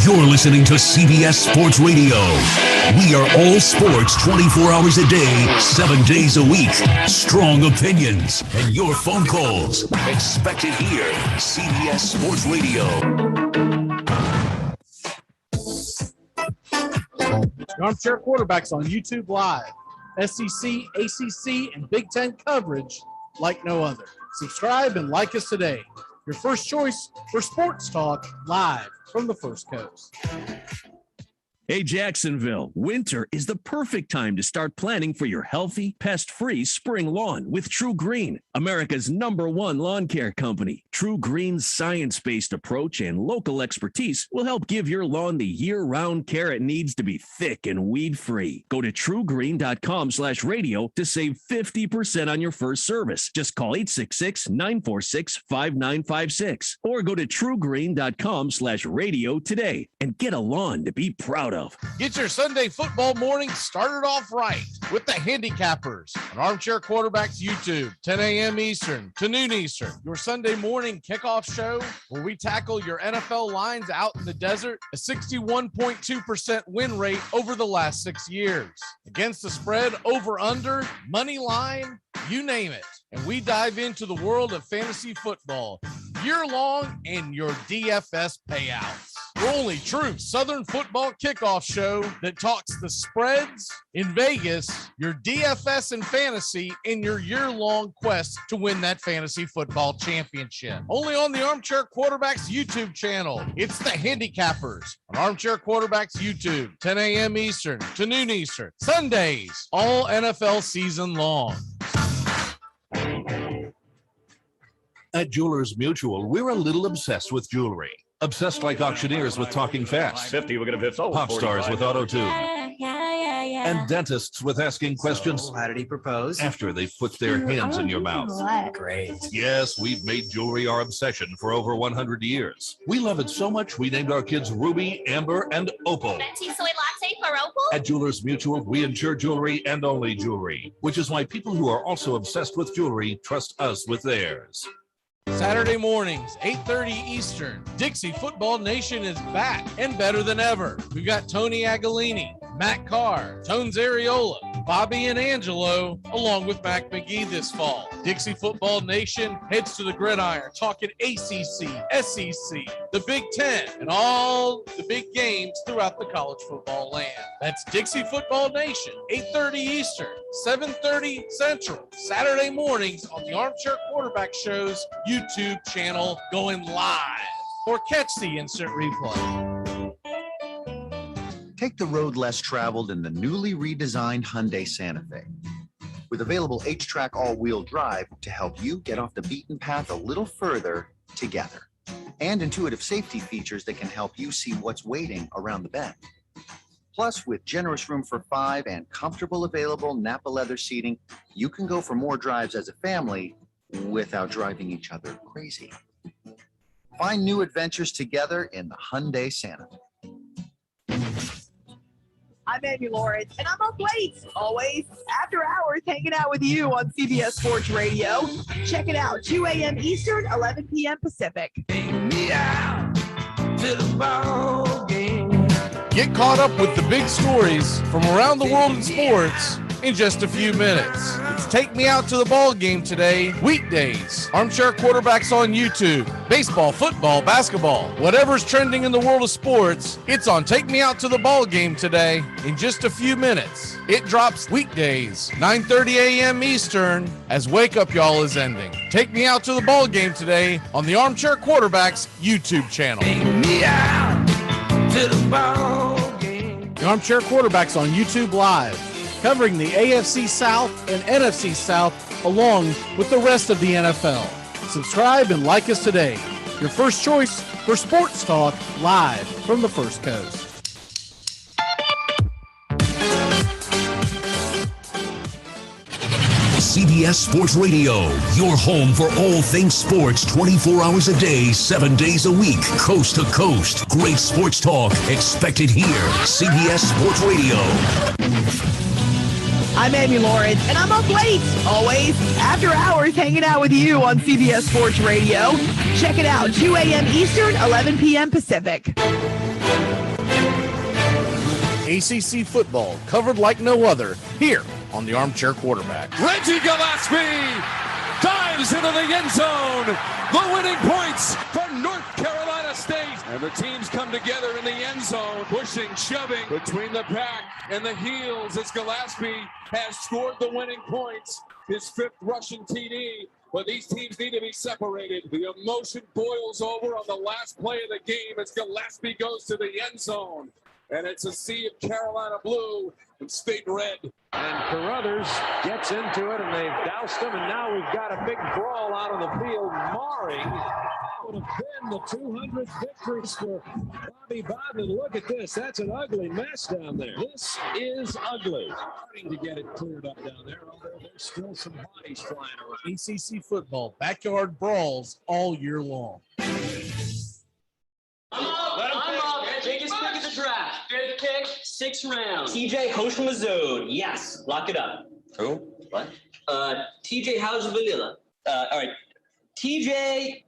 You're listening to CBS Sports Radio. We are all sports 24 hours a day, 7 days a week. Strong opinions and your phone calls. Expected here. CBS Sports Radio. Armchair Quarterbacks on YouTube Live. SEC, ACC, and Big Ten coverage like no other. Subscribe and like us today. Your first choice for sports talk live from the First Coast. Hey, Jacksonville, winter is the perfect time to start planning for your healthy, pest-free spring lawn with True Green, America's #1 lawn care company. True Green's science-based approach and local expertise will help give your lawn the year-round care it needs to be thick and weed-free. Go to truegreen.com/radio to save 50% on your first service. Just call 866-946-5956 or go to truegreen.com/radio today and get a lawn to be proud of. Get your Sunday football morning started off right with the Handicappers on Armchair Quarterbacks YouTube, 10 a.m. Eastern to noon Eastern. Your Sunday morning kickoff show where we tackle your NFL lines out in the desert, a 61.2% win rate over the last 6 years. Against the spread, over, under, money line, you name it. And we dive into the world of fantasy football year long and your DFS payouts. Your only true Southern football kickoff show that talks the spreads in Vegas, your DFS and fantasy, in your year-long quest to win that fantasy football championship. Only on the Armchair Quarterbacks YouTube channel. It's the Handicappers on Armchair Quarterbacks YouTube, 10 a.m. Eastern to noon Eastern. Sundays, all NFL season long. At Jewelers Mutual, we're a little obsessed with jewelry. Obsessed like auctioneers with talking fast. 50, we're going to fit. Pop stars with auto-tune. Yeah. And dentists with asking questions. So how did he propose? After they've put their hands in your mouth. Great. Yes, we've made jewelry our obsession for over 100 years. We love it so much, we named our kids Ruby, Amber, and Opal. Venti soy latte for Opal? At Jewelers Mutual, we insure jewelry and only jewelry, which is why people who are also obsessed with jewelry trust us with theirs. Saturday mornings, 8:30 Eastern. Dixie Football Nation is back and better than ever. We've got Tony Agolini, Matt Carr, Tones Ariola, Bobby and Angelo, along with Mac Magee this fall. Dixie Football Nation heads to the gridiron, talking ACC, SEC, the Big Ten, and all the big games throughout the college football land. That's Dixie Football Nation, 8:30 Eastern, 7:30 Central, Saturday mornings on the Armchair Quarterback Show's YouTube channel, going live. Or catch the instant replay. Take the road less traveled in the newly redesigned Hyundai Santa Fe. With available H-Track all-wheel drive to help you get off the beaten path a little further together. And intuitive safety features that can help you see what's waiting around the bend. Plus, with generous room for 5 and comfortable available Napa leather seating, you can go for more drives as a family without driving each other crazy. Find new adventures together in the Hyundai Santa Fe. I'm Magee Lawrence, and I'm up late, always, after hours, hanging out with you on CBS Sports Radio. Check it out, 2 a.m. Eastern, 11 p.m. Pacific. Get caught up with the big stories from around the world in sports in just a few minutes. It's Take Me Out to the Ball Game today, weekdays. Armchair Quarterbacks on YouTube. Baseball, football, basketball, whatever's trending in the world of sports, it's on Take Me Out to the Ball Game today in just a few minutes. It drops weekdays, 9:30 a.m. Eastern, as Wake Up Y'all is ending. Take Me Out to the Ball Game today on the Armchair Quarterbacks YouTube channel. Take me out to the ball game. The Armchair Quarterbacks on YouTube Live, covering the AFC South and NFC South along with the rest of the NFL. Subscribe and like us today. Your first choice for sports talk live from the First Coast. CBS Sports Radio, your home for all things sports 24 hours a day, 7 days a week, coast to coast. Great sports talk expected here. CBS Sports Radio. I'm Magee Lawrence, and I'm up late, always, after hours, hanging out with you on CBS Sports Radio. Check it out, 2 a.m. Eastern, 11 p.m. Pacific. ACC football covered like no other here on the Armchair Quarterback. Reggie Gillespie dives into the end zone. The winning points for North Carolina State. And the teams come together in the end zone, pushing, shoving between the back and the heels as Gillespie has scored the winning points. His 5th rushing TD. But these teams need to be separated. The emotion boils over on the last play of the game as Gillespie goes to the end zone. And it's a sea of Carolina blue and State red. And Carruthers gets into it, and they've doused him, and now we've got a big brawl out on the field. Marring would have been the 200th victory for Bobby Bowden. Look at this. That's an ugly mess down there. This is ugly. Starting to get it cleared up down there, although there's still some bodies flying around. ACC football, backyard brawls all year long. I'm up. Biggest pick of the draft. 5th pick, 6th round. TJ Hoshmazode. Yes. Lock it up. Who? What? TJ, how's vanilla? All right. TJ,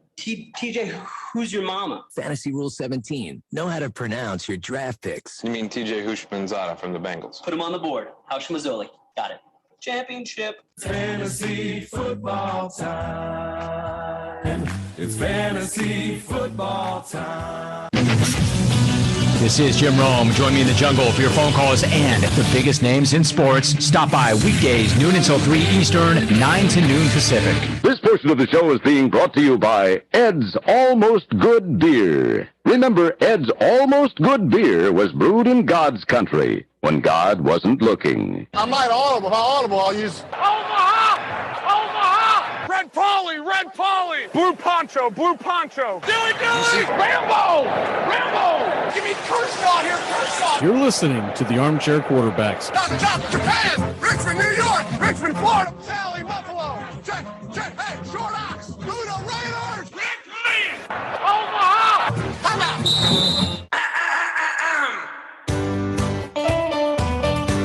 who's your mama? Fantasy Rule 17. Know how to pronounce your draft picks. You mean TJ Hushmanzada from the Bengals? Put him on the board. Hoshmazoli. Got it. Championship. Fantasy football time. It's fantasy football time. This is Jim Rome. Join me in the jungle for your phone calls and the biggest names in sports. Stop by weekdays, noon until 3 Eastern, 9 to noon Pacific. This portion of the show is being brought to you by Ed's Almost Good Beer. Remember, Ed's Almost Good Beer was brewed in God's country when God wasn't looking. I'm not audible. If I'm audible, I'll use Omaha! Omaha! Red Polly! Red Polly! Blue Poncho! Blue Poncho! Dilly Dilly! Rambo! Rambo! Give me Kershaw here, Kershaw! You're listening to the Armchair Quarterbacks. Chop, Japan! Richmond, New York! Richmond, Florida! Sally, Buffalo! Check, hey, Short Ox! Luda Raiders! Red Lion! Omaha! Come out!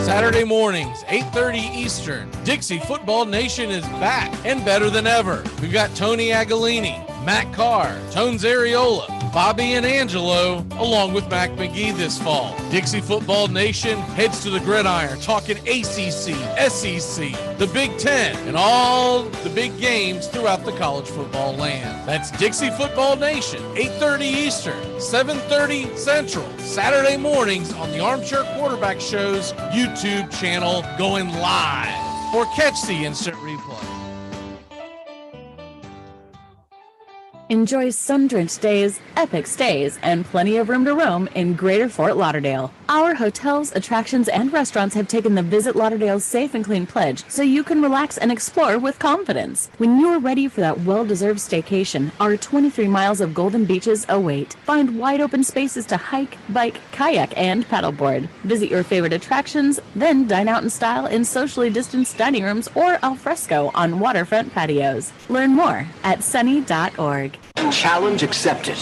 Saturday mornings, 8:30 Eastern. Dixie Football Nation is back and better than ever. We've got Tony Agolini, Matt Carr, Tones Areola, Bobby and Angelo, along with Mac Magee this fall. Dixie Football Nation heads to the gridiron, talking ACC, SEC, the Big Ten, and all the big games throughout the college football land. That's Dixie Football Nation, 8:30 Eastern, 7:30 Central, Saturday mornings on the Armchair Quarterback Show's YouTube channel, going live. Or catch the instant replay. Enjoy sun-drenched days, epic stays, and plenty of room to roam in Greater Fort Lauderdale. Our hotels, attractions, and restaurants have taken the Visit Lauderdale's Safe and Clean pledge so you can relax and explore with confidence. When you're ready for that well-deserved staycation, our 23 miles of golden beaches await. Find wide-open spaces to hike, bike, kayak, and paddleboard. Visit your favorite attractions, then dine out in style in socially distanced dining rooms or al fresco on waterfront patios. Learn more at sunny.org. Challenge accepted.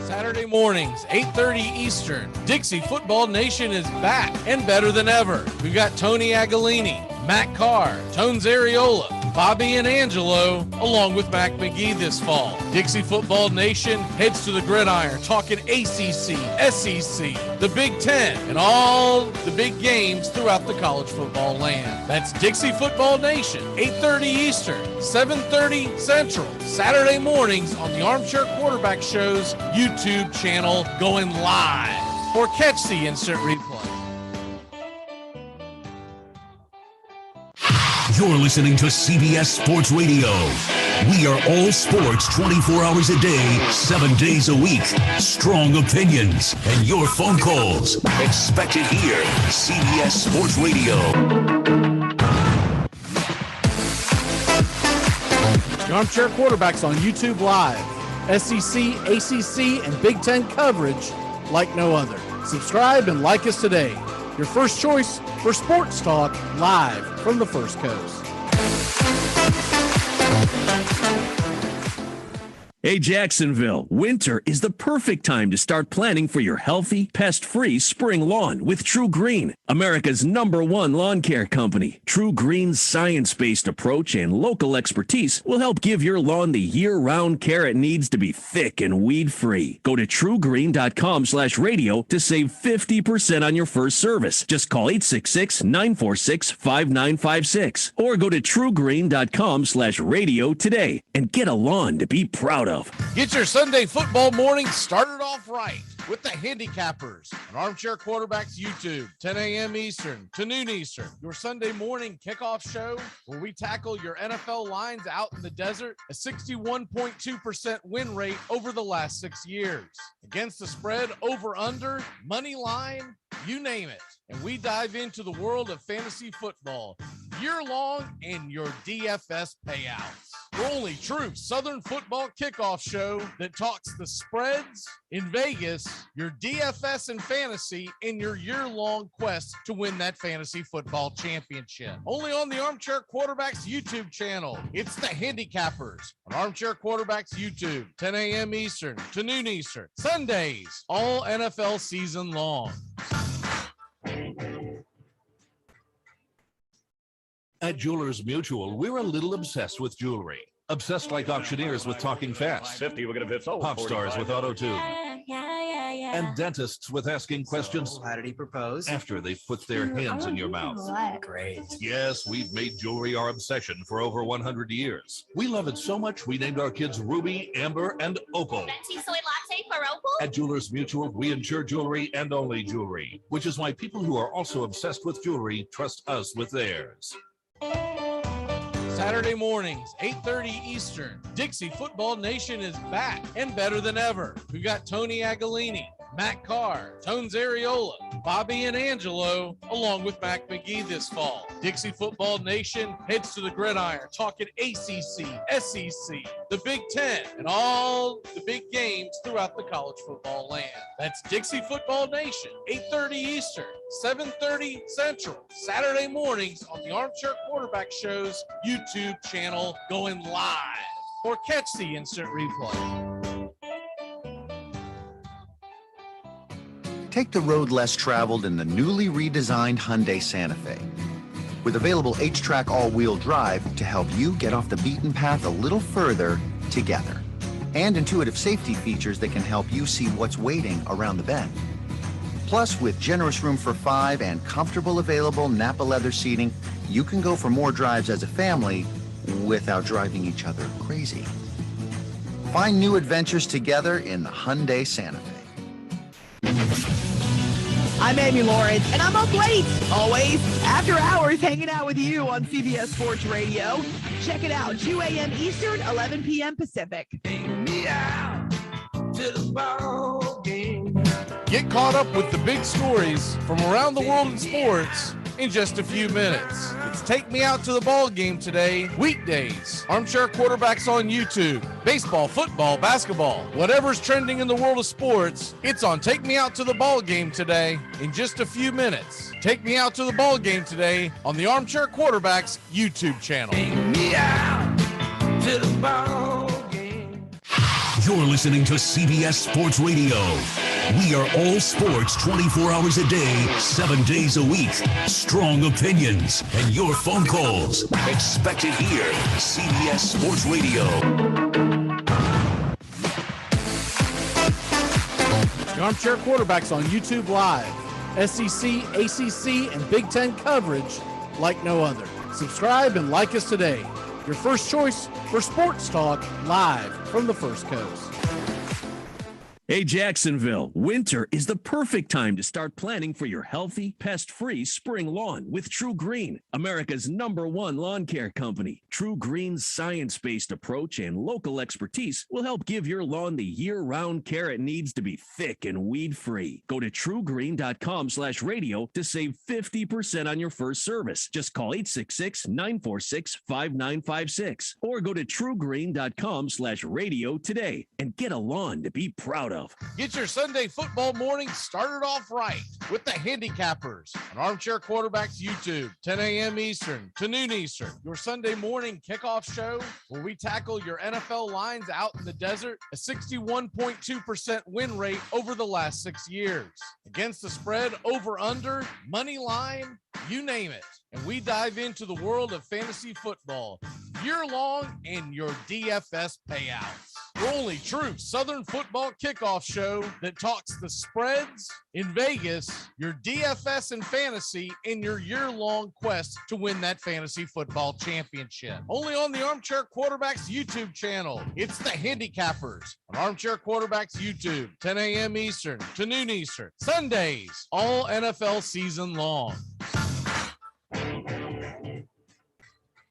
Saturday mornings, 8:30 Eastern. Dixie Football Nation is back and better than ever. We've got Tony Agolini, Matt Carr, Tones Areola, Bobby and Angelo, along with Mac Magee this fall. Dixie Football Nation heads to the gridiron, talking ACC, SEC, the Big Ten, and all the big games throughout the college football land. That's Dixie Football Nation, 8:30 Eastern, 7:30 Central, Saturday mornings on the Armchair Quarterback Show's YouTube channel, going live. Or catch the instant replay. You're listening to CBS Sports Radio. We are all sports 24 hours a day, 7 days a week. Strong opinions and your phone calls. Expected here. CBS Sports Radio. The Armchair Quarterbacks on YouTube Live. SEC, ACC, and Big Ten coverage like no other. Subscribe and like us today. Your first choice for sports talk live from the First Coast. Hey, Jacksonville, winter is the perfect time to start planning for your healthy, pest-free spring lawn with True Green, America's #1 lawn care company. True Green's science-based approach and local expertise will help give your lawn the year-round care it needs to be thick and weed-free. Go to truegreen.com/radio to save 50% on your first service. Just call 866-946-5956 or go to truegreen.com/radio today and get a lawn to be proud of. Get your Sunday football morning started off right with the Handicappers on Armchair Quarterbacks YouTube, 10 a.m. Eastern to noon Eastern. Your Sunday morning kickoff show where we tackle your NFL lines out in the desert, a 61.2% win rate over the last 6 years. Against the spread, over, under, money line, you name it. And we dive into the world of fantasy football year-long in your DFS payouts. The only true Southern football kickoff show that talks the spreads in Vegas, your DFS and fantasy in your year-long quest to win that fantasy football championship. Only on the Armchair Quarterbacks YouTube channel. It's the Handicappers on Armchair Quarterbacks YouTube, 10 a.m. Eastern to noon Eastern. Sundays, all NFL season long. At Jewelers Mutual, we're a little obsessed with jewelry. Obsessed like auctioneers with talking fast. 50, we're going to sold. Pop stars with auto-tune. Yeah. And dentists with asking questions. So, how did he propose? After they put their hands in your mouth. Great. Yes, we've made jewelry our obsession for over 100 years. We love it so much, we named our kids Ruby, Amber, and Opal. Venti soy latte for Opal? At Jewelers Mutual, we insure jewelry and only jewelry, which is why people who are also obsessed with jewelry trust us with theirs. Saturday mornings, 8:30 Eastern. Dixie Football Nation is back and better than ever. We got Tony Agolini, Matt Carr, Tones Areola, Bobby and Angelo, along with Mac McGee this fall. Dixie Football Nation heads to the gridiron, talking ACC, SEC, the Big Ten, and all the big games throughout the college football land. That's Dixie Football Nation, 8:30 Eastern, 7:30 Central, Saturday mornings on the Armchair Quarterback Show's YouTube channel, going live. Or catch the instant replay. Take the road less traveled in the newly redesigned Hyundai Santa Fe. With available H-Track all-wheel drive to help you get off the beaten path a little further together. And intuitive safety features that can help you see what's waiting around the bend. Plus, with generous room for 5 and comfortable available Napa leather seating, you can go for more drives as a family without driving each other crazy. Find new adventures together in the Hyundai Santa Fe. I'm Amy Lawrence, and I'm up late, always, after hours, hanging out with you on CBS Sports Radio. Check it out, 2 a.m. Eastern, 11 p.m. Pacific. Get caught up with the big stories from around the world in sports in just a few minutes. It's Take Me Out to the Ball Game today, weekdays. Armchair Quarterbacks on YouTube. Baseball, football, basketball, whatever's trending in the world of sports, it's on Take Me Out to the Ball Game today in just a few minutes. Take Me Out to the Ball Game today on the Armchair Quarterbacks YouTube channel. Take me out to the ball game. You're listening to CBS Sports Radio. We are all sports 24 hours a day, 7 days a week. Strong opinions and your phone calls. Expected here. CBS Sports Radio. The Armchair Quarterbacks on YouTube Live. SEC, ACC, and Big Ten coverage like no other. Subscribe and like us today. Your first choice for sports talk live from the First Coast. Hey, Jacksonville, winter is the perfect time to start planning for your healthy, pest-free spring lawn with True Green, America's #1 lawn care company. True Green's science-based approach and local expertise will help give your lawn the year-round care it needs to be thick and weed-free. Go to truegreen.com/radio to save 50% on your first service. Just call 866-946-5956 or go to truegreen.com/radio today and get a lawn to be proud of. love. Get your Sunday football morning started off right with the Handicappers on Armchair Quarterbacks YouTube, 10 a.m. Eastern to noon Eastern. Your Sunday morning kickoff show where we tackle your NFL lines out in the desert, a 61.2% win rate over the last 6 years. Against the spread, over, under, money line, you name it. And we dive into the world of fantasy football year-long and your DFS payouts. The only true Southern football kickoff show that talks the spreads in Vegas, your DFS and fantasy, and your year-long quest to win that fantasy football championship. Only on the Armchair Quarterbacks YouTube channel. It's the Handicappers on Armchair Quarterbacks YouTube, 10 a.m. Eastern to noon Eastern. Sundays, all NFL season long.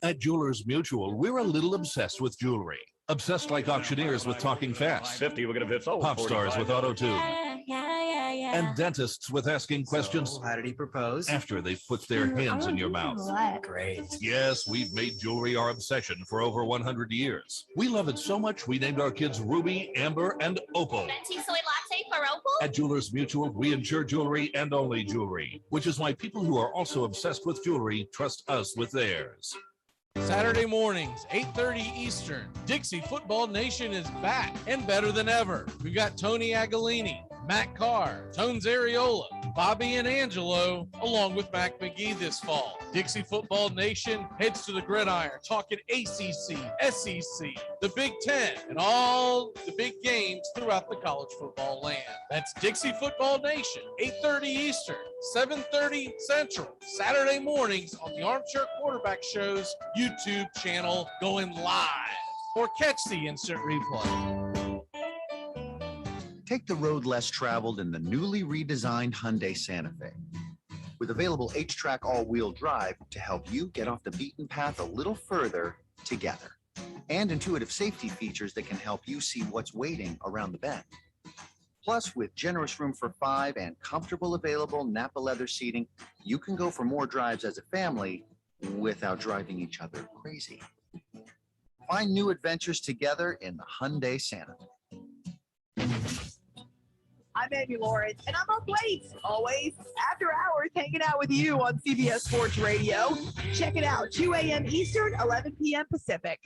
At Jewelers Mutual, we're a little obsessed with jewelry. Obsessed like auctioneers with talking fast. 50, we're going to sold. Pop stars with auto-tune. Yeah. And dentists with asking questions. How did he propose? After they've put their hands in your mouth. Great. Yes, we've made jewelry our obsession for over 100 years. We love it so much, we named our kids Ruby, Amber, and Opal. Venti soy latte for Opal? At Jewelers Mutual, we insure jewelry and only jewelry, which is why people who are also obsessed with jewelry trust us with theirs. Saturday mornings, 8:30 Eastern. Dixie Football Nation is back and better than ever. We've got Tony Agolini, Matt Carr, Tones Areola, Bobby and Angelo, along with Mac Magee this fall. Dixie Football Nation heads to the gridiron, talking ACC, SEC, the Big Ten, and all the big games throughout the college football land. That's Dixie Football Nation, 8:30 Eastern, 7:30 Central, Saturday mornings on the Armchair Quarterback Show's YouTube channel, going live. Or catch the instant replay. Take the road less traveled in the newly redesigned Hyundai Santa Fe. With available H-Track all-wheel drive to help you get off the beaten path a little further together. And intuitive safety features that can help you see what's waiting around the bend. Plus, with generous room for 5 and comfortable available Napa leather seating, you can go for more drives as a family without driving each other crazy. Find new adventures together in the Hyundai Santa Fe. I'm Amy Lawrence, and I'm up late, always, after hours, hanging out with you on CBS Sports Radio. Check it out, 2 a.m. Eastern, 11 p.m. Pacific.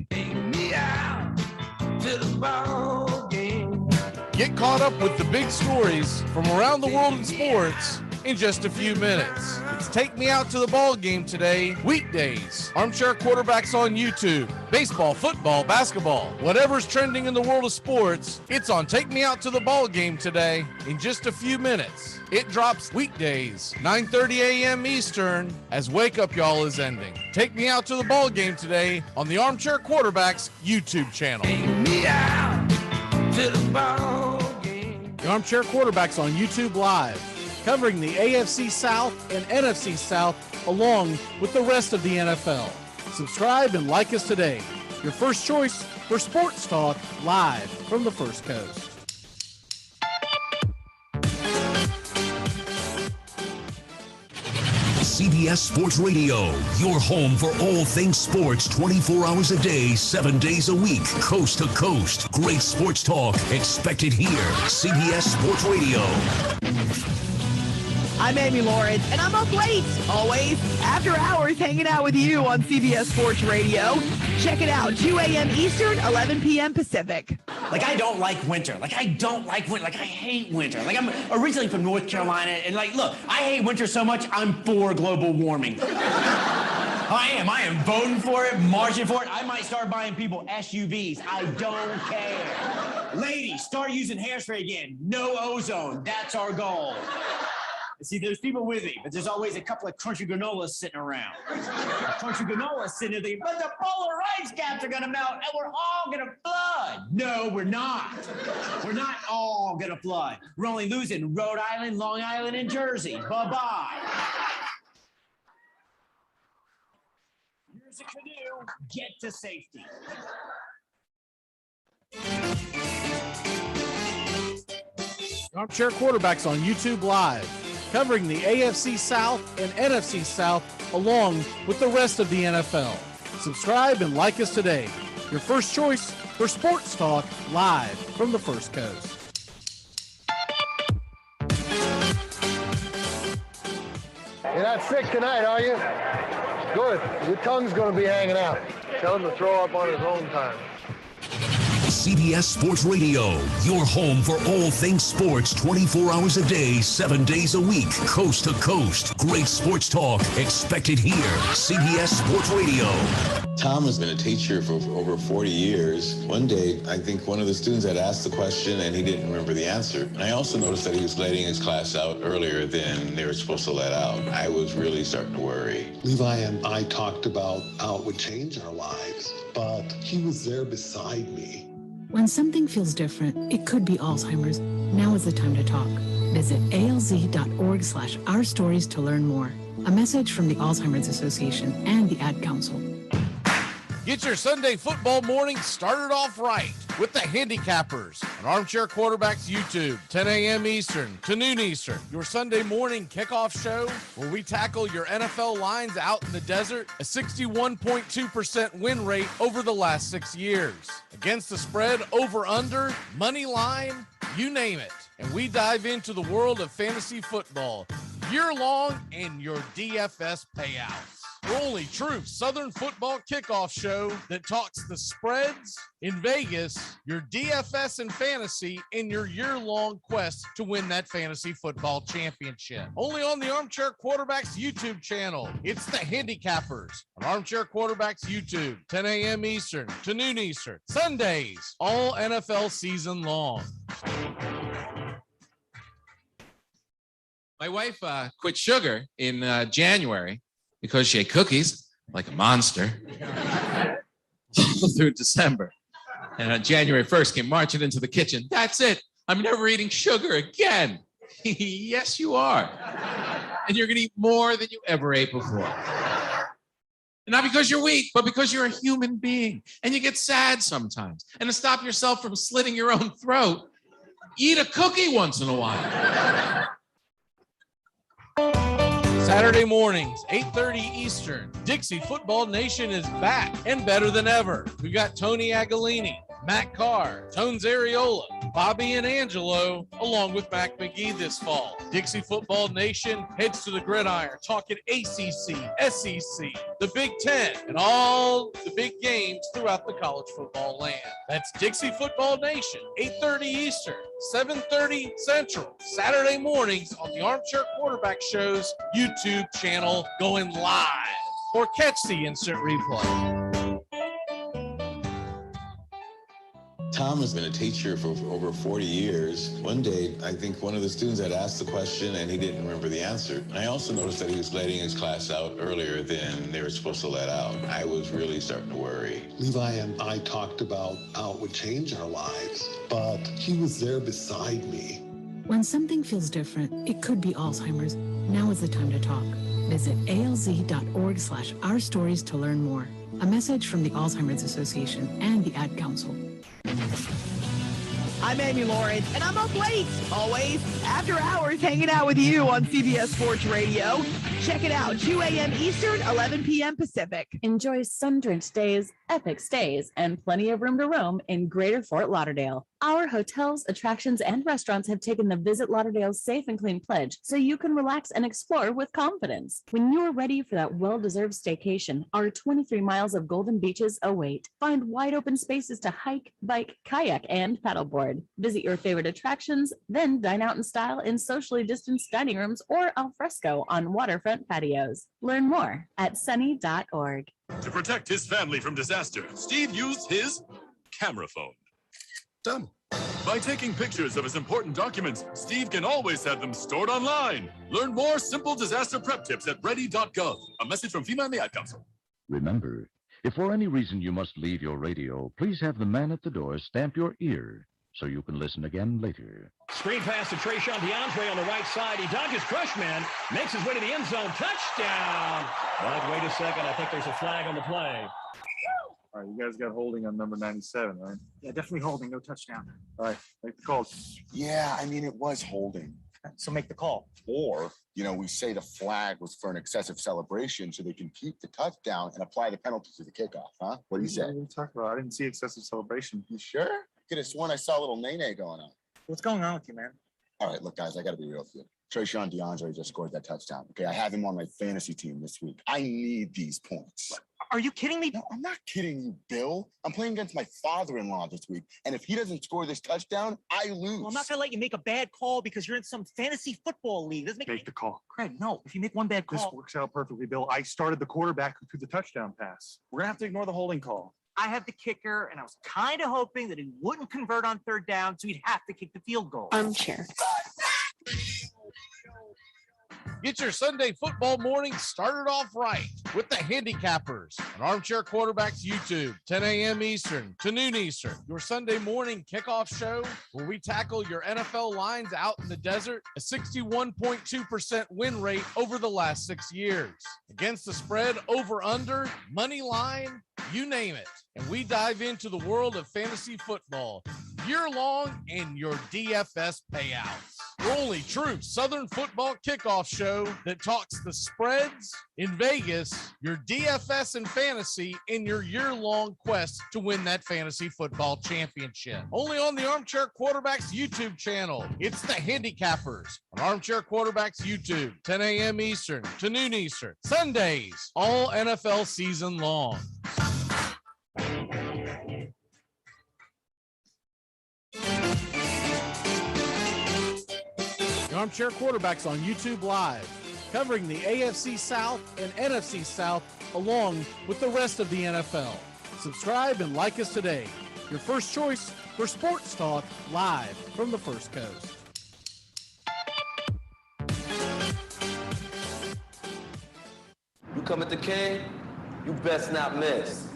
Get caught up with the big stories from around the world in sports in just a few minutes. It's Take Me Out to the Ball Game today, weekdays. Armchair Quarterbacks on YouTube. Baseball, football, basketball, whatever's trending in the world of sports, it's on Take Me Out to the Ball Game today in just a few minutes. It drops weekdays, 9:30 a.m. Eastern, as Wake Up Y'all is ending. Take Me Out to the Ball Game today on the Armchair Quarterbacks YouTube channel. Take me out to the ball game. The Armchair Quarterbacks on YouTube Live, covering the AFC South and NFC South along with the rest of the NFL. Subscribe and like us today. Your first choice for sports talk live from the First Coast. CBS Sports Radio, your home for all things sports 24 hours a day, 7 days a week, coast to coast. Great sports talk expected here. CBS Sports Radio. I'm Amy Lawrence, and I'm up late, always, after hours, hanging out with you on CBS Sports Radio. Check it out, 2 a.m. Eastern, 11 p.m. Pacific. Like, I don't like winter. Like, I hate winter. Like, I'm originally from North Carolina, and look, I hate winter so much, I'm for global warming. I am voting for it, marching for it. I might start buying people SUVs. I don't care. Ladies, start using hairspray again. No ozone. That's our goal. See, there's people with me, but there's always a couple of crunchy granolas sitting around. Crunchy granolas sitting there, but the polar ice caps are gonna melt and we're all gonna flood. No, we're not. We're not all gonna flood. We're only losing Rhode Island, Long Island, and Jersey. Bye-bye. Here's a canoe. Get to safety. Armchair Quarterbacks on YouTube Live, covering the AFC South and NFC South along with the rest of the NFL. Subscribe and like us today. Your first choice for sports talk live from the First Coast. You're not sick tonight, are you? Good. Your tongue's going to be hanging out. Tell him to throw up on his own time. CBS Sports Radio, your home for all things sports 24 hours a day, 7 days a week, coast to coast. Great sports talk expected here. CBS Sports Radio. Tom has been a teacher for over 40 years. One day, I think one of the students had asked the question and he didn't remember the answer. And I also noticed that he was letting his class out earlier than they were supposed to let out. I was really starting to worry. Levi and I talked about how it would change our lives, but he was there beside me. When something feels different, it could be Alzheimer's. Now is the time to talk. Visit alz.org/ourstories to learn more. A message from the Alzheimer's Association and the Ad Council. Get your Sunday football morning started off right with the Handicappers on Armchair Quarterbacks YouTube, 10 a.m. Eastern to noon Eastern. Your Sunday morning kickoff show where we tackle your NFL lines out in the desert, a 61.2% win rate over the last 6 years. Against the spread, over, under, money line, you name it. And we dive into the world of fantasy football year long and your DFS payouts. The only true Southern football kickoff show that talks the spreads in Vegas, your DFS and fantasy, and your year-long quest to win that fantasy football championship. Only on the Armchair Quarterbacks YouTube channel. It's the Handicappers on Armchair Quarterbacks YouTube, 10 a.m. Eastern to noon Eastern. Sundays, all NFL season long. My wife quit sugar in January because she ate cookies like a monster through December. And January 1st came marching into the kitchen. That's it. I'm never eating sugar again. Yes, you are. And you're going to eat more than you ever ate before. And not because you're weak, but because you're a human being. And you get sad sometimes. And to stop yourself from slitting your own throat, eat a cookie once in a while. Saturday mornings, 8:30 Eastern. Dixie Football Nation is back and better than ever. We got Tony Agolini, Matt Carr, Tones Ariola, Bobby and Angelo, along with Mac McGee this fall. Dixie Football Nation heads to the gridiron, talking ACC, SEC, the Big Ten, and all the big games throughout the college football land. That's Dixie Football Nation, 8:30 Eastern, 7:30 Central, Saturday mornings on the Armchair Quarterback Show's YouTube channel, going live, or catch the instant replay. Tom has been a teacher for over 40 years. One day, I think one of the students had asked the question and he didn't remember the answer. And I also noticed that he was letting his class out earlier than they were supposed to let out. I was really starting to worry. Levi and I talked about how it would change our lives, but he was there beside me. When something feels different, it could be Alzheimer's. Now is the time to talk. Visit alz.org/ourstories to learn more. A message from the Alzheimer's Association and the Ad Council. I'm Amy Lawrence, and I'm up late, always, after hours, hanging out with you on CBS Sports Radio. Check it out, 2 a.m. Eastern, 11 p.m. Pacific. Enjoy sun-drenched days, epic stays, and plenty of room to roam in Greater Fort Lauderdale. Our hotels, attractions, and restaurants have taken the Visit Lauderdale's Safe and Clean pledge, so you can relax and explore with confidence. When you're ready for that well-deserved staycation, our 23 miles of golden beaches await. Find wide-open spaces to hike, bike, kayak, and paddleboard. Visit your favorite attractions, then dine out in style in socially distanced dining rooms or al fresco on waterfront patios. Learn more at sunny.org. To protect his family from disaster, Steve used his camera phone. Done. By taking pictures of his important documents, Steve can always have them stored online. Learn more simple disaster prep tips at ready.gov. A message from FEMA and the Ad Council. Remember, if for any reason you must leave your radio, please have the man at the door stamp your ear so you can listen again later. Screen pass to Trayshawn DeAndre on the right side. He dodges Crushman, makes his way to the end zone. Touchdown! But wait a second. I think there's a flag on the play. All right, you guys got holding on number 97, right? Yeah, definitely holding. No touchdown. All right, make the call. Yeah, I mean, it was holding. So make the call. Or, we say the flag was for an excessive celebration so they can keep the touchdown and apply the penalty to the kickoff, huh? What do you say? What are you talking about? I didn't see excessive celebration. You sure? Could have sworn I saw a little nay-nay going on. What's going on with you, man? All right, look, guys, I got to be real with you. Trayshawn DeAndre just scored that touchdown. Okay, I have him on my fantasy team this week. I need these points. Are you kidding me? No, I'm not kidding you, Bill. I'm playing against my father-in-law this week, and if he doesn't score this touchdown, I lose. Well, I'm not going to let you make a bad call because you're in some fantasy football league. Make the call. Craig, no. If you make one bad call. This works out perfectly, Bill. I started the quarterback who threw the touchdown pass. We're going to have to ignore the holding call. I have the kicker, and I was kind of hoping that he wouldn't convert on third down, so he'd have to kick the field goal. Armchair. Get your Sunday football morning started off right with the Handicappers on Armchair Quarterbacks YouTube, 10 a.m. Eastern to noon Eastern. Your Sunday morning kickoff show where we tackle your NFL lines out in the desert, a 61.2% win rate over the last 6 years. Against the spread, over, under, money line, you name it. And we dive into the world of fantasy football year long and your DFS payouts. Your only true Southern football kickoff show that talks the spreads in Vegas, your DFS and fantasy in your year-long quest to win that fantasy football championship. Only on the Armchair Quarterbacks YouTube channel. It's the Handicappers on Armchair Quarterbacks YouTube, 10 a.m. Eastern to noon Eastern. Sundays, all NFL season long. Armchair Quarterbacks on YouTube Live, covering the AFC South and NFC South along with the rest of the NFL. Subscribe and like us today. Your first choice for sports talk live from the First Coast. You come at the King, you best not miss.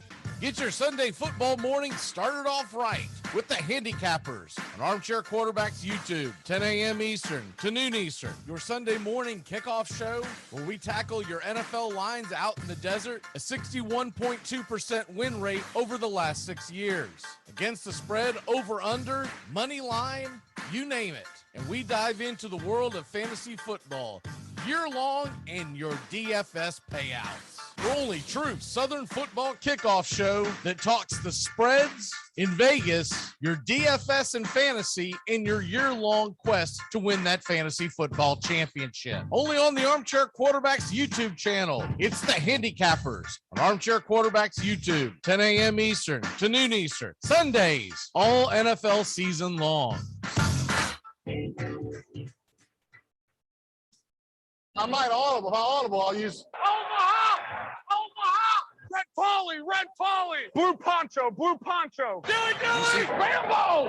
Get your Sunday football morning started off right with the Handicappers on Armchair Quarterbacks YouTube, 10 a.m. Eastern to noon Eastern. Your Sunday morning kickoff show where we tackle your NFL lines out in the desert, a 61.2% win rate over the last 6 years. Against the spread, over, under, money line, you name it. And we dive into the world of fantasy football year long and your DFS payouts. Your only true Southern football kickoff show that talks the spreads in Vegas, your DFS and fantasy in your year-long quest to win that fantasy football championship. Only on the Armchair Quarterbacks YouTube channel. It's the Handicappers on Armchair Quarterbacks YouTube, 10 a.m. Eastern to noon Eastern. Sundays, all NFL season long. I'm not audible. How audible? I'll use Omaha! Red Polly! Red Polly! Blue Poncho! Blue Poncho! Dilly! Rambo!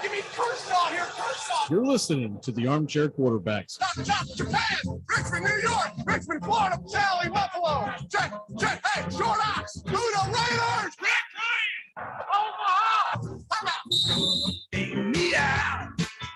Give me Kershaw here, Kershaw! You're listening to the Armchair Quarterbacks. Chop, Japan! Richmond, New York! Richmond, Florida! Cali, Buffalo! Hey, Short Ox! Do the Raiders! Omaha! I'm out! Take me out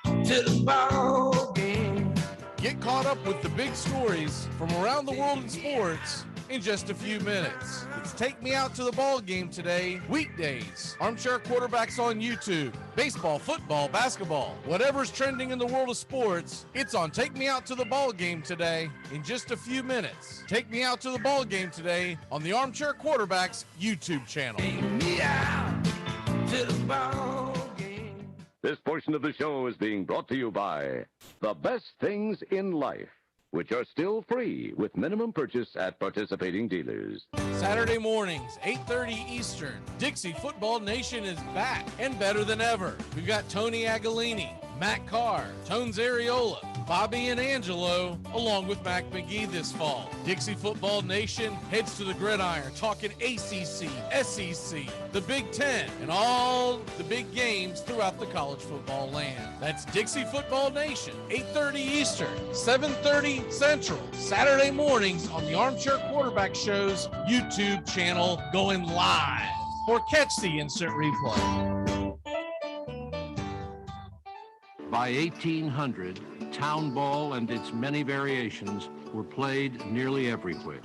to the ball game. Get caught up with the big stories from around the world in sports in just a few minutes. It's Take Me Out to the Ball Game today, weekdays. Armchair Quarterbacks on YouTube. Baseball, football, basketball, whatever's trending in the world of sports, it's on Take Me Out to the Ball Game today in just a few minutes. Take Me Out to the Ball Game today on the Armchair Quarterbacks YouTube channel. Take me out to the ball game. This portion of the show is being brought to you by The Best Things in Life, which are still free with minimum purchase at participating dealers. Saturday mornings, 8:30 Eastern. Dixie Football Nation is back and better than ever. We've got Tony Agolini, Matt Carr, Tones Areola, Bobby and Angelo, along with Mac McGee this fall. Dixie Football Nation heads to the gridiron, talking ACC, SEC, the Big Ten, and all the big games throughout the college football land. That's Dixie Football Nation, 8:30 Eastern, 7:30 Central, Saturday mornings on the Armchair Quarterback Show's YouTube channel, going live. Or catch the instant replay. By 1800, town ball and its many variations were played nearly everywhere.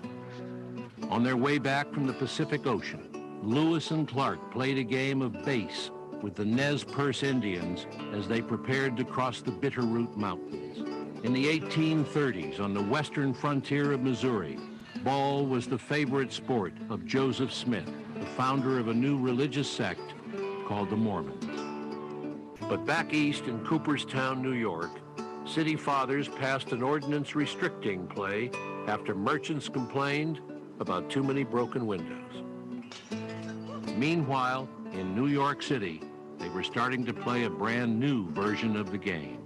On their way back from the Pacific Ocean, Lewis and Clark played a game of base with the Nez Perce Indians as they prepared to cross the Bitterroot Mountains. In the 1830s, on the western frontier of Missouri, ball was the favorite sport of Joseph Smith, the founder of a new religious sect called the Mormons. But back east in Cooperstown, New York, city fathers passed an ordinance restricting play after merchants complained about too many broken windows. Meanwhile, in New York City, they were starting to play a brand new version of the game.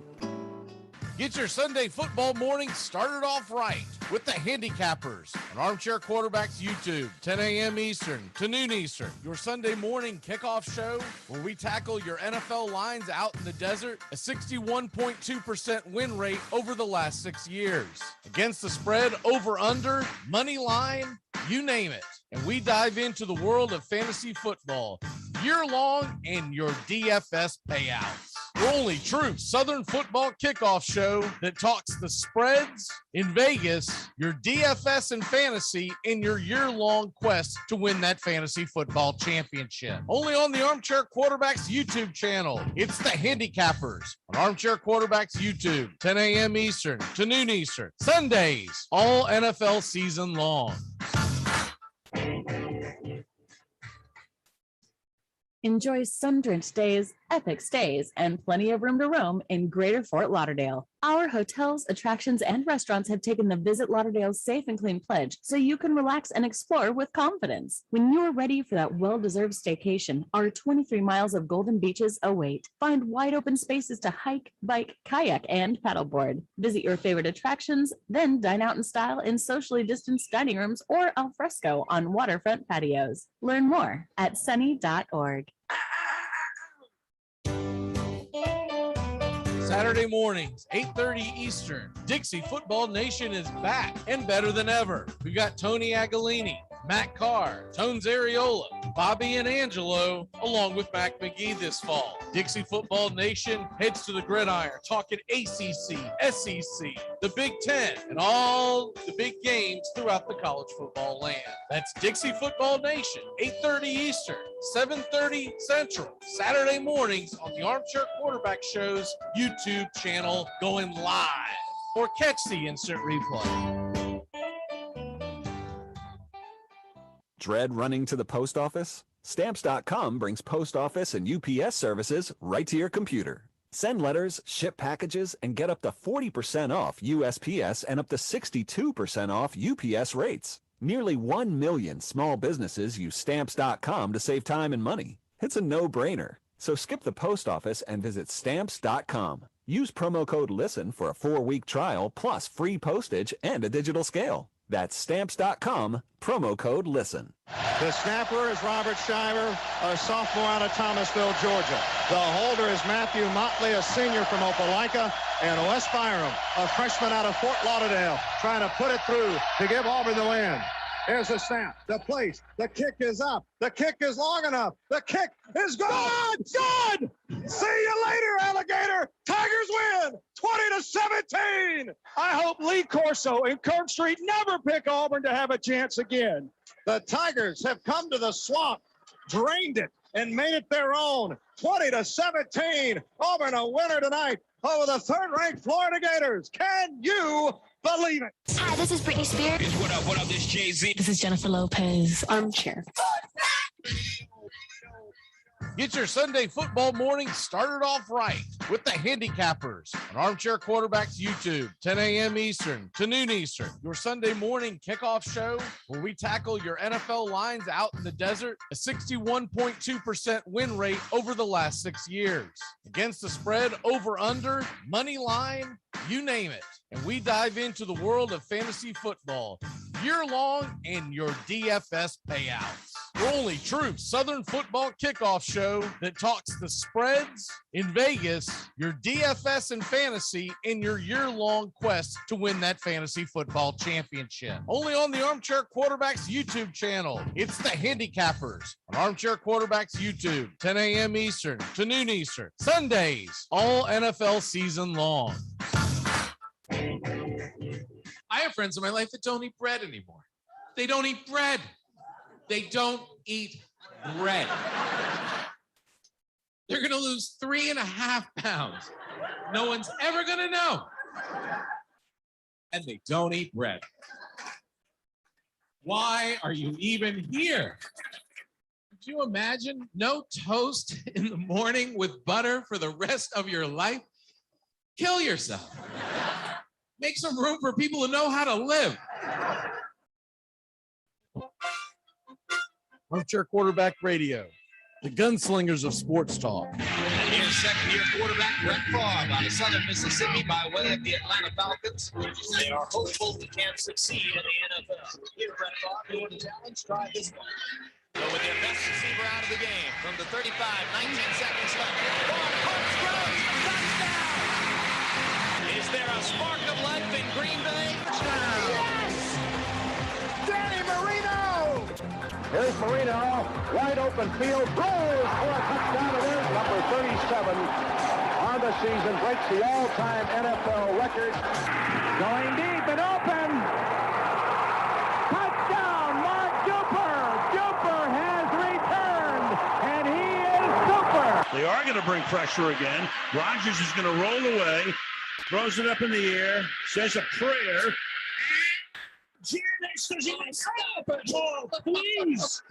Get your Sunday football morning started off right with the Handicappers on Armchair Quarterbacks YouTube, 10 a.m. Eastern to noon Eastern. Your Sunday morning kickoff show where we tackle your NFL lines out in the desert, a 61.2% win rate over the last 6 years. Against the spread, over under, money line, you name it. And we dive into the world of fantasy football year long and your DFS payouts. Your only true Southern football kickoff show that talks the spreads in Vegas, your DFS and fantasy, in your year-long quest to win that fantasy football championship. Only on the Armchair Quarterbacks YouTube channel. It's the Handicappers on Armchair Quarterbacks YouTube, 10 a.m. Eastern to noon Eastern. Sundays, all NFL season long. Enjoy sun-drenched days, epic stays, and plenty of room to roam in Greater Fort Lauderdale. Our hotels, attractions, and restaurants have taken the Visit Lauderdale's Safe and Clean pledge so you can relax and explore with confidence. When you're ready for that well-deserved staycation, our 23 miles of golden beaches await. Find wide open spaces to hike, bike, kayak, and paddleboard. Visit your favorite attractions, then dine out in style in socially distanced dining rooms or al fresco on waterfront patios. Learn more at sunny.org. Saturday mornings, 8:30 Eastern. Dixie Football Nation is back and better than ever. We've got Tony Agolini, Matt Carr, Tones Ariola, Bobby and Angelo, along with Mac Magee this fall. Dixie Football Nation heads to the gridiron, talking ACC, SEC, the Big Ten, and all the big games throughout the college football land. That's Dixie Football Nation, 8:30 Eastern, 7:30 Central, Saturday mornings on the Armchair Quarterback Show's YouTube channel, going live. Or catch the instant replay. Dread running to the post office? Stamps.com brings post office and UPS services right to your computer. Send letters, ship packages, and get up to 40% off USPS and up to 62% off UPS rates. Nearly 1 million small businesses use Stamps.com to save time and money. It's a no-brainer. So skip the post office and visit Stamps.com. Use promo code LISTEN for a 4-week trial plus free postage and a digital scale. That's Stamps.com, promo code LISTEN. The snapper is Robert Shiver, a sophomore out of Thomasville, Georgia. The holder is Matthew Motley, a senior from Opelika, and Wes Byram, a freshman out of Fort Lauderdale, trying to put it through to give Auburn the win. Here's the snap, the place, the kick is up, the kick is long enough, the kick is good! Good! See you later, alligator! Tigers win, 20-17! I hope Lee Corso and Kirk Street never pick Auburn to have a chance again. The Tigers have come to the swamp, drained it, and made it their own. 20-17, Auburn a winner tonight over the third-ranked Florida Gators. Can you believe it? Hi, this is Britney Spears. What up, this Jay-Z. This is Jennifer Lopez. Armchair. Get your Sunday football morning started off right with the Handicappers on Armchair Quarterbacks YouTube, 10 a.m. Eastern to noon Eastern. Your Sunday morning kickoff show where we tackle your NFL lines out in the desert, a 61.2% win rate over the last 6 years. Against the spread, over under, money line, you name it. And we dive into the world of fantasy football year long and your DFS payouts. Your only true Southern football kickoff show that talks the spreads in Vegas, your DFS and fantasy, in your year-long quest to win that fantasy football championship. Only on the Armchair Quarterbacks YouTube channel. It's the Handicappers on Armchair Quarterbacks YouTube, 10 a.m. Eastern to noon Eastern. Sundays, all NFL season long. I have friends in my life that don't eat bread anymore. They don't eat bread. They don't eat bread. They're going to lose 3.5 pounds. No one's ever going to know. And they don't eat bread. Why are you even here? Could you imagine no toast in the morning with butter for the rest of your life? Kill yourself. Make some room for people who know how to live. Armchair Quarterback Radio, the gunslingers of sports talk. And here's second-year quarterback Brett Favre out of Southern Mississippi by way of the Atlanta Falcons. They are hopeful he can succeed in the NFL. Here, Brett Favre doing the challenge. Try this one. So with their best receiver out of the game from the 35, 19 seconds left. Favre punch throws, touchdown! Is there a spark of life in Green Bay? Yes! Danny Marino! Here's Marino, wide open field, throws for a touchdown. It is number 37 on the season, breaks the all-time NFL record. Going deep and open. Touchdown, Mark Duper. Duper has returned, and he is super. They are going to bring pressure again. Rodgers is going to roll away, throws it up in the air, says a prayer. Stop it, Paul, please.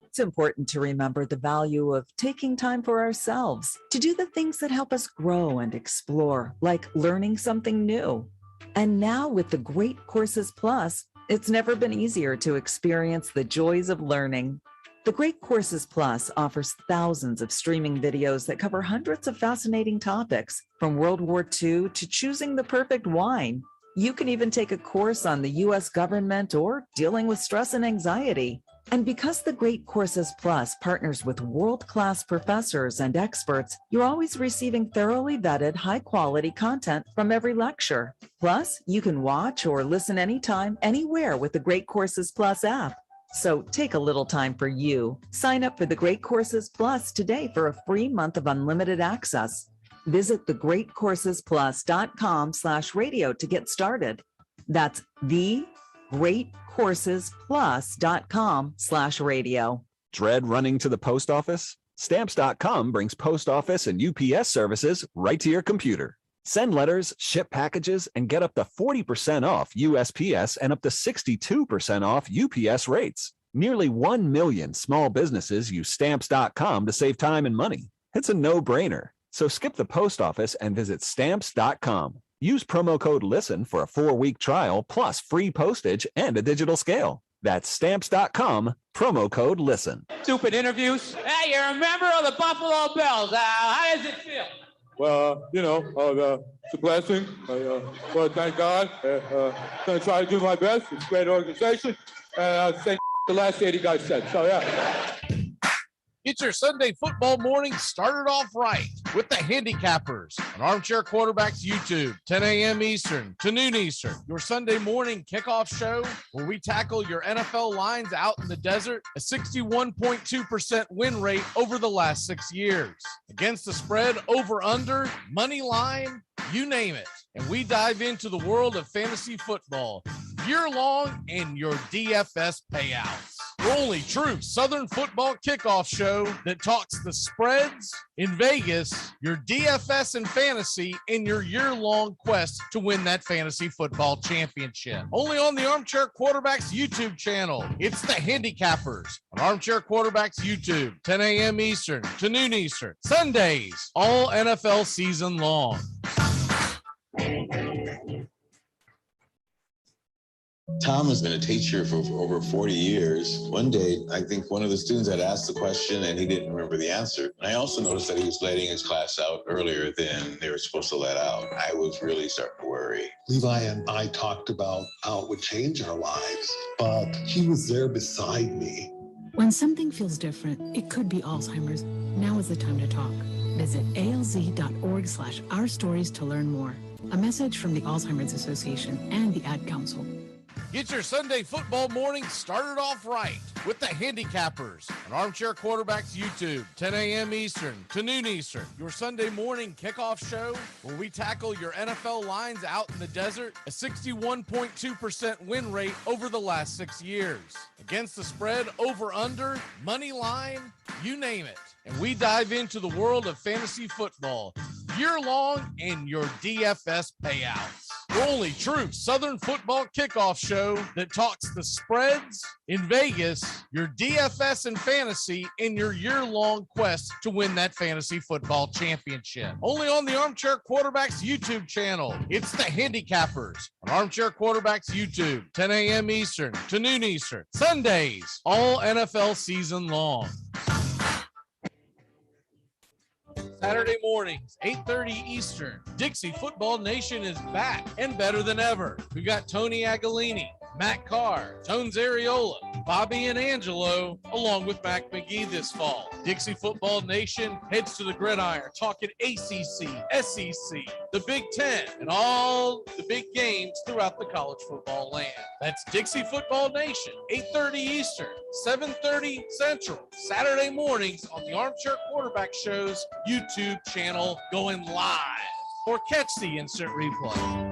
It's important to remember the value of taking time for ourselves, to do the things that help us grow and explore, like learning something new. And now with the Great Courses Plus, it's never been easier to experience the joys of learning. The Great Courses Plus offers thousands of streaming videos that cover hundreds of fascinating topics, from World War II to choosing the perfect wine. You can even take a course on the U.S. government or dealing with stress and anxiety. And because the Great Courses Plus partners with world-class professors and experts, you're always receiving thoroughly vetted, high-quality content from every lecture. Plus, you can watch or listen anytime, anywhere with the Great Courses Plus app. So take a little time for you. Sign up for the Great Courses Plus today for a free month of unlimited access. Visit thegreatcoursesplus.com/radio to get started. That's thegreatcoursesplus.com/radio. Dread running to the post office? Stamps.com brings post office and UPS services right to your computer. Send letters, ship packages, and get up to 40% off USPS and up to 62% off UPS rates. Nearly 1 million small businesses use Stamps.com to save time and money. It's a no-brainer. So skip the post office and visit Stamps.com. Use promo code LISTEN for a 4-week trial plus free postage and a digital scale. That's Stamps.com, promo code LISTEN. Stupid interviews. Hey, you're a member of the Buffalo Bills. How does it feel? Well, it's a blessing. Well, thank God. Going to try to do my best. It's a great organization. And I think the last 80 guys said. So, yeah. Get your Sunday football morning started off right with the Handicappers on Armchair Quarterbacks YouTube, 10 a.m. Eastern to noon Eastern. Your Sunday morning kickoff show where we tackle your NFL lines out in the desert, a 61.2% win rate over the last 6 years. Against the spread, over, under, money line, you name it. And we dive into the world of fantasy football year-long in your DFS payouts. The only true Southern football kickoff show that talks the spreads in Vegas, your DFS and fantasy in your year-long quest to win that fantasy football championship. Only on the Armchair Quarterbacks YouTube channel. It's the Handicappers on Armchair Quarterbacks YouTube, 10 a.m. Eastern to noon Eastern. Sundays, all NFL season long. Tom has been a teacher for over 40 years. One day, I think one of the students had asked the question and he didn't remember the answer. And I also noticed that he was letting his class out earlier than they were supposed to let out. I was really starting to worry. Levi and I talked about how it would change our lives, but he was there beside me. When something feels different, it could be Alzheimer's. Now is the time to talk. Visit alz.org/ourstories to learn more. A message from the Alzheimer's Association and the Ad Council. Get your Sunday football morning started off right with the Handicappers on Armchair Quarterbacks YouTube, 10 a.m. Eastern to noon Eastern. Your Sunday morning kickoff show where we tackle your NFL lines out in the desert, a 61.2% win rate over the last 6 years. Against the spread, over, under, money line, you name it. And we dive into the world of fantasy football year-long in your DFS payouts. the only true Southern football kickoff show that talks the spreads in Vegas, your DFS and fantasy in your year-long quest to win that fantasy football championship. Only on the Armchair Quarterbacks YouTube channel. It's the Handicappers on Armchair Quarterbacks YouTube, 10 a.m. Eastern to noon Eastern, Sundays, all NFL season long. Saturday mornings, 8:30 Eastern. Dixie Football Nation is back and better than ever. We've got Tony Agolini, Matt Carr, Tones Areola, Bobby and Angelo, along with Mac Magee this fall. Dixie Football Nation heads to the gridiron, talking ACC, SEC, the Big Ten, and all the big games throughout the college football land. That's Dixie Football Nation, 8:30 Eastern, 7:30 Central, Saturday mornings on the Armchair Quarterback Show's YouTube channel, going live, or catch the instant replay.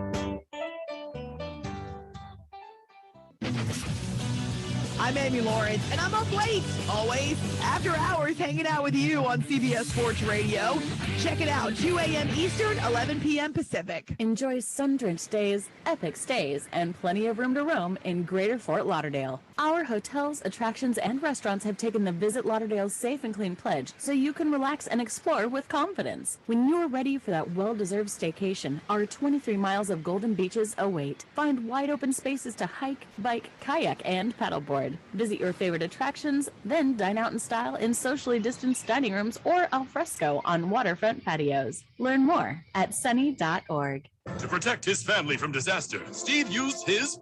I'm Amy Lawrence, and I'm up late, always, after hours, hanging out with you on CBS Sports Radio. Check it out, 2 a.m. Eastern, 11 p.m. Pacific. Enjoy sun-drenched days, epic stays, and plenty of room to roam in Greater Fort Lauderdale. Our hotels, attractions, and restaurants have taken the Visit Lauderdale's Safe and Clean pledge, so you can relax and explore with confidence. When you're ready for that well-deserved staycation, our 23 miles of golden beaches await. Find wide-open spaces to hike, bike, kayak, and paddleboard. Visit your favorite attractions, then dine out in style in socially distanced dining rooms or al fresco on waterfront patios. Learn more at sunny.org. To protect his family from disaster, Steve used his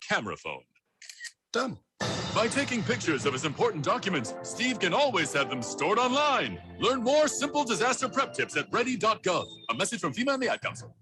camera phone. Done. By taking pictures of his important documents, Steve can always have them stored online. Learn more simple disaster prep tips at ready.gov. A message from FEMA and the Ad Council.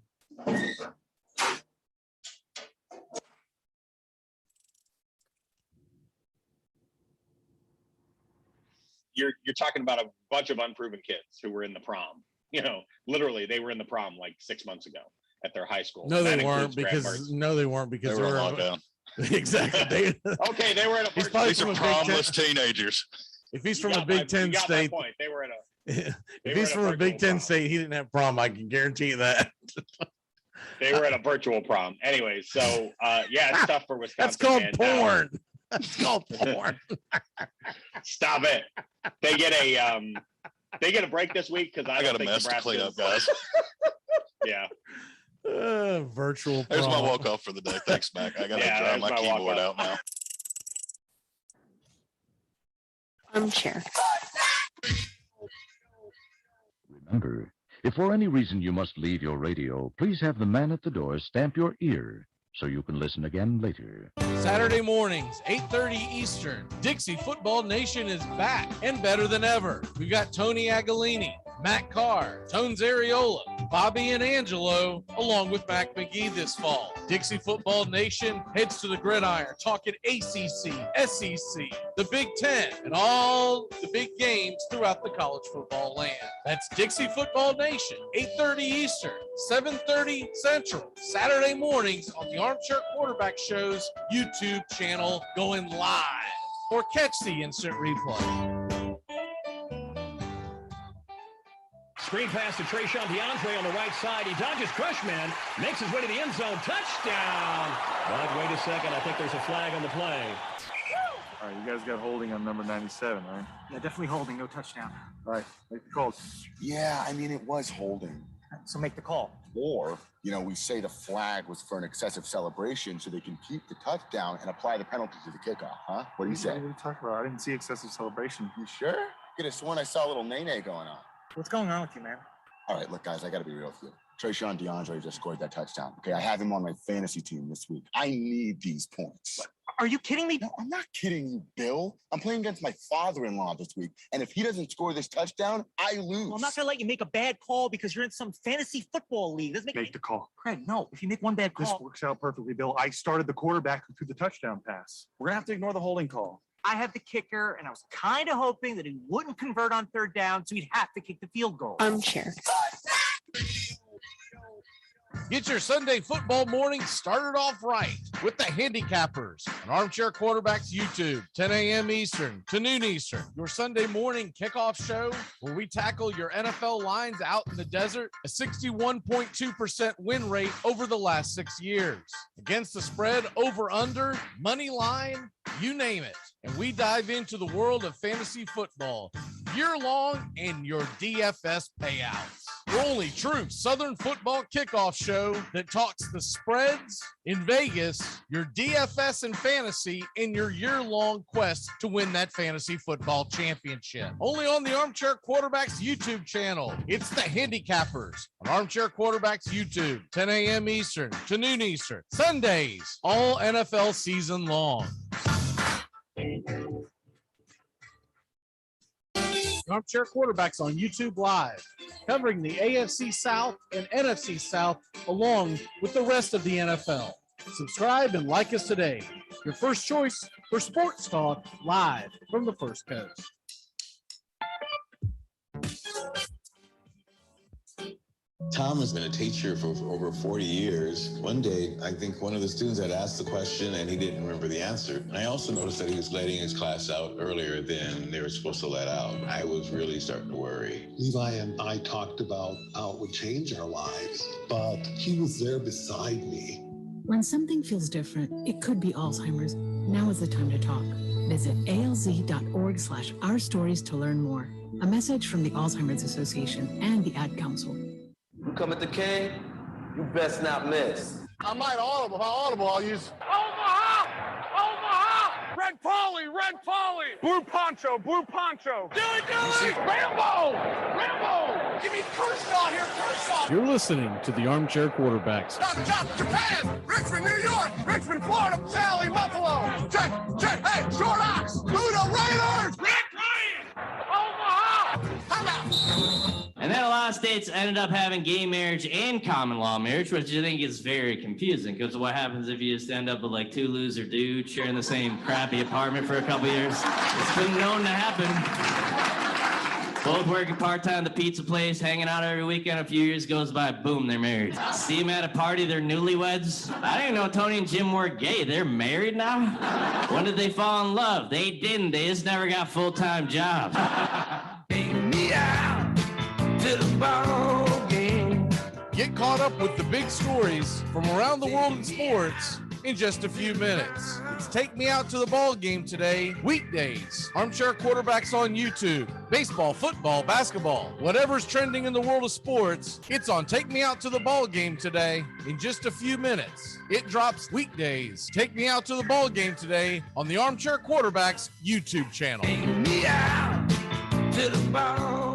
You're talking about a bunch of unproven kids who were in the prom. You know, literally, they were in the prom like 6 months ago at their high school. No, they weren't because they were in lockdown. Exactly. Okay, they were in a. He's probably These from are a Big Ten. promless teenagers. If he's from a Big Ten state, They were in a. if he's from a Big Ten state, he didn't have prom. I can guarantee you that. They were at a virtual prom. Anyway, so yeah, it's tough for Wisconsin. That's called porn. That's called porn. Stop it. They get a break this week because I got a mess to clean up, guys. Yeah. Virtual. There's prom. my walk-off for the day. Thanks, Mac. I got to dry my keyboard out now. Armchair. Remember, if for any reason you must leave your radio, please have the man at the door stamp your ear so you can listen again later. Saturday mornings, 8:30 Eastern. Dixie Football Nation is back and better than ever. We've got Tony Agolini, Matt Carr, Tones Areola, Bobby and Angelo, along with Mac Magee this fall. Dixie Football Nation heads to the gridiron, talking ACC, SEC, the Big Ten, and all the big games throughout the college football land. That's Dixie Football Nation, 8:30 Eastern, 7:30 Central, Saturday mornings on the Armchair Quarterback Show's YouTube channel, going live, or catch the instant replay. Screen pass to Trayshawn DeAndre on the right side. He dodges Crushman, makes his way to the end zone. Touchdown! But wait a second. I think there's a flag on the play. All right, you guys got holding on number 97, right? Yeah, definitely holding. No touchdown. All right, make the call. Yeah, I mean, it was holding. So make the call. Or, you know, we say the flag was for an excessive celebration so they can keep the touchdown and apply the penalty to the kickoff, huh? What do you say? What are you talking about? I didn't see excessive celebration. You sure? Could have sworn I saw a little nay-nay going on. What's going on with you, man? All right, look, guys, I got to be real with you. Trayshawn DeAndre just scored that touchdown. Okay, I have him on my fantasy team this week. I need these points. Are you kidding me? No, I'm not kidding you, Bill. I'm playing against my father-in-law this week, and if he doesn't score this touchdown, I lose. Well, I'm not going to let you make a bad call because you're in some fantasy football league. Make the call. Craig, no. If you make one bad call. This works out perfectly, Bill. I started the quarterback who threw the touchdown pass. We're going to have to ignore the holding call. I have the kicker, and I was kind of hoping that he wouldn't convert on third down, so he'd have to kick the field goal. Armchair. Get your Sunday football morning started off right with the Handicappers on Armchair Quarterbacks YouTube, 10 a.m. Eastern to noon Eastern. Your Sunday morning kickoff show where we tackle your NFL lines out in the desert, a 61.2% win rate over the last 6 years. Against the spread, over, under, money line, you name it. And we dive into the world of fantasy football year-long and your DFS payouts. The only true Southern football kickoff show that talks the spreads in Vegas, your DFS and fantasy in your year-long quest to win that fantasy football championship. Only on the Armchair Quarterbacks YouTube channel. It's the Handicappers on Armchair Quarterbacks YouTube, 10 a.m. Eastern to noon Eastern. Sundays, all NFL season long. Armchair Quarterbacks on YouTube Live, covering the AFC South and NFC South along with the rest of the NFL. Subscribe and like us today. Your first choice for sports talk live from the First Coast. Tom has been a teacher for over 40 years. One day, I think one of the students had asked the question and he didn't remember the answer. I also noticed that he was letting his class out earlier than they were supposed to let out. I was really starting to worry. Levi and I talked about how it would change our lives, but he was there beside me. When something feels different, it could be Alzheimer's. Now is the time to talk. Visit alz.org/ourstories to learn more. A message from the Alzheimer's Association and the Ad Council. Come at the K, you best not miss. I might audible. If I audible, I'll use Omaha! Omaha! Red Polly! Red Polly! Blue Poncho! Blue Poncho! Dilly! Rambo! Rambo! Give me Kershaw here, Kershaw! You're listening to the Armchair Quarterbacks. Chop, Japan! Richmond, New York! Richmond, Florida! Sally, Buffalo! Check! Hey, Short Ox! Luda Raiders! Red Ryan! Omaha! How about? And then a lot of states ended up having gay marriage and common law marriage, which I think is very confusing, because what happens if you just end up with like two loser dudes sharing the same crappy apartment for a couple years? It's been known to happen. Both working part-time at the pizza place, hanging out every weekend. A few years goes by, boom, they're married. See them at a party, they're newlyweds. I didn't know Tony and Jim were gay. They're married now? When did they fall in love? They didn't. They just never got full-time jobs. Me out. To the ball game. Get caught up with the big stories from around the world in sports in just a few minutes. It's Take Me Out to the Ball Game today, weekdays. Armchair Quarterbacks on YouTube. Baseball, football, basketball, whatever's trending in the world of sports, it's on Take Me Out to the Ball Game today in just a few minutes. It drops weekdays. Take Me Out to the Ball Game today on the Armchair Quarterbacks YouTube channel. Take me out to the ball.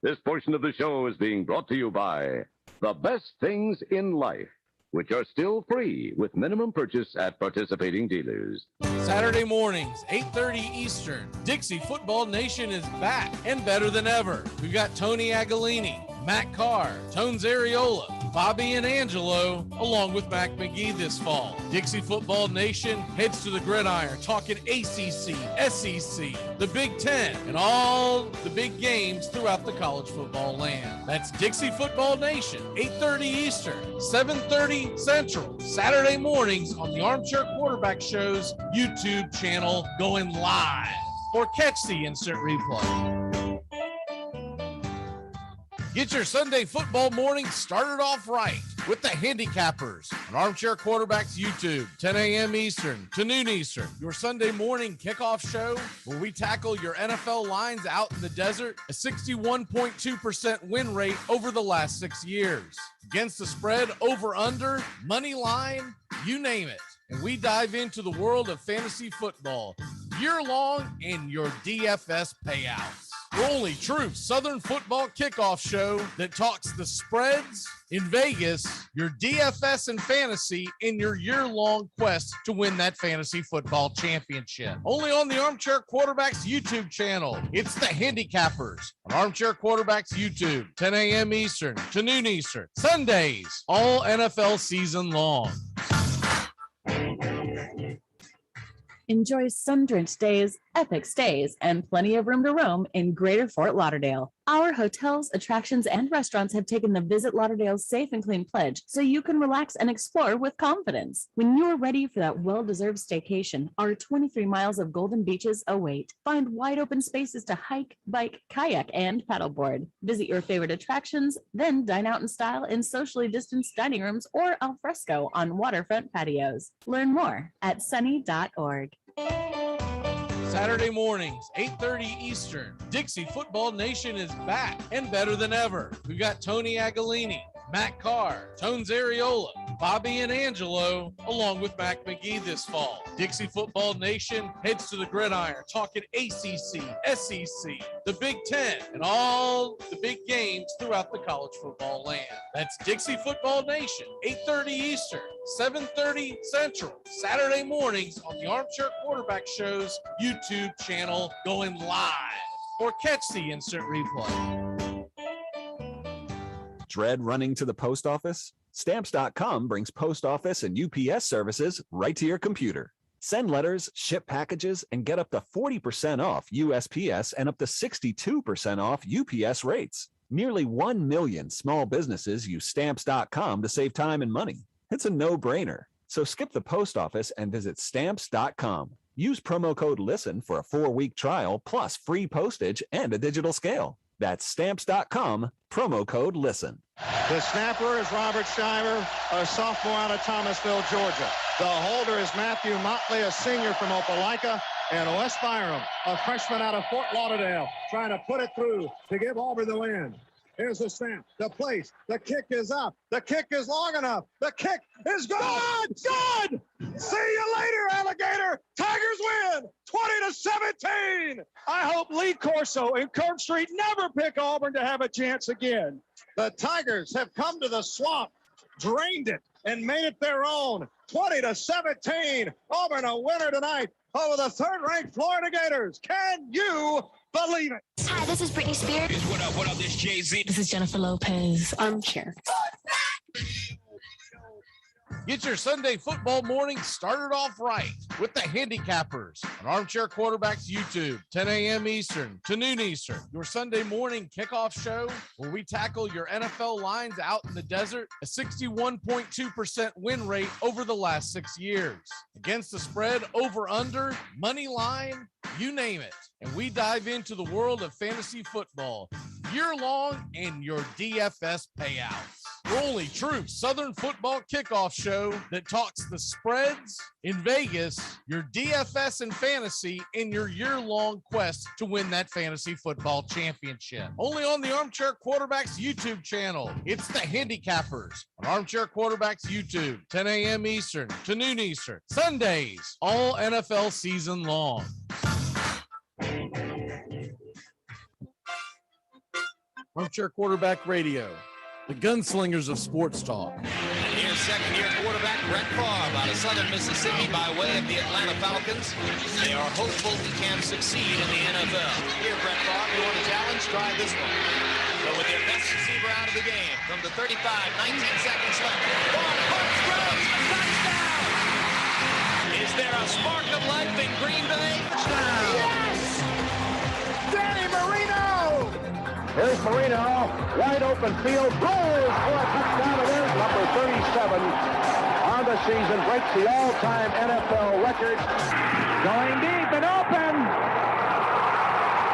This portion of the show is being brought to you by The Best Things in Life, which are still free with minimum purchase at participating dealers. Saturday mornings, 8:30 Eastern. Dixie Football Nation is back and better than ever. We've got Tony Agolini, Matt Carr, Tones Ariola, Bobby and Angelo, along with Mac Magee this fall. Dixie Football Nation heads to the gridiron, talking ACC, SEC, the Big Ten, and all the big games throughout the college football land. That's Dixie Football Nation, 8:30 Eastern, 7:30 Central, Saturday mornings on the Armchair Quarterback Show's YouTube channel, going live. Or catch the instant replay. Get your Sunday football morning started off right with the Handicappers on Armchair Quarterbacks YouTube, 10 a.m. Eastern to noon Eastern. Your Sunday morning kickoff show where we tackle your NFL lines out in the desert, a 61.2% win rate over the last 6 years. Against the spread, over, under, money line, you name it. And we dive into the world of fantasy football year-long and your DFS payouts. The only true Southern football kickoff show that talks the spreads in Vegas, your DFS and fantasy in your year-long quest to win that fantasy football championship. Only on the Armchair Quarterbacks YouTube channel. It's the Handicappers on Armchair Quarterbacks YouTube, 10 a.m. Eastern to noon Eastern. Sundays, all NFL season long. Enjoy sun-drenched days epic stays, and plenty of room to roam in Greater Fort Lauderdale. Our hotels, attractions, and restaurants have taken the Visit Lauderdale's Safe and Clean pledge so you can relax and explore with confidence. When you're ready for that well-deserved staycation, our 23 miles of golden beaches await. Find wide open spaces to hike, bike, kayak, and paddleboard. Visit your favorite attractions, then dine out in style in socially distanced dining rooms or al fresco on waterfront patios. Learn more at sunny.org. Saturday mornings, 8:30 Eastern. Dixie Football Nation is back and better than ever. We've got Tony Agolini, Matt Carr, Tones Ariola, Bobby and Angelo, along with Mac Magee this fall. Dixie Football Nation heads to the gridiron, talking ACC, SEC, the Big Ten, and all the big games throughout the college football land. That's Dixie Football Nation, 8:30 Eastern, 7:30 Central, Saturday mornings on the Armchair Quarterback Show's YouTube channel, going live. Or catch the instant replay. Dread running to the post office? Stamps.com brings post office and UPS services right to your computer. Send letters, ship packages, and get up to 40% off USPS and up to 62% off UPS rates. Nearly 1 million small businesses use Stamps.com to save time and money. It's a no-brainer. So skip the post office and visit Stamps.com. Use promo code LISTEN for a 4-week trial plus free postage and a digital scale. That's Stamps.com, promo code LISTEN. The snapper is Robert Shiver, a sophomore out of Thomasville, Georgia. The holder is Matthew Motley, a senior from Opelika. And Wes Byram, a freshman out of Fort Lauderdale, trying to put it through to give Auburn the win. Here's the snap, the place, the kick is up, the kick is long enough, the kick is good! Good! See you later, alligator! Tigers win, 20-17! I hope Lee Corso and Kirk Street never pick Auburn to have a chance again. The Tigers have come to the swamp, drained it, and made it their own, 20-17. Auburn a winner tonight over the third-ranked Florida Gators. Can you believe it? Hi, this is Britney Spears. What up, this Jay-Z. This is Jennifer Lopez. Armchair. Get your Sunday football morning started off right with the Handicappers on Armchair Quarterbacks YouTube, 10 a.m. Eastern to noon Eastern. Your Sunday morning kickoff show where we tackle your NFL lines out in the desert, a 61.2% win rate over the last 6 years. Against the spread, over, under, money line, you name it. And we dive into the world of fantasy football year-long and your DFS payouts. Your only true Southern football kickoff show that talks the spreads in Vegas, your DFS and fantasy, in your year-long quest to win that fantasy football championship. Only on the Armchair Quarterbacks YouTube channel. It's the Handicappers on Armchair Quarterbacks YouTube, 10 a.m. Eastern to noon Eastern. Sundays, all NFL season long. Armchair Quarterback Radio, the gunslingers of sports talk. Here's second-year quarterback Brett Favre out of Southern Mississippi by way of the Atlanta Falcons. They are hopeful he can succeed in the NFL. Here, Brett Favre, you want a challenge? Try this one. So with your best receiver out of the game, from the 35, 19 seconds left. Ball punch throws a touchdown! Is there a spark of life in Green Bay? Touchdown! Yes! Danny Marino! Here's Marino, wide open field, rolls for a touchdown. It is number 37 on the season, breaks the all-time NFL record. Going deep and open.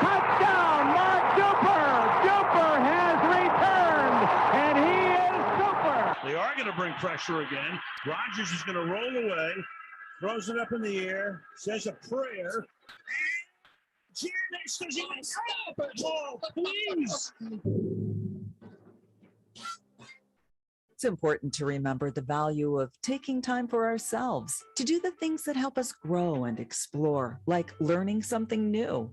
Touchdown, Mark Duper. Duper has returned, and he is super. They are going to bring pressure again. Rodgers is going to roll away, throws it up in the air, says a prayer. Stop it, ball, please. It's important to remember the value of taking time for ourselves to do the things that help us grow and explore, like learning something new.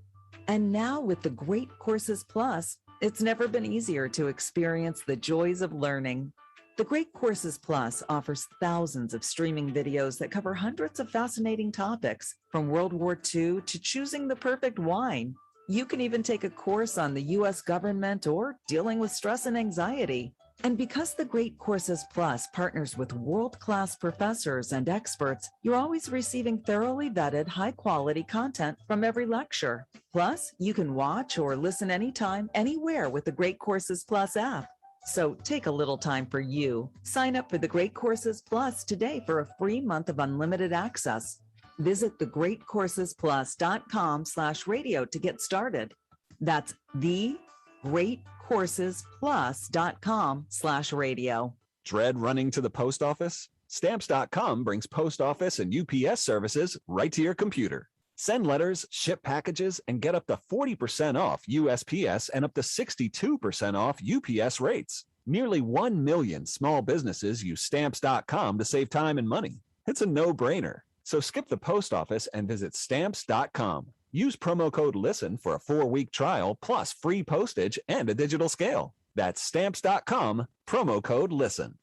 And now with the Great Courses Plus, it's never been easier to experience the joys of learning. The Great Courses Plus offers thousands of streaming videos that cover hundreds of fascinating topics, from World War II to choosing the perfect wine. You can even take a course on the U.S. government or dealing with stress and anxiety. And because the Great Courses Plus partners with world-class professors and experts, you're always receiving thoroughly vetted, high-quality content from every lecture. Plus, you can watch or listen anytime, anywhere with the Great Courses Plus app. So take a little time for you. Sign up for the Great Courses Plus today for a free month of unlimited access. Visit thegreatcoursesplus.com/radio to get started. That's thegreatcoursesplus.com/radio. Dread running to the post office? Stamps.com brings post office and UPS services right to your computer. Send letters, ship packages, and get up to 40% off USPS and up to 62% off UPS rates. Nearly 1 million small businesses use Stamps.com to save time and money. It's a no-brainer. So skip the post office and visit Stamps.com. Use promo code LISTEN for a 4-week trial plus free postage and a digital scale. That's Stamps.com, promo code LISTEN.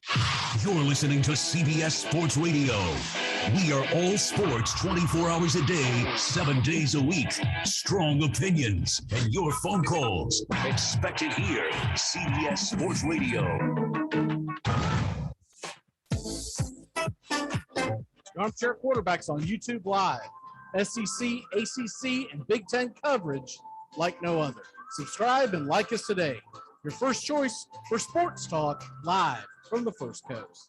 You're listening to CBS Sports Radio. We are all sports 24 hours a day, 7 days a week. Strong opinions and your phone calls. Expect it here. CBS Sports Radio. Armchair Quarterbacks on YouTube Live. SEC, ACC, and Big Ten coverage like no other. Subscribe and like us today. Your first choice for sports talk live from the First Coast.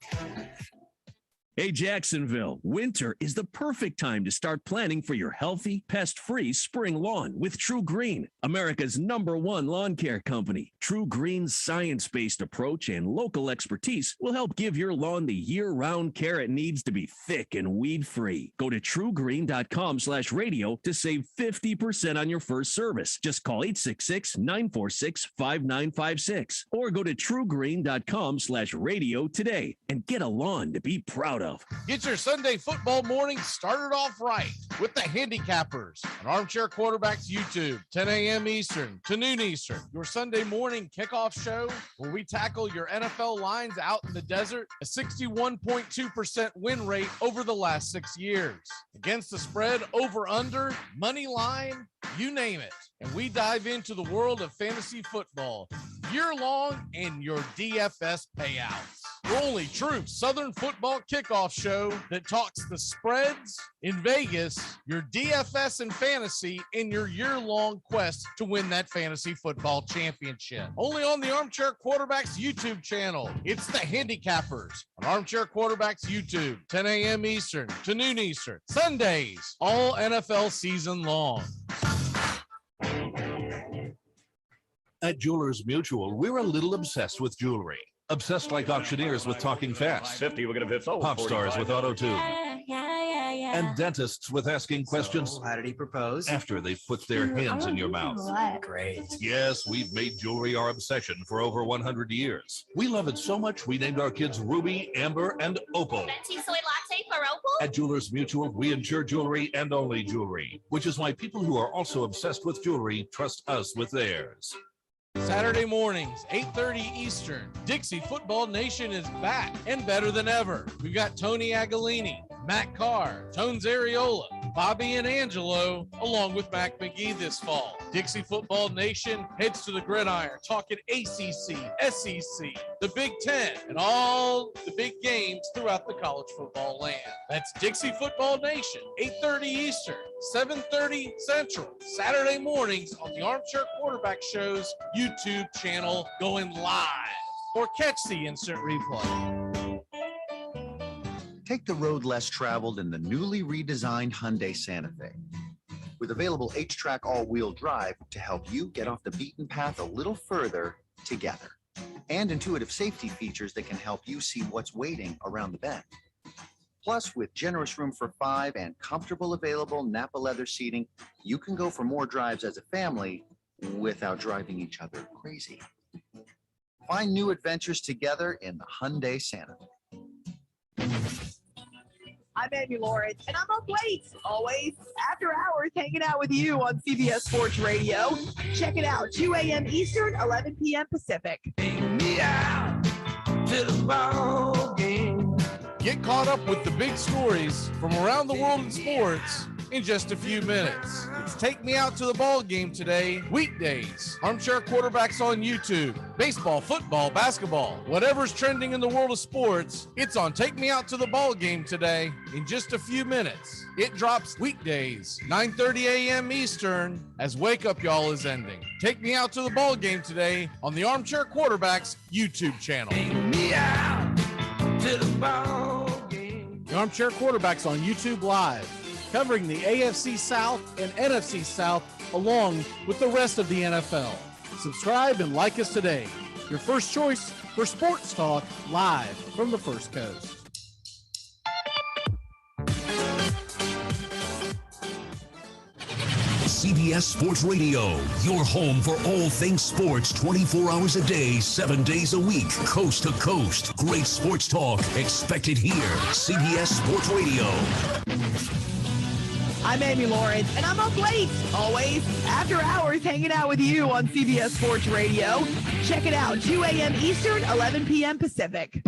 Hey, Jacksonville, winter is the perfect time to start planning for your healthy, pest-free spring lawn with True Green, America's #1 lawn care company. True Green's science-based approach and local expertise will help give your lawn the year-round care it needs to be thick and weed-free. Go to truegreen.com/radio to save 50% on your first service. Just call 866-946-5956 or go to truegreen.com/radio today and get a lawn to be proud of. Get your Sunday football morning started off right with the Handicappers on Armchair Quarterbacks YouTube, 10 a.m. Eastern to noon Eastern. Your Sunday morning kickoff show where we tackle your NFL lines out in the desert, a 61.2% win rate over the last 6 years. Against the spread, over, under, money line, you name it. And we dive into the world of fantasy football year-long and your DFS payouts. Your only true Southern football kickoff show that talks the spreads in Vegas, your DFS and fantasy in your year-long quest to win that fantasy football championship. Only on the Armchair Quarterbacks YouTube channel. It's the Handicappers on Armchair Quarterbacks YouTube, 10 a.m. Eastern to noon Eastern. Sundays, all NFL season long. At Jewelers Mutual, we're a little obsessed with jewelry. Obsessed like auctioneers with talking fast. 50, we're going to sold. Pop stars with auto-tune. Yeah. And dentists with asking questions. How did he propose? After they've put their hands in your mouth. Great. Yes, we've made jewelry our obsession for over 100 years. We love it so much, we named our kids Ruby, Amber, and Opal. Venti soy latte for Opal? At Jewelers Mutual, we insure jewelry and only jewelry, which is why people who are also obsessed with jewelry trust us with theirs. Saturday mornings, 8:30 Eastern. Dixie Football Nation is back and better than ever. We've got Tony Agolini, Matt Carr, Tones Ariola, Bobby and Angelo, along with Mac McGee this fall. Dixie Football Nation heads to the gridiron, talking ACC, SEC, the Big Ten, and all the big games throughout the college football land. That's Dixie Football Nation, 8:30 Eastern, 7:30 Central, Saturday mornings on the Armchair Quarterback Show's YouTube channel, going live, or catch the instant replay. Take the road less traveled in the newly redesigned Hyundai Santa Fe. With available H-Track all-wheel drive to help you get off the beaten path a little further together. And intuitive safety features that can help you see what's waiting around the bend. Plus, with generous room for 5 and comfortable available Napa leather seating, you can go for more drives as a family without driving each other crazy. Find new adventures together in the Hyundai Santa Fe. I'm Amy Lawrence, and I'm up late, always after hours, hanging out with you on CBS Sports Radio. Check it out, 2 a.m. Eastern, 11 p.m. Pacific. Get caught up with the big stories from around the world in sports in just a few minutes. It's Take Me Out to the Ball Game today, weekdays. Armchair Quarterbacks on YouTube. Baseball, football, basketball, whatever's trending in the world of sports, it's on Take Me Out to the Ball Game today in just a few minutes. It drops weekdays, 9:30 a.m. Eastern, as Wake Up Y'all is ending. Take Me Out to the Ball Game today on the Armchair Quarterbacks YouTube channel. Take me out to the ball game. The Armchair Quarterbacks on YouTube Live, covering the AFC South and NFC South along with the rest of the NFL. Subscribe and like us today. Your first choice for sports talk live from the First Coast. CBS Sports Radio, your home for all things sports 24 hours a day, 7 days a week, coast to coast. Great sports talk expected here. CBS Sports Radio. I'm Amy Lawrence, and I'm up late, always, after hours, hanging out with you on CBS Sports Radio. Check it out, 2 a.m. Eastern, 11 p.m. Pacific.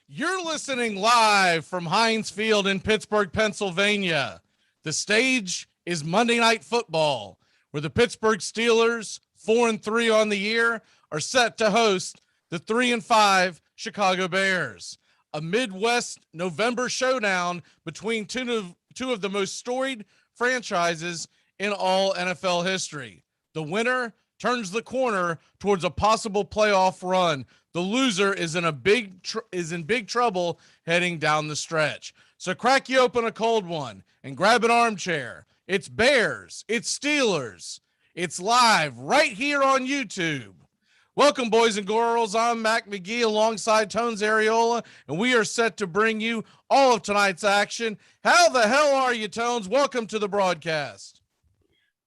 You're listening live from Heinz Field in Pittsburgh, Pennsylvania. The stage is Monday Night Football, where the Pittsburgh Steelers, 4-3 on the year, are set to host the 3-5 Chicago Bears. A Midwest November showdown between two of the most storied franchises in all NFL history. The winner turns the corner towards a possible playoff run. The loser is in big trouble heading down the stretch. So crack you open a cold one and grab an armchair. It's Bears. It's Steelers. It's live right here on YouTube. Welcome, boys and girls. I'm Mac Magee alongside Tones Areola, and we are set to bring you all of tonight's action. How the hell are you, Tones? Welcome to the broadcast.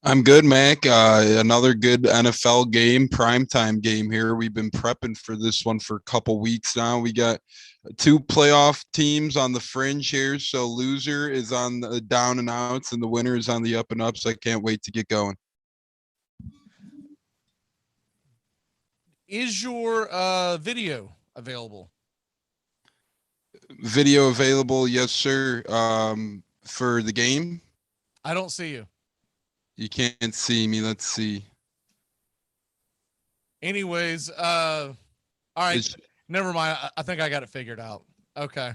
I'm good, Mac. Another good NFL game, primetime game here. We've been prepping for this one for a couple weeks now. We got two playoff teams on the fringe here. So loser is on the down and outs and the winner is on the up and ups. I can't wait to get going. Is your video available? Video available, yes, sir. For the game? I don't see you. You can't see me. Let's see. Anyways, all right. Never mind. I think I got it figured out. Okay.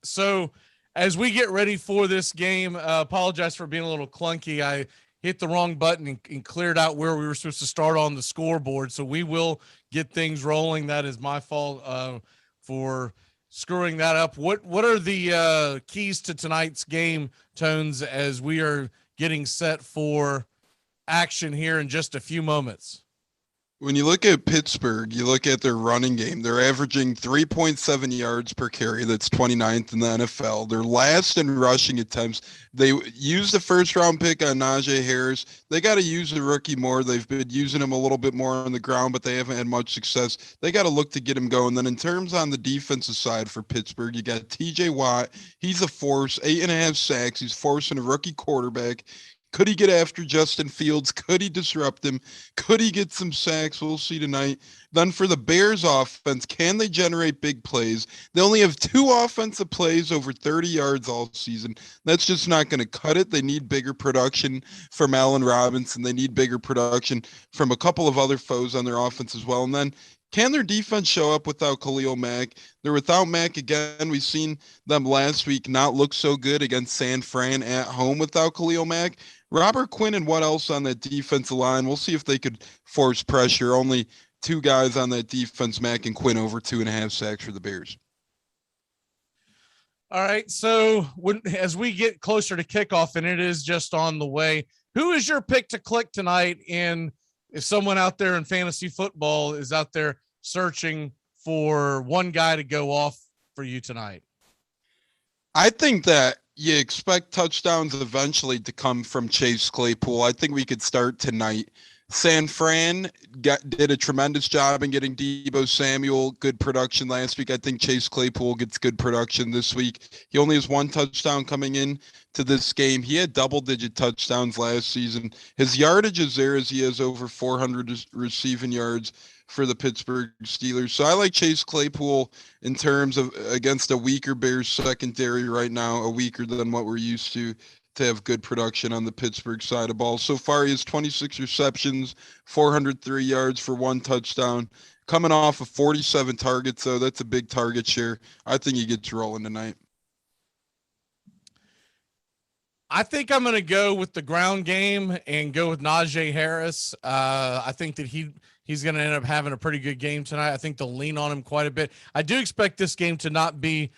So as we get ready for this game, apologize for being a little clunky. hit the wrong button and cleared out where we were supposed to start on the scoreboard. So we will get things rolling. That is my fault for screwing that up. What are the keys to tonight's game, Tones, as we are getting set for action here in just a few moments? When you look at Pittsburgh, you look at their running game. They're averaging 3.7 yards per carry. That's 29th in the NFL. They're last in rushing attempts. They used the first-round pick on Najee Harris. They got to use the rookie more. They've been using him a little bit more on the ground, but they haven't had much success. They got to look to get him going. Then in terms on the defensive side for Pittsburgh, you got T.J. Watt. He's a force, 8.5 sacks. He's forcing a rookie quarterback. Could he get after Justin Fields? Could he disrupt him? Could he get some sacks? We'll see tonight. Then for the Bears offense, can they generate big plays? They only have 2 offensive plays over 30 yards all season. That's just not going to cut it. They need bigger production from Allen Robinson. They need bigger production from a couple of other foes on their offense as well. And then can their defense show up without Khalil Mack? They're without Mack again. We've seen them last week not look so good against San Fran at home without Khalil Mack. Robert Quinn and what else on that defensive line? We'll see if they could force pressure. Only 2 guys on that defense, Mack and Quinn, over 2.5 sacks for the Bears. All right, so as we get closer to kickoff, and it is just on the way, who is your pick to click tonight? And if someone out there in fantasy football is out there searching for one guy to go off for you tonight? I think that you expect touchdowns eventually to come from Chase Claypool. I think we could start tonight. San Fran did a tremendous job in getting Deebo Samuel good production last week. I think Chase Claypool gets good production this week. He only has 1 touchdown coming in to this game. He had double-digit touchdowns last season. His yardage is there as he has over 400 receiving yards for the Pittsburgh Steelers. So I like Chase Claypool in terms of against a weaker Bears secondary right now, a weaker than what we're used to have good production on the Pittsburgh side of ball. So far, he has 26 receptions, 403 yards for 1 touchdown. Coming off of 47 targets, though, that's a big target share. I think he gets rolling tonight. I think I'm going to go with the ground game and go with Najee Harris. I think that he's going to end up having a pretty good game tonight. I think they'll lean on him quite a bit. I do expect this game to not be,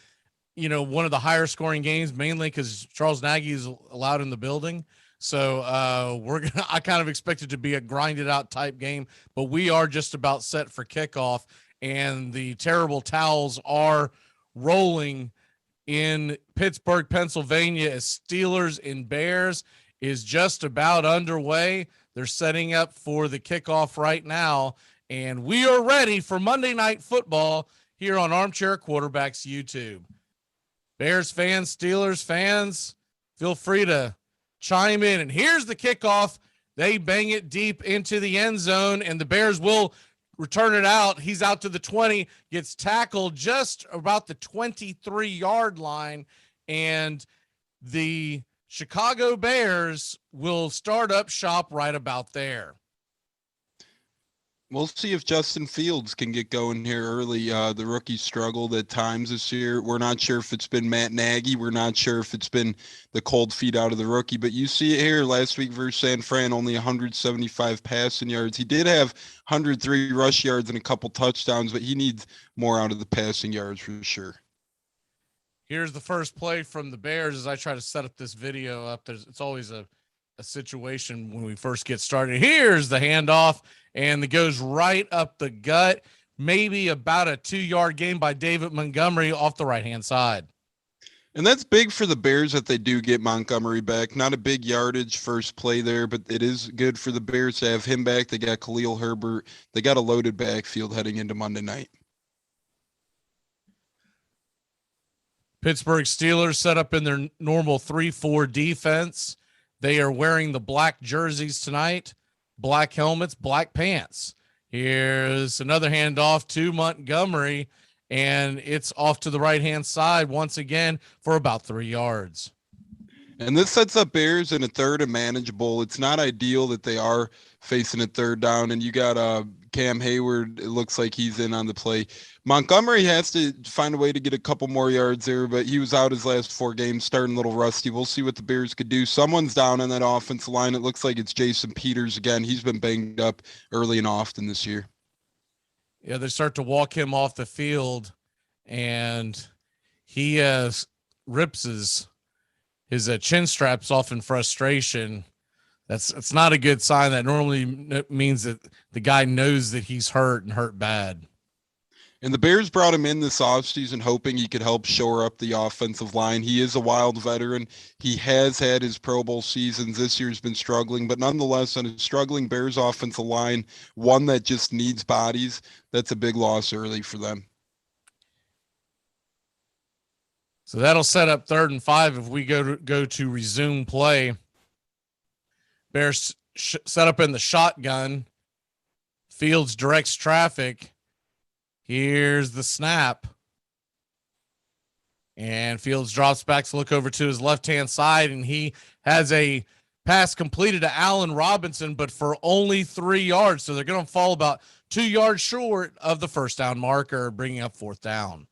one of the higher scoring games, mainly because Charles Nagy is allowed in the building. So I kind of expect it to be a grinded out type game, but we are just about set for kickoff, and the terrible towels are rolling in Pittsburgh, Pennsylvania, as Steelers and Bears is just about underway. They're setting up for the kickoff right now, and we are ready for Monday Night Football here on Armchair Quarterbacks YouTube. Bears fans, Steelers fans, feel free to chime in. And here's the kickoff. They bang it deep into the end zone, and the Bears will return it out. He's out to the 20, gets tackled just about the 23-yard line, and the Chicago Bears will start up shop right about there. We'll see if Justin Fields can get going here early. The rookie struggled at times this year. We're not sure if it's been Matt Nagy. We're not sure if it's been the cold feet out of the rookie. But you see it here last week versus San Fran, only 175 passing yards. He did have 103 rush yards and a couple touchdowns, but he needs more out of the passing yards for sure. Here's the first play from the Bears as I try to set up this video up. It's always a situation when we first get started. Here's the handoff, and it goes right up the gut. Maybe about a 2-yard gain by David Montgomery off the right-hand side. And that's big for the Bears that they do get Montgomery back. Not a big yardage first play there, but it is good for the Bears to have him back. They got Khalil Herbert. They got a loaded backfield heading into Monday night. Pittsburgh Steelers set up in their normal 3-4 defense. They are wearing the black jerseys tonight, black helmets, black pants. Here's another handoff to Montgomery, and it's off to the right-hand side once again for about 3 yards. And this sets up Bears in a third and manageable. It's not ideal that they are facing a third down, and you got Cam Hayward. It looks like he's in on the play. Montgomery has to find a way to get a couple more yards there, but he was out his last 4 games, starting a little rusty. We'll see what the Bears could do. Someone's down on that offensive line. It looks like it's Jason Peters again. He's been banged up early and often this year. Yeah, they start to walk him off the field, and he rips his chin straps off in frustration. It's not a good sign. That normally means that the guy knows that he's hurt and hurt bad. And the Bears brought him in this offseason hoping he could help shore up the offensive line. He is a wild veteran. He has had his Pro Bowl seasons. This year's been struggling, but nonetheless, on a struggling Bears offensive line, one that just needs bodies, that's a big loss early for them. So that'll set up 3rd and 5 if we go to resume play. Bears set up in the shotgun. Fields directs traffic. Here's the snap. And Fields drops back to look over to his left-hand side, and he has a pass completed to Allen Robinson, but for only 3 yards. So they're going to fall about 2 yards short of the first down marker, bringing up 4th down.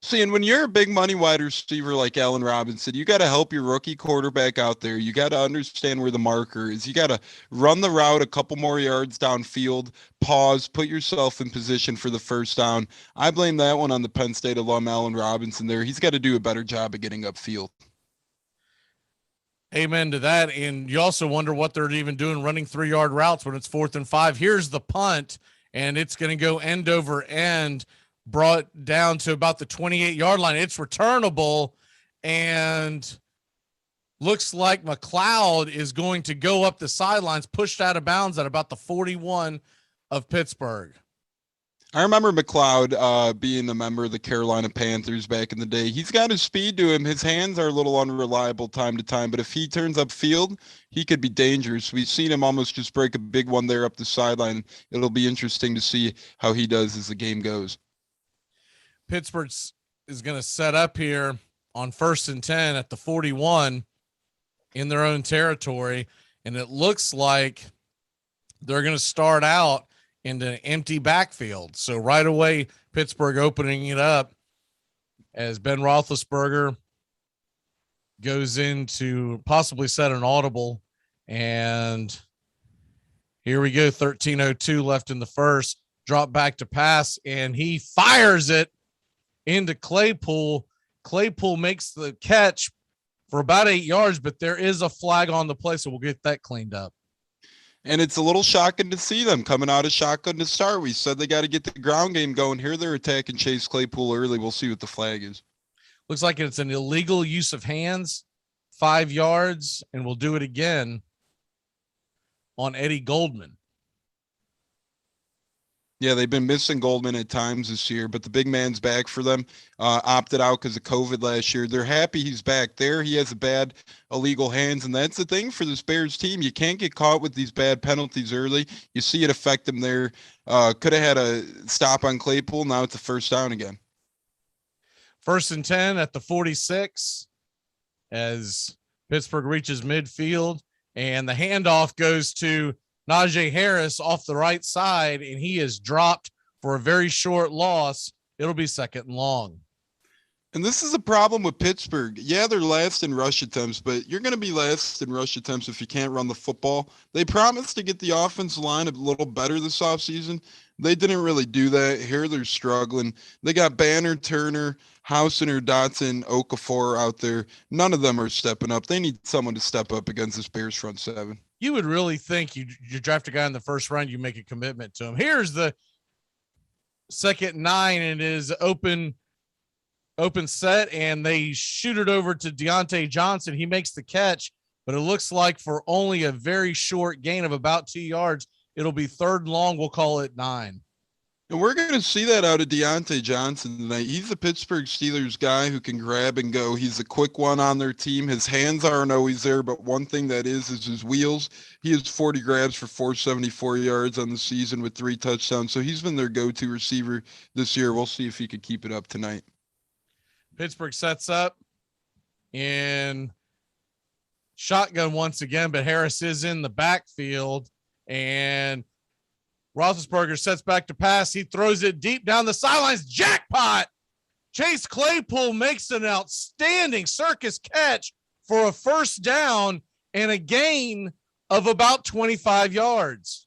See, and when you're a big money wide receiver like Allen Robinson, you got to help your rookie quarterback out there. You got to understand where the marker is. You got to run the route a couple more yards downfield, pause, put yourself in position for the first down. I blame that one on the Penn State alum Allen Robinson there. He's got to do a better job of getting upfield. Amen to that. And you also wonder what they're even doing running 3-yard routes when it's 4th and 5. Here's the punt, and it's going to go end over end, brought down to about the 28-yard line. It's returnable, and looks like McLeod is going to go up the sidelines, pushed out of bounds at about the 41 of Pittsburgh. I remember McLeod being a member of the Carolina Panthers back in the day. He's got his speed to him. His hands are a little unreliable time to time, but if he turns upfield, he could be dangerous. We've seen him almost just break a big one there up the sideline. It'll be interesting to see how he does as the game goes. Pittsburgh is going to set up here on 1st and 10 at the 41 in their own territory, and it looks like they're going to start out into an empty backfield. So right away, Pittsburgh opening it up as Ben Roethlisberger goes in to possibly set an audible, and here we go, 13:02 left in the first, drop back to pass, and he fires it into Claypool. Claypool makes the catch for about 8 yards, but there is a flag on the play, so we'll get that cleaned up. And it's a little shocking to see them coming out of shotgun to start. We said they got to get the ground game going. Here they're attacking Chase Claypool early. We'll see what the flag is. Looks like it's an illegal use of hands, 5 yards, and we'll do it again on Eddie Goldman. Yeah, they've been missing Goldman at times this year, but the big man's back for them. Opted out because of COVID last year. They're happy he's back there. He has a bad illegal hands, and that's the thing for this Bears team. You can't get caught with these bad penalties early. You see it affect them there. Could have had a stop on Claypool. Now it's a first down again. 1st and 10 at the 46 as Pittsburgh reaches midfield, and the handoff goes to Najee Harris off the right side, and he is dropped for a very short loss. It'll be 2nd and long. And this is a problem with Pittsburgh. Yeah, they're last in rush attempts, but you're going to be last in rush attempts if you can't run the football. They promised to get the offensive line a little better this offseason. They didn't really do that. Here they're struggling. They got Banner, Turner, Housener, Dotson, Okafor out there. None of them are stepping up. They need someone to step up against this Bears front seven. You would really think you draft a guy in the first round, you make a commitment to him. Here's the 2nd and 9, and it is open set, and they shoot it over to Deontay Johnson. He makes the catch, but it looks like for only a very short gain of about 2 yards, it'll be 3rd and long. We'll call it 9. And we're going to see that out of Deontay Johnson tonight. He's a Pittsburgh Steelers guy who can grab and go. He's a quick one on their team. His hands aren't always there, but one thing that is his wheels. He has 40 grabs for 474 yards on the season with 3 touchdowns. So he's been their go-to receiver this year. We'll see if he could keep it up tonight. Pittsburgh sets up in shotgun once again, but Harris is in the backfield, and Roethlisberger sets back to pass. He throws it deep down the sidelines. Jackpot! Chase Claypool makes an outstanding circus catch for a first down and a gain of about 25 yards.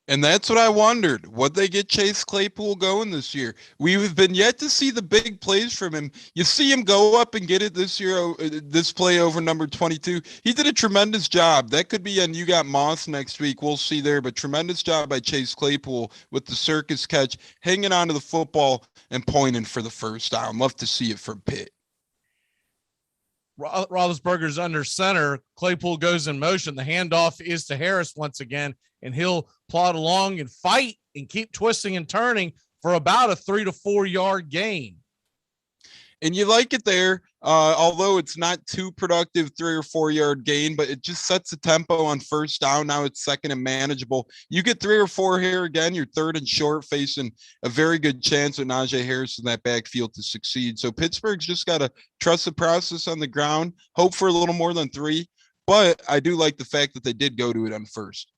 And that's what I wondered. Would they get Chase Claypool going this year? We've been yet to see the big plays from him. You see him go up and get it this year, this play over number 22. He did a tremendous job. That could be on You Got Moss next week. We'll see there. But tremendous job by Chase Claypool with the circus catch, hanging onto the football and pointing for the first down. Love to see it from Pitt. Roethlisberger's under center. Claypool goes in motion. The handoff is to Harris once again, and he'll plod along and fight and keep twisting and turning for about a 3 to 4 yard gain. And you like it there, although it's not too productive 3 or 4 yard gain, but it just sets the tempo on first down. Now it's second and manageable. You get 3 or 4 here again, you're third and short, facing a very good chance with Najee Harris in that backfield to succeed. So Pittsburgh's just got to trust the process on the ground, hope for a little more than 3. But I do like the fact that they did go to it on first.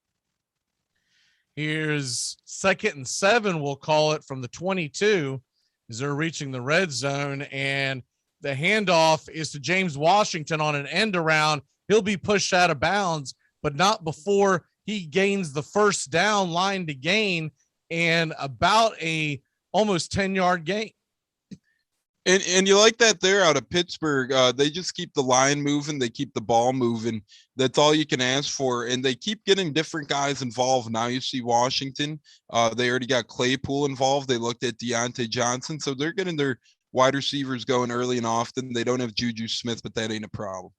Here's 2nd and 7, we'll call it, from the 22. As they're reaching the red zone, and the handoff is to James Washington on an end around. He'll be pushed out of bounds, but not before he gains the first down line to gain and about a almost 10-yard gain. And you like that there out of Pittsburgh. They just keep the line moving. They keep the ball moving. That's all you can ask for. And they keep getting different guys involved. Now you see Washington. They already got Claypool involved. They looked at Deontay Johnson. So they're getting their wide receivers going early and often. They don't have Juju Smith, but that ain't a problem.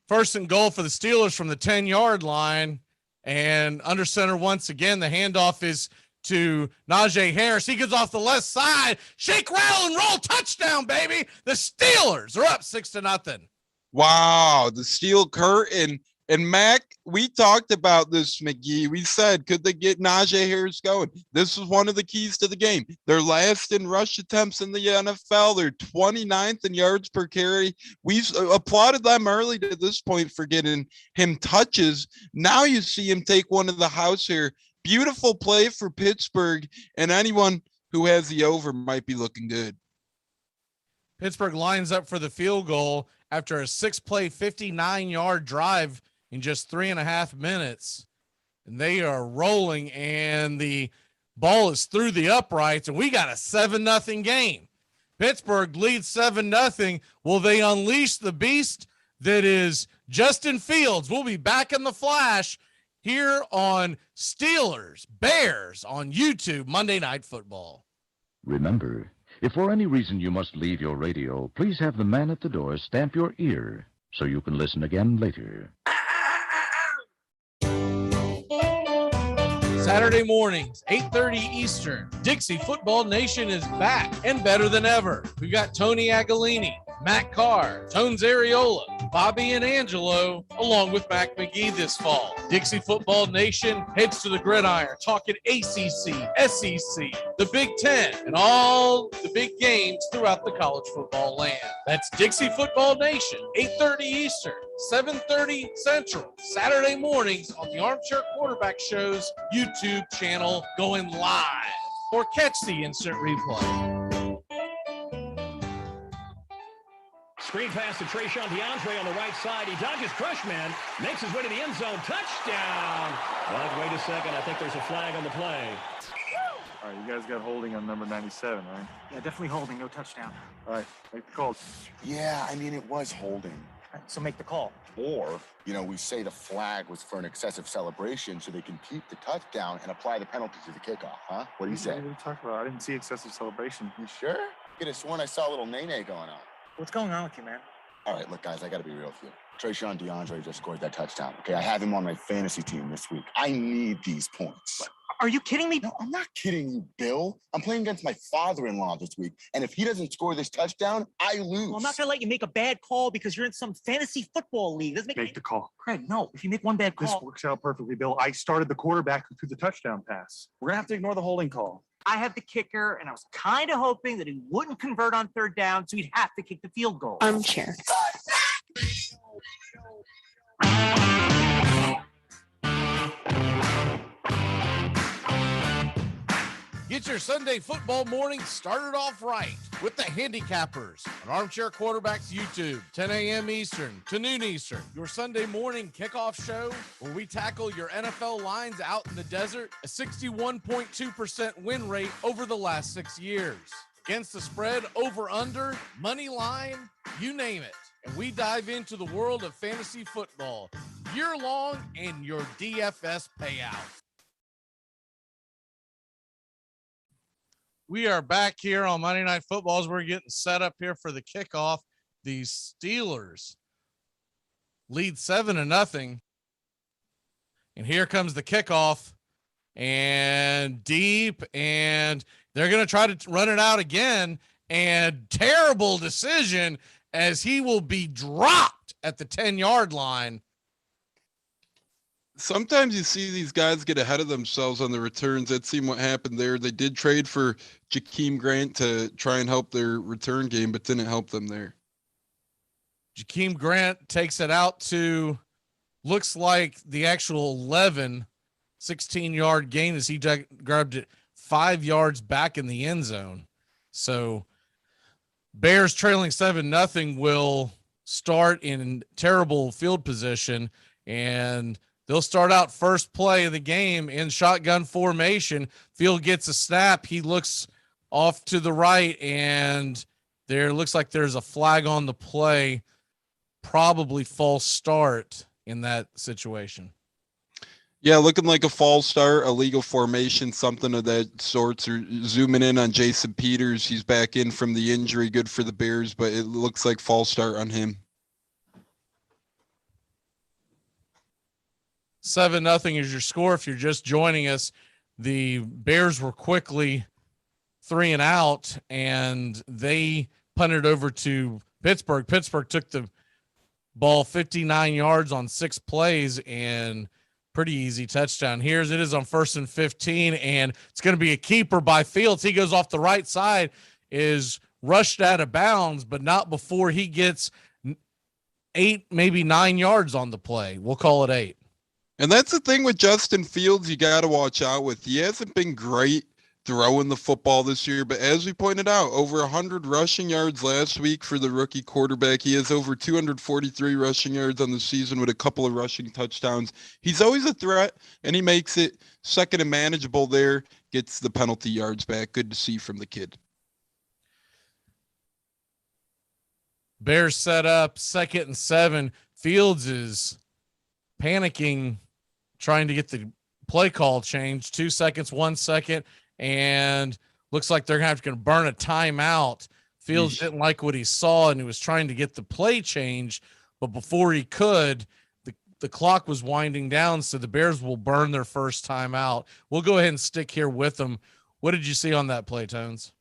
First and goal for the Steelers from the 10-yard line. And under center once again, the handoff is to Najee Harris. He gets off the left side. Shake, rattle, and roll. Touchdown, baby. The Steelers are up 6-0. Wow, the steel curtain. And Mac, we talked about this, Magee. We said, could they get Najee Harris going? This was one of the keys to the game. They're last in rush attempts in the NFL. They're 29th in yards per carry. We applauded them early to this point for getting him touches. Now you see him take one of the house here. Beautiful play for Pittsburgh, and anyone who has the over might be looking good. Pittsburgh lines up for the field goal after a 6-play, 59-yard drive in just 3.5 minutes. And they are rolling, and the ball is through the uprights, and we got a 7-0 game. Pittsburgh leads 7-0. Will they unleash the beast that is Justin Fields? We'll be back in the flash here on Steelers Bears on YouTube Monday Night Football. Remember, if for any reason you must leave your radio, please have the man at the door stamp your ear so you can listen again later. Saturday mornings, 8:30 Eastern. Dixie Football Nation is back and better than ever. We got Tony Agolini, Matt Carr, Tones Areola, Bobby and Angelo, along with Mac Magee this fall. Dixie Football Nation heads to the gridiron, talking ACC, SEC, the Big Ten, and all the big games throughout the college football land. That's Dixie Football Nation, 8:30 Eastern, 7:30 Central, Saturday mornings on the Armchair Quarterback Show's YouTube channel, going live, or catch the instant replay. Screen pass to Trayshawn DeAndre on the right side. He dodges Crushman, makes his way to the end zone. Touchdown! But wait a second. I think there's a flag on the play. All right, you guys got holding on number 97, right? Yeah, definitely holding. No touchdown. All right, make the call. Yeah, I mean, it was holding. All right, so make the call. Or, we say the flag was for an excessive celebration so they can keep the touchdown and apply the penalty to the kickoff, huh? What do you say? What are you talking about? I didn't see excessive celebration. You sure? Could have sworn I saw a little nay-nay going on. What's going on with you, man? All right, look, guys, I got to be real with you. Trayshawn DeAndre just scored that touchdown, okay? I have him on my fantasy team this week. I need these points. What? Are you kidding me? No, I'm not kidding you, Bill. I'm playing against my father-in-law this week, and if he doesn't score this touchdown, I lose. Well, I'm not going to let you make a bad call because you're in some fantasy football league. Make the call. Craig, no. If you make one bad call. This works out perfectly, Bill. I started the quarterback who threw the touchdown pass. We're going to have to ignore the holding call. I have the kicker, and I was kind of hoping that he wouldn't convert on third down, so he'd have to kick the field goal. Armchair. Get your Sunday football morning started off right with the Handicappers on Armchair Quarterbacks YouTube, 10 a.m. Eastern to noon Eastern. Your Sunday morning kickoff show where we tackle your NFL lines out in the desert, a 61.2% win rate over the last 6 years. Against the spread, over, under, money line, you name it. And we dive into the world of fantasy football year long and your DFS payout. We are back here on Monday Night Football as we're getting set up here for the kickoff. The Steelers lead 7-0. And here comes the kickoff, and deep, and they're going to try to run it out again, and terrible decision as he will be dropped at the 10-yard line. Sometimes you see these guys get ahead of themselves on the returns. That's seen what happened there. They did trade for Jakeem Grant to try and help their return game, but didn't help them there. Jakeem Grant takes it out to, looks like the actual 11, 16-yard gain as he grabbed it 5 yards back in the end zone. So Bears trailing 7-0 will start in terrible field position, and they'll start out first play of the game in shotgun formation. Field gets a snap. He looks off to the right, and there looks like there's a flag on the play, probably false start in that situation. Yeah, looking like a false start, illegal formation, something of that sort. Or zooming in on Jason Peters. He's back in from the injury. Good for the Bears, but it looks like false start on him. 7-0 is your score. If you're just joining us, the Bears were quickly 3 and out, and they punted over to Pittsburgh. Pittsburgh took the ball 59 yards on 6 plays and pretty easy touchdown. Here's it is on 1st and 15, and it's going to be a keeper by Fields. He goes off the right side, is rushed out of bounds, but not before he gets 8, maybe 9 yards on the play. We'll call it 8. And that's the thing with Justin Fields you got to watch out with. He hasn't been great throwing the football this year, but as we pointed out, over 100 rushing yards last week for the rookie quarterback. He has over 243 rushing yards on the season with a couple of rushing touchdowns. He's always a threat, and he makes it second and manageable there, gets the penalty yards back. Good to see from the kid. Bears set up 2nd and 7. Fields is panicking, trying to get the play call changed. 2 seconds, 1 second, and looks like they're going to burn a timeout. Fields didn't like what he saw, and he was trying to get the play changed, but before he could, the clock was winding down, so the Bears will burn their first timeout. We'll go ahead and stick here with them. What did you see on that play, Tones?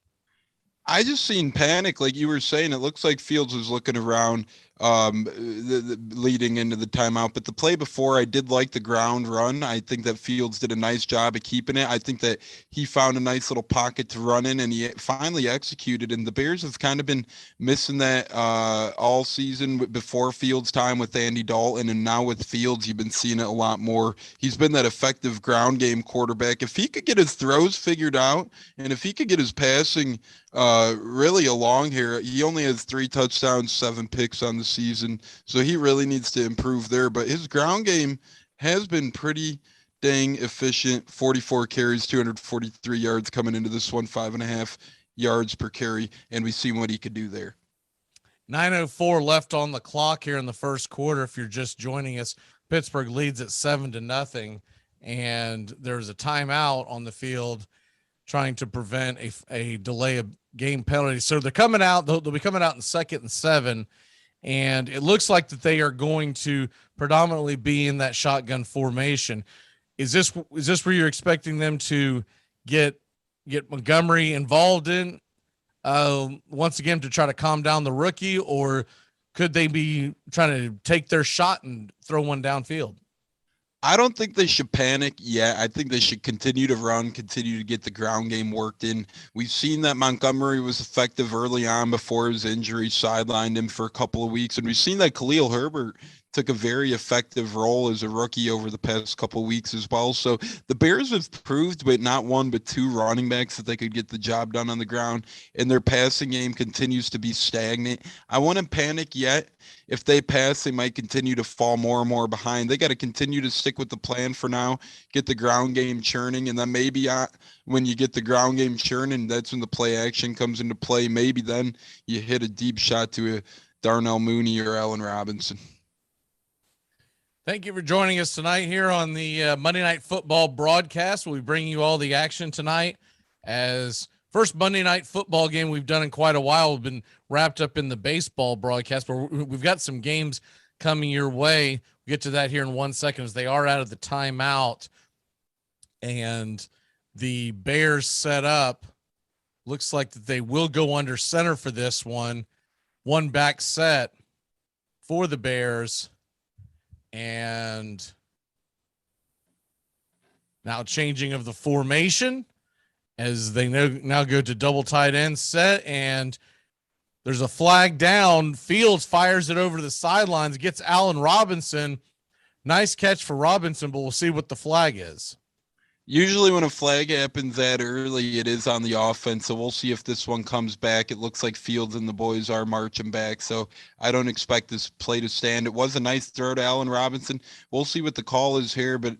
I just seen panic, like you were saying. It looks like Fields was looking around leading into the timeout. But the play before, I did like the ground run. I think that Fields did a nice job of keeping it. I think that he found a nice little pocket to run in, and he finally executed. And the Bears have kind of been missing that all season before Fields' time with Andy Dalton. And now with Fields, you've been seeing it a lot more. He's been that effective ground game quarterback. If he could get his throws figured out, and if he could get his passing really along here, he only has 3 touchdowns, 7 picks on the season, so he really needs to improve there. But his ground game has been pretty dang efficient. 44 carries, 243 yards coming into this one, 5.5 yards per carry, and we've seen what he could do there. 9:04 left on the clock here in the first quarter. If you're just joining us, Pittsburgh leads at 7-0, and there's a timeout on the field trying to prevent a delay of game penalty. So they're coming out. They'll be coming out in 2nd and 7, and it looks like that they are going to predominantly be in that shotgun formation. Is this where you're expecting them to get Montgomery involved in once again to try to calm down the rookie, or could they be trying to take their shot and throw one downfield? I don't think they should panic yet. I think they should continue to run, continue to get the ground game worked in. We've seen that Montgomery was effective early on before his injury sidelined him for a couple of weeks. And we've seen that Khalil Herbert took a very effective role as a rookie over the past couple of weeks as well. So the Bears have proved with not one but two running backs that they could get the job done on the ground, and their passing game continues to be stagnant. I wouldn't panic yet. If they pass, they might continue to fall more and more behind. They got to continue to stick with the plan for now, get the ground game churning, and then maybe when you get the ground game churning, that's when the play action comes into play. Maybe then you hit a deep shot to a Darnell Mooney or Allen Robinson. Thank you for joining us tonight here on the Monday Night Football broadcast. We'll be bringing you all the action tonight as first Monday Night Football game we've done in quite a while. We've been wrapped up in the baseball broadcast, but we've got some games coming your way. We'll get to that here in 1 second as they are out of the timeout. And the Bears set up. Looks like that they will go under center for this one. One back set for the Bears. And now changing of the formation as they now go to double tight end set, and there's a flag down. Fields fires it over to the sidelines, gets Allen Robinson. Nice catch for Robinson, but we'll see what the flag is. Usually when a flag happens that early, it is on the offense, so we'll see if this one comes back. It looks like Fields and the boys are marching back, so I don't expect this play to stand. It was a nice throw to Allen Robinson. We'll see what the call is here, but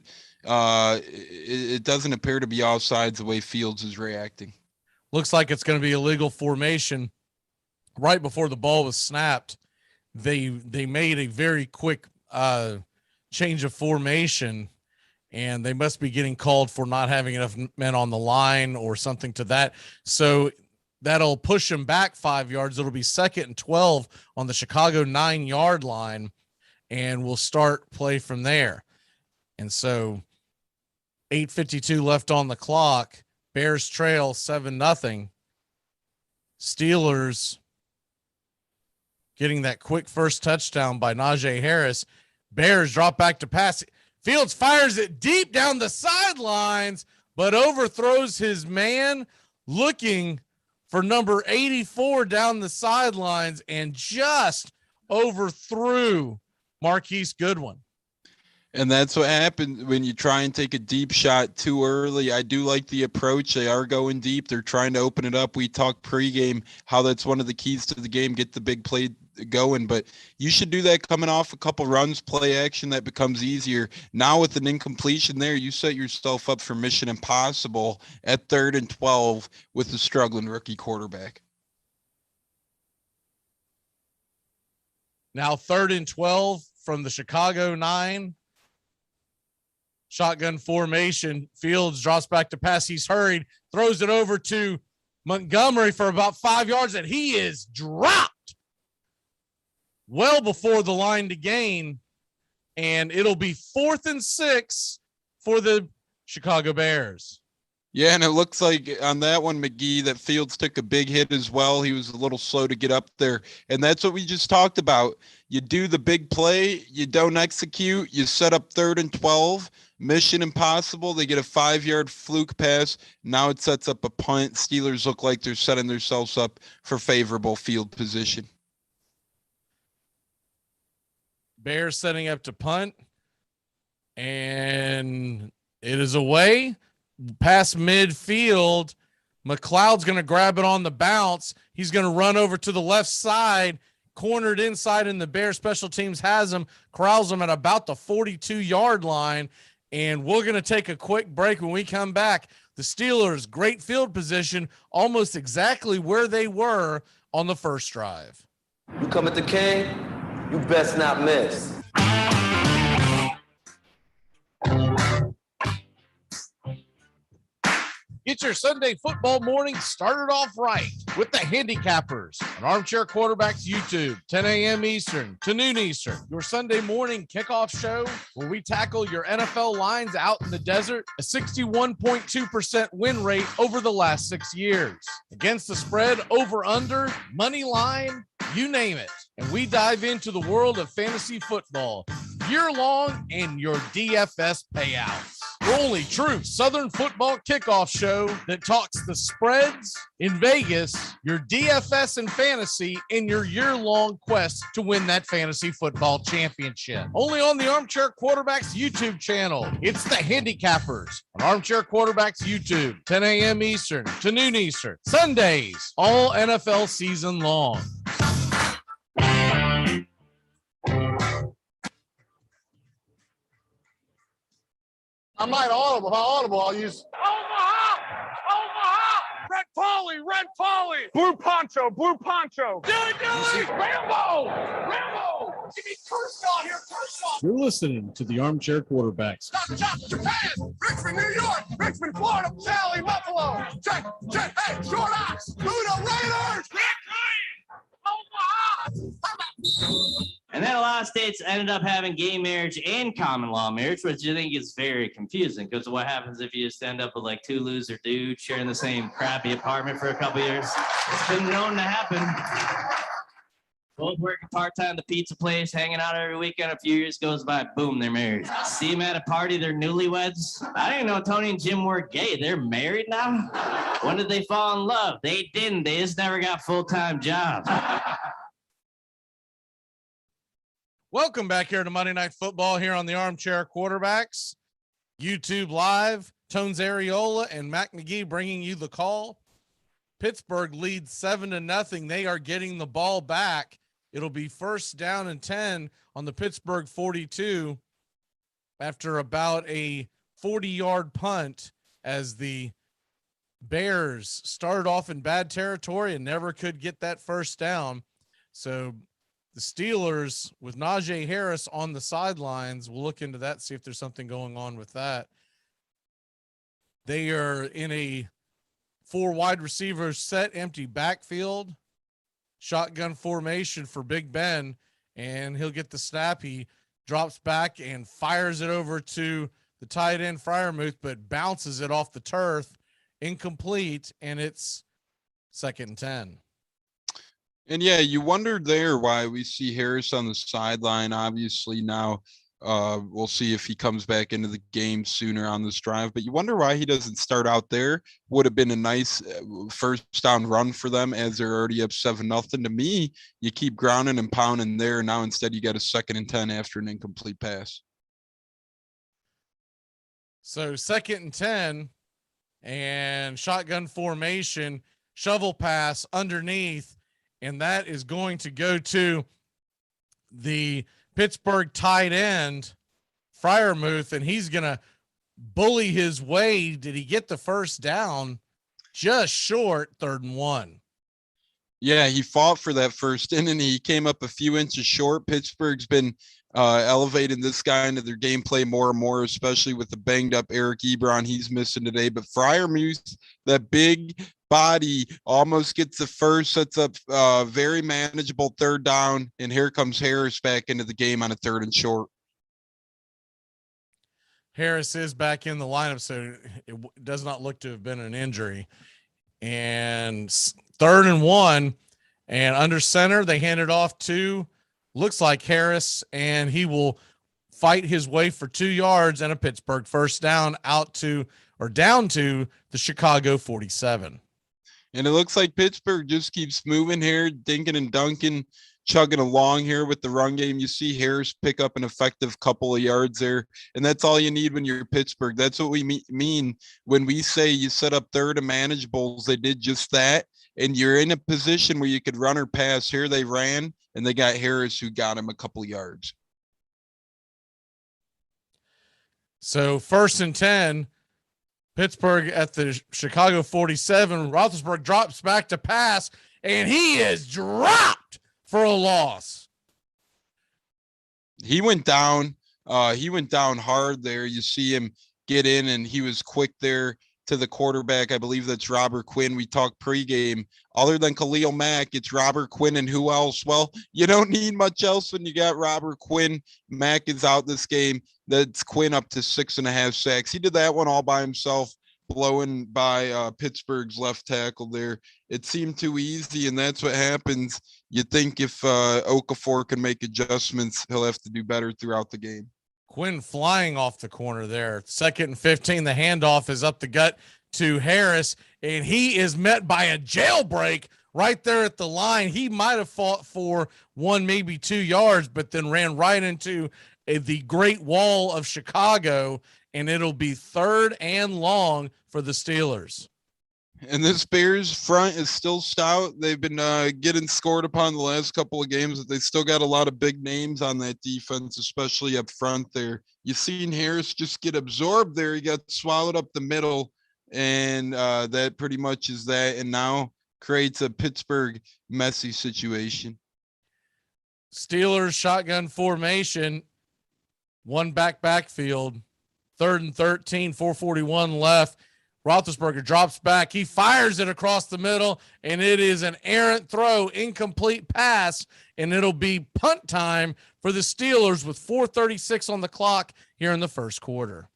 it doesn't appear to be offsides the way Fields is reacting. Looks like it's going to be illegal formation. Right before the ball was snapped, they made a very quick change of formation, and they must be getting called for not having enough men on the line or something to that. So that'll push them back 5 yards. It'll be 2nd and 12 on the Chicago 9-yard line, and we'll start play from there. And so 8:52 left on the clock. Bears trail 7-0. Steelers getting that quick first touchdown by Najee Harris. Bears drop back to pass. Fields fires it deep down the sidelines, but overthrows his man, looking for number 84 down the sidelines, and just overthrew Marquise Goodwin. And that's what happens when you try and take a deep shot too early. I do like the approach. They are going deep. They're trying to open it up. We talked pregame how that's one of the keys to the game, get the big play going. But you should do that coming off a couple runs, play action. That becomes easier. Now with an incompletion there, you set yourself up for mission impossible at 3rd and 12 with the struggling rookie quarterback. Now 3rd and 12 from the Chicago 9. Shotgun formation. Fields drops back to pass. He's hurried, throws it over to Montgomery for about 5 yards, and he is dropped well before the line to gain. And it'll be 4th and 6 for the Chicago Bears. Yeah, and it looks like on that one, Magee, that Fields took a big hit as well. He was a little slow to get up there. And that's what we just talked about. You do the big play, you don't execute, you set up 3rd and 12. Mission impossible. They get a 5-yard fluke pass. Now it sets up a punt. Steelers look like they're setting themselves up for favorable field position. Bears setting up to punt. And it is away. Past midfield. McLeod's going to grab it on the bounce. He's going to run over to the left side. Cornered inside, and the Bears special teams has him. Corrals him at about the 42-yard line. And we're going to take a quick break. When we come back, the Steelers, great field position, almost exactly where they were on the first drive. You come at the K, you best not miss. Get your Sunday football morning started off right with the Handicappers on Armchair Quarterbacks YouTube, 10 a.m. Eastern to noon Eastern. Your Sunday morning kickoff show where we tackle your NFL lines out in the desert, a 61.2% win rate over the last 6 years. Against the spread, over, under, money line, you name it. And we dive into the world of fantasy football year long and your DFS payouts. the only true Southern football kickoff show that talks the spreads in Vegas, your DFS and fantasy, in your year-long quest to win that fantasy football championship. Only on the Armchair Quarterbacks YouTube channel. It's the Handicappers on Armchair Quarterbacks YouTube, 10 a.m. Eastern to noon Eastern, Sundays, all NFL season long. I might audible. If I audible, I'll use Omaha! Omaha! Red Polly! Red Polly! Blue Poncho! Blue Poncho! Dilly! Rambo! Rambo! Give me Kershaw here, Kershaw! You're listening to the Armchair Quarterbacks. Stop, chop, Japan! Richmond, New York! Richmond, Florida! Cali, Buffalo! Check! Check! Hey, Short Ox! Buddha Raiders! Omaha! And then a lot of states ended up having gay marriage and common law marriage, which I think is very confusing because what happens if you just end up with like two loser dudes sharing the same crappy apartment for a couple years? It's been known to happen. Both working part-time at the pizza place, hanging out every weekend. A few years goes by, boom, they're married. See them at a party, they're newlyweds. I didn't know Tony and Jim were gay. They're married now? When did they fall in love? They didn't. They just never got full-time jobs. Welcome back here to Monday Night Football here on the Armchair Quarterbacks. YouTube Live, Tones Areola and Mac Magee bringing you the call. Pittsburgh leads 7-0. They are getting the ball back. It'll be 1st down and 10 on the Pittsburgh 42 after about a 40-yard punt as the Bears started off in bad territory and never could get that first down. So the Steelers with Najee Harris on the sidelines, we'll look into that, see if there's something going on with that. They are in a 4 wide receivers set, empty backfield, shotgun formation for Big Ben, and he'll get the snap. He drops back and fires it over to the tight end Freiermuth, but bounces it off the turf, incomplete, and it's 2nd and 10. And yeah, you wondered there why we see Harris on the sideline. Obviously now we'll see if he comes back into the game sooner on this drive, but you wonder why he doesn't start out there. Would have been a nice first down run for them as they're already up 7-0. To me, you keep grounding and pounding there. Now instead you got a 2nd and 10 after an incomplete pass. So 2nd and 10 and shotgun formation, shovel pass underneath. And that is going to go to the Pittsburgh tight end, Freiermuth, and he's going to bully his way. Did he get the first down? Just short, 3rd and 1. Yeah, he fought for that first inning. He came up a few inches short. Pittsburgh's been elevating this guy into their gameplay more and more, especially with the banged up Eric Ebron he's missing today. But Freiermuth, that big body, almost gets the first, sets up very manageable 3rd down, and here comes Harris back into the game on a 3rd and short. Harris is back in the lineup, so it does not look to have been an injury. And 3rd and 1, and under center, they hand it off to, looks like Harris, and he will fight his way for 2 yards and a Pittsburgh first down down to the Chicago 47. And it looks like Pittsburgh just keeps moving here, dinking and dunking, chugging along here with the run game. You see Harris pick up an effective couple of yards there, and that's all you need when you're Pittsburgh. That's what we mean when we say you set up 3rd and manageables. They did just that, and you're in a position where you could run or pass. Here they ran, and they got Harris who got him a couple of yards. So 1st and 10, Pittsburgh at the Chicago 47. Roethlisberger drops back to pass, and he is dropped for a loss. He went down. He went down hard there. You see him get in, and he was quick there to the quarterback. I believe that's Robert Quinn. We talked pregame. Other than Khalil Mack, it's Robert Quinn, and who else? Well, you don't need much else when you got Robert Quinn. Mack is out this game. That's Quinn up to 6.5 sacks. He did that one all by himself, blowing by Pittsburgh's left tackle there. It seemed too easy, and that's what happens. You think if Okafor can make adjustments, he'll have to do better throughout the game. Quinn flying off the corner there. 2nd and 15. The handoff is up the gut to Harris, and he is met by a jailbreak right there at the line. He might have fought for 1, maybe 2 yards, but then ran right into the Great Wall of Chicago, and it'll be 3rd and long for the Steelers. And this Bears front is still stout. They've been getting scored upon the last couple of games, but they still got a lot of big names on that defense, especially up front there. You've seen Harris just get absorbed there. He got swallowed up the middle, and that pretty much is that, and now creates a Pittsburgh messy situation. Steelers shotgun formation, 1 backfield, 3rd and 13, 4:41 left. Roethlisberger drops back. He fires it across the middle, and it is an errant throw, incomplete pass, and it'll be punt time for the Steelers with 4:36 on the clock here in the first quarter.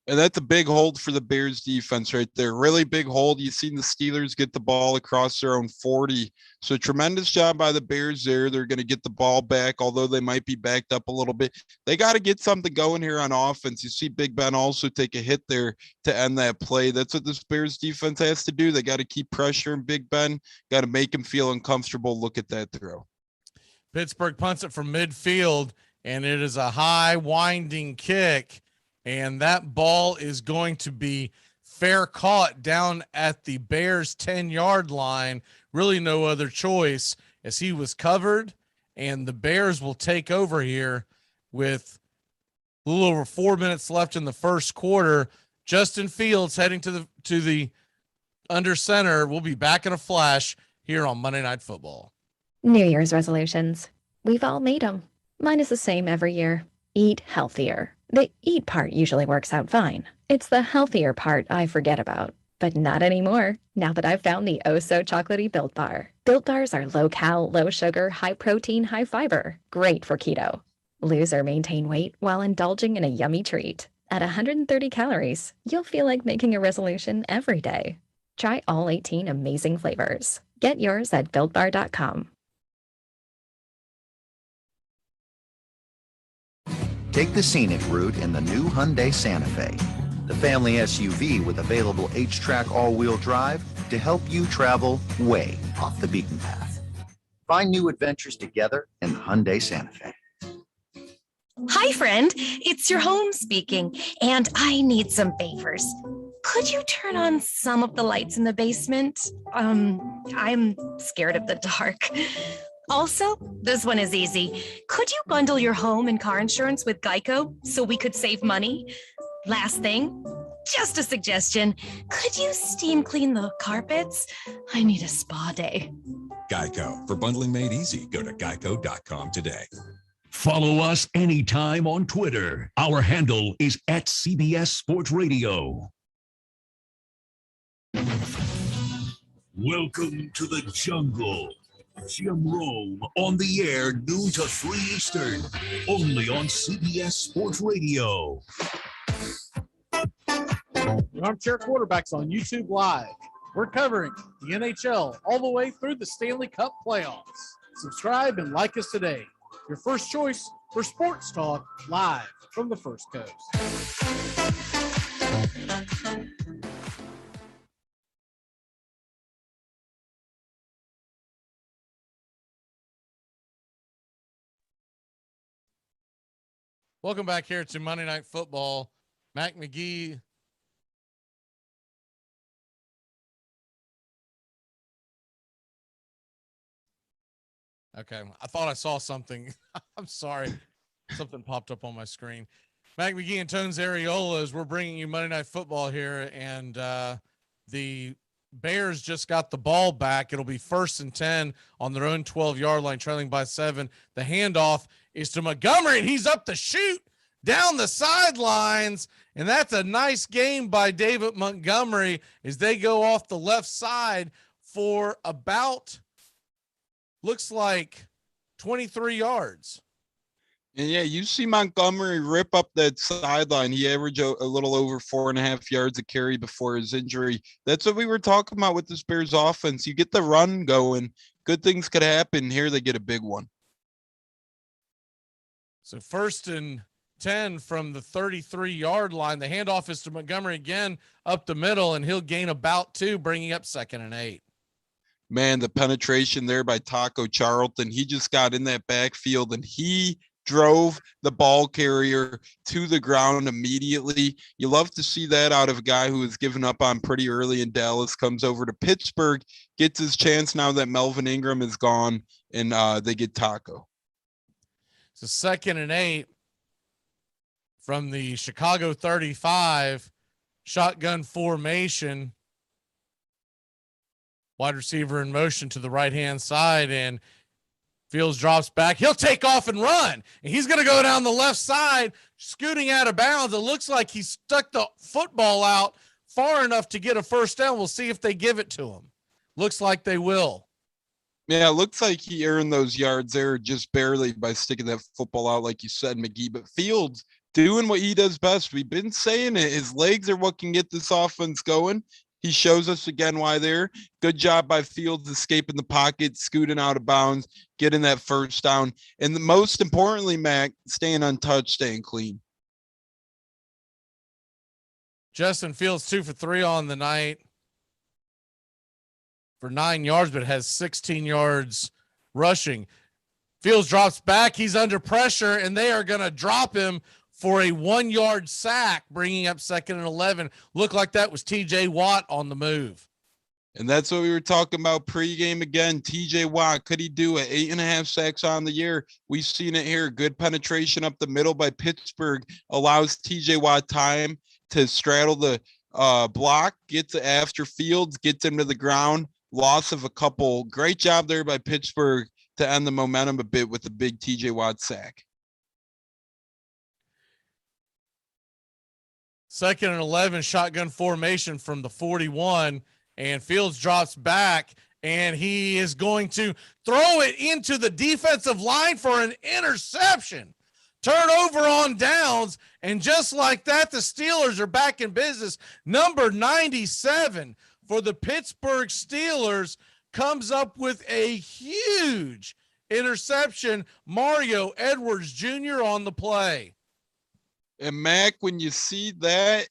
And that's a big hold for the Bears defense right there. Really big hold. You've seen the Steelers get the ball across their own 40. So tremendous job by the Bears there. They're going to get the ball back, although they might be backed up a little bit. They got to get something going here on offense. You see Big Ben also take a hit there to end that play. That's what this Bears defense has to do. They got to keep pressuring Big Ben, got to make him feel uncomfortable. Look at that throw. Pittsburgh punts it from midfield, and it is a high winding kick. And that ball is going to be fair caught down at the Bears 10-yard line. Really no other choice as he was covered, and the Bears will take over here with a little over 4 minutes left in the first quarter. Justin Fields heading to the under center. We'll be back in a flash here on Monday Night Football. New Year's resolutions. We've all made them. Mine is the same every year. Eat healthier. The eat part usually works out fine. It's the healthier part I forget about. But not anymore, now that I've found the oh-so-chocolatey Built Bar. Built Bars are low-cal, low-sugar, high-protein, high-fiber. Great for keto. Lose or maintain weight while indulging in a yummy treat. At 130 calories, you'll feel like making a resolution every day. Try all 18 amazing flavors. Get yours at BuiltBar.com. Take the scenic route in the new Hyundai Santa Fe, the family SUV with available H-Track all-wheel drive to help you travel way off the beaten path. Find new adventures together in the Hyundai Santa Fe. Hi, friend. It's your home speaking, and I need some favors. Could you turn on some of the lights in the basement? I'm scared of the dark. Also, this one is easy. Could you bundle your home and car insurance with Geico so we could save money? Last thing, just a suggestion. Could you steam clean the carpets? I need a spa day. Geico. For bundling made easy, go to geico.com today. Follow us anytime on Twitter. Our handle is @CBS Sports Radio. Welcome to the jungle. Jim Rome on the air, noon to 3 Eastern, only on CBS Sports Radio. Armchair Quarterbacks on YouTube Live. We're covering the NHL all the way through the Stanley Cup playoffs. Subscribe and like us today. Your first choice for sports talk live from the First Coast. Welcome back here to Monday Night Football. Mac Magee. Okay, I thought I saw something. I'm sorry. Something popped up on my screen. Mac Magee and Tones Areola, as we're bringing you Monday Night Football here, and the Bears just got the ball back. It'll be 1st and 10 on their own 12-yard line, trailing by 7. The handoff is to Montgomery, and he's up the chute down the sidelines, and that's a nice game by David Montgomery as they go off the left side for about, looks like 23 yards. And yeah, you see Montgomery rip up that sideline. He averaged a little over 4.5 yards a carry before his injury. That's what we were talking about with this Bears offense. You get the run going, good things could happen. Here they get a big one. So 1st and 10 from the 33-yard line. The handoff is to Montgomery again up the middle, and he'll gain about 2, bringing up 2nd and 8. Man, the penetration there by Taco Charlton. He just got in that backfield and he drove the ball carrier to the ground immediately. You love to see that out of a guy who was given up on pretty early in Dallas, comes over to Pittsburgh, gets his chance now that Melvin Ingram is gone, and they get Taco. So 2nd and 8 from the Chicago 35, shotgun formation. Wide receiver in motion to the right-hand side, and Fields drops back. He'll take off and run, and he's going to go down the left side, scooting out of bounds. It looks like he stuck the football out far enough to get a first down. We'll see if they give it to him. Looks like they will. Yeah, it looks like he earned those yards there just barely by sticking that football out, like you said, Magee. But Fields doing what he does best. We've been saying it. His legs are what can get this offense going. He shows us again why there. Good job by Fields escaping the pocket, scooting out of bounds, getting that first down. And most importantly, Mac, staying untouched, staying clean. Justin Fields 2 for 3 on the night for 9 yards, but has 16 yards rushing. Fields drops back. He's under pressure, and they are going to drop him for a 1-yard sack, bringing up 2nd and 11. Looked like that was TJ Watt on the move. And that's what we were talking about pregame again. TJ Watt, could he do it? 8.5 sacks on the year. We've seen it here. Good penetration up the middle by Pittsburgh allows TJ Watt time to straddle the block, gets after Fields, gets him to the ground. Loss of a couple. Great job there by Pittsburgh to end the momentum a bit with the big TJ Watt sack. 2nd and 11, shotgun formation from the 41, and Fields drops back, and he is going to throw it into the defensive line for an interception. Turnover on downs, and just like that, the Steelers are back in business. Number 97 for the Pittsburgh Steelers comes up with a huge interception. Mario Edwards Jr. on the play. And Mac, when you see that,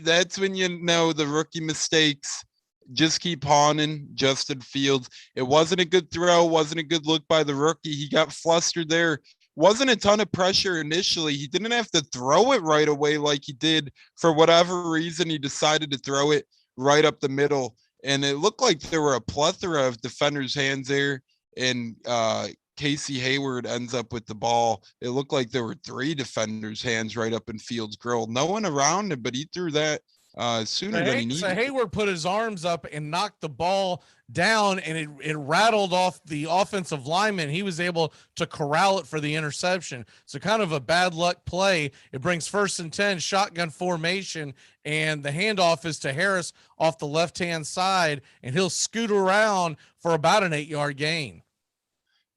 that's when you know the rookie mistakes just keep haunting Justin Fields. It wasn't a good throw, wasn't a good look by the rookie. He got flustered there. Wasn't a ton of pressure initially. He didn't have to throw it right away like he did. For whatever reason, he decided to throw it right up the middle. And it looked like there were a plethora of defenders' hands there. And Casey Hayward ends up with the ball. It looked like there were 3 defenders' hands right up in Fields' grill. No one around him, but he threw that sooner than he needed. So Hayward put his arms up and knocked the ball down, and it rattled off the offensive lineman. He was able to corral it for the interception. So kind of a bad luck play. It brings 1st and 10, shotgun formation, and the handoff is to Harris off the left-hand side, and he'll scoot around for about an 8-yard gain.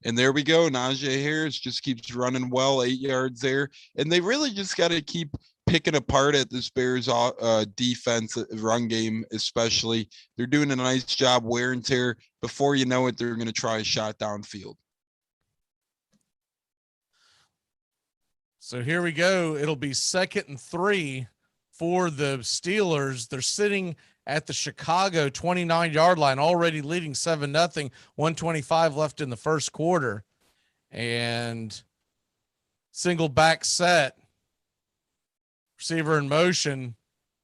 And there we go. Najee Harris just keeps running well, 8 yards there. And they really just got to keep picking apart at this Bears defense, run game especially. They're doing a nice job, wear and tear. Before you know it, they're going to try a shot downfield. So here we go. It'll be 2nd and 3 for the Steelers. They're sitting at the Chicago 29-yard line, already leading 7-0, 1:25 left in the first quarter. And single back set, receiver in motion,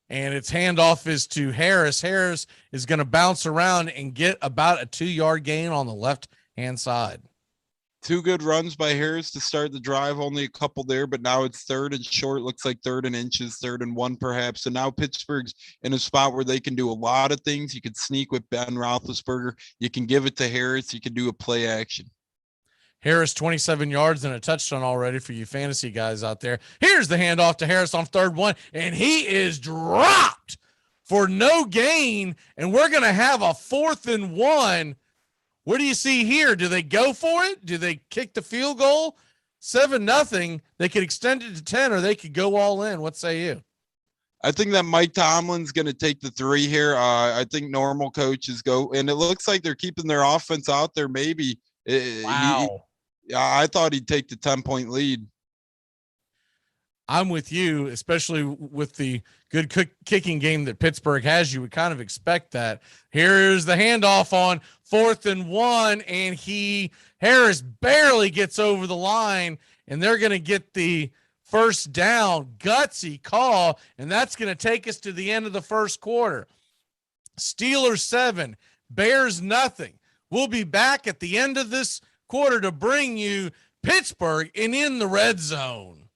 and its handoff is to Harris. Harris is going to bounce around and get about a 2-yard gain on the left-hand side. 2 good runs by Harris to start the drive, only a couple there, but now it's 3rd and short. Looks like 3rd and inches, 3rd and 1 perhaps. So now Pittsburgh's in a spot where they can do a lot of things. You could sneak with Ben Roethlisberger. You can give it to Harris. You can do a play action. Harris, 27 yards and a touchdown already for you fantasy guys out there. Here's the handoff to Harris on 3rd and 1, and he is dropped for no gain, and we're going to have a 4th and 1. What do you see here? Do they go for it? Do they kick the field goal? 7-0. They could extend it to 10, or they could go all in. What say you? I think that Mike Tomlin's going to take the 3 here. I think normal coaches go, and it looks like they're keeping their offense out there. Maybe. Wow. I thought he'd take the 10-point lead. I'm with you, especially with the good kicking game that Pittsburgh has. You would kind of expect that. Here's the handoff on 4th and 1, and Harris barely gets over the line, and they're going to get the first down. Gutsy call, and that's going to take us to the end of the first quarter. Steelers 7, Bears nothing. We'll be back at the end of this quarter to bring you Pittsburgh and in the red zone.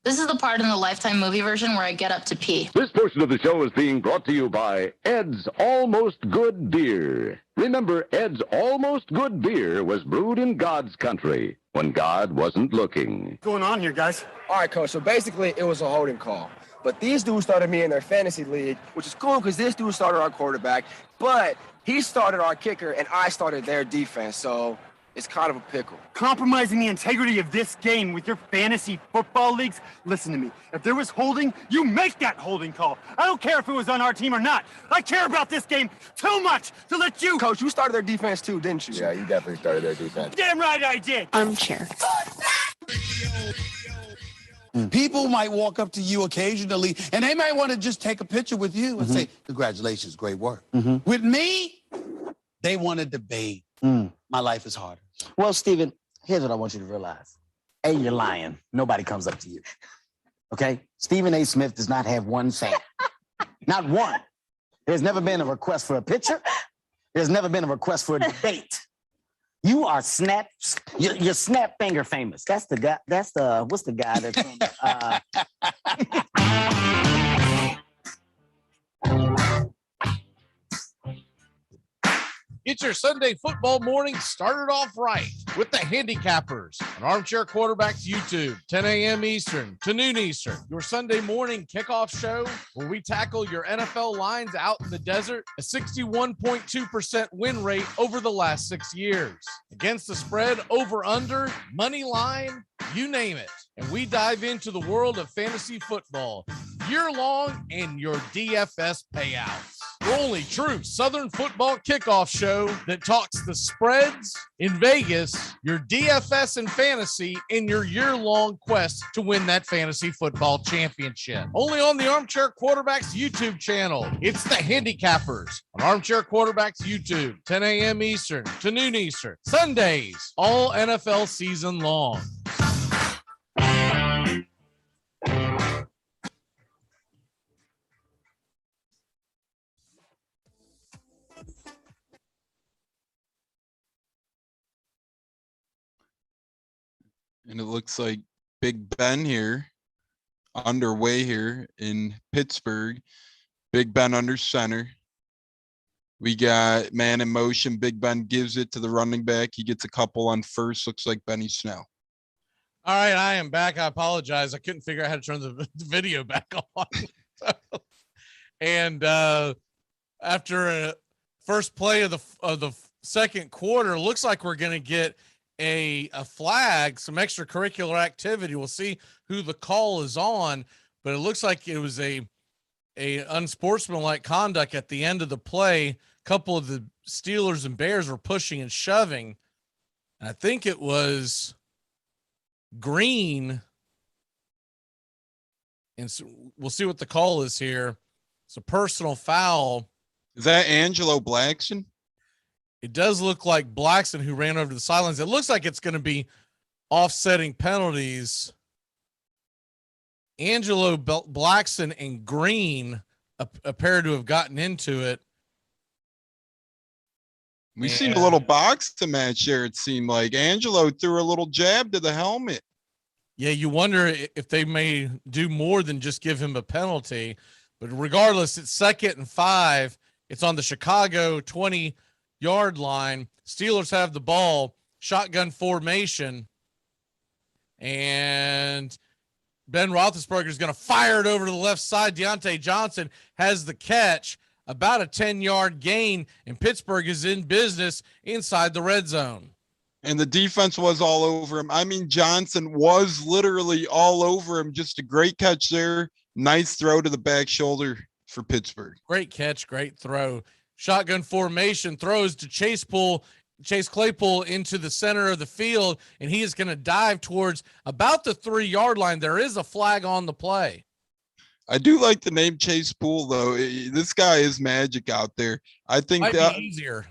This is the part in the Lifetime movie version where I get up to pee. This portion of the show is being brought to you by Ed's Almost Good Beer. Remember, Ed's Almost Good Beer was brewed in God's country when God wasn't looking. What's going on here, guys? All right, Coach, so basically it was a holding call. But these dudes started me in their fantasy league, which is cool because this dude started our quarterback, but he started our kicker and I started their defense, so it's kind of a pickle. Compromising the integrity of this game with your fantasy football leagues? Listen to me. If there was holding, you make that holding call. I don't care if it was on our team or not. I care about this game too much to let you... Coach, you started their defense too, didn't you? Yeah, you definitely started their defense. Damn right I did. Armchair. People might walk up to you occasionally, and they might want to just take a picture with you and say, congratulations, great work. With me, they want to debate. My life is harder. Well, Steven, here's what I want you to realize. A, you're lying. Nobody comes up to you. Okay? Stephen A. Smith does not have one fan. Not one. There's never been a request for a picture. There's never been a request for a debate. You are you're snap finger famous. That's the guy. That's what's the guy that's Get your Sunday football morning started off right with the Handicappers on Armchair Quarterbacks YouTube, 10 a.m. Eastern to noon Eastern. Your Sunday morning kickoff show where we tackle your NFL lines out in the desert. A 61.2% win rate over the last 6 years. Against the spread, over, under, money line, you name it. And we dive into the world of fantasy football year long and your DFS payouts. The only true Southern football kickoff show that talks the spreads in Vegas, your DFS and fantasy, in your year-long quest to win that fantasy football championship. Only on the Armchair Quarterbacks YouTube channel. It's the Handicappers on Armchair Quarterbacks YouTube, 10 a.m. Eastern to noon Eastern. Sundays, all NFL season long. And it looks like Big Ben here, underway here in Pittsburgh. Big Ben under center. We got man in motion. Big Ben gives it to the running back. He gets a couple on first. Looks like Benny Snell. All right, I am back. I apologize. I couldn't figure out how to turn the video back on. And after a first play of the second quarter, looks like we're going to get a flag, some extracurricular activity. We'll see who the call is on, but it looks like it was a unsportsmanlike conduct at the end of the play. A couple of the Steelers and Bears were pushing and shoving. And I think it was Green. And so we'll see what the call is here. It's a personal foul. Is that Angelo Blackson? It does look like Blackson, who ran over to the sidelines. It looks like it's going to be offsetting penalties. Angelo Blackson and Green appear to have gotten into it. We've seen a little boxing match there, it seemed like. Angelo threw a little jab to the helmet. Yeah, you wonder if they may do more than just give him a penalty. But regardless, it's 2nd and 5. It's on the Chicago 20-yard line. Steelers have the ball, shotgun formation, and Ben Roethlisberger is going to fire it over to the left side. Deontay Johnson has the catch, about a 10-yard gain, and Pittsburgh is in business inside the red zone. And the defense was all over him. I mean, Johnson was literally all over him. Just a great catch there. Nice throw to the back shoulder for Pittsburgh. Great catch, great throw. Shotgun formation, throws to Chase Pool Chase Claypool into the center of the field, and he is going to dive towards about the 3-yard line. There is a flag on the play. I do like the name Chase Pool, though. This guy is magic out there. I think Might that be easier.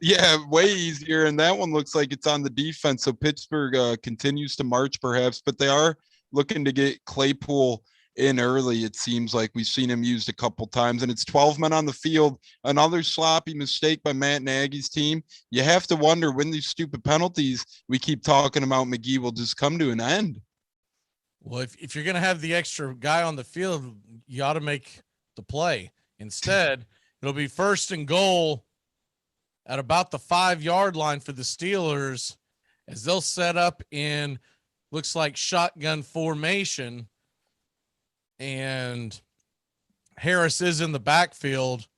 Yeah, way easier. And that one looks like it's on the defense. So Pittsburgh continues to march, perhaps, but they are looking to get Claypool in early. It seems like we've seen him used a couple times, and it's 12 men on the field. Another sloppy mistake by Matt Nagy's team. You have to wonder when these stupid penalties we keep talking about Magee will just come to an end. Well, if you're going to have the extra guy on the field, you ought to make the play. Instead, it'll be 1st and goal at about the 5-yard line for the Steelers as they'll set up in, looks like, shotgun formation. And Harris is in the backfield,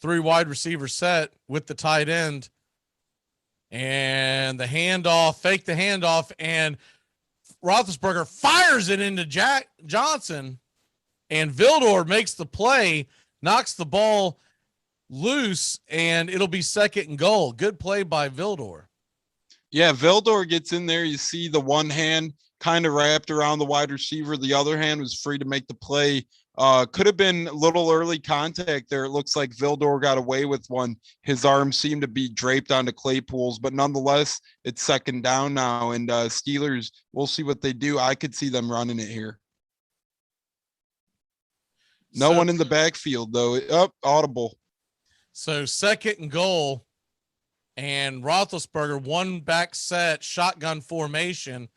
3 wide receiver set with the tight end. And the handoff, fake the handoff, and Roethlisberger fires it into Jack Johnson, and Vildor makes the play, knocks the ball loose, and it'll be 2nd and goal. Good play by Vildor. Yeah, Vildor gets in there. You see the one hand kind of wrapped around the wide receiver. The other hand was free to make the play. Could have been a little early contact there. It looks like Vildor got away with one. His arm seemed to be draped onto Claypool's, but nonetheless, it's 2nd down now. And Steelers, we'll see what they do. I could see them running it here. No one in the backfield, though. Audible. So 2nd and goal, and Roethlisberger, 1 back set, shotgun formation.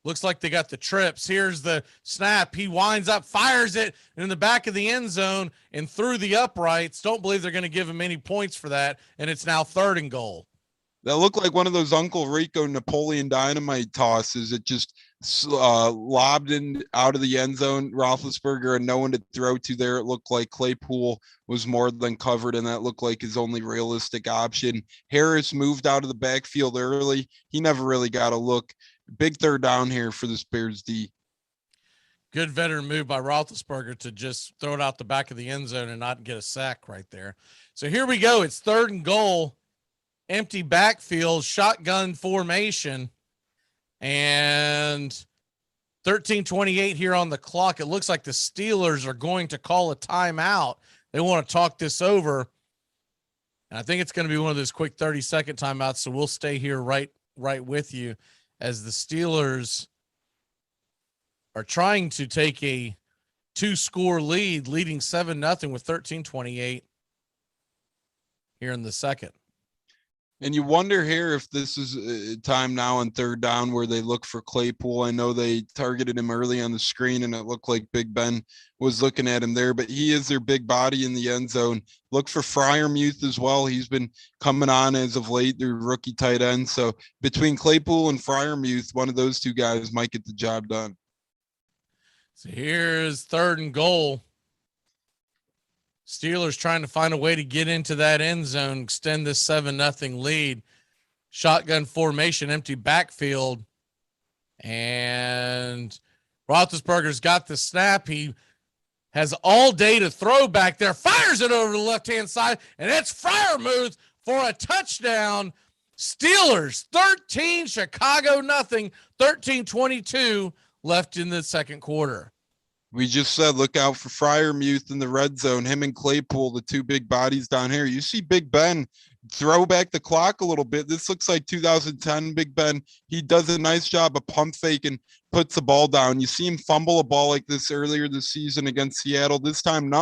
Looks like they got the trips. Here's the snap. He winds up, fires it in the back of the end zone and through the uprights. Don't believe they're going to give him any points for that, and it's now 3rd and goal. That looked like one of those Uncle Rico Napoleon Dynamite tosses. It just lobbed in out of the end zone. Roethlisberger and no one to throw to there. It looked like Claypool was more than covered, and that looked like his only realistic option. Harris moved out of the backfield early. He never really got a look. Big 3rd down here for the Bears D. Good veteran move by Roethlisberger to just throw it out the back of the end zone and not get a sack right there. So here we go. It's 3rd and goal. Empty backfield, shotgun formation, and 13:28 here on the clock. It looks like the Steelers are going to call a timeout. They want to talk this over, and I think it's going to be one of those quick 30-second timeouts, so we'll stay here right with you as the Steelers are trying to take a 2-score lead, leading 7-0 with 13:28 here in the second. And you wonder here if this is time now on 3rd down where they look for Claypool. I know they targeted him early on the screen, and it looked like Big Ben was looking at him there, but he is their big body in the end zone. Look for Freiermuth as well. He's been coming on as of late, their rookie tight end. So between Claypool and Freiermuth, one of those 2 guys might get the job done. So here's 3rd and goal. Steelers trying to find a way to get into that end zone, extend this 7-0 lead. Shotgun formation, empty backfield. And Roethlisberger's got the snap. He has all day to throw back there, fires it over the left-hand side, and it's Freiermuth for a touchdown. Steelers 13, Chicago nothing, 13:22 left in the second quarter. We just said, look out for Freiermuth in the red zone. Him and Claypool, the 2 big bodies down here. You see Big Ben throw back the clock a little bit. This looks like 2010 Big Ben. He does a nice job of pump faking, puts the ball down. You see him fumble a ball like this earlier this season against Seattle. This time,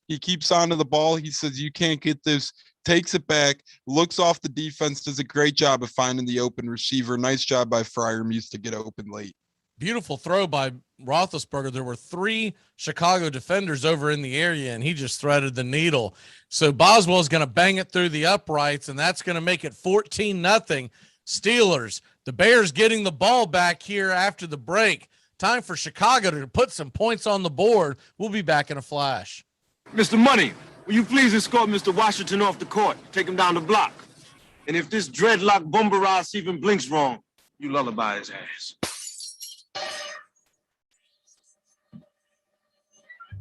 he keeps onto the ball. He says, you can't get this. Takes it back, looks off the defense, does a great job of finding the open receiver. Nice job by Freiermuth to get open late. Beautiful throw by Roethlisberger. There were 3 Chicago defenders over in the area, and he just threaded the needle. So Boswell's going to bang it through the uprights, and that's going to make it 14-0 Steelers. The Bears getting the ball back here after the break. Time for Chicago to put some points on the board. We'll be back in a flash. Mr. Money, will you please escort Mr. Washington off the court? Take him down the block. And if this dreadlock Bumbaras even blinks wrong, you lullaby his ass.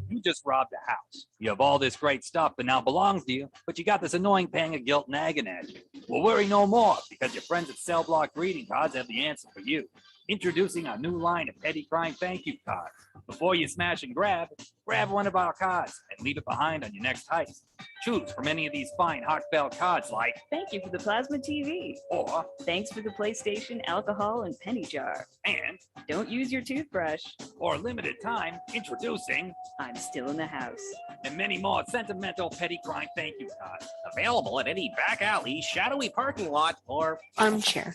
You just robbed a house. You have all this great stuff that now belongs to you, but you got this annoying pang of guilt nagging at you. Well, worry no more, because your friends at Cell Block Greeting Cards have the answer for you. Introducing our new line of petty crime thank you cards. Before you smash and grab one of our cards and leave it behind on your next heist. Choose from any of these fine heartfelt cards like, thank you for the plasma TV. Or, thanks for the PlayStation, alcohol, and penny jar. And, don't use your toothbrush. Or limited time, introducing, I'm still in the house. And many more sentimental petty crime thank you cards. Available at any back alley, shadowy parking lot, or armchair.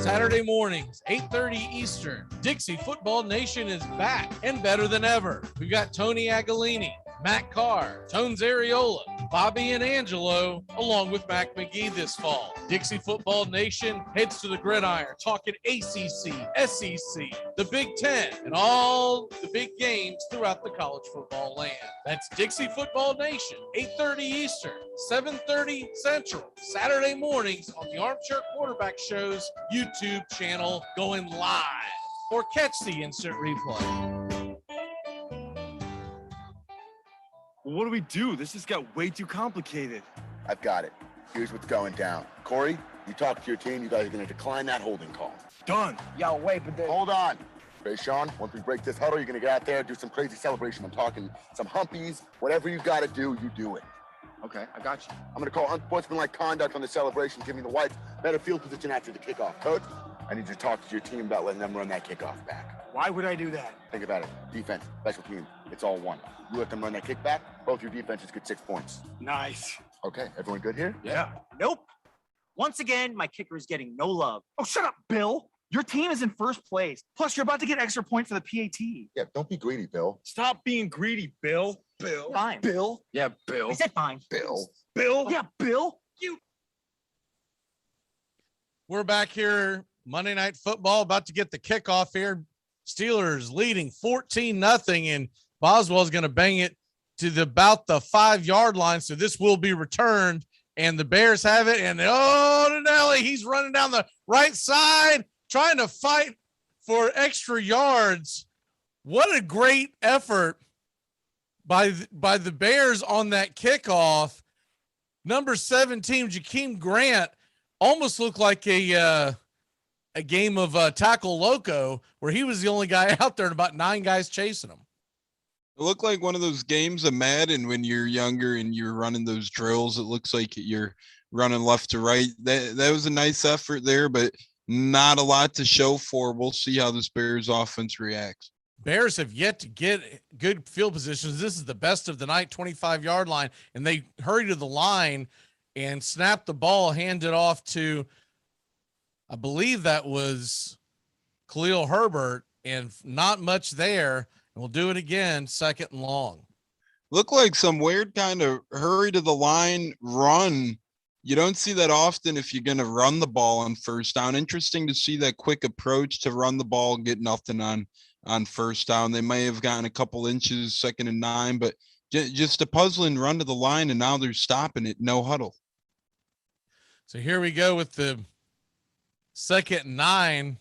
Saturday mornings, 8:30 Eastern. Dixie Football Nation is back and better than ever. We've got Tony Agolini, Matt Carr, Tones Areola, Bobby and Angelo, along with Mac Magee this fall. Dixie Football Nation heads to the gridiron, talking ACC, SEC, the Big Ten, and all the big games throughout the college football land. That's Dixie Football Nation, 8:30 Eastern, 7:30 Central, Saturday mornings on the Armchair Quarterback Show's YouTube channel, going live. Or catch the instant replay. What do we do? This just got way too complicated. I've got it. Here's what's going down. Corey, you talk to your team. You guys are going to decline that holding call. Done. Yo, wait, but then... Hold on. Hey, Sean, once we break this huddle, you're going to get out there, do some crazy celebration. I'm talking some humpies. Whatever you got to do, you do it. Okay, I got you. I'm going to call unsportsmanlike conduct on the celebration, giving the Whites better field position after the kickoff. Coach, I need you to talk to your team about letting them run that kickoff back. Why would I do that? Think about it. Defense, special team, it's all one. You let them run that kickback, both your defenses get 6 points. Nice. Okay, everyone good here? Yeah. Nope. Once again, my kicker is getting no love. Oh, shut up, Bill. Your team is in first place. Plus, you're about to get extra point for the PAT. Yeah, don't be greedy, Bill. Stop being greedy, Bill. Bill. Fine. Bill. Yeah, Bill. I said fine. Bill. Bill. Yeah, Bill. You. We're back here, Monday Night Football, about to get the kickoff here. Steelers leading 14-0, and Boswell's going to bang it to about the 5-yard line. So this will be returned, and the Bears have it. And Nelly, he's running down the right side, trying to fight for extra yards. What a great effort by the Bears on that kickoff. Number 17, Jakeem Grant, almost looked like a game of tackle loco, where he was the only guy out there and about 9 guys chasing him. It looked like one of those games of Madden when you're younger and you're running those drills. It looks like you're running left to right. That was a nice effort there, but not a lot to show for. We'll see how this Bears offense reacts. Bears have yet to get good field positions. This is the best of the night, 25-yard line, and they hurry to the line and snap the ball, hand it off to, I believe that was Khalil Herbert, and not much there. And we'll do it again, 2nd and long. Look like some weird kind of hurry to the line run. You don't see that often if you're going to run the ball on first down. Interesting to see that quick approach to run the ball and get nothing on first down. They may have gotten a couple inches, 2nd and 9, but just a puzzling run to the line, and now they're stopping it. No huddle. So here we go with the 2nd and 9,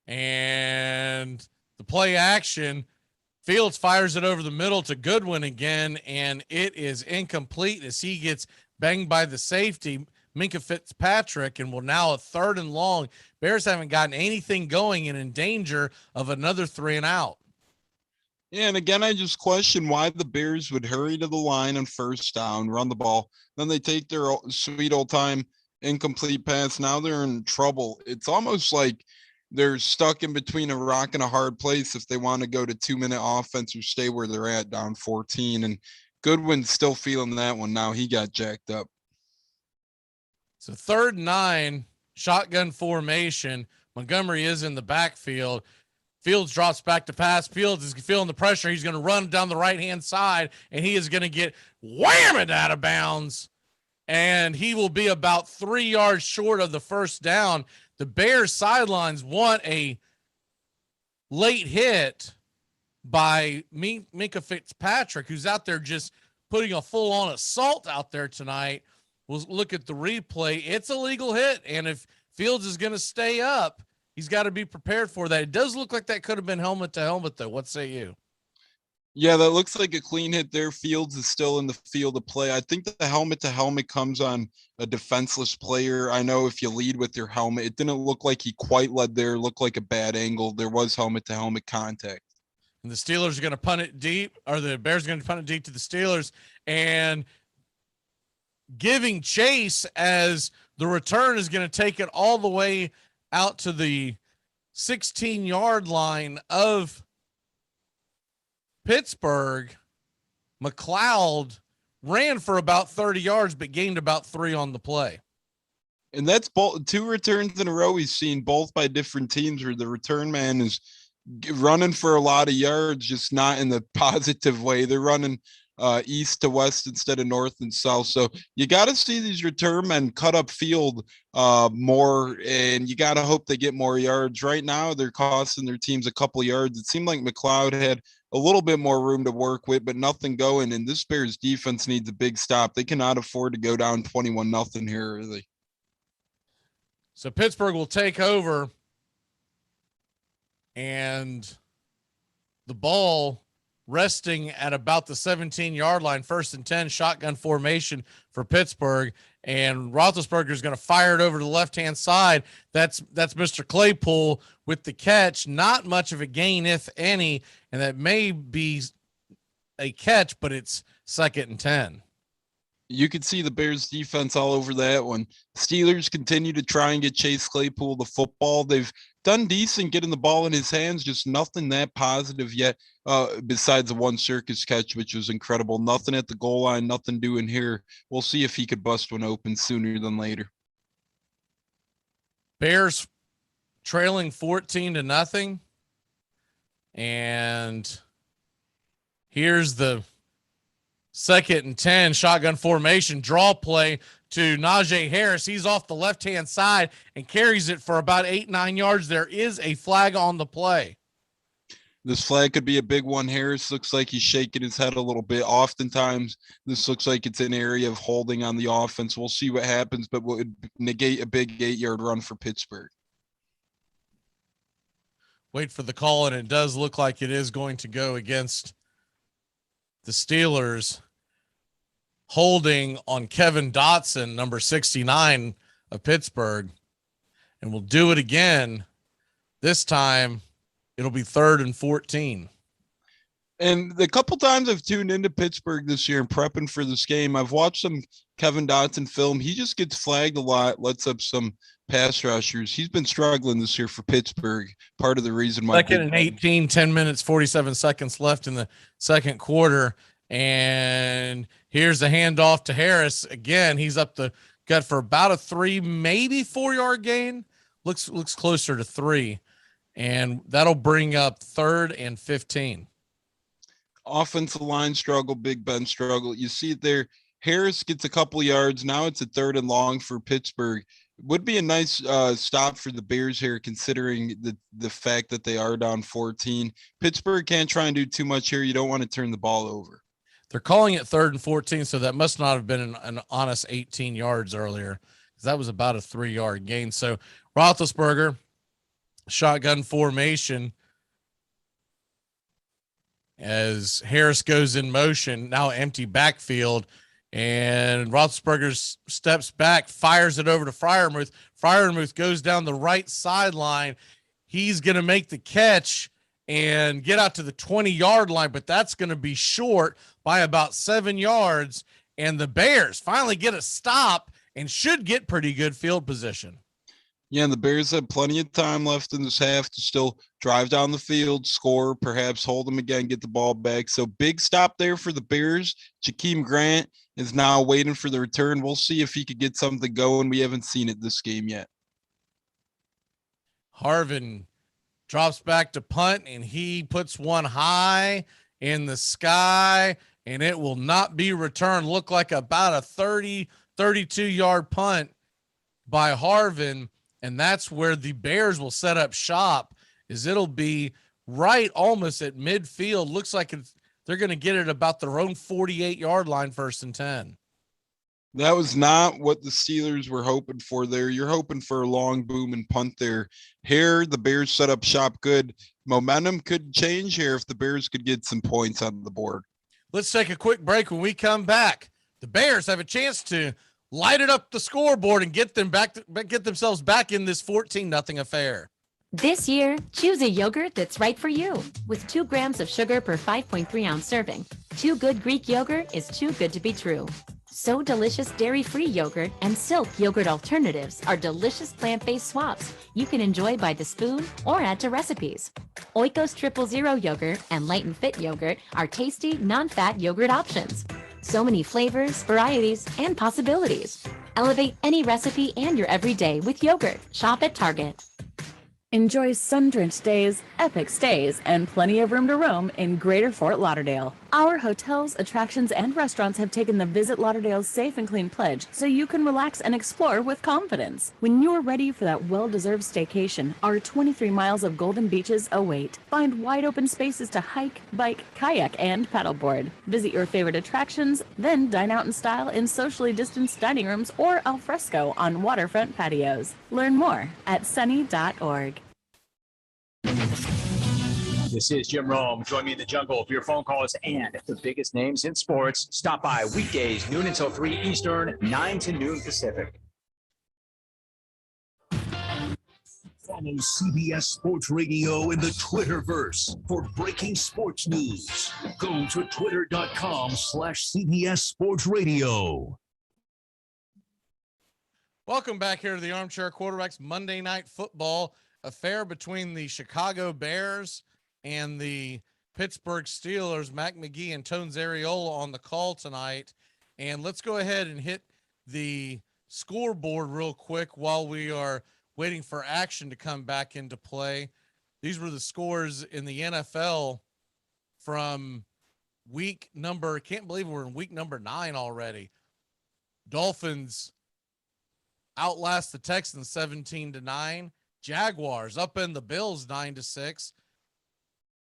and the play action. Fields fires it over the middle to Goodwin again, and it is incomplete as he gets banged by the safety, Minkah Fitzpatrick, and will now a 3rd and long. Bears haven't gotten anything going and in danger of another 3 and out. Yeah, and again, I just question why the Bears would hurry to the line on first down, run the ball. Then they take their sweet old time, incomplete pass. Now they're in trouble. It's almost like they're stuck in between a rock and a hard place if they want to go to 2-minute offense or stay where they're at down 14. And Goodwin's still feeling that one now. He got jacked up. So 3rd and 9, shotgun formation. Montgomery is in the backfield. Fields drops back to pass. Fields is feeling the pressure. He's going to run down the right-hand side, and he is going to get whammed out of bounds. And he will be about 3 yards short of the first down. The Bears sidelines want a late hit by Minkah Fitzpatrick, who's out there just putting a full-on assault out there tonight. we'll look at the replay. It's a legal hit, and if Fields is going to stay up, he's got to be prepared for that. It does look like that could have been helmet to helmet, though. What say you? Yeah, that looks like a clean hit there. Fields is still in the field of play. I think that the helmet to helmet comes on a defenseless player. I know if you lead with your helmet, it didn't look like he quite led there. It looked like a bad angle. There was helmet to helmet contact. And the Steelers are going to punt it deep, or the Bears are going to punt it deep to the Steelers, and giving chase as the return is going to take it all the way out to the 16-yard line of Pittsburgh. McLeod ran for about 30 yards, but gained about 3 on the play. And that's both 2 returns in a row we've seen, both by different teams, where the return man is running for a lot of yards, just not in the positive way. They're running east to west instead of north and south. So you got to see these return men cut up field more, and you got to hope they get more yards. Right now, they're costing their teams a couple yards. It seemed like McLeod had a little bit more room to work with, but nothing going. And this Bears defense needs a big stop. They cannot afford to go down 21-0 here, really. So Pittsburgh will take over, and the ball resting at about the 17-yard line, 1st and 10, shotgun formation for Pittsburgh. And Roethlisberger is going to fire it over to the left-hand side. That's Mr. Claypool with the catch. Not much of a gain, if any, and that may be a catch, but it's 2nd and 10. You could see the Bears defense all over that one. Steelers continue to try and get Chase Claypool the football. They've done decent getting the ball in his hands, just nothing that positive yet, besides the one circus catch, which was incredible. Nothing at the goal line, nothing doing here. We'll see if he could bust one open sooner than later. Bears trailing 14-0. And here's the 2nd and 10, shotgun formation, draw play to Najee Harris. He's off the left-hand side and carries it for about 8-9 yards. There is a flag on the play. This flag could be a big one. Harris looks like he's shaking his head a little bit. Oftentimes, this looks like it's an area of holding on the offense. We'll see what happens, but would negate a big 8-yard run for Pittsburgh. Wait for the call, and it does look like it is going to go against the Steelers. Holding on Kevin Dotson, number 69 of Pittsburgh. And we'll do it again. This time, it'll be 3rd and 14. And the couple times I've tuned into Pittsburgh this year and prepping for this game, I've watched some Kevin Dotson film. He just gets flagged a lot, lets up some pass rushers. He's been struggling this year for Pittsburgh. Part of the reason why. 2nd and 18, 10 minutes, 47 seconds left in the second quarter. And here's the handoff to Harris. Again, he's up the gut for about a 3, maybe 4-yard gain. Looks closer to 3. And that'll bring up 3rd and 15. Offensive line struggle, Big Ben struggle. You see it there. Harris gets a couple yards. Now it's a 3rd and long for Pittsburgh. Would be a nice stop for the Bears here, considering the fact that they are down 14. Pittsburgh can't try and do too much here. You don't want to turn the ball over. They're calling it 3rd and 14, so that must not have been an honest 18 yards earlier, because that was about a 3-yard gain. So Roethlisberger, shotgun formation as Harris goes in motion, now empty backfield, and Roethlisberger steps back, fires it over to Freiermuth. Freiermuth goes down the right sideline. He's going to make the catch and get out to the 20-yard line, but that's going to be short by about 7 yards. And the Bears finally get a stop and should get pretty good field position. Yeah, and the Bears have plenty of time left in this half to still drive down the field, score, perhaps hold them again, get the ball back. So big stop there for the Bears. Jakeem Grant is now waiting for the return. We'll see if he could get something going. We haven't seen it this game yet. Harvin drops back to punt, and he puts one high in the sky, and it will not be returned. Look like about a 30, 32-yard punt by Harvin, and that's where the Bears will set up shop, is it'll be right almost at midfield. Looks like they're going to get it about their own 48-yard line, 1st and 10. That was not what the Steelers were hoping for there. You're hoping for a long boom and punt there. Here, the Bears set up shop good. Momentum could change here if the Bears could get some points on the board. Let's take a quick break. When we come back, the Bears have a chance to light it up the scoreboard and get themselves back in this 14-0 affair. This year, choose a yogurt that's right for you. With 2 grams of sugar per 5.3 ounce serving, Too Good Greek yogurt is too good to be true. So Delicious dairy-free yogurt and Silk yogurt alternatives are delicious plant-based swaps you can enjoy by the spoon or add to recipes. Oikos 000 yogurt and Light and Fit yogurt are tasty, non-fat yogurt options. So many flavors, varieties, and possibilities. Elevate any recipe and your everyday with yogurt. Shop at Target. Enjoy sun-drenched days, epic stays, and plenty of room to roam in Greater Fort Lauderdale. Our hotels, attractions, and restaurants have taken the Visit Lauderdale's Safe and Clean pledge so you can relax and explore with confidence. When you're ready for that well-deserved staycation, our 23 miles of golden beaches await. Find wide-open spaces to hike, bike, kayak, and paddleboard. Visit your favorite attractions, then dine out in style in socially distanced dining rooms or al fresco on waterfront patios. Learn more at sunny.org. This is Jim Rome. Join me in the jungle for your phone calls and the biggest names in sports. Stop by weekdays, noon until 3 Eastern, 9 to noon Pacific. Follow CBS Sports Radio in the Twitterverse for breaking sports news. Go to twitter.com/CBS Sports Radio. Welcome back here to the Armchair Quarterbacks Monday Night Football affair between the Chicago Bears and the Pittsburgh Steelers. Mac Magee and Tones Ariola on the call tonight. And let's go ahead and hit the scoreboard real quick while we are waiting for action to come back into play. These were the scores in the NFL from can't believe we're in week number 9 already. Dolphins outlast the Texans 17-9. Jaguars up in the Bills 9-6.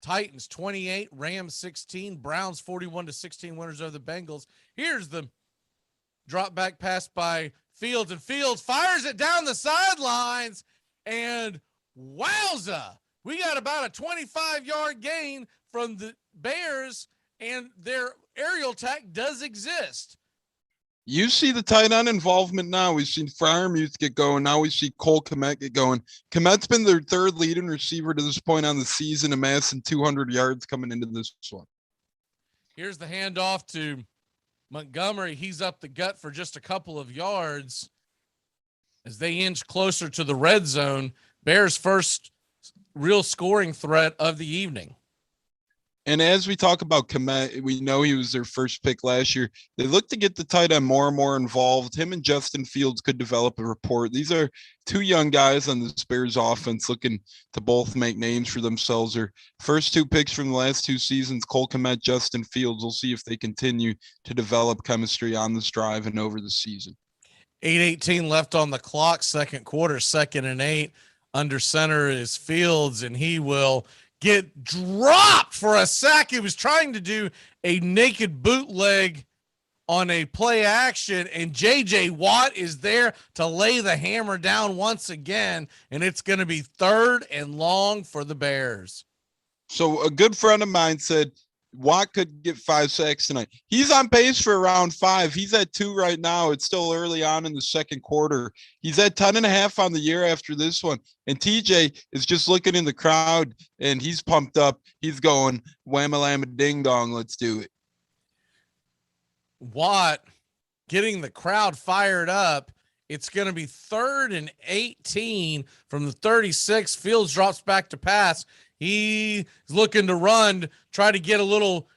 Titans 28, Rams 16, Browns 41-16 winners of the Bengals. Here's the drop back pass by Fields, and Fields fires it down the sidelines, and wowza, we got about a 25-yard gain from the Bears, and their aerial attack does exist. You see the tight end involvement now. We've seen Freiermuth get going. Now we see Cole Kmet get going. Kmet's been their 3rd leading receiver to this point on the season, amassing 200 yards coming into this one. Here's the handoff to Montgomery. He's up the gut for just a couple of yards as they inch closer to the red zone. Bears' first real scoring threat of the evening. And as we talk about Kmet, we know he was their first pick last year. They look to get the tight end more and more involved. Him and Justin Fields could develop a rapport. These are 2 young guys on the Bears offense looking to both make names for themselves. Their first 2 picks from the last 2 seasons, Cole Kmet, Justin Fields. We'll see if they continue to develop chemistry on this drive and over the season. 8:18 left on the clock, second quarter, 2nd and 8. Under center is Fields, and he will get dropped for a sack. He was trying to do a naked bootleg on a play action, and J.J. Watt is there to lay the hammer down once again, and it's going to be 3rd and long for the Bears. So a good friend of mine said Watt could get 5 sacks tonight. He's on pace for around 5. He's at 2 right now. It's still early on in the second quarter. He's at 10.5 on the year after this one. And TJ is just looking in the crowd, and he's pumped up. He's going, wham-a-lam-a ding-dong, let's do it. Watt getting the crowd fired up. It's going to be 3rd and 18 from the 36. Fields drops back to pass. He's looking to run, try to get a little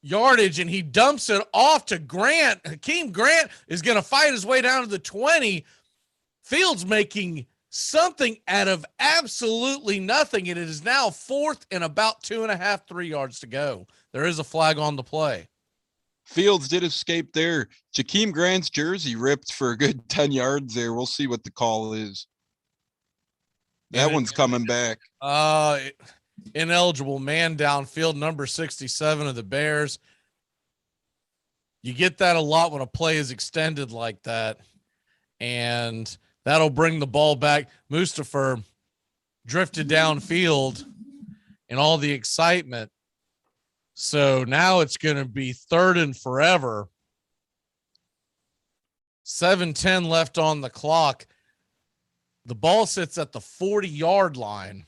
yardage, and he dumps it off to Grant. Hakeem Grant is going to fight his way down to the 20. Fields making something out of absolutely nothing, and it is now 4th and about 2.5, 3 yards to go. There is a flag on the play. Fields did escape there. Jakeem Grant's jersey ripped for a good 10 yards there. We'll see what the call is. That one's coming back. Ineligible man downfield, number 67 of the Bears. You get that a lot when a play is extended like that, and that'll bring the ball back. Mustafa drifted downfield in all the excitement. So now it's going to be 3rd and forever. 7:10 left on the clock. The ball sits at the 40-yard line.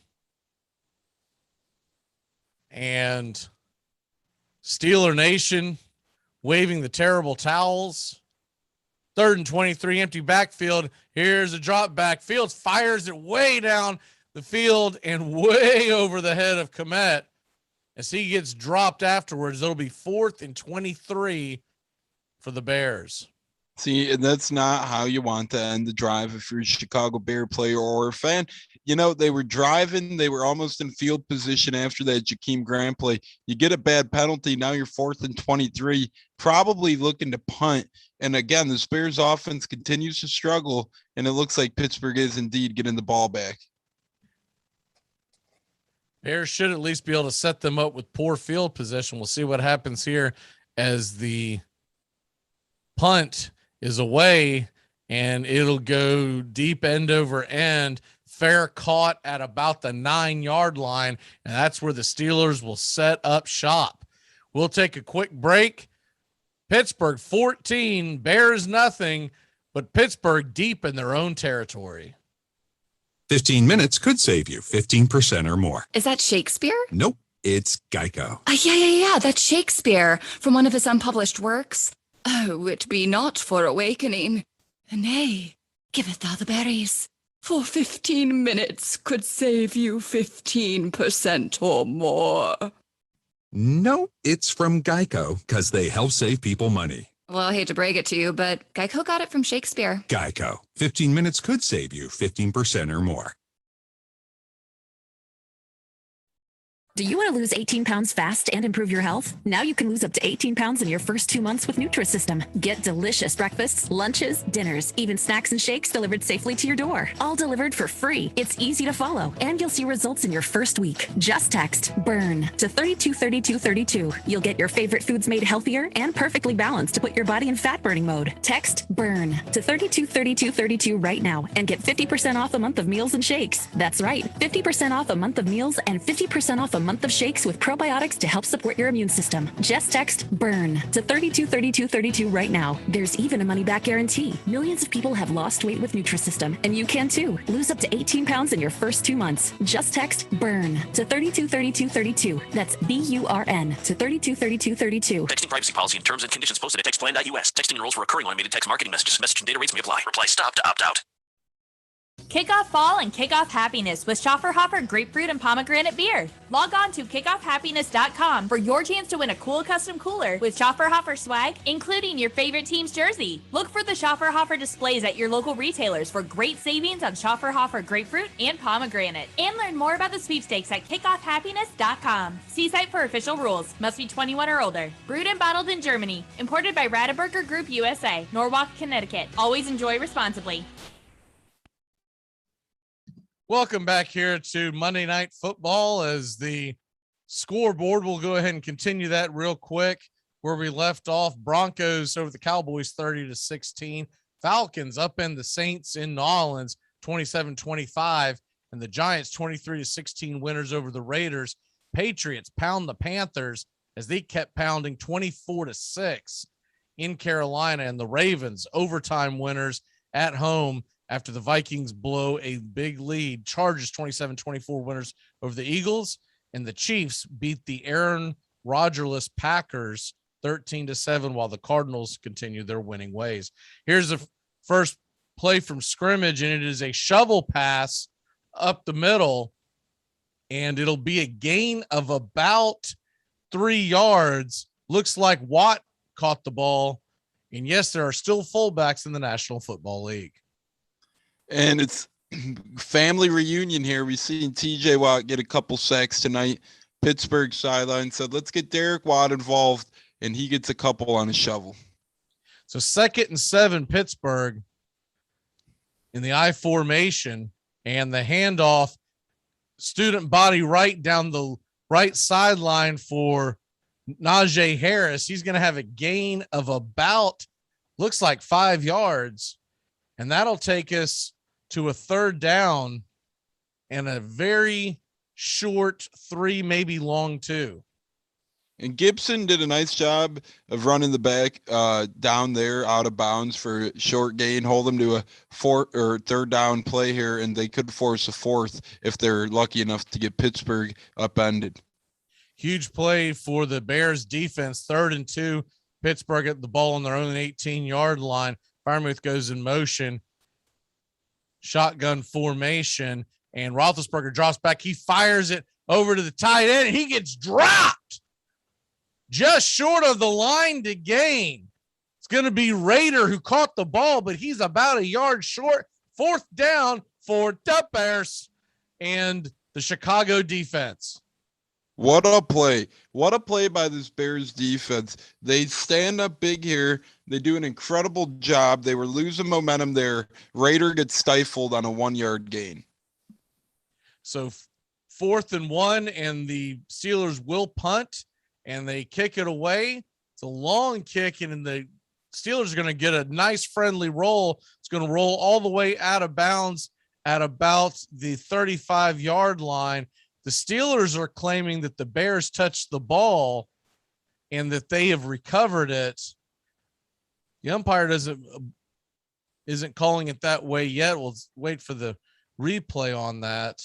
And Steeler Nation waving the terrible towels. 3rd and 23, empty backfield. Here's a drop back. Fields fires it way down the field and way over the head of Komet. As he gets dropped afterwards, it'll be 4th and 23 for the Bears. See, and that's not how you want to end the drive if you're a Chicago Bear player or a fan. You know, they were driving. They were almost in field position after that Jakeem Grant play. You get a bad penalty. Now you're 4th and 23, probably looking to punt. And again, the Bears offense continues to struggle, and it looks like Pittsburgh is indeed getting the ball back. Bears should at least be able to set them up with poor field position. We'll see what happens here as the punt is away, and it'll go deep end over end. Fair caught at about the 9-yard line, and that's where the Steelers will set up shop. We'll take a quick break. Pittsburgh 14, Bears nothing, but Pittsburgh deep in their own territory. 15 minutes could save you 15% or more. Is that Shakespeare? Nope, it's Geico. Yeah, that's Shakespeare from one of his unpublished works. Oh, it be not for awakening. Nay, giveth thou the berries. For 15 minutes could save you 15% or more. No, it's from Geico, because they help save people money. Well, I hate to break it to you, but Geico got it from Shakespeare. Geico. 15 minutes could save you 15% or more. Do you want to lose 18 pounds fast and improve your health? Now you can lose up to 18 pounds in your first 2 months with Nutrisystem. Get delicious breakfasts, lunches, dinners, even snacks and shakes delivered safely to your door. All delivered for free. It's easy to follow, and you'll see results in your first week. Just text BURN to 323232. You'll get your favorite foods made healthier and perfectly balanced to put your body in fat burning mode. Text BURN to 323232 right now and get 50% off a month of meals and shakes. That's right, 50% off a month of meals and 50% off a month of shakes with probiotics to help support your immune system. Just text BURN to 323232 right now. There's even a money-back guarantee. Millions of people have lost weight with Nutrisystem, and you can too. Lose up to 18 pounds in your first 2 months. Just text BURN to 323232. That's BURN to 323232. Texting privacy policy and terms and conditions posted at textplan.us. Texting enrolls for recurring automated text marketing messages. Message and data rates may apply. Reply stop to opt out. Kick off fall and kick off happiness with Schafferhofer grapefruit and pomegranate beer. Log on to kickoffhappiness.com for your chance to win a cool custom cooler with Schafferhofer swag, including your favorite team's jersey. Look for the Schafferhofer displays at your local retailers for great savings on Schafferhofer grapefruit and pomegranate. And learn more about the sweepstakes at kickoffhappiness.com. See site for official rules. Must be 21 or older. Brewed and bottled in Germany. Imported by Radeberger Group USA, Norwalk, Connecticut. Always enjoy responsibly. Welcome back here to Monday Night Football. As the scoreboard, we'll go ahead and continue that real quick where we left off. Broncos over the Cowboys 30-16. Falcons up in the Saints in New Orleans 27-25, and the Giants 23-16 winners over the Raiders. Patriots pound the Panthers as they kept pounding 24-6 in Carolina, and the Ravens overtime winners at home after the Vikings blow a big lead. Chargers 27-24 winners over the Eagles, and the Chiefs beat the Aaron Rodgers-less Packers 13-7 while the Cardinals continue their winning ways. Here's the first play from scrimmage, and it is a shovel pass up the middle, and it'll be a gain of about 3 yards. Looks like Watt caught the ball, and yes, there are still fullbacks in the National Football League. And it's family reunion here. We've seen TJ Watt get a couple sacks tonight. Pittsburgh sideline said, let's get Derek Watt involved, and he gets a couple on a shovel. So 2nd and 7, Pittsburgh in the I formation, and the handoff, student body right down the right sideline for Najee Harris. He's going to have a gain of about, looks like 5 yards, and that'll take us to a third down and a very short 3, maybe long 2. And Gibson did a nice job of running the back down there out of bounds for short gain, hold them to a third down play here, and they could force a fourth if they're lucky enough to get Pittsburgh upended. Huge play for the Bears defense, 3rd and 2. Pittsburgh at the ball on their own 18-yard line. Freiermuth goes in motion, shotgun formation, and Roethlisberger drops back. He fires it over to the tight end, and he gets dropped just short of the line to gain. It's going to be Rader who caught the ball, but he's about a yard short. 4th down for the Bears and the Chicago defense. What a play. What a play by this Bears defense. They stand up big here. They do an incredible job. They were losing momentum there. Rader gets stifled on a 1-yard gain. So 4th and 1, and the Steelers will punt, and they kick it away. It's a long kick, and the Steelers are going to get a nice friendly roll. It's going to roll all the way out of bounds at about the 35-yard line. The Steelers are claiming that the Bears touched the ball and that they have recovered it. The umpire isn't calling it that way yet. We'll wait for the replay on that.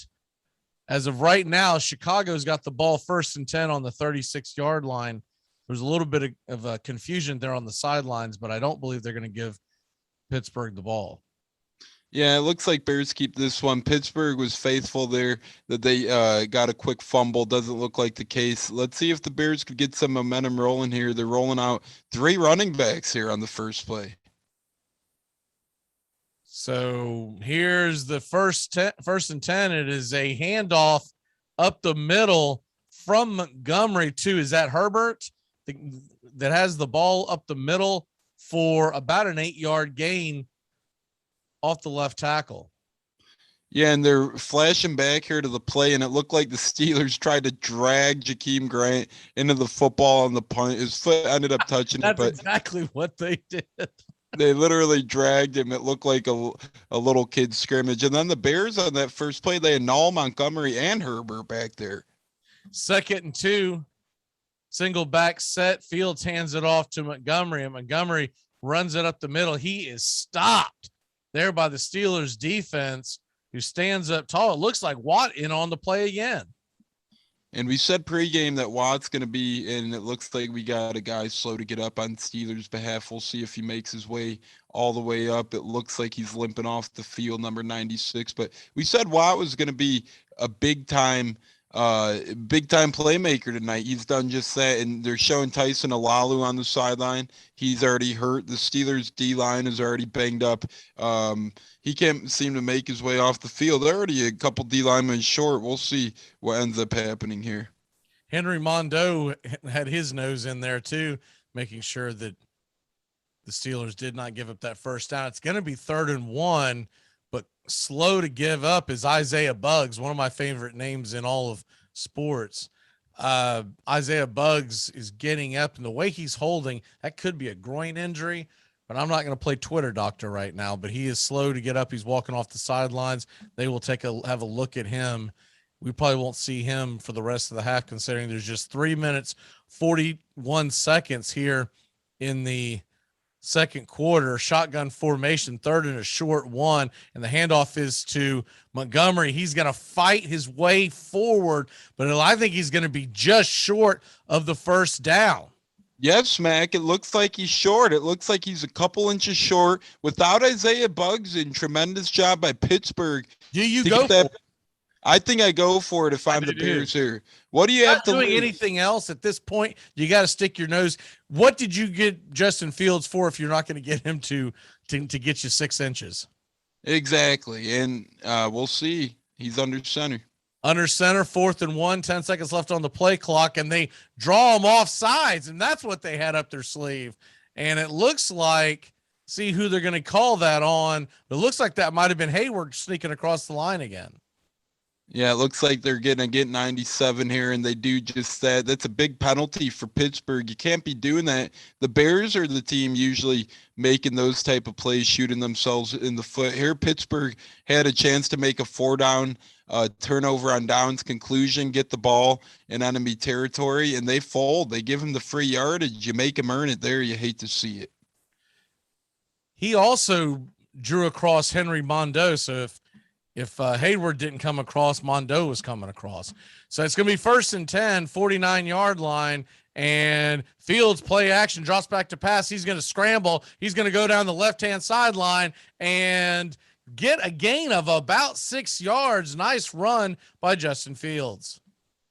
As of right now, Chicago's got the ball 1st and 10 on the 36-yard line. There's a little bit of confusion there on the sidelines, but I don't believe they're going to give Pittsburgh the ball. Yeah, it looks like Bears keep this one. Pittsburgh was faithful there that they got a quick fumble. Doesn't look like the case. Let's see if the Bears could get some momentum rolling here. They're rolling out 3 running backs here on the first play. So here's the first and 10. It is a handoff up the middle from Montgomery to, is that Herbert that has the ball up the middle for about an 8-yard gain off the left tackle. Yeah, and they're flashing back here to the play, and it looked like the Steelers tried to drag Jakeem Grant into the football on the punt. His foot ended up touching it, but that's exactly what they did. They literally dragged him. It looked like a little kid scrimmage. And then the Bears on that first play, they annul Montgomery and Herbert back there. 2nd and 2, single back set. Fields hands it off to Montgomery, and Montgomery runs it up the middle. He is stopped there by the Steelers defense, who stands up tall. It looks like Watt in on the play again. And we said pregame that Watt's going to be in. It looks like we got a guy slow to get up on Steelers' behalf. We'll see if he makes his way all the way up. It looks like he's limping off the field, number 96. But we said Watt was going to be a big-time playmaker tonight. He's done just that, and they're showing Tyson Alalu on the sideline. He's already hurt. The Steelers' D-line is already banged up. He can't seem to make his way off the field. They're already a couple D-linemen short. We'll see what ends up happening here. Henry Mondeau had his nose in there too, making sure that the Steelers did not give up that first down. It's going to be 3rd and 1, but slow to give up is Isaiah Buggs, one of my favorite names in all of sports. Isaiah Buggs is getting up, and the way he's holding, that could be a groin injury, but I'm not going to play Twitter doctor right now, but he is slow to get up. He's walking off the sidelines. They will have a look at him. We probably won't see him for the rest of the half, considering there's just 3 minutes, 41 seconds here in the second quarter. Shotgun formation, 3rd and a short 1, and the handoff is to Montgomery. He's going to fight his way forward, but I think he's going to be just short of the first down. Yes, Mac, it looks like he's short. It looks like he's a couple inches short. Without Isaiah Buggs, in tremendous job by Pittsburgh. Do you go for it? I think I go for it if I'm the Bears here. What do you have to doing lose? Anything else at this point? You got to stick your nose. What did you get Justin Fields for if you're not going to get him to get you 6 inches? Exactly, and we'll see. He's under center. Under center, 4th and 1, 10 seconds left on the play clock, and they draw him off sides, and that's what they had up their sleeve. And it looks like, see who they're going to call that on. It looks like that might have been Hayward sneaking across the line again. Yeah, it looks like they're going to get 97 here, and they do just that. That's a big penalty for Pittsburgh. You can't be doing that. The Bears are the team usually making those type of plays, shooting themselves in the foot. Here, Pittsburgh had a chance to make a 4-down turnover on downs conclusion, get the ball in enemy territory, and they fold. They give him the free yardage. You make him earn it there. You hate to see it. He also drew across Henry Mondo, so if Hayward didn't come across, Mondo was coming across. So it's going to be 1st and 10, 49-yard line, and Fields play action, drops back to pass. He's going to scramble. He's going to go down the left-hand sideline and get a gain of about 6 yards. Nice run by Justin Fields.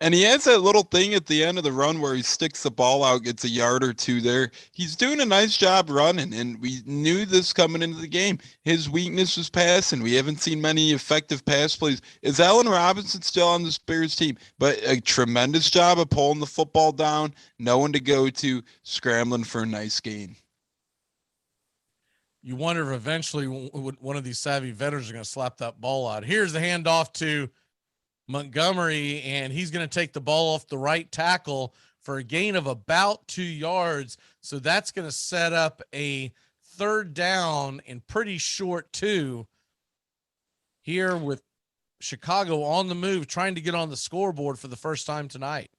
And he has that little thing at the end of the run where he sticks the ball out, gets a yard or two there. He's doing a nice job running, and we knew this coming into the game. His weakness was passing. We haven't seen many effective pass plays. Is Allen Robinson still on the Bears team? But a tremendous job of pulling the football down, no one to go to, scrambling for a nice gain. You wonder if eventually one of these savvy veterans are going to slap that ball out. Here's the handoff to Montgomery, and he's going to take the ball off the right tackle for a gain of about 2 yards. So that's going to set up a 3rd down and pretty short 2 here with Chicago on the move, trying to get on the scoreboard for the first time tonight.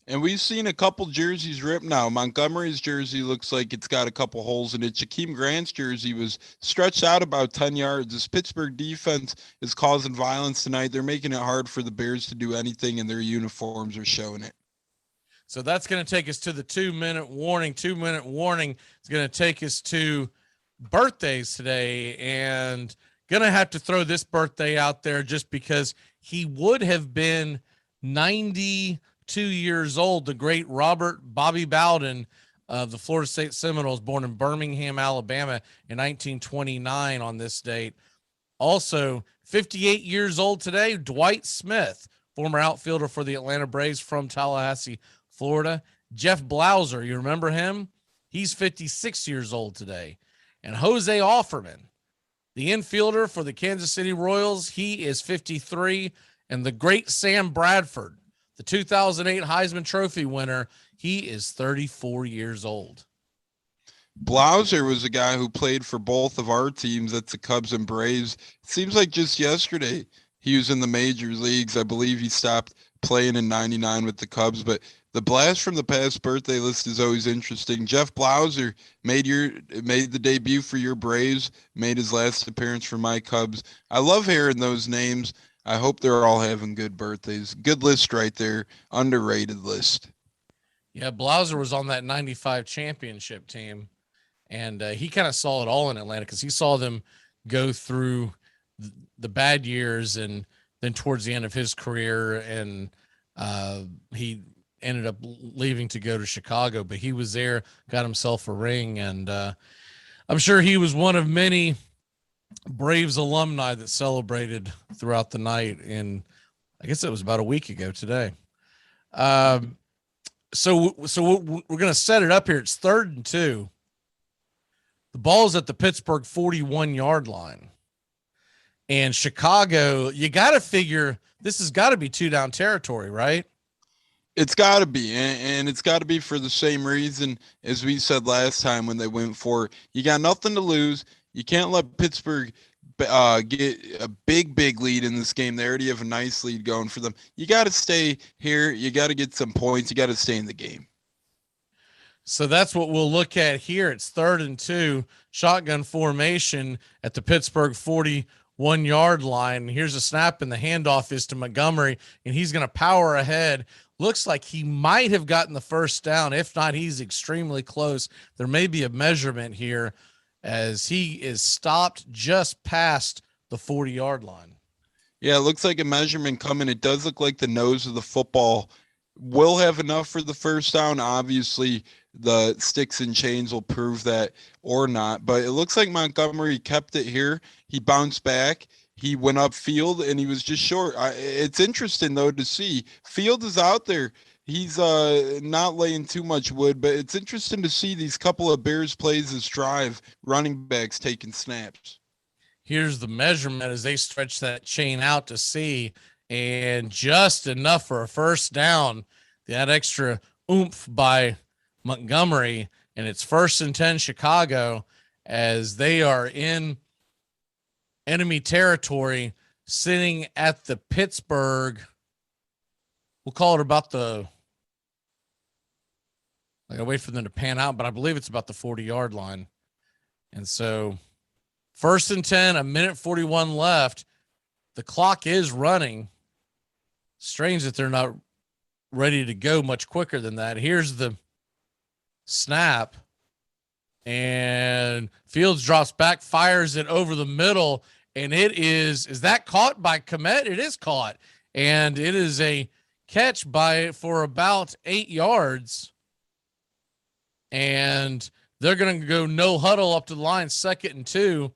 And we've seen a couple jerseys ripped now. Montgomery's jersey looks like it's got a couple holes in it. Jakeem Grant's jersey was stretched out about 10 yards. This Pittsburgh defense is causing violence tonight. They're making it hard for the Bears to do anything, and their uniforms are showing it. So that's going to take us to the 2-minute warning. 2-minute warning is going to take us to birthdays today, and going to have to throw this birthday out there just because he would have been 92 years old. The great Robert Bobby Bowden of the Florida State Seminoles, born in Birmingham, Alabama in 1929 on this date. Also 58 years old today, Dwight Smith, former outfielder for the Atlanta Braves from Tallahassee, Florida. Jeff Blauser, you remember him? He's 56 years old today. And Jose Offerman, the infielder for the Kansas City Royals, he is 53. And the great Sam Bradford, the 2008 Heisman Trophy winner, he is 34 years old. Blauser was a guy who played for both of our teams. That's the Cubs and Braves. It seems like just yesterday he was in the major leagues. I believe he stopped playing in 99 with the Cubs, but the blast from the past birthday list is always interesting. Jeff Blauser made the debut for your Braves, made his last appearance for my Cubs. I love hearing those names. I hope they're all having good birthdays. Good list right there. Underrated list. Yeah, Blauser was on that 95 championship team, and he kind of saw it all in Atlanta because he saw them go through the bad years, and then towards the end of his career, and he ended up leaving to go to Chicago, but he was there, got himself a ring, and I'm sure he was one of many Braves alumni that celebrated throughout the night. And I guess it was about a week ago today. So we're going to set it up here. It's 3rd and 2. The ball's at the Pittsburgh 41-yard line. And Chicago, you got to figure this has got to be 2-down territory, right? It's got to be, and it's got to be for the same reason as we said last time when they went for it. You got nothing to lose. You can't let Pittsburgh get a big lead in this game. They already have a nice lead going for them. You got to stay here. You got to get some points. You got to stay in the game. So that's what we'll look at here. It's 3rd and 2, shotgun formation at the Pittsburgh 41-yard line. Here's a snap, and the handoff is to Montgomery, and he's going to power ahead. Looks like he might have gotten the first down. If not, he's extremely close. There may be a measurement here as he is stopped just past the 40-yard line. Yeah, it looks like a measurement coming. It does look like the nose of the football will have enough for the first down. Obviously, the sticks and chains will prove that or not. But it looks like Montgomery kept it here. He bounced back. He went upfield, and he was just short. It's interesting, though, to see. Field is out there. He's not laying too much wood, but it's interesting to see these couple of Bears plays this drive, running backs taking snaps. Here's the measurement as they stretch that chain out to see, and just enough for a first down. That extra oomph by Montgomery, and it's 1st and 10 Chicago as they are in enemy territory, sitting at the Pittsburgh. We'll call it about the, I gotta wait for them to pan out, but I believe it's about the 40-yard line. And so 1st and 10, a minute 41 left. The clock is running. Strange that they're not ready to go much quicker than that. Here's the snap, and Fields drops back, fires it over the middle, and it is that caught by Kmet? It is caught, and it is a catch for about 8 yards, and they're going to go no huddle up to the line, 2nd and 2.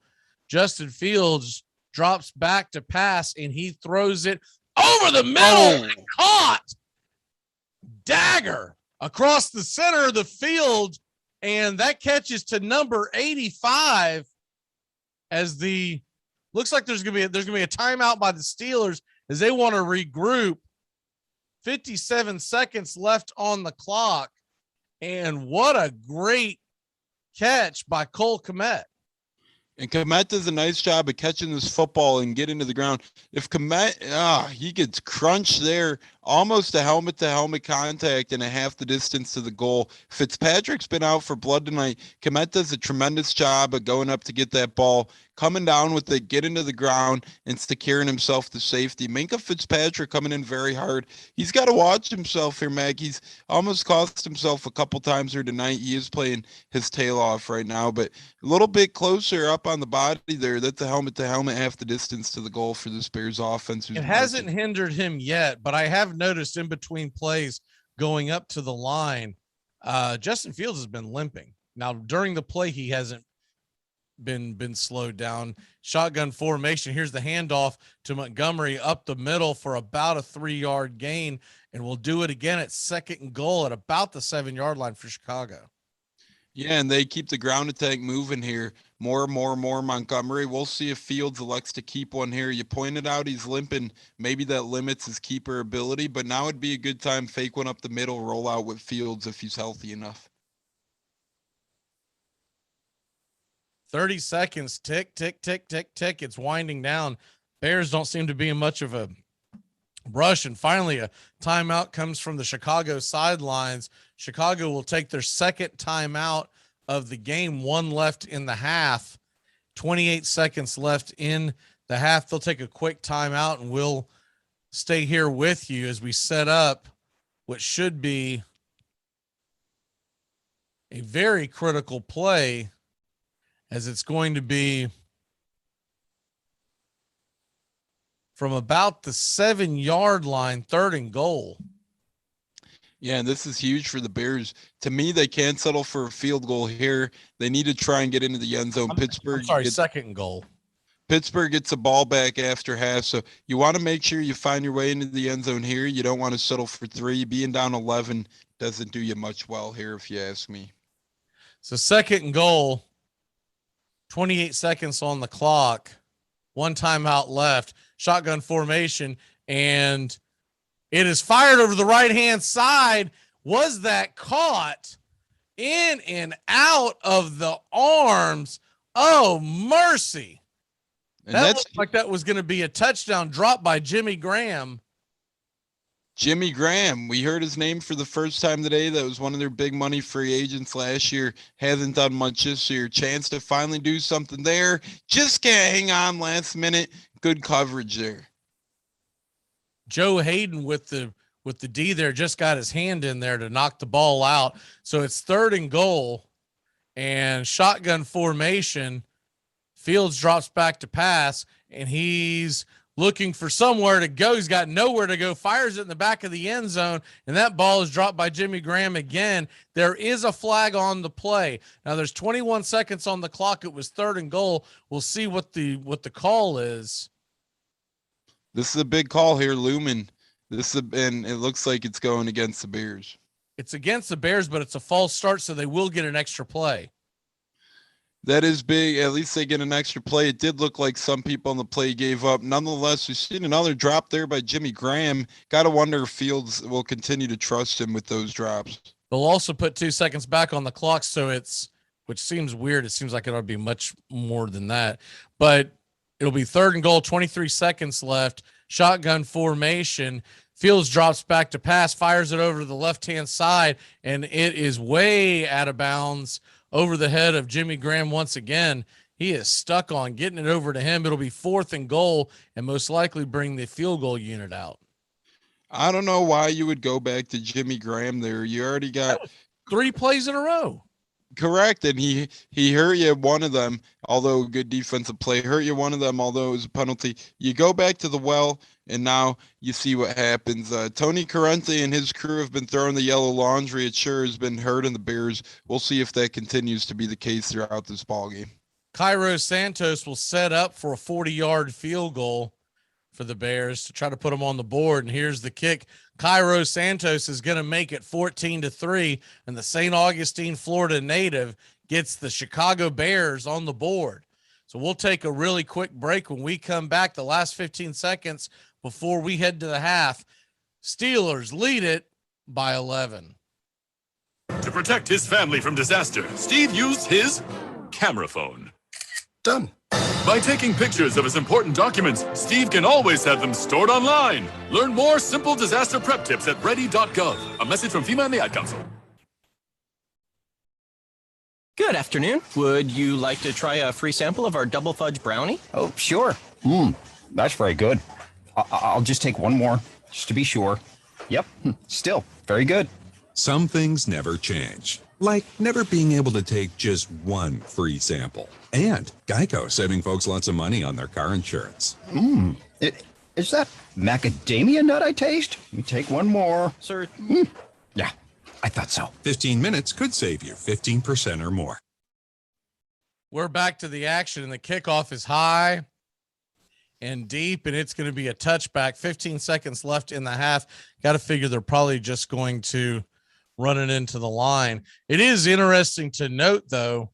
Justin Fields drops back to pass, and he throws it over the middle and caught. Dagger across the center of the field, and that catches to number 85 as looks like there's gonna be a timeout by the Steelers as they want to regroup. 57 seconds left on the clock, and what a great catch by Cole Kmet. And Kmet does a nice job of catching this football and getting to the ground. If Kmet, he gets crunched there, almost a helmet-to-helmet contact and a half the distance to the goal. Fitzpatrick's been out for blood tonight. Kmet does a tremendous job of going up to get that ball, coming down with it, getting to the ground, and securing himself to safety. Minkah Fitzpatrick coming in very hard. He's got to watch himself here, Mag. He's almost cost himself a couple times here tonight. He is playing his tail off right now, but a little bit closer up on the body there. That's the helmet-to-helmet, half the distance to the goal for this Bears offense. It hasn't hindered him yet, but I have noticed in between plays going up to the line, Justin Fields has been limping. Now, during the play, he hasn't been slowed down. Shotgun formation. Here's the handoff to Montgomery up the middle for about a 3-yard gain, and we'll do it again at 2nd and goal at about the 7-yard line for Chicago. Yeah, and they keep the ground attack moving here. More Montgomery. We'll see if Fields elects to keep one here. You pointed out he's limping. Maybe that limits his keeper ability, but now would be a good time. Fake one up the middle, roll out with Fields if he's healthy enough. 30 seconds. Tick, tick, tick, tick, tick. It's winding down. Bears don't seem to be in much of a rush. And finally, a timeout comes from the Chicago sidelines. Chicago will take their 2nd timeout of the game. 1 left in the half. 28 seconds left in the half. They'll take a quick timeout, and we'll stay here with you as we set up what should be a very critical play, as it's going to be from about the 7-yard line, 3rd and goal. Yeah, and this is huge for the Bears. To me, they can't settle for a field goal here. They need to try and get into the end zone. Pittsburgh. 2nd and goal. Pittsburgh gets the ball back after half, so you want to make sure you find your way into the end zone here. You don't want to settle for 3. Being down 11 doesn't do you much well here, if you ask me. So 2nd and goal. 28 seconds on the clock, 1 timeout left, shotgun formation, and it is fired over the right-hand side. Was that caught in and out of the arms? Oh, mercy. And that looked like that was going to be a touchdown drop by Jimmy Graham. Jimmy Graham, we heard his name for the first time today. That was one of their big money free agents last year. Hasn't done much this year. Chance to finally do something there. Just can't hang on last minute. Good coverage there. Joe Hayden with the D there just got his hand in there to knock the ball out. So it's 3rd and goal, and shotgun formation. Fields drops back to pass, and he's looking for somewhere to go. He's got nowhere to go, fires it in the back of the end zone, and that ball is dropped by Jimmy Graham again. There is a flag on the play. Now there's 21 seconds on the clock. It was 3rd and goal. We'll see what the call is. This is a big call here, Lumen. And it looks like it's going against the Bears. It's against the Bears, but it's a false start, so they will get an extra play. That is big. At least they get an extra play. It did look like some people on the play gave up. Nonetheless, we've seen another drop there by Jimmy Graham. Got to wonder if Fields will continue to trust him with those drops. They'll also put 2 seconds back on the clock, so which seems weird. It seems like it ought to be much more than that. But it'll be 3rd and goal, 23 seconds left. Shotgun formation. Fields drops back to pass, fires it over to the left-hand side, and it is way out of bounds over the head of Jimmy Graham once again. He is stuck on getting it over to him. It'll be 4th and goal and most likely bring the field goal unit out. I don't know why you would go back to Jimmy Graham there. You already got 3 plays in a row. Correct. And he hurt you one of them, although good defensive play. Hurt you one of them, although it was a penalty. You go back to the well, and now you see what happens. Tony Corrente and his crew have been throwing the yellow laundry. It sure has been hurting the Bears. We'll see if that continues to be the case throughout this ballgame. Cairo Santos will set up for a 40-yard field goal for the Bears to try to put them on the board. And here's the kick. Cairo Santos is going to make it 14-3, and the St. Augustine, Florida native gets the Chicago Bears on the board. So we'll take a really quick break. When we come back, the last 15 seconds before we head to the half, Steelers lead it by 11. To protect his family from disaster, Steve used his camera phone. Done. By taking pictures of his important documents, Steve can always have them stored online. Learn more simple disaster prep tips at ready.gov. A message from FEMA and the Ad Council. Good afternoon. Would you like to try a free sample of our double fudge brownie? Oh, sure. That's very good. I'll just take one more, just to be sure. Yep, still very good. Some things never change, like never being able to take just one free sample. And Geico saving folks lots of money on their car insurance. Is that macadamia nut I taste? You take one more. Sir. Yeah, I thought so. 15 minutes could save you 15% or more. We're back to the action, and the kickoff is high and deep, and it's going to be a touchback. 15 seconds left in the half. Got to figure they're probably just going to run it into the line. It is interesting to note, though,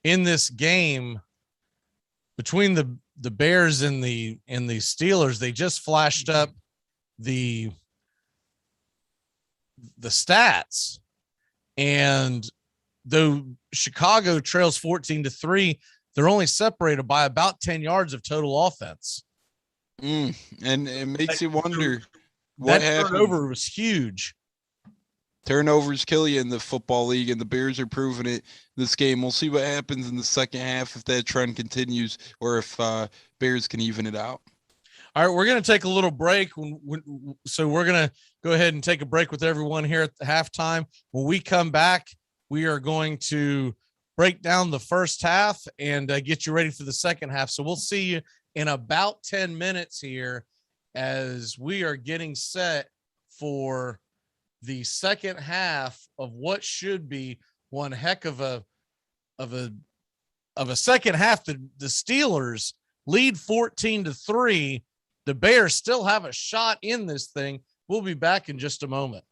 in this game between the Bears and the Steelers, they just flashed up the stats, and though Chicago trails 14-3, they're only separated by about 10 yards of total offense. And it makes you wonder what happened. Turnover was huge. Turnovers kill you in the football league, and the Bears are proving it this game. We'll see what happens in the second half, if that trend continues or if Bears can even it out. All right, we're going to take a little break. So we're going to go ahead and take a break with everyone here at the halftime. When we come back, we are going to break down the first half and get you ready for the second half. So we'll see you in about 10 minutes here as we are getting set for the second half of what should be one heck of a second half. The Steelers lead 14-3. The Bears still have a shot in this thing. We'll be back in just a moment.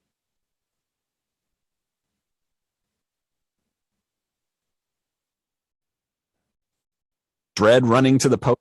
Dread running to the post.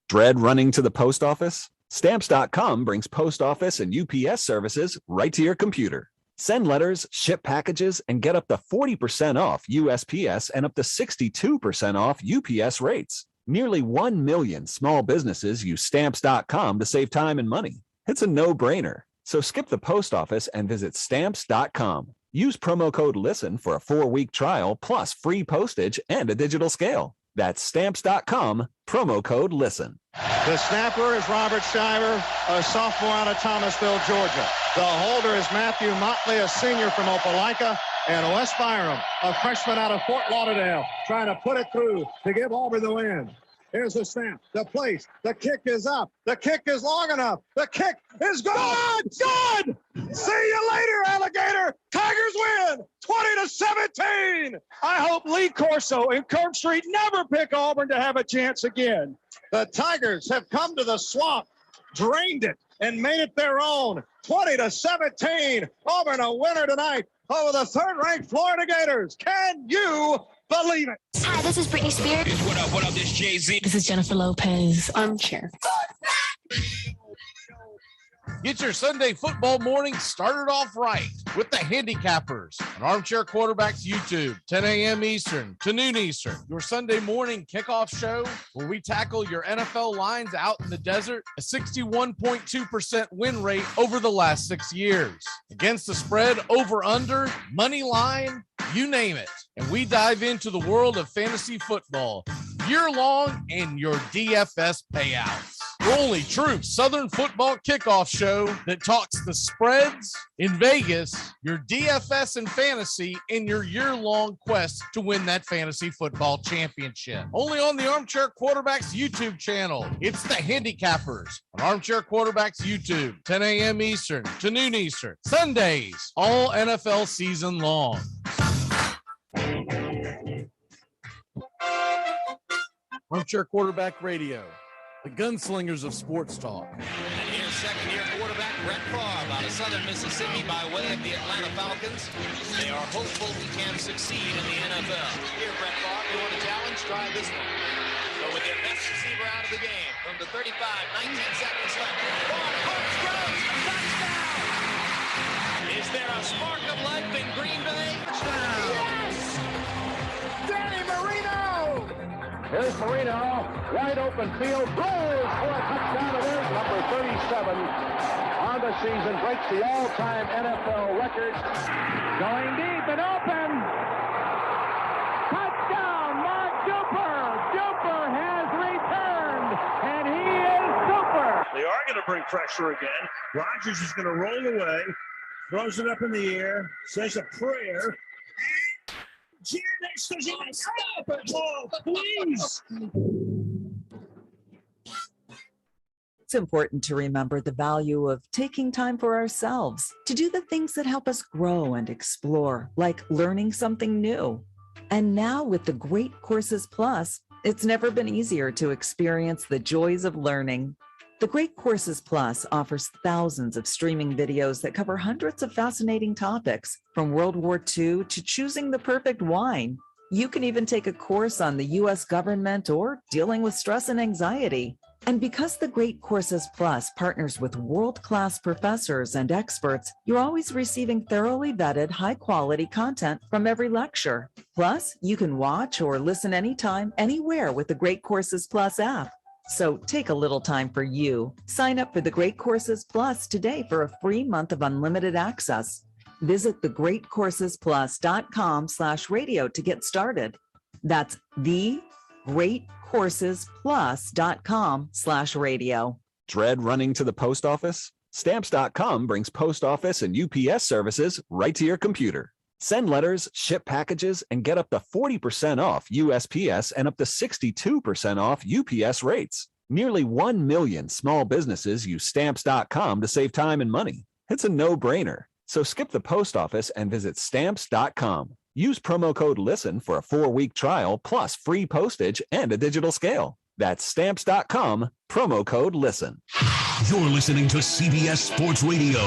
Dread running to the post office? Stamps.com brings post office and UPS services right to your computer. Send letters, ship packages, and get up to 40% off USPS and up to 62% off UPS rates. Nearly 1 million small businesses use Stamps.com to save time and money. It's a no-brainer. So skip the post office and visit Stamps.com. Use promo code LISTEN for a 4-week trial plus free postage and a digital scale. That's Stamps.com, promo code LISTEN. The snapper is Robert Shiver, a sophomore out of Thomasville, Georgia. The holder is Matthew Motley, a senior from Opelika. And Wes Byram, a freshman out of Fort Lauderdale, trying to put it through to give Auburn the win. Here's the snap, the place, the kick is up. The kick is long enough. The kick is good! Good! See you later, Alligator! Tigers win 20-17! I hope Lee Corso and Kirk Street never pick Auburn to have a chance again. The Tigers have come to the swamp, drained it, and made it their own. 20-17. Auburn a winner tonight over the third-ranked Florida Gators. Can you believe it? Hi, this is Britney Spears. What up, this Jay-Z. This is Jennifer Lopez. Armchair. Get your Sunday football morning started off right with the Handicappers on Armchair Quarterbacks YouTube, 10 a.m. Eastern to noon Eastern. Your Sunday morning kickoff show where we tackle your NFL lines out in the desert, a 61.2% win rate over the last 6 years. Against the spread, over, under, money line, you name it. And we dive into the world of fantasy football year-long and your DFS payouts. Your only true Southern football kickoff show that talks the spreads in Vegas, your DFS and fantasy, in your year-long quest to win that fantasy football championship. Only on the Armchair Quarterbacks YouTube channel. It's the Handicappers on Armchair Quarterbacks YouTube, 10 a.m. Eastern to noon Eastern. Sundays, all NFL season long. Armchair Quarterback Radio, the gunslingers of sports talk. And here's second-year quarterback Brett Favre out of Southern Mississippi by way of the Atlanta Falcons. They are hopeful he can succeed in the NFL. Here, Brett Favre, you want a challenge? Try this one. So with your best receiver out of the game, from the 35, 19 seconds left. Favre pumps, throws, touchdown! Is there a spark of life in Green Bay? Touchdown! Yes! Danny Marino! Here's Marino, wide open field, throws for a touchdown. It is number 37 on the season, breaks the all-time NFL record. Going deep and open. Touchdown, Mark Duper. Duper has returned, and he is super. They are going to bring pressure again. Rodgers is going to roll away, throws it up in the air, says a prayer. Janis says, stop it, ball, please. It's important to remember the value of taking time for ourselves to do the things that help us grow and explore, like learning something new. And now with the Great Courses Plus, it's never been easier to experience the joys of learning. The Great Courses Plus offers thousands of streaming videos that cover hundreds of fascinating topics, from World War II to choosing the perfect wine. You can even take a course on the U.S. government or dealing with stress and anxiety. And because the Great Courses Plus partners with world-class professors and experts, you're always receiving thoroughly vetted, high-quality content from every lecture. Plus, you can watch or listen anytime, anywhere with the Great Courses Plus app. So take a little time for you. Sign up for the Great Courses Plus today for a free month of unlimited access. Visit thegreatcoursesplus.com/radio to get started. That's thegreatcoursesplus.com/radio. Dread running to the post office? Stamps.com brings post office and UPS services right to your computer. Send letters, ship packages, and get up to 40% off USPS and up to 62% off UPS rates. Nearly 1 million small businesses use Stamps.com to save time and money. It's a no-brainer. So skip the post office and visit Stamps.com. Use promo code LISTEN for a 4-week trial plus free postage and a digital scale. That's Stamps.com, promo code LISTEN. You're listening to CBS Sports Radio.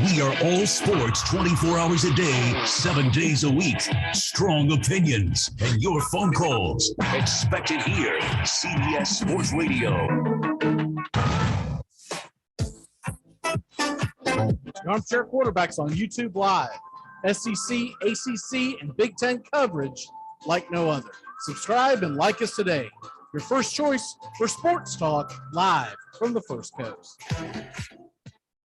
We are all sports 24 hours a day, 7 days a week. Strong opinions and your phone calls. Expected here. CBS Sports Radio. Armchair Quarterbacks on YouTube Live. SEC, ACC, and Big Ten coverage like no other. Subscribe and like us today. Your first choice for sports talk live from the First Coast.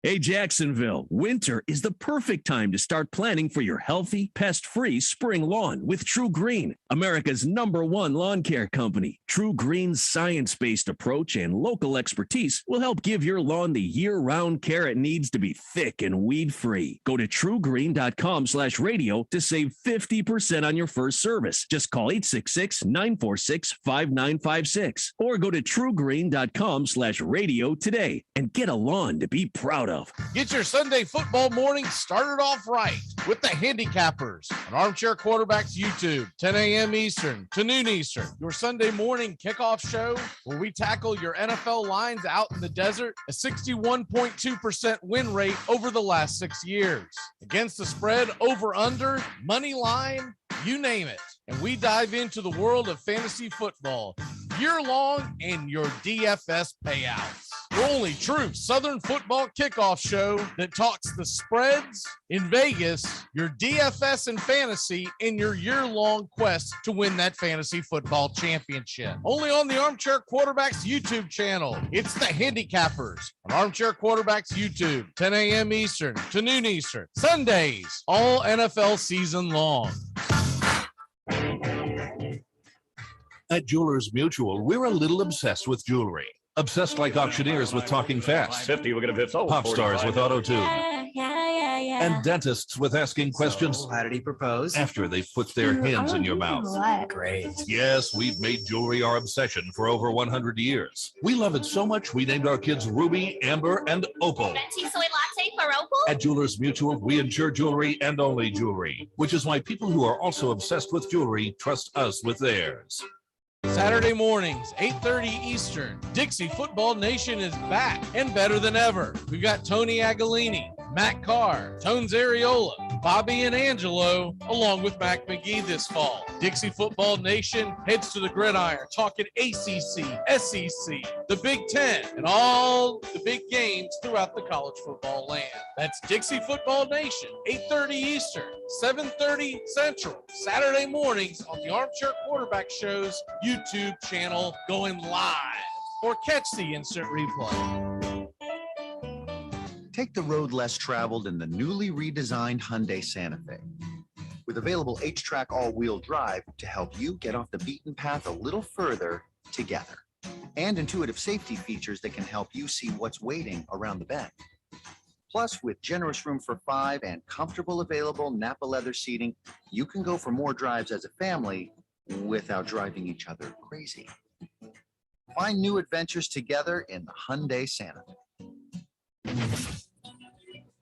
Hey, Jacksonville, winter is the perfect time to start planning for your healthy, pest-free spring lawn with True Green, America's #1 lawn care company. True Green's science-based approach and local expertise will help give your lawn the year-round care it needs to be thick and weed-free. Go to truegreen.com/radio to save 50% on your first service. Just call 866-946-5956 or go to truegreen.com/radio today and get a lawn to be proud of. of. Get your Sunday football morning started off right with the Handicappers on Armchair Quarterbacks YouTube, 10 a.m. Eastern to noon Eastern. Your Sunday morning kickoff show where we tackle your NFL lines out in the desert, a 61.2% win rate over the last 6 years. Against the spread, over, under, money line, you name it. And we dive into the world of fantasy football year-long and your DFS payouts. The only true Southern football kickoff show that talks the spreads in Vegas, your DFS and fantasy in your year-long quest to win that fantasy football championship. Only on the Armchair Quarterbacks YouTube channel. It's the Handicappers on Armchair Quarterbacks YouTube, 10 a.m. Eastern to noon Eastern. Sundays, all NFL season long. At Jewelers Mutual, we're a little obsessed with jewelry. Obsessed like auctioneers with talking fast. 50, we're going to 50. Pop stars with auto-tune. Yeah. And dentists with asking questions. So, how did he propose? After they've put their hands in your mouth. Great. Yes, we've made jewelry our obsession for over 100 years. We love it so much, we named our kids Ruby, Amber, and Opal. Venti soy latte for Opal? At Jewelers Mutual, we insure jewelry and only jewelry, which is why people who are also obsessed with jewelry trust us with theirs. Saturday mornings, 8:30 Eastern. Dixie Football Nation is back and better than ever. We've got Tony Agolini, Matt Carr, Tones Areola, Bobby and Angelo, along with Mac McGee this fall. Dixie Football Nation heads to the gridiron, talking ACC, SEC, the Big Ten, and all the big games throughout the college football land. That's Dixie Football Nation, 8:30 Eastern, 7:30 Central, Saturday mornings on the Armchair Quarterback Show's YouTube channel, going live, or catch the instant replay. Take the road less traveled in the newly redesigned Hyundai Santa Fe. With available H-Track all-wheel drive to help you get off the beaten path a little further together. And intuitive safety features that can help you see what's waiting around the bend. Plus, with generous room for 5 and comfortable available Napa leather seating, you can go for more drives as a family without driving each other crazy. Find new adventures together in the Hyundai Santa Fe.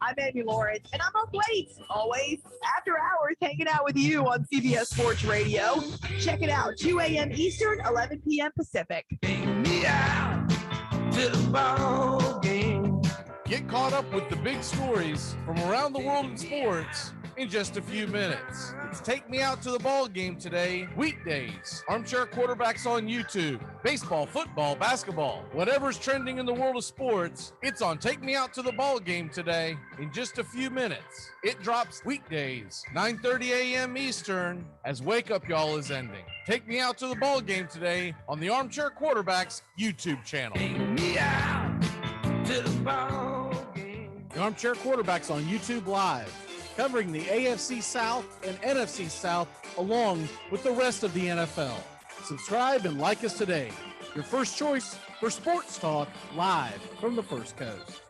I'm Amy Lawrence, and I'm up late, always, after hours, hanging out with you on CBS Sports Radio. Check it out, 2 a.m. Eastern, 11 p.m. Pacific. Get caught up with the big stories from around the world in sports in just a few minutes. It's Take Me Out to the Ball Game today, weekdays. Armchair Quarterbacks on YouTube. Baseball, football, basketball, whatever's trending in the world of sports, it's on Take Me Out to the Ball Game today in just a few minutes. It drops weekdays, 9:30 a.m. Eastern, as Wake Up Y'all is ending. Take Me Out to the Ball Game today on the Armchair Quarterbacks YouTube channel. Take me out to the ball game. The Armchair Quarterbacks on YouTube Live, covering the AFC South and NFC South along with the rest of the NFL. Subscribe and like us today. Your first choice for sports talk live from the First Coast.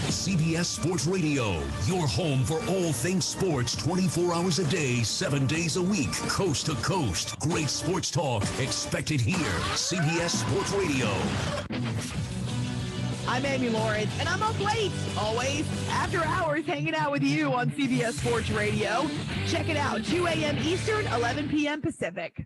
CBS Sports Radio, your home for all things sports 24 hours a day, 7 days a week, coast to coast. Great sports talk expected here. CBS Sports Radio. I'm Amy Lawrence, and I'm up late, always, after hours, hanging out with you on CBS Sports Radio. Check it out, 2 a.m. Eastern, 11 p.m. Pacific.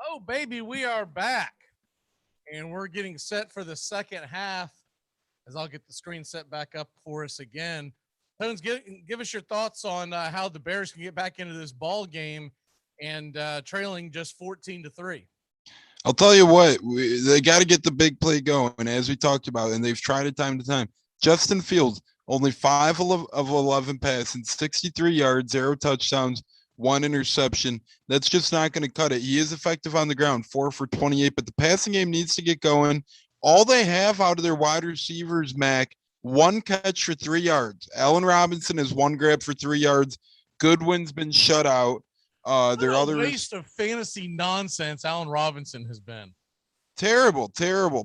Oh, baby, we are back. And we're getting set for the second half as I'll get the screen set back up for us again. Tones, give us your thoughts on how the Bears can get back into this ball game and trailing just 14-3. I'll tell you what, they got to get the big play going, as we talked about, and they've tried it time to time. Justin Fields, only 5 of 11 passing, 63 yards, 0 touchdowns, 1 interception. That's just not going to cut it. He is effective on the ground, 4 for 28, but the passing game needs to get going. All they have out of their wide receivers, Mac, 1 catch for 3 yards. Allen Robinson has 1 grab for 3 yards. Goodwin's been shut out. Their other waste of fantasy nonsense Allen Robinson has been. Terrible.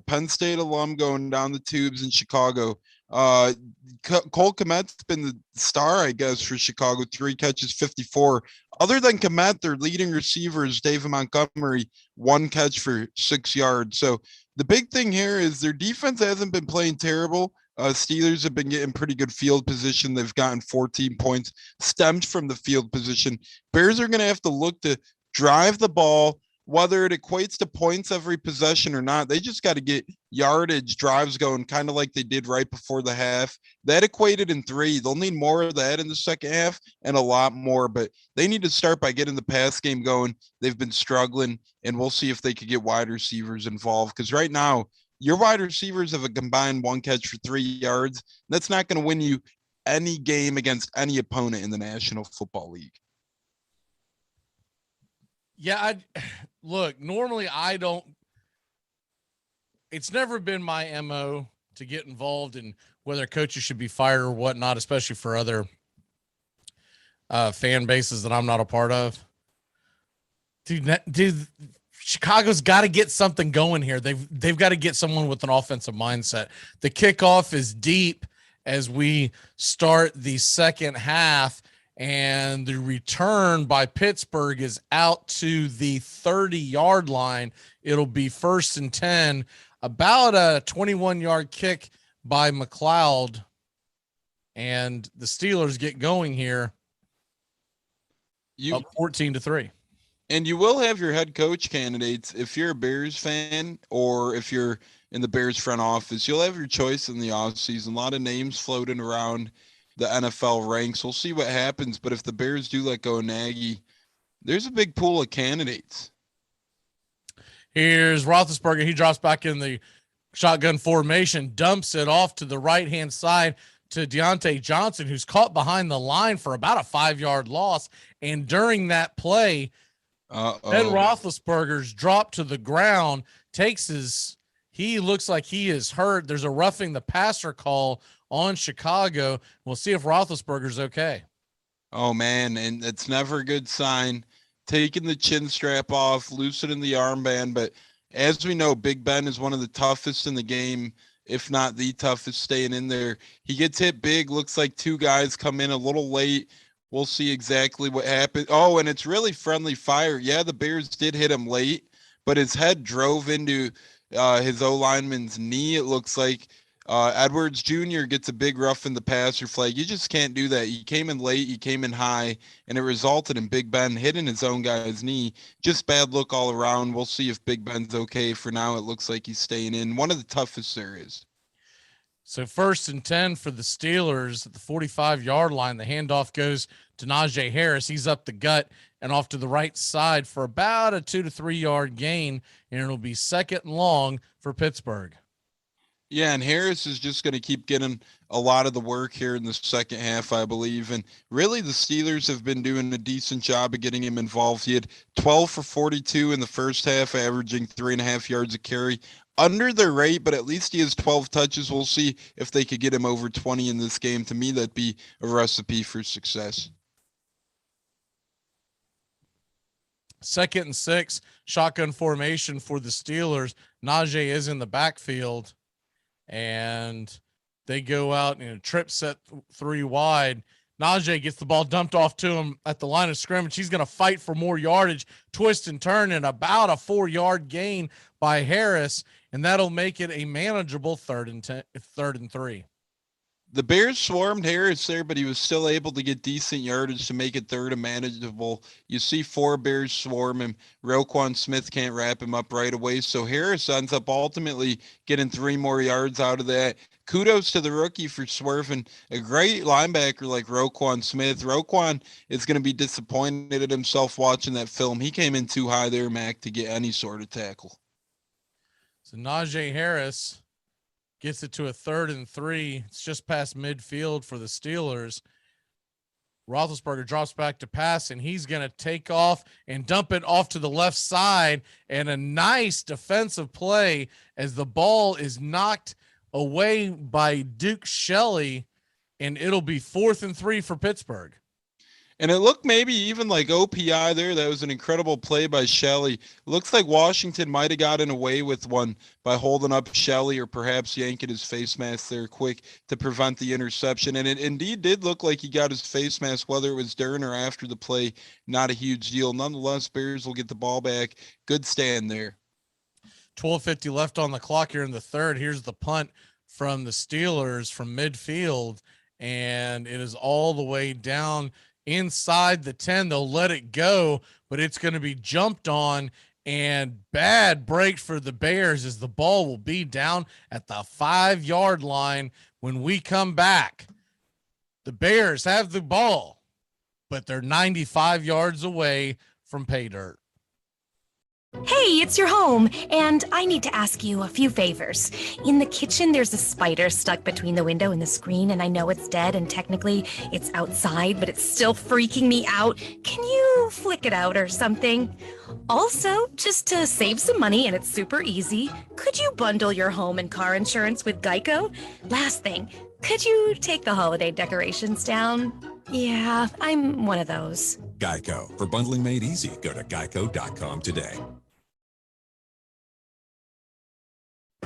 Penn State alum going down the tubes in Chicago. Cole Kmet's been the star, I guess, for Chicago. 3 catches, 54. Other than Kmet, their leading receiver is David Montgomery, 1 catch for 6 yards. So the big thing here is their defense hasn't been playing terrible. Steelers have been getting pretty good field position. They've gotten 14 points stemmed from the field position. Bears are going to have to look to drive the ball, whether it equates to points every possession or not. They just got to get yardage drives going, kind of like they did right before the half. That equated in 3. They'll need more of that in the second half and a lot more, but they need to start by getting the pass game going. They've been struggling, and we'll see if they could get wide receivers involved, because right now your wide receivers have a combined 1 catch for 3 yards. That's not going to win you any game against any opponent in the National Football League. Yeah, look, normally I don't. It's never been my MO to get involved in whether coaches should be fired or whatnot, especially for other fan bases that I'm not a part of. Dude, Chicago's got to get something going here. They've got to get someone with an offensive mindset. The kickoff is deep as we start the second half, and the return by Pittsburgh is out to the 30-yard line. It'll be 1st and 10, about a 21-yard kick by McLeod, and the Steelers get going here up 14-3. And you will have your head coach candidates. If you're a Bears fan or if you're in the Bears front office, you'll have your choice in the offseason. A lot of names floating around the NFL ranks. We'll see what happens. But if the Bears do let go of Magee, there's a big pool of candidates. Here's Roethlisberger. He drops back in the shotgun formation, dumps it off to the right-hand side to Deontay Johnson, who's caught behind the line for about a 5-yard loss. And during that play, Ben Roethlisberger's dropped to the ground, he looks like he is hurt. There's a roughing the passer call on Chicago. We'll see if Roethlisberger's okay. Oh, man, and it's never a good sign. Taking the chin strap off, loosening the armband. But as we know, Big Ben is one of the toughest in the game, if not the toughest, staying in there. He gets hit big. Looks like 2 guys come in a little late. We'll see exactly what happened. Oh, and it's really friendly fire. Yeah, the Bears did hit him late, but his head drove into his O-lineman's knee, it looks like. Edwards Jr. gets a big rough in the passer flag. You just can't do that. He came in late, he came in high, and it resulted in Big Ben hitting his own guy's knee. Just bad look all around. We'll see if Big Ben's okay. For now, it looks like he's staying in. One of the toughest there is. So 1st and 10 for the Steelers at the 45-yard line. The handoff goes to Najee Harris. He's up the gut and off to the right side for about a 2 to 3 yard gain, and it'll be 2nd and long for Pittsburgh. Yeah, and Harris is just going to keep getting a lot of the work here in the second half, I believe. And really, the Steelers have been doing a decent job of getting him involved. He had 12 for 42 in the first half, averaging 3.5 yards a carry. Under their rate, but at least he has 12 touches. We'll see if they could get him over 20 in this game. To me, that'd be a recipe for success. 2nd and 6, shotgun formation for the Steelers. Najee is in the backfield, and they go out in a trip set 3 wide. Najee gets the ball dumped off to him at the line of scrimmage. He's going to fight for more yardage, twist and turn, and about a 4-yard gain by Harris, and that'll make it a manageable 3rd and 3. The Bears swarmed Harris there, but he was still able to get decent yardage to make it third and manageable. You see 4 Bears swarm him. Roquan Smith can't wrap him up right away. So Harris ends up ultimately getting 3 more yards out of that. Kudos to the rookie for swerving a great linebacker like Roquan Smith. Roquan is going to be disappointed at himself watching that film. He came in too high there, Mac, to get any sort of tackle. So Najee Harris gets it to a 3rd and 3. It's just past midfield for the Steelers. Roethlisberger drops back to pass, and he's going to take off and dump it off to the left side. And a nice defensive play as the ball is knocked away by Duke Shelley, and it'll be 4th and 3 for Pittsburgh. And it looked maybe even like OPI there. That was an incredible play by Shelley. Looks like Washington might have gotten away with one by holding up Shelley or perhaps yanking his face mask there quick to prevent the interception. And it indeed did look like he got his face mask, whether it was during or after the play. Not a huge deal. Nonetheless, Bears will get the ball back. Good stand there. 12:50 left on the clock here in the third. Here's the punt from the Steelers from midfield, and it is all the way down inside the 10. They'll let it go, but it's going to be jumped on, and bad break for the Bears as the ball will be down at the 5-yard line when we come back. The Bears have the ball, but they're 95 yards away from pay dirt. Hey, it's your home, and I need to ask you a few favors. In the kitchen, there's a spider stuck between the window and the screen, and I know it's dead, and technically it's outside, but it's still freaking me out. Can you flick it out or something? Also, just to save some money, and it's super easy, could you bundle your home and car insurance with Geico? Last thing, could you take the holiday decorations down? Yeah, I'm one of those. Geico. For bundling made easy, go to geico.com today.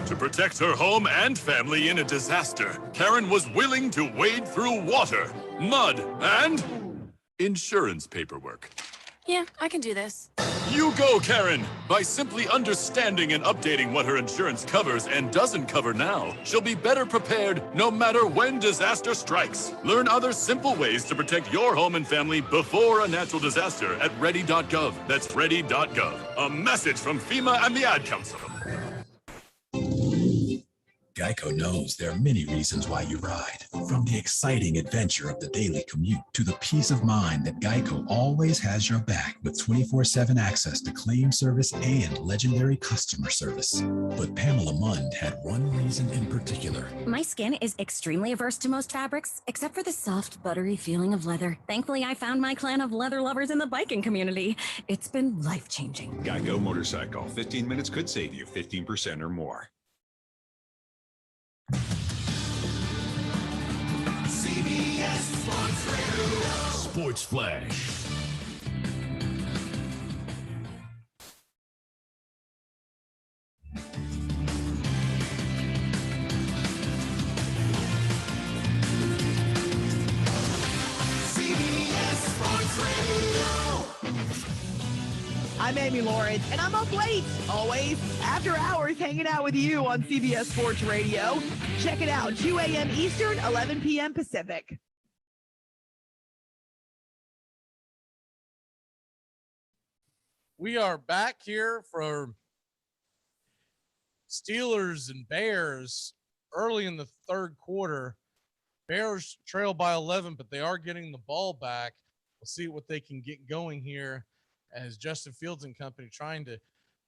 To protect her home and family in a disaster, Karen was willing to wade through water, mud, and insurance paperwork. Yeah, I can do this. You go, Karen! By simply understanding and updating what her insurance covers and doesn't cover now, she'll be better prepared no matter when disaster strikes. Learn other simple ways to protect your home and family before a natural disaster at ready.gov. That's ready.gov. A message from FEMA and the Ad Council. Geico knows there are many reasons why you ride. From the exciting adventure of the daily commute to the peace of mind that Geico always has your back with 24/7 access to claim service and legendary customer service. But Pamela Mund had one reason in particular. My skin is extremely averse to most fabrics, except for the soft, buttery feeling of leather. Thankfully, I found my clan of leather lovers in the biking community. It's been life-changing. Geico Motorcycle. 15 minutes could save you 15% or more. CBS Sports Radio. Sports Flash. CBS Sports Radio. I'm Amy Lawrence, and I'm up late, always, after hours, hanging out with you on CBS Sports Radio. Check it out, 2 a.m. Eastern, 11 p.m. Pacific. We are back here for Steelers and Bears early in the third quarter. Bears trail by 11, but they are getting the ball back. We'll see what they can get going here as Justin Fields and company trying to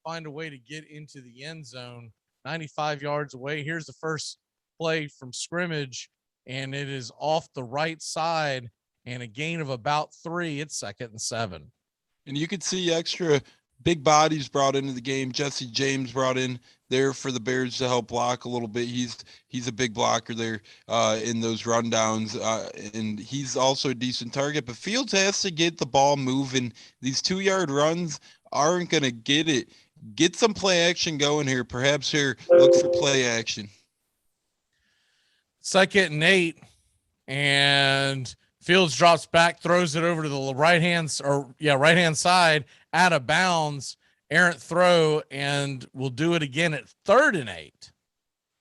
find a way to get into the end zone. 95 yards away. Here's the first play from scrimmage, and it is off the right side and a gain of about 3. It's 2nd and 7. And you could see extra big bodies brought into the game. Jesse James brought in there for the Bears to help block a little bit. He's a big blocker there in those rundowns, and he's also a decent target. But Fields has to get the ball moving. These 2-yard runs aren't going to get it. Get some play action going here. Perhaps here, look for play action. 2nd and 8, and Fields drops back, throws it over to the right-hand side, out of bounds, errant throw, and we'll do it again at 3rd and 8.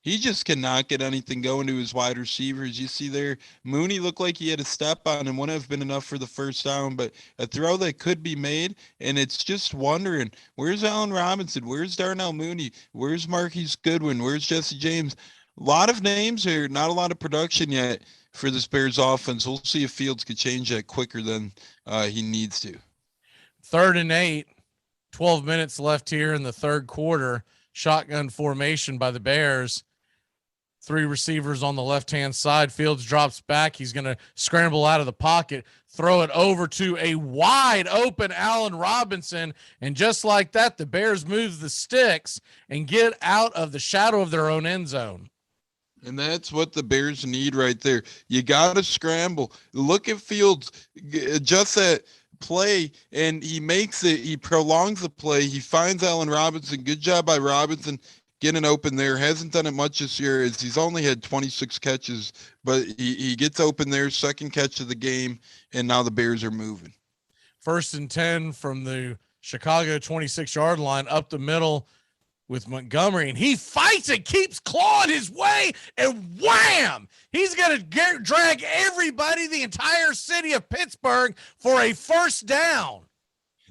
He just cannot get anything going to his wide receivers. You see there, Mooney looked like he had a step on and wouldn't have been enough for the first down, but a throw that could be made, and it's just wondering, where's Allen Robinson? Where's Darnell Mooney? Where's Marquise Goodwin? Where's Jesse James? A lot of names here, not a lot of production yet for this Bears offense. We'll see if Fields could change that quicker than he needs to. 3rd and 8, 12 minutes left here in the third quarter. Shotgun formation by the Bears. 3 receivers on the left-hand side. Fields drops back. He's going to scramble out of the pocket, throw it over to a wide open Allen Robinson. And just like that, the Bears move the sticks and get out of the shadow of their own end zone. And that's what the Bears need right there. You got to scramble. Look at Fields, just that play, and he makes it. He prolongs the play. He finds Allen Robinson. Good job by Robinson getting open there. Hasn't done it much this year, as he's only had 26 catches, but he gets open there, second catch of the game, and now the Bears are moving. 1st and 10 from the Chicago 26-yard line, up the middle with Montgomery, and he fights and keeps clawing his way, and wham! He's going to drag everybody, the entire city of Pittsburgh, for a first down.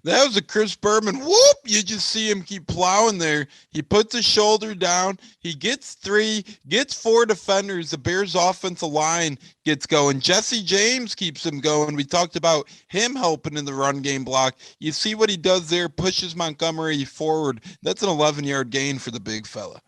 That was a Chris Berman. Whoop! You just see him keep plowing there. He puts his shoulder down. He gets 3, gets 4 defenders. The Bears offensive line gets going. Jesse James keeps him going. We talked about him helping in the run game block. You see what he does there, pushes Montgomery forward. That's an 11-yard gain for the big fella.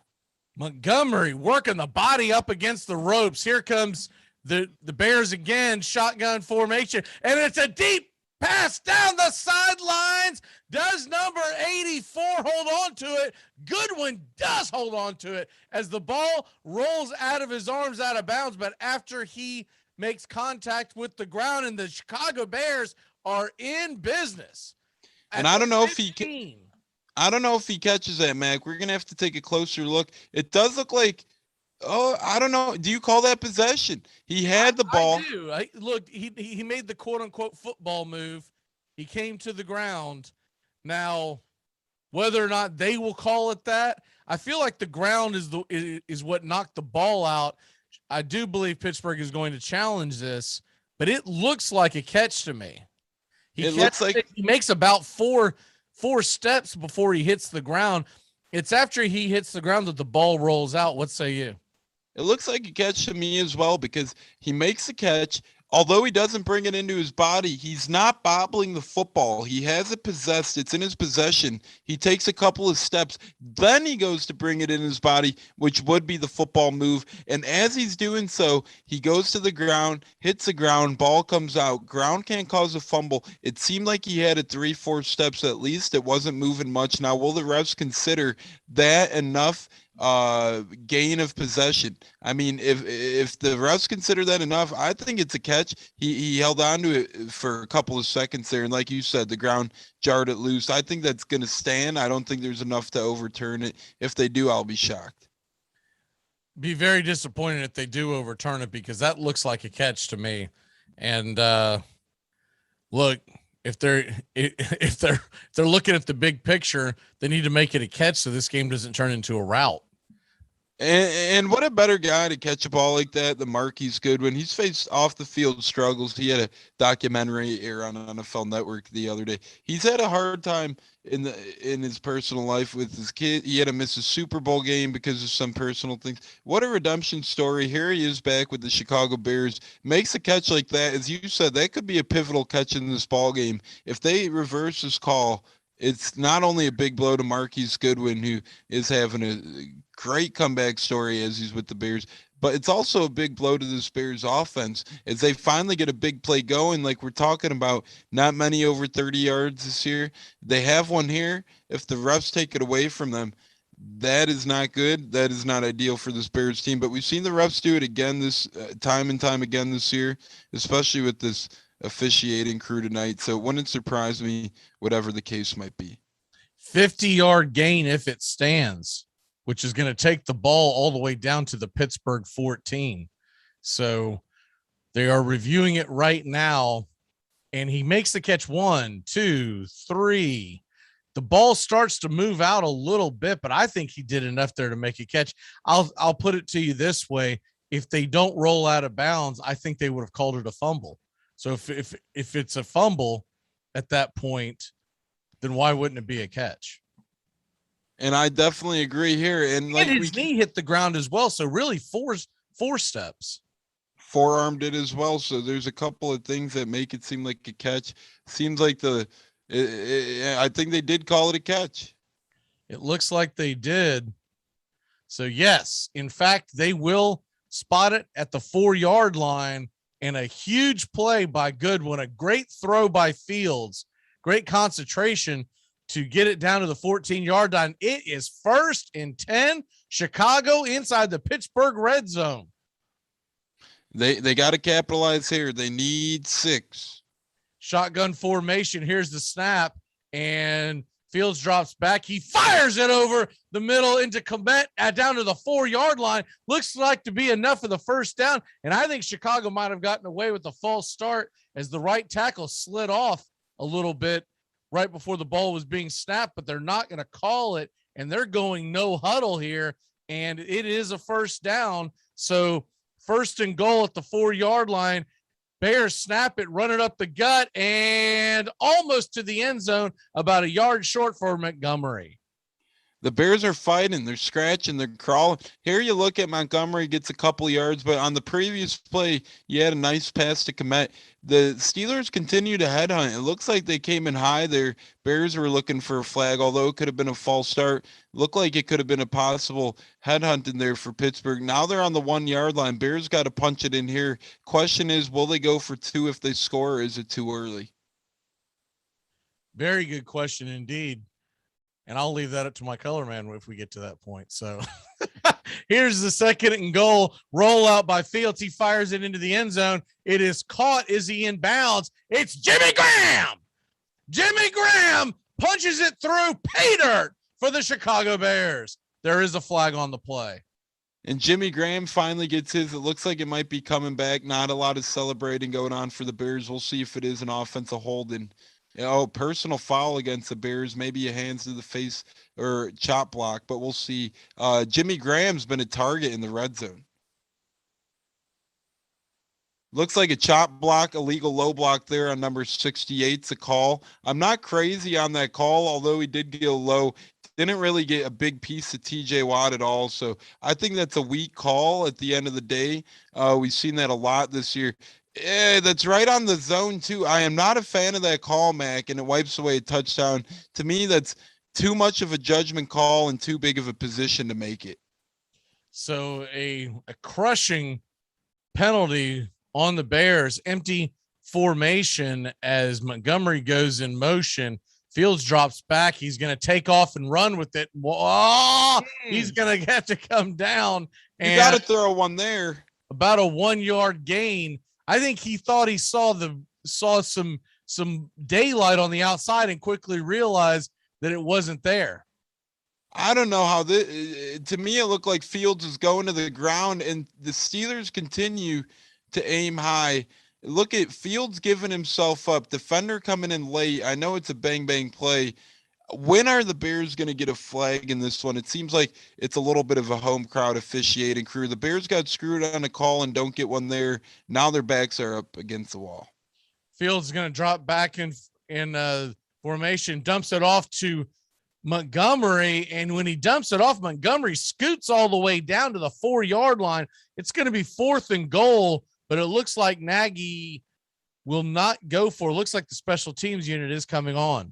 Montgomery working the body up against the ropes. Here comes the Bears again, shotgun formation, and it's a deep pass down the sidelines. Does number 84 hold on to it? Goodwin does hold on to it as the ball rolls out of his arms, out of bounds, but after he makes contact with the ground, and the Chicago Bears are in business. And I don't know if he can. I don't know if he catches that, Mac. We're going to have to take a closer look. It does look like, I don't know. Do you call that possession? He had the ball. I do. Look, he made the quote-unquote football move. He came to the ground. Now, whether or not they will call it that, I feel like the ground is what knocked the ball out. I do believe Pittsburgh is going to challenge this, but it looks like a catch to me. He makes about four steps before he hits the ground. It's after he hits the ground that the ball rolls out. What say you? It looks like a catch to me as well, because he makes the catch. Although he doesn't bring it into his body, he's not bobbling the football. He has it possessed. It's in his possession. He takes a couple of steps. Then he goes to bring it in his body, which would be the football move. And as he's doing so, he goes to the ground, hits the ground, ball comes out. Ground can't cause a fumble. It seemed like he had it 3-4 steps at least. It wasn't moving much. Now, will the refs consider that enough gain of possession? I mean, if the refs consider that enough, I think it's a catch. He held on to it for a couple of seconds there, and like you said, the ground jarred it loose. I think that's going to stand. I don't think there's enough to overturn it. If they do, I'll be shocked. Be very disappointed if they do overturn it, because that looks like a catch to me. And look, if they're looking at the big picture, they need to make it a catch so this game doesn't turn into a rout. And what a better guy to catch a ball like that than Marquise Goodwin. He's faced off the field struggles. He had a documentary air on NFL Network the other day. He's had a hard time in his personal life with his kid. He had to miss a Super Bowl game because of some personal things. What a redemption story. Here he is back with the Chicago Bears. Makes a catch like that. As you said, that could be a pivotal catch in this ball game. If they reverse this call, it's not only a big blow to Marquise Goodwin, who is having a great comeback story as he's with the Bears, but it's also a big blow to this Bears offense as they finally get a big play going. Like we're talking about, not many over 30 yards this year. They have one here. If the refs take it away from them, that is not good. That is not ideal for this Bears team, but we've seen the refs do it again this time and time again this year, especially with this officiating crew tonight. So it wouldn't surprise me, whatever the case might be. 50-yard gain if it stands, which is going to take the ball all the way down to the Pittsburgh 14. So they are reviewing it right now, and he makes the catch 1, 2, 3. The ball starts to move out a little bit, but I think he did enough there to make a catch. I'll put it to you this way. If they don't roll out of bounds, I think they would have called it a fumble. So if it's a fumble at that point, then why wouldn't it be a catch? And I definitely agree here. And like his knee hit the ground as well. So really four steps. Forearmed it as well. So there's a couple of things that make it seem like a catch. Seems like I think they did call it a catch. It looks like they did. So yes, in fact, they will spot it at the 4-yard line, and a huge play by Goodwin, a great throw by Fields, great concentration to get it down to the 14-yard line. It is 1st and 10, Chicago inside the Pittsburgh red zone. They got to capitalize here. They need 6. Shotgun formation. Here's the snap, and Fields drops back. He fires it over the middle into Komet down to the 4-yard line. Looks like to be enough for the first down, and I think Chicago might have gotten away with the false start as the right tackle slid off a little bit right before the ball was being snapped, but they're not going to call it, and they're going no huddle here, and it is a first down. So 1st and goal at the 4-yard line. Bears snap it, run it up the gut, and almost to the end zone, about a yard short for Montgomery. The Bears are fighting. They're scratching. They're crawling. Here you look at Montgomery gets a couple yards, but on the previous play, you had a nice pass to Komet. The Steelers continue to headhunt. It looks like they came in high there. Bears were looking for a flag, although it could have been a false start. Looked like it could have been a possible headhunt in there for Pittsburgh. Now they're on the 1-yard line. Bears got to punch it in here. Question is, will they go for 2 if they score, or is it too early? Very good question indeed. And I'll leave that up to my color man if we get to that point. So here's the 2nd and goal. Roll out by Fields. He fires it into the end zone. It is caught. Is he in bounds? It's Jimmy Graham. Jimmy Graham punches it through pay dirt for the Chicago Bears. There is a flag on the play. And Jimmy Graham finally gets his. It looks like it might be coming back. Not a lot of celebrating going on for the Bears. We'll see if it is an offensive holding. Personal foul against the Bears, maybe a hands to the face or chop block, but we'll see. Jimmy Graham's been a target in the red zone. Looks like a chop block, illegal low block there on number 68's a call. I'm not crazy on that call, although he did go low. Didn't really get a big piece of TJ Watt at all. So I think that's a weak call at the end of the day. We've seen that a lot this year. Yeah, that's right on the zone too. I am not a fan of that call, Mac, and it wipes away a touchdown. To me, that's too much of a judgment call and too big of a position to make it. So a crushing penalty on the Bears. Empty formation as Montgomery goes in motion. Fields drops back. He's going to take off and run with it. Whoa, he's going to have to come down. And you got to throw one there. About a 1-yard gain. I think he thought he saw some daylight on the outside and quickly realized that it wasn't there. I don't know how this, to me, it looked like Fields was going to the ground, and the Steelers continue to aim high. Look at Fields giving himself up. Defender coming in late. I know it's a bang play. When are the Bears going to get a flag in this one? It seems like it's a little bit of a home crowd officiating crew. The Bears got screwed on a call and don't get one there. Now their backs are up against the wall. Fields is going to drop back in formation, dumps it off to Montgomery. And when he dumps it off, Montgomery scoots all the way down to the 4-yard line. It's going to be 4th and goal, but it looks like Magee will not go for it. Looks like the special teams unit is coming on.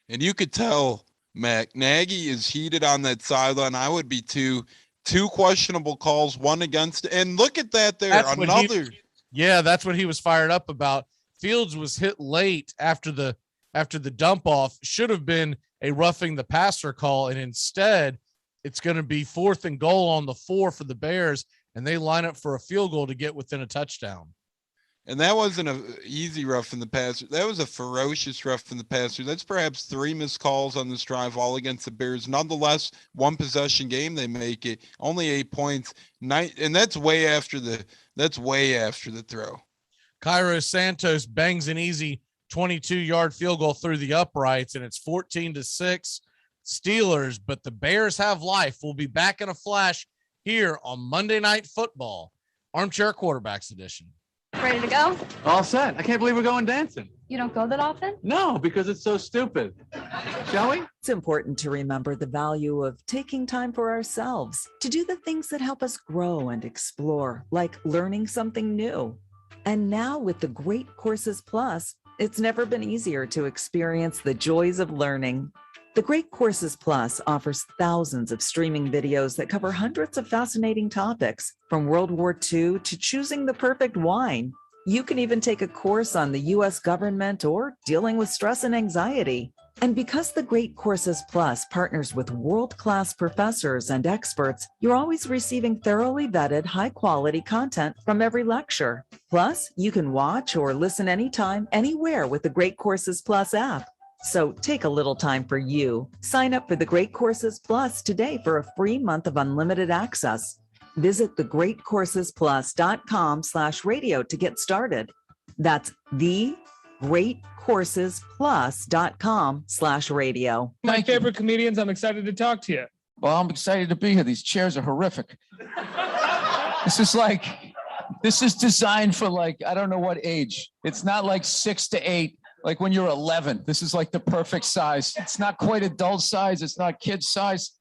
And you could tell, Mac, Nagy is heated on that sideline. I would be too. 2 questionable calls, 1 against. And look at that there. That's what he was fired up about. Fields was hit late after the dump off. Should have been a roughing the passer call, and instead it's going to be 4th and goal on the 4 for the Bears, and they line up for a field goal to get within a touchdown. And that wasn't an easy rough in the passer. That was a ferocious rough in the passer. That's perhaps 3 missed calls on this drive, all against the Bears. Nonetheless, 1 possession game, they make it. Only 8 points. And that's way after the throw. Cairo Santos bangs an easy 22-yard field goal through the uprights, and it's 14-6 Steelers. But the Bears have life. We'll be back in a flash here on Monday Night Football, Armchair Quarterbacks Edition. Ready to go? All set. I can't believe we're going dancing. You don't go that often? No, because it's so stupid. Shall we? It's important to remember the value of taking time for ourselves to do the things that help us grow and explore, like learning something new. And now with the Great Courses Plus, it's never been easier to experience the joys of learning. The Great Courses Plus offers thousands of streaming videos that cover hundreds of fascinating topics, from World War II to choosing the perfect wine. You can even take a course on the U.S. government or dealing with stress and anxiety. And because the Great Courses Plus partners with world-class professors and experts, you're always receiving thoroughly vetted, high-quality content from every lecture. Plus, you can watch or listen anytime, anywhere with the Great Courses Plus app. So take a little time for you. Sign up for the Great Courses Plus today for a free month of unlimited access. Visit thegreatcoursesplus.com/radio to get started. That's thegreatcoursesplus.com/radio. My favorite comedians, I'm excited to talk to you. Well, I'm excited to be here. These chairs are horrific. This is designed for I don't know what age. It's not like 6 to 8. Like when you're 11, this is like the perfect size. It's not quite adult size. It's not kid size.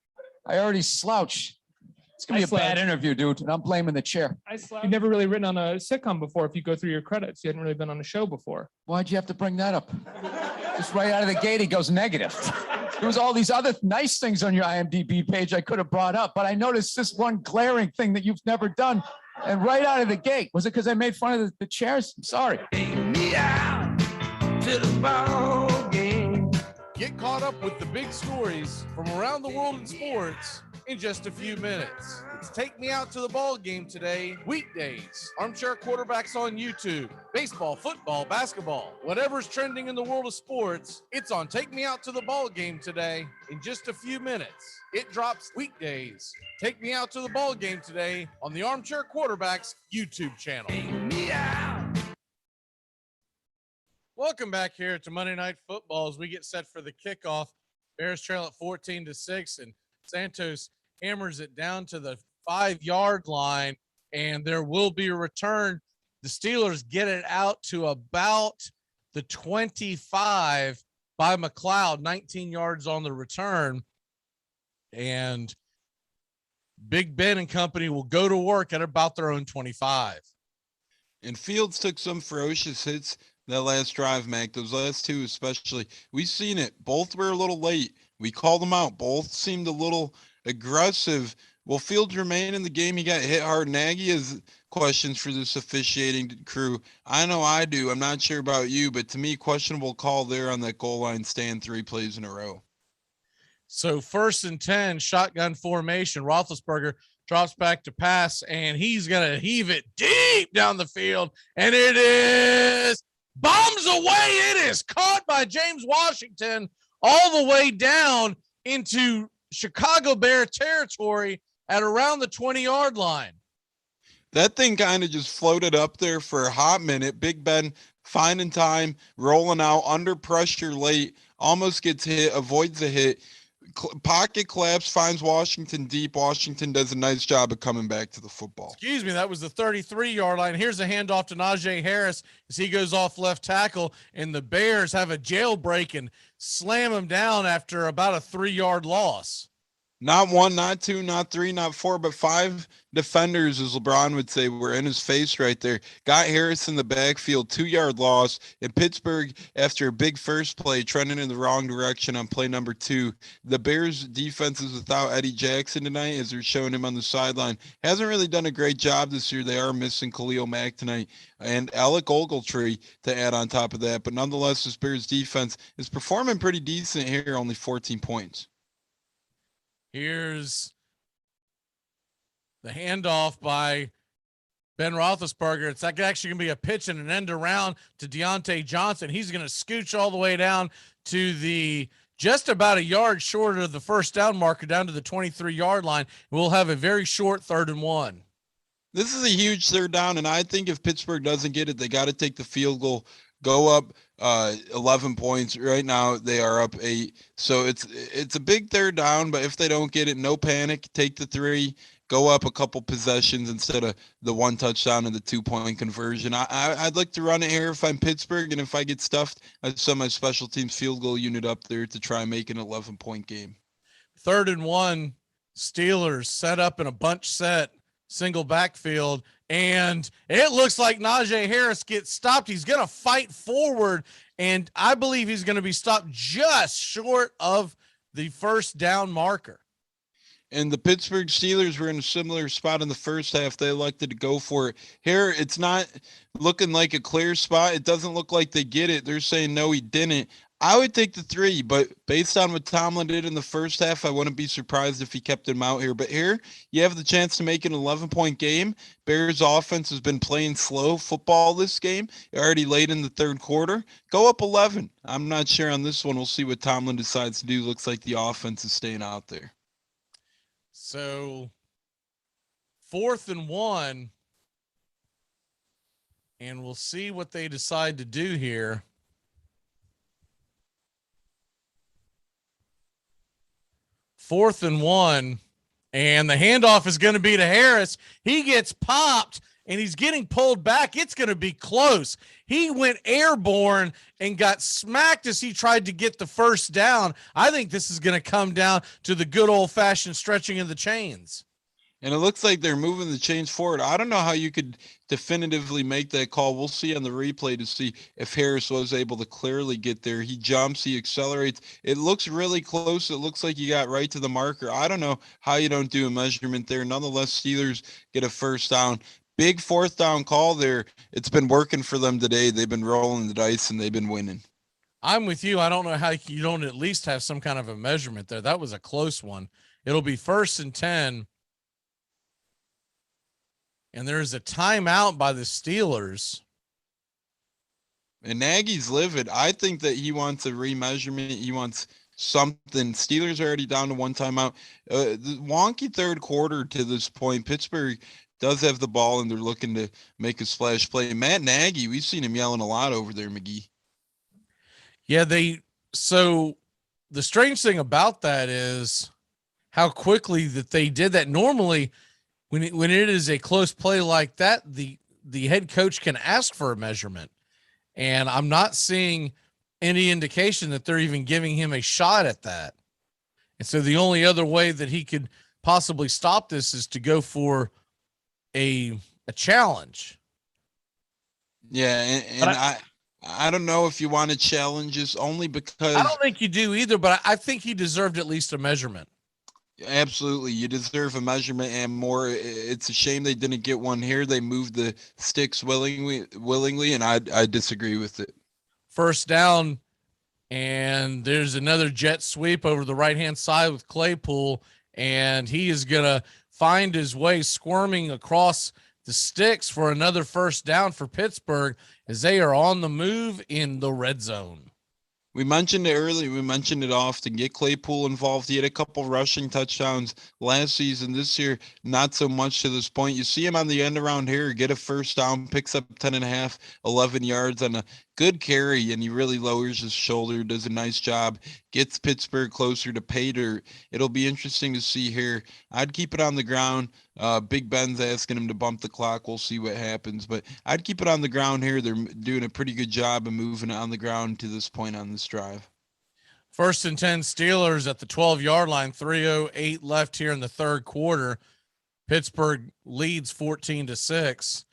I already slouch. It's going to be a bad interview, dude. And I'm blaming the chair. You've never really written on a sitcom before. If you go through your credits, you hadn't really been on a show before. Why'd you have to bring that up? Just right out of the gate, he goes negative. There was all these other nice things on your IMDb page I could have brought up, but I noticed this one glaring thing that you've never done. And right out of the gate, was it because I made fun of the chairs? I'm sorry. To the ball game. Get caught up with the big stories from around the world in sports in just a few minutes. It's Take Me Out to the Ball Game today, weekdays. Armchair Quarterbacks on YouTube. Baseball, football, basketball, whatever's trending in the world of sports, it's on Take Me Out to the Ball Game today in just a few minutes. It drops weekdays. Take Me Out to the Ball Game today on the Armchair Quarterbacks YouTube channel. Take me out. Welcome back here to Monday Night Football as we get set for the kickoff. Bears trail at 14-6, and Santos hammers it down to the 5-yard line, and there will be a return. The Steelers get it out to about the 25 by McLeod, 19 yards on the return, and Big Ben and company will go to work at about their own 25. And Fields took some ferocious hits that last drive, Mac. Those last two especially. We've seen it. Both were a little late. We called them out. Both seemed a little aggressive. Will Fields remain in the game? He got hit hard. Nagy has questions for this officiating crew. I know I do. I'm not sure about you, but to me, questionable call there on that goal line stand 3 plays in a row. So 1st and 10, shotgun formation. Roethlisberger drops back to pass, and he's going to heave it deep down the field, and it is bombs away. It is caught by James Washington all the way down into Chicago Bear territory at around the 20-yard line. That thing kind of just floated up there for a hot minute. Big Ben finding time, rolling out under pressure late, almost gets hit, avoids a hit. Pocket collapse, finds Washington deep. Washington does a nice job of coming back to the football. Excuse me, that was the 33-yard line. Here's a handoff to Najee Harris as he goes off left tackle, and the Bears have a jailbreak and slam him down after about a 3-yard loss. Not 1, not 2, not 3, not 4, but 5 defenders, as LeBron would say, were in his face right there. Got Harris in the backfield, 2-yard loss. And Pittsburgh, after a big first play, trending in the wrong direction on play number 2. The Bears defense is without Eddie Jackson tonight, as they're showing him on the sideline. Hasn't really done a great job this year. They are missing Khalil Mack tonight and Alec Ogletree to add on top of that. But nonetheless, this Bears defense is performing pretty decent here, only 14 points. Here's the handoff by Ben Roethlisberger. It's actually going to be a pitch and an end around to Deontay Johnson. He's going to scooch all the way down to the just about a yard short of the first down marker, down to the 23-yard line. We'll have a very short 3rd and 1. This is a huge 3rd down, and I think if Pittsburgh doesn't get it, they got to take the field goal. go up 11 points. Right now they are up 8. So it's a big third down, but if they don't get it, no panic. Take the 3, go up a couple possessions instead of the 1 touchdown and the 2-point conversion. I'd like to run it here if I'm Pittsburgh, and if I get stuffed, I'd send my special teams field goal unit up there to try and make an 11-point game. 3rd and 1, Steelers set up in a bunch set, single backfield, and it looks like Najee Harris gets stopped. He's going to fight forward, and I believe he's going to be stopped just short of the first down marker. And the Pittsburgh Steelers were in a similar spot in the first half. They elected to go for it. Here, it's not looking like a clear spot. It doesn't look like they get it. They're saying, no, he didn't. I would take the 3, but based on what Tomlin did in the first half, I wouldn't be surprised if he kept him out here. But here, you have the chance to make an 11-point game. Bears offense has been playing slow football this game, already late in the third quarter. Go up 11. I'm not sure on this one. We'll see what Tomlin decides to do. Looks like the offense is staying out there. So 4th and 1, and we'll see what they decide to do here. Fourth and 1, and the handoff is going to be to Harris. He gets popped, and he's getting pulled back. It's going to be close. He went airborne and got smacked as he tried to get the first down. I think this is going to come down to the good old-fashioned stretching of the chains. And it looks like they're moving the chains forward. I don't know how you could definitively make that call. We'll see on the replay to see if Harris was able to clearly get there. He jumps, he accelerates. It looks really close. It looks like you got right to the marker. I don't know how you don't do a measurement there. Nonetheless, Steelers get a first down. Big 4th down call there. It's been working for them today. They've been rolling the dice, and they've been winning. I'm with you. I don't know how you don't at least have some kind of a measurement there. That was a close one. It'll be 1st and 10. And there's a timeout by the Steelers. And Nagy's livid. I think that he wants a remeasurement. He wants something. Steelers are already down to 1 timeout. The wonky third quarter to this point. Pittsburgh does have the ball, and they're looking to make a splash play. Matt Nagy, we've seen him yelling a lot over there, Magee. Yeah, so the strange thing about that is how quickly that they did that. Normally, when it is a close play like that, the head coach can ask for a measurement. And I'm not seeing any indication that they're even giving him a shot at that. And so the only other way that he could possibly stop this is to go for a challenge. Yeah, and I don't know if you want to challenge this only because I don't think you do either, but I think he deserved at least a measurement. Absolutely. You deserve a measurement and more. It's a shame they didn't get one here. They moved the sticks willingly, and I disagree with it. First down, and there's another jet sweep over the right-hand side with Claypool, and he is going to find his way squirming across the sticks for another first down for Pittsburgh as they are on the move in the red zone. We mentioned it earlier. We mentioned it often. Get Claypool involved. He had a couple rushing touchdowns last season. This year, not so much to this point. You see him on the end around here, get a first down, picks up 10.5, 11 yards on a good carry, and he really lowers his shoulder, does a nice job, gets Pittsburgh closer to pay dirt. It'll be interesting to see here. I'd keep it on the ground. Big Ben's asking him to bump the clock. We'll see what happens, but I'd keep it on the ground here. They're doing a pretty good job of moving it on the ground to this point on this drive. 1st and 10 Steelers at the 12-yard line, 3:08 left here in the third quarter. Pittsburgh leads 14-6.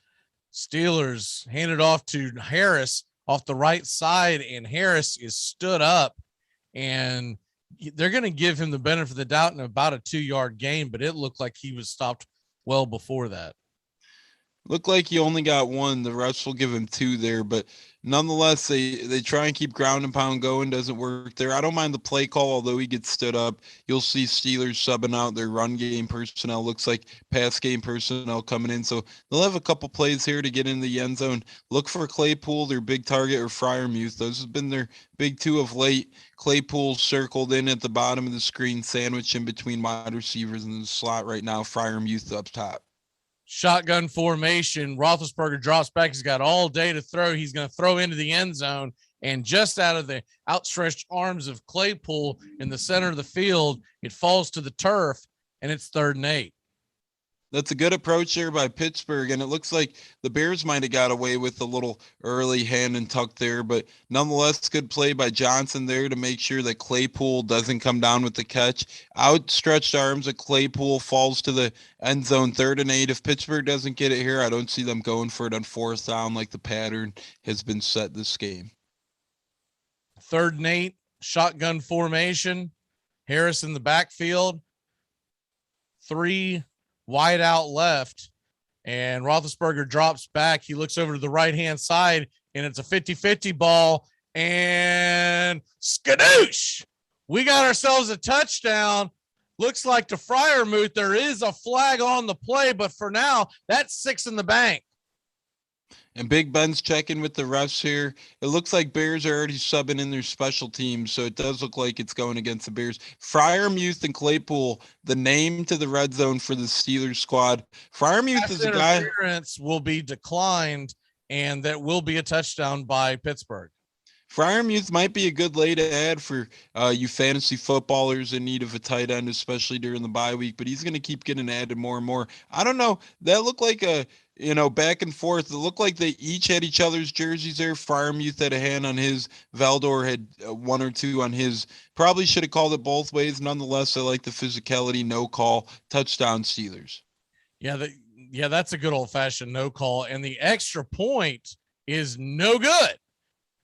Steelers hand it off to Harris off the right side, and Harris is stood up, and they're going to give him the benefit of the doubt in about a 2-yard gain, but it looked like he was stopped well before that. Looked like he only got 1. The refs will give him 2 there, but nonetheless, they try and keep ground and pound going. Doesn't work there. I don't mind the play call, although he gets stood up. You'll see Steelers subbing out their run game personnel. Looks like pass game personnel coming in. So they'll have a couple plays here to get in the end zone. Look for Claypool, their big target, or Freiermuth. Those have been their big 2 of late. Claypool circled in at the bottom of the screen, sandwich in between wide receivers in the slot right now. Freiermuth up top. Shotgun formation. Roethlisberger drops back. He's got all day to throw. He's going to throw into the end zone. And just out of the outstretched arms of Claypool in the center of the field, it falls to the turf, and it's 3rd and 8. That's a good approach there by Pittsburgh, and it looks like the Bears might have got away with a little early hand and tuck there, but nonetheless, good play by Johnson there to make sure that Claypool doesn't come down with the catch. Outstretched arms of Claypool falls to the end zone, 3rd and 8. If Pittsburgh doesn't get it here, I don't see them going for it on 4th down like the pattern has been set this game. 3rd and 8, shotgun formation. Harris in the backfield. 3 wide out left, and Roethlisberger drops back. He looks over to the right-hand side, and it's a 50-50 ball, and skadoosh! We got ourselves a touchdown. Looks like to Freiermuth. There is a flag on the play, but for now, that's 6 in the bank. And Big Ben's checking with the refs here. It looks like Bears are already subbing in their special teams, so it does look like it's going against the Bears. Freiermuth and Claypool, the name to the red zone for the Steelers squad. Freiermuth is a guy. Interference will be declined, and that will be a touchdown by Pittsburgh. Freiermuth might be a good lay to add for you fantasy footballers in need of a tight end, especially during the bye week, but he's going to keep getting added more and more. I don't know. That looked like a, back and forth. It looked like they each had each other's jerseys there. Freiermuth had a hand on his. Valdor had 1 or 2 on his. Probably should have called it both ways. Nonetheless, I like the physicality, no call, touchdown Steelers. Yeah, that's a good old-fashioned no call, and the extra point is no good.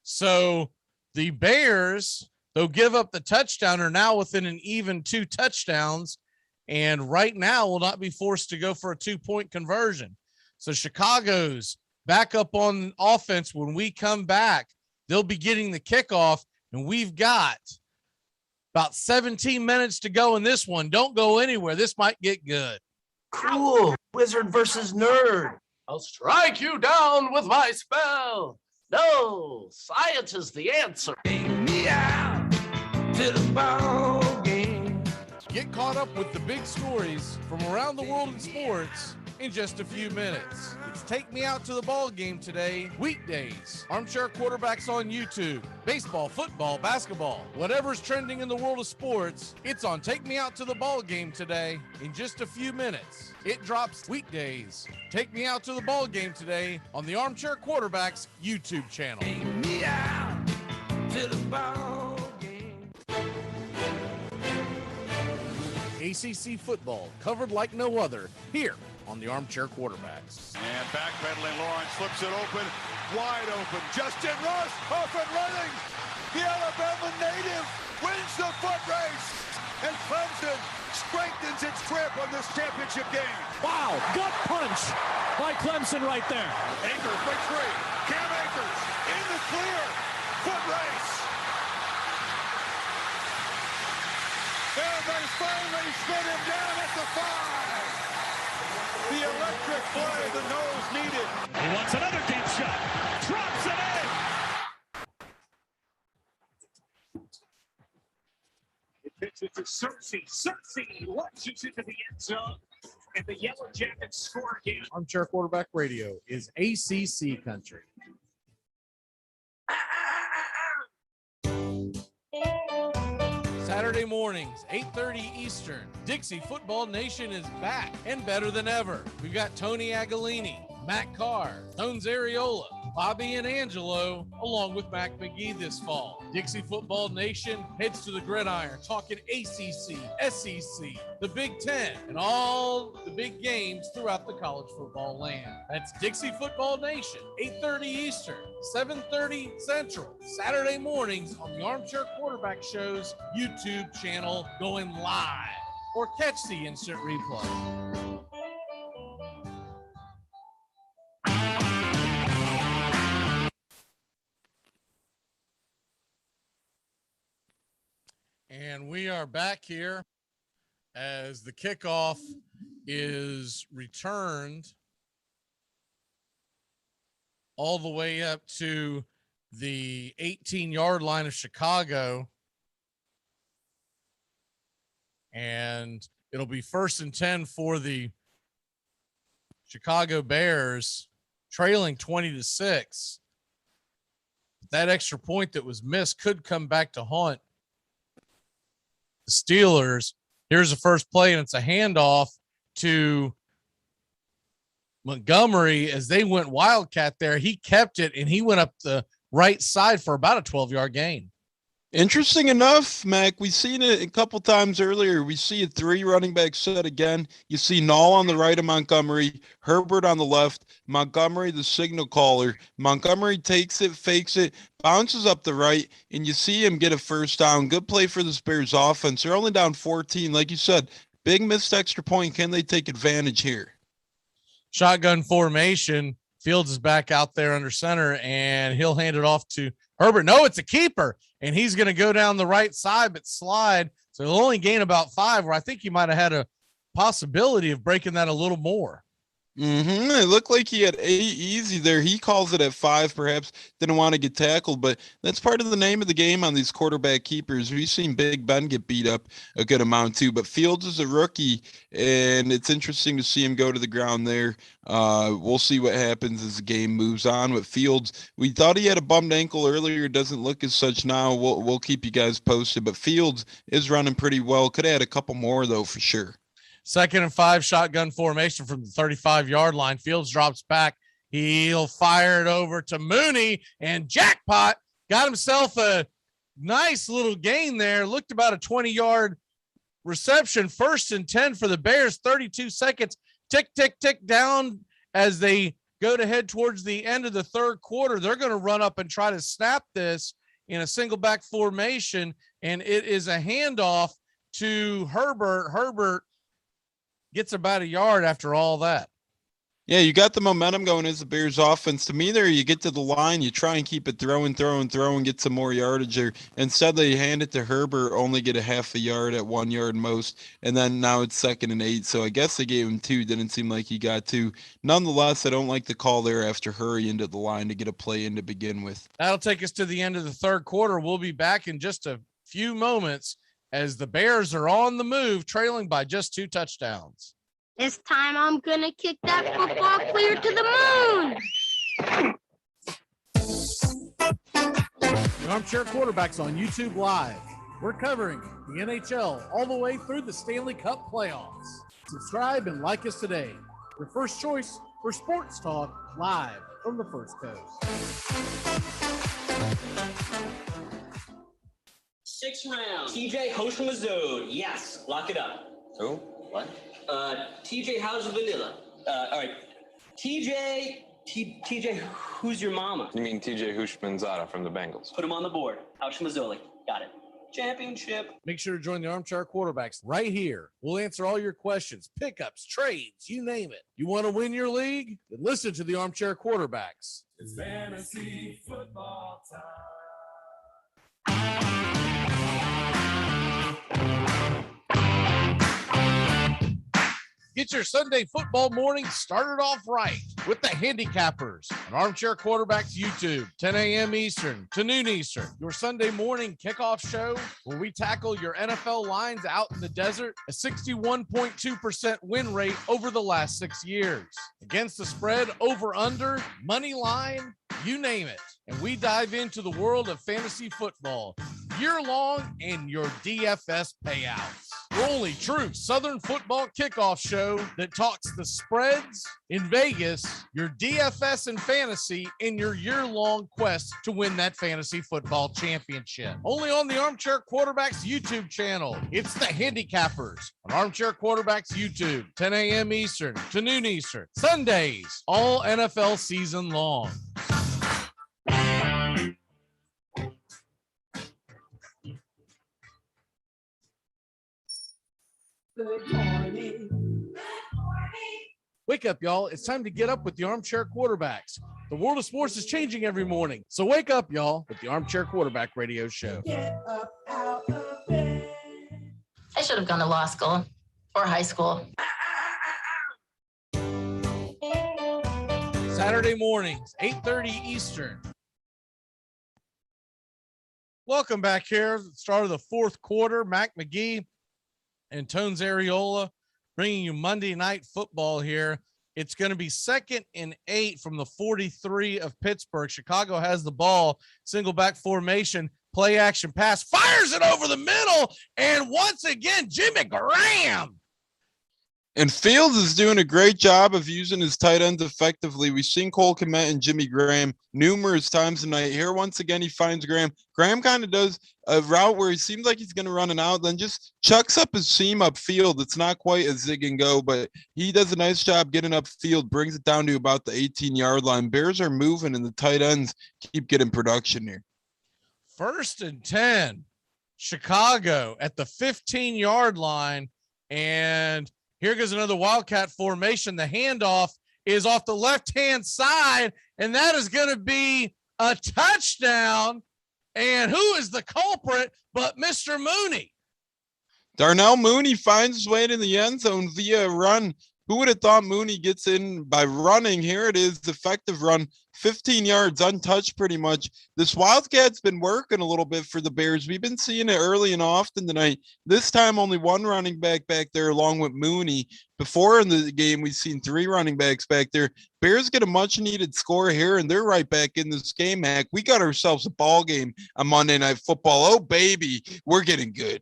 So the Bears, they'll give up the touchdown, are now within an even 2 touchdowns, and right now will not be forced to go for a 2-point conversion. So Chicago's back up on offense. When we come back, they'll be getting the kickoff, and we've got about 17 minutes to go in this one. Don't go anywhere. This might get good. Cool. Wizard versus nerd. I'll strike you down with my spell. No, science is the answer. Me out to the ball game. Get caught up with the big stories from around the world in sports in just a few minutes. It's Take Me Out to the Ball Game today, weekdays. Armchair Quarterbacks on YouTube. Baseball, football, basketball, whatever's trending in the world of sports, it's on Take Me Out to the Ball Game today in just a few minutes. It drops weekdays. Take Me Out to the Ball Game today on the Armchair Quarterbacks YouTube channel. Take me out to the ball game. ACC football covered like no other here on the Armchair Quarterbacks. And backpedaling, Lawrence flips it open, wide open. Justin Ross off and running. The Alabama native wins the foot race. And Clemson strengthens its grip on this championship game. Wow, gut punch by Clemson right there. Akers for 3. Cam Akers in the clear. Foot race. And they finally spin him down at the 5. The electric play the nose needed. He wants another deep shot. Drops it in. It pitches to Cersei. Cersei launches into the end zone. And the Yellow Jackets score again. Armchair Quarterback Radio is ACC country. Saturday mornings, 8:30 Eastern. Dixie Football Nation is back and better than ever. We've got Tony Agolini, Matt Carr, Tones Areola, Bobby and Angelo, along with Mac McGee this fall. Dixie Football Nation heads to the gridiron, talking ACC, SEC, the Big Ten, and all the big games throughout the college football land. That's Dixie Football Nation, 8:30 Eastern, 7:30 Central, Saturday mornings on the Armchair Quarterback Show's YouTube channel, going live, or catch the instant replay. And we are back here as the kickoff is returned all the way up to the 18-yard line of Chicago. And it'll be 1st and 10 for the Chicago Bears trailing 20-6. That extra point that was missed could come back to haunt the Steelers. Here's the first play, and it's a handoff to Montgomery as they went Wildcat there. He kept it, and he went up the right side for about a 12-yard gain. Interesting enough, Mac, we've seen it a couple times earlier. We see a 3 running back set again. You see Null on the right of Montgomery, Herbert on the left, Montgomery the signal caller. Montgomery takes it, fakes it, bounces up the right, and you see him get a first down. Good play for the Bears offense. They're only down 14. Like you said, big missed extra point. Can they take advantage here? Shotgun formation. Fields is back out there under center, and he'll hand it off to Herbert. No, it's a keeper, and he's going to go down the right side but slide. So he'll only gain about 5, where I think he might have had a possibility of breaking that a little more. It looked like he had 8 easy there. He calls it at 5, perhaps didn't want to get tackled, but that's part of the name of the game on these quarterback keepers. We've seen Big Ben get beat up a good amount too, but Fields is a rookie, and it's interesting to see him go to the ground there. We'll see what happens as the game moves on with Fields. We thought he had a bummed ankle earlier. Doesn't look as such now. We'll keep you guys posted, but Fields is running pretty well. Could have had a couple more though, for sure. 2nd and 5, shotgun formation from the 35-yard line. Fields drops back. He'll fire it over to Mooney, and jackpot, got himself a nice little gain there. Looked about a 20-yard reception. 1st and 10 for the Bears, 32 seconds. Tick, tick, tick down as they go to head towards the end of the third quarter. They're going to run up and try to snap this in a single back formation, and it is a handoff to Herbert. Herbert gets about a yard after all that. Yeah, you got the momentum going as the Bears offense. To me there, you get to the line, you try and keep it throwing, get some more yardage there. Instead, they hand it to Herbert, only get a half a yard at 1 yard most, and then now it's 2nd and 8. So I guess they gave him 2. Didn't seem like he got 2. Nonetheless, I don't like the call there after hurrying to the line to get a play in to begin with. That'll take us to the end of the third quarter. We'll be back in just a few moments as the Bears are on the move, trailing by just 2 touchdowns. This time I'm going to kick that football clear to the moon. The Armchair Quarterbacks on YouTube Live. We're covering the NHL all the way through the Stanley Cup playoffs. Subscribe and like us today. Your first choice for sports talk live from the First Coast. 6th round. TJ host from Missouri. Yes, lock it up. Who? What? TJ, how's the vanilla? All right. TJ, who's your mama? You mean TJ Hushmanzada from the Bengals? Put him on the board. House from Missouri. Got it. Championship. Make sure to join the Armchair Quarterbacks right here. We'll answer all your questions, pickups, trades, you name it. You want to win your league? Then listen to the Armchair Quarterbacks. It's fantasy football time. Get your Sunday football morning started off right with the Handicappers on Armchair Quarterbacks YouTube, 10 a.m. Eastern to noon Eastern. Your Sunday morning kickoff show where we tackle your NFL lines out in the desert, a 61.2% win rate over the last 6 years. Against the spread, over under, money line, you name it. And we dive into the world of fantasy football year long and your DFS payouts. The only true Southern football kickoff show that talks the spreads in Vegas, your DFS and fantasy, in your year-long quest to win that fantasy football championship. Only on the Armchair Quarterbacks YouTube channel. It's the Handicappers on Armchair Quarterbacks YouTube, 10 a.m. Eastern to noon Eastern. Sundays, all NFL season long. Good morning. Wake up, y'all. It's time to get up with the Armchair Quarterbacks. The world of sports is changing every morning. So wake up, y'all, with the Armchair Quarterback Radio Show. Get up out of bed. I should have gone to law school or high school. Saturday mornings, 8:30 Eastern. Welcome back here. Start of the fourth quarter. Magee and Tones Areola bringing you Monday Night Football here It's going to be 2nd and 8 from the 43 of Pittsburgh. Chicago has the ball, single back formation, play action pass, fires it over the middle, and once again, Jimmy Graham. And Fields is doing a great job of using his tight ends effectively. We've seen Cole Kmet and Jimmy Graham numerous times tonight. Here, once again, he finds Graham. Graham kind of does a route where he seems like he's going to run an out, then just chucks up his seam upfield. It's not quite a zig and go, but he does a nice job getting upfield, brings it down to about the 18-yard line. Bears are moving, and the tight ends keep getting production here. 1st and 10, Chicago at the 15-yard line, and here goes another Wildcat formation. The handoff is off the left-hand side, and that is going to be a touchdown. And who is the culprit but Mr. Mooney? Darnell Mooney finds his way into the end zone via a run. Who would have thought Mooney gets in by running? Here it is, effective run, 15 yards, untouched pretty much. This Wildcat's been working a little bit for the Bears. We've been seeing it early and often tonight. This time only one running back there along with Mooney. Before in the game, we've seen 3 running backs back there. Bears get a much-needed score here, and they're right back in this game, Mac. We got ourselves a ball game on Monday Night Football. Oh, baby, we're getting good.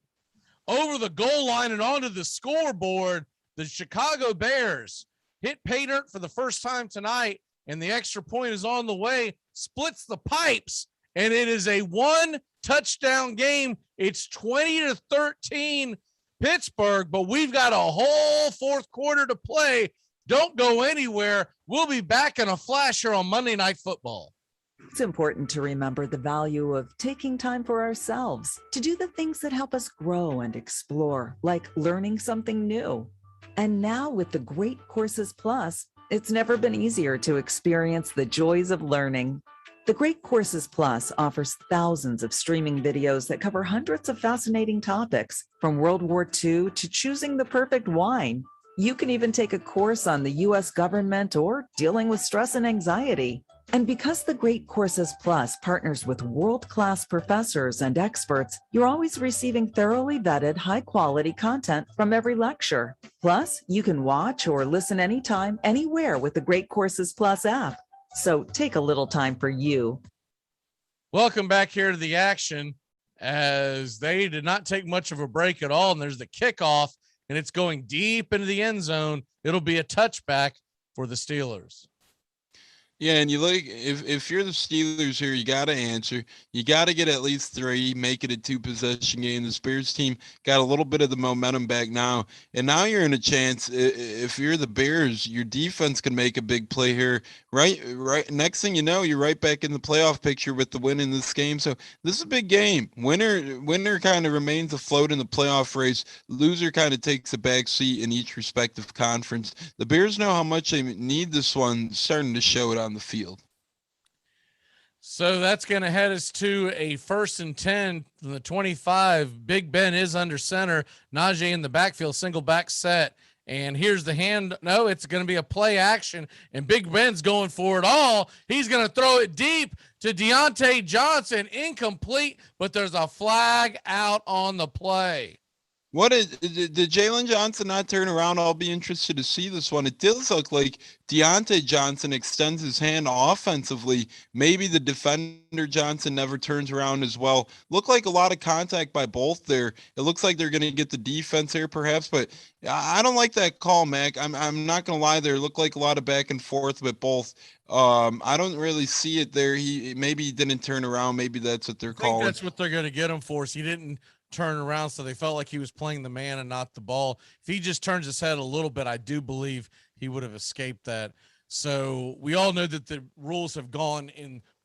Over the goal line and onto the scoreboard, the Chicago Bears hit pay dirt for the first time tonight, and the extra point is on the way, splits the pipes, and it is a 1-touchdown game. It's 20-13 Pittsburgh, but we've got a whole 4th quarter to play. Don't go anywhere. We'll be back in a flash here on Monday Night Football. It's important to remember the value of taking time for ourselves to do the things that help us grow and explore, like learning something new. And now with the Great Courses Plus, it's never been easier to experience the joys of learning. The Great Courses Plus offers thousands of streaming videos that cover hundreds of fascinating topics, from World War II to choosing the perfect wine. You can even take a course on the U.S. government or dealing with stress and anxiety. And because the Great Courses Plus partners with world-class professors and experts, you're always receiving thoroughly vetted, high-quality content from every lecture. Plus, you can watch or listen anytime, anywhere with the Great Courses Plus app. So take a little time for you. Welcome back here to the action, as they did not take much of a break at all, and there's the kickoff, and it's going deep into the end zone. It'll be a touchback for the Steelers. Yeah, and you look, if you're the Steelers here, you got to answer. You got to get at least 3, make it a 2-possession game. The Bears team got a little bit of the momentum back now, and now you're in a chance. If you're the Bears, your defense can make a big play here. Right. Next thing you know, you're right back in the playoff picture with the win in this game. So this is a big game. Winner kind of remains afloat in the playoff race. Loser kind of takes a back seat in each respective conference. The Bears know how much they need this one, starting to show it on the field. So that's going to head us to a 1st and 10 from the 25. Big Ben is under center. Magee in the backfield, single back set. And here's the hand. No, it's going to be a play action, and Big Ben's going for it all. He's going to throw it deep to Deontay Johnson, incomplete, but there's a flag out on the play. Did Jalen Johnson not turn around? I'll be interested to see this one. It does look like Deontay Johnson extends his hand offensively. Maybe the defender Johnson never turns around as well. Looked like a lot of contact by both there. It looks like they're going to get the defense here perhaps, but I don't like that call, Mac. I'm not going to lie there. It looked like a lot of back and forth with both. I don't really see it there. Maybe he didn't turn around. Maybe that's what they're calling. That's what they're going to get him for. So he didn't turn around, so they felt like he was playing the man and not the ball. If he just turns his head a little bit, I do believe he would have escaped that. So we all know that the rules have gone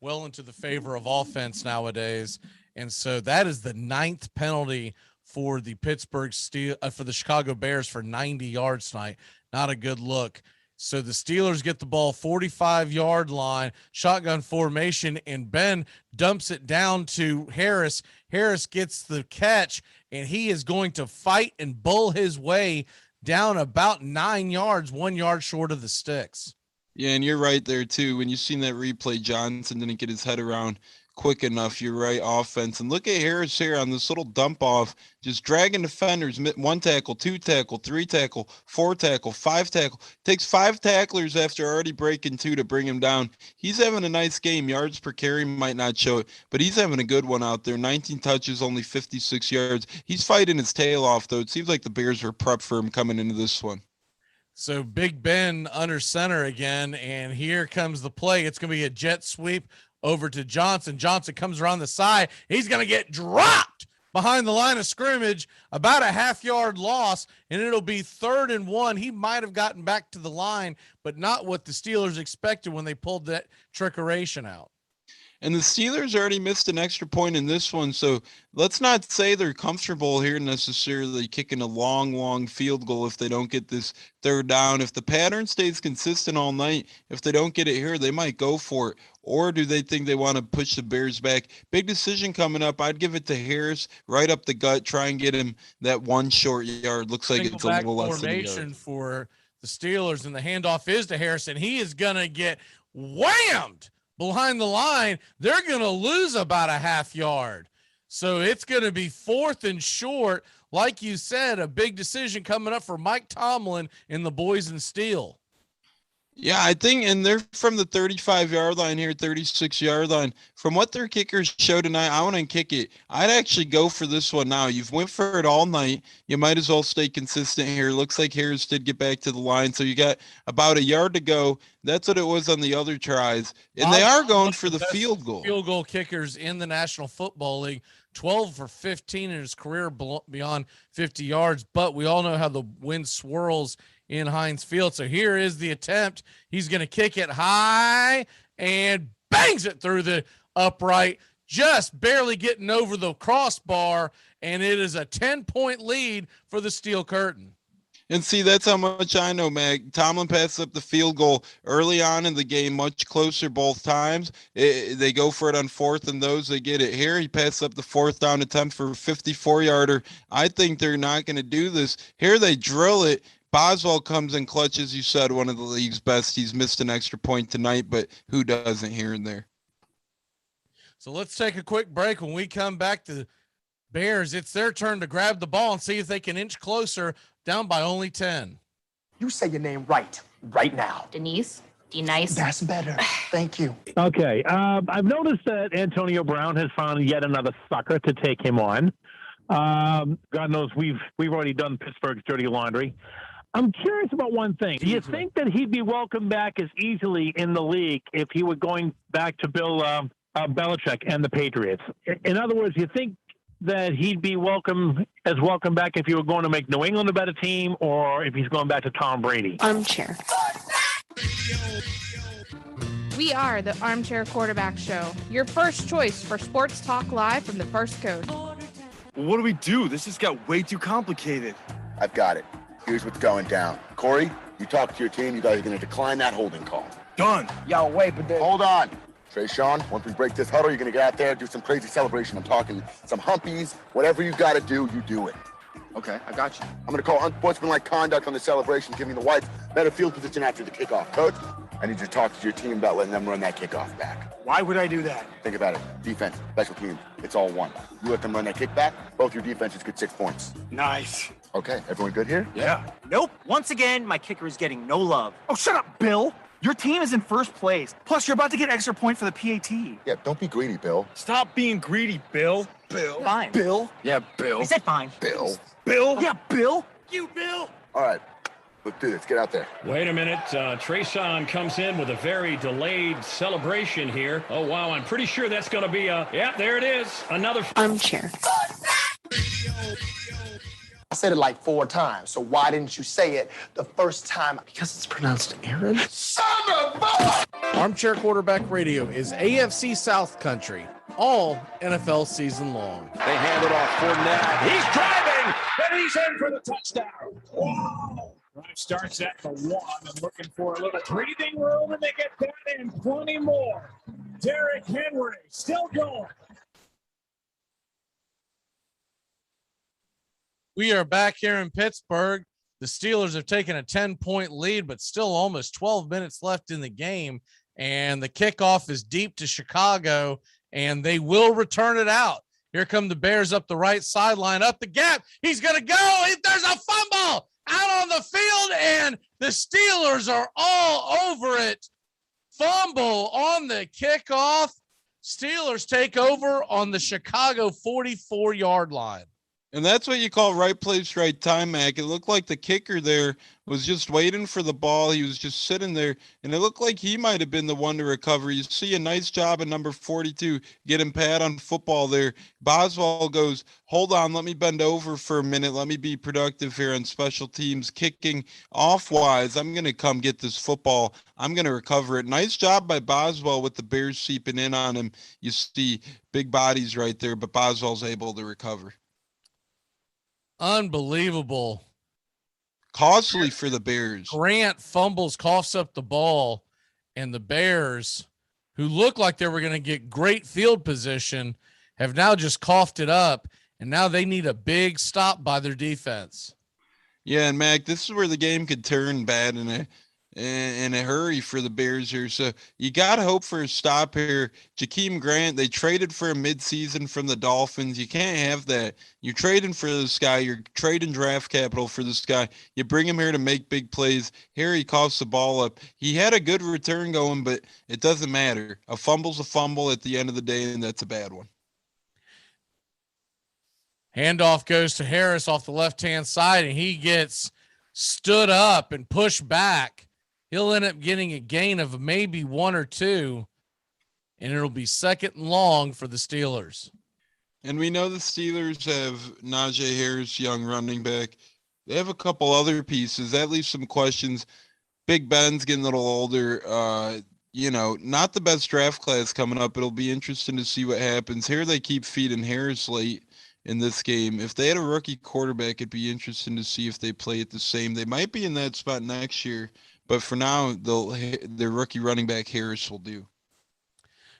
well into the favor of offense nowadays, and so that is the 9th penalty for the for the Chicago Bears for 90 yards tonight. Not a good look. So the Steelers get the ball 45-yard line, shotgun formation, and Ben dumps it down to Harris. Harris gets the catch, and he is going to fight and bull his way down about 9 yards, 1 yard short of the sticks. Yeah, and you're right there, too. When you seen that replay, Johnson didn't get his head around quick enough. You're right, offense. And look at Harris here on this little dump off, just dragging defenders, 1 tackle, 2 tackle, 3 tackle, 4 tackle, 5 tackle. Takes 5 tacklers after already breaking 2 to bring him down. He's having a nice game. Yards per carry might not show it, but he's having a good one out there. 19 touches, only 56 yards. He's fighting his tail off, though. It seems like the Bears were prepped for him coming into this one. So Big Ben under center again, and here comes the play. It's going to be a jet sweep over to Johnson. Johnson comes around the side. He's going to get dropped behind the line of scrimmage, about a half-yard loss, and it'll be 3rd and 1. He might have gotten back to the line, but not what the Steelers expected when they pulled that trickeration out. And the Steelers already missed an extra point in this one, so let's not say they're comfortable here necessarily kicking a long field goal if they don't get this 3rd down. If the pattern stays consistent all night, if they don't get it here, they might go for it. Or do they think they want to push the Bears back? Big decision coming up. I'd give it to Harris right up the gut, try and get him that 1 short yard. Looks like it's a little less than a yard. For the Steelers, and the handoff is to Harrison. He is going to get whammed behind the line. They're going to lose about a half yard. So it's going to be 4th and short. Like you said, a big decision coming up for Mike Tomlin and the boys in steel. Yeah, I think, and they're from the 35-yard line here, 36-yard line. From what their kickers show tonight, I want to kick it. I'd actually go for this one now. You've went for it all night. You might as well stay consistent here. Looks like Harris did get back to the line, so you got about a yard to go. That's what it was on the other tries. And they are going for the field goal. Field goal kickers in the National Football League, 12 for 15 in his career beyond 50 yards. But we all know how the wind swirls in Heinz Field. So here is the attempt. He's going to kick it high and bangs it through the upright, just barely getting over the crossbar. And it is a 10-point lead for the Steel Curtain. And see, that's how much I know, Mag. Tomlin passed up the field goal early on in the game, much closer both times. They go for it on 4th and those. They get it here. He passed up the 4th down attempt for a 54-yarder. I think they're not going to do this. Here they drill it. Boswell comes in clutch, as you said, one of the league's best. He's missed an extra point tonight, but who doesn't here and there? So let's take a quick break. When we come back to Bears, it's their turn to grab the ball and see if they can inch closer, down by only 10. You say your name right now. Denise? D-Nice? That's better. Thank you. Okay. I've noticed that Antonio Brown has found yet another sucker to take him on. God knows we've already done Pittsburgh's dirty laundry. I'm curious about one thing. Do you think that he'd be welcomed back as easily in the league if he were going back to Bill Belichick and the Patriots? In other words, you think that he'd be welcome back if you were going to make New England a better team, or if he's going back to Tom Brady? Armchair. We are the Armchair Quarterback Show, your first choice for sports talk live from the first coach. Well, what do we do? This just got way too complicated. I've got it. Here's what's going down. Corey, you talk to your team. You guys are going to decline that holding call. Done. Yo, wait, but then... Hold on. Trayshawn, once we break this huddle, you're going to get out there, do some crazy celebration. I'm talking some humpies. Whatever you got to do, you do it. Okay, I got you. I'm going to call unsportsmanlike conduct on the celebration, giving the Whites better field position after the kickoff. Coach, I need you to talk to your team about letting them run that kickoff back. Why would I do that? Think about it. Defense, special teams, it's all one. You let them run that kickback, both your defenses get 6 points. Nice. Okay, everyone good here? Yeah. Nope. Once again, my kicker is getting no love. Oh, shut up, Bill. Your team is in first place. Plus, you're about to get extra point for the PAT. Yeah, don't be greedy, Bill. Stop being greedy, Bill. Bill. Fine. Bill. Yeah, Bill. I said fine. Bill. Bill? Yeah, Bill. You, Bill. All right, let's do this. Get out there. Wait a minute. Trayshawn comes in with a very delayed celebration here. Oh, wow. I'm pretty sure that's going to be yeah, there it is. Another Armchair. I said it like 4 times, so why didn't you say it the first time? Because it's pronounced Aaron. Son of a... Armchair Quarterback Radio is AFC South country, all NFL season long. They hand it off Fournette. He's driving, and he's in for the touchdown. Wow. Drive starts at the 1 and looking for a little breathing room, and they get that and plenty more. Derrick Henry still going. We are back here in Pittsburgh. The Steelers have taken a 10-point lead, but still almost 12 minutes left in the game. And the kickoff is deep to Chicago. and they will return it out. Here come the Bears up the right sideline, up the gap. He's going to go. There's a fumble out on the field, and the Steelers are all over it. Fumble on the kickoff. Steelers take over on the Chicago 44-yard line. And that's what you call right place, right time, Mac. It looked like the kicker there was just waiting for the ball. He was just sitting there, and it looked like he might have been the one to recover. You see a nice job at number 42 getting pat on football there. Boswell goes, hold on, let me bend over for a minute. Let me be productive here on special teams. Kicking off-wise, I'm going to come get this football. I'm going to recover it. Nice job by Boswell with the Bears seeping in on him. You see big bodies right there, but Boswell's able to recover. Unbelievable. Costly for the Bears. Grant fumbles, coughs up the ball, and the Bears, who looked like they were going to get great field position, have now just coughed it up, and now they need a big stop by their defense. Yeah, and Mac, this is where the game could turn bad in a hurry for the Bears here. So you got to hope for a stop here. Jakeem Grant, they traded for a midseason from the Dolphins. You can't have that. You're trading for this guy. You're trading draft capital for this guy. You bring him here to make big plays. Here he coughs the ball up. He had a good return going, but it doesn't matter. A fumble's a fumble at the end of the day, and that's a bad one. Handoff goes to Harris off the left-hand side, and he gets stood up and pushed back. He'll end up getting a gain of maybe 1 or 2, and it'll be second and long for the Steelers. And we know the Steelers have Najee Harris, young running back. They have a couple other pieces. That leaves some questions. Big Ben's getting a little older. Not the best draft class coming up. It'll be interesting to see what happens. Here they keep feeding Harris late in this game. If they had a rookie quarterback, it'd be interesting to see if they play it the same. They might be in that spot next year. But for now, their rookie running back Harris will do.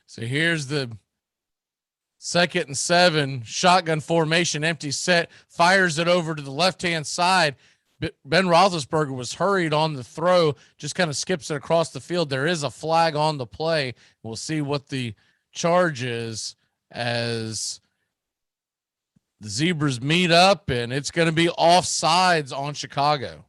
So here's the 2nd and 7, shotgun formation, empty set, fires it over to the left-hand side. Ben Roethlisberger was hurried on the throw, just kind of skips it across the field. There is a flag on the play. We'll see what the charge is as the Zebras meet up, and it's going to be offsides on Chicago.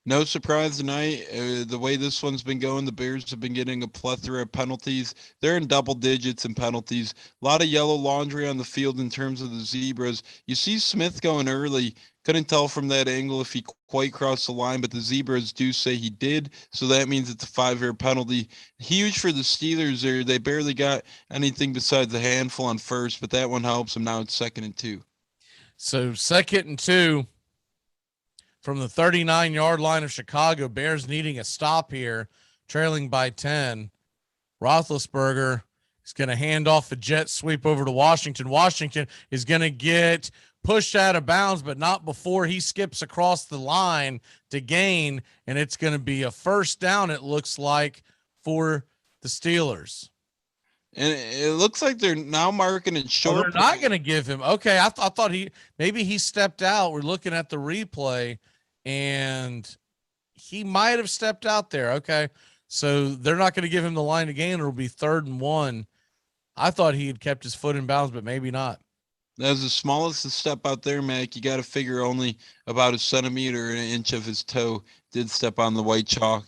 No surprise tonight. The way this one's been going, the Bears have been getting a plethora of penalties. They're in double digits in penalties. A lot of yellow laundry on the field in terms of the Zebras. You see Smith going early. Couldn't tell from that angle if he quite crossed the line, but the Zebras do say he did, so that means it's a 5-yard penalty. Huge for the Steelers there. They barely got anything besides a handful on first, but that one helps them. Now it's 2nd and 2. So 2nd and 2. From the 39-yard line of Chicago, Bears needing a stop here, trailing by 10. Roethlisberger is going to hand off a jet sweep over to Washington. Washington is going to get pushed out of bounds, but not before he skips across the line to gain, and it's going to be a first down, it looks like, for the Steelers. And it looks like they're now marking it short. They're not going to give him. Okay, I thought maybe he stepped out. We're looking at the replay, and he might have stepped out there. Okay, so they're not going to give him the line to gain. It'll be 3rd and 1. I thought he had kept his foot in bounds, but maybe not. That was the smallest step out there, Mac. You got to figure only about a centimeter or an inch of his toe did step on the white chalk.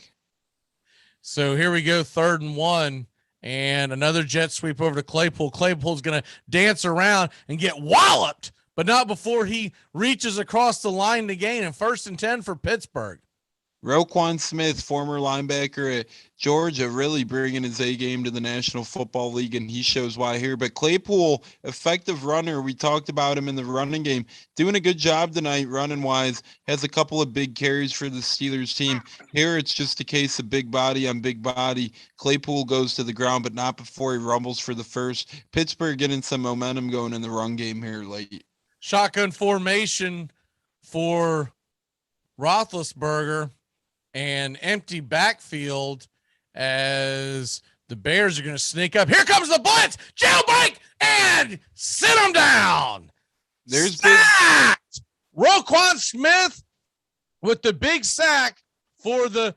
So here we go, 3rd and 1. And another jet sweep over to Claypool. Claypool's going to dance around and get walloped, but not before he reaches across the line to gain. And 1st and 10 for Pittsburgh. Roquan Smith, former linebacker at Georgia, really bringing his A game to the National Football League, and he shows why here. But Claypool, effective runner. We talked about him in the running game. Doing a good job tonight running-wise. Has a couple of big carries for the Steelers team. Here it's just a case of big body on big body. Claypool goes to the ground, but not before he rumbles for the first. Pittsburgh getting some momentum going in the run game here late. Shotgun formation for Roethlisberger. And empty backfield as the Bears are going to sneak up. Here comes the blitz, jailbreak, and sit them down. There's sacked. Roquan Smith with the big sack for the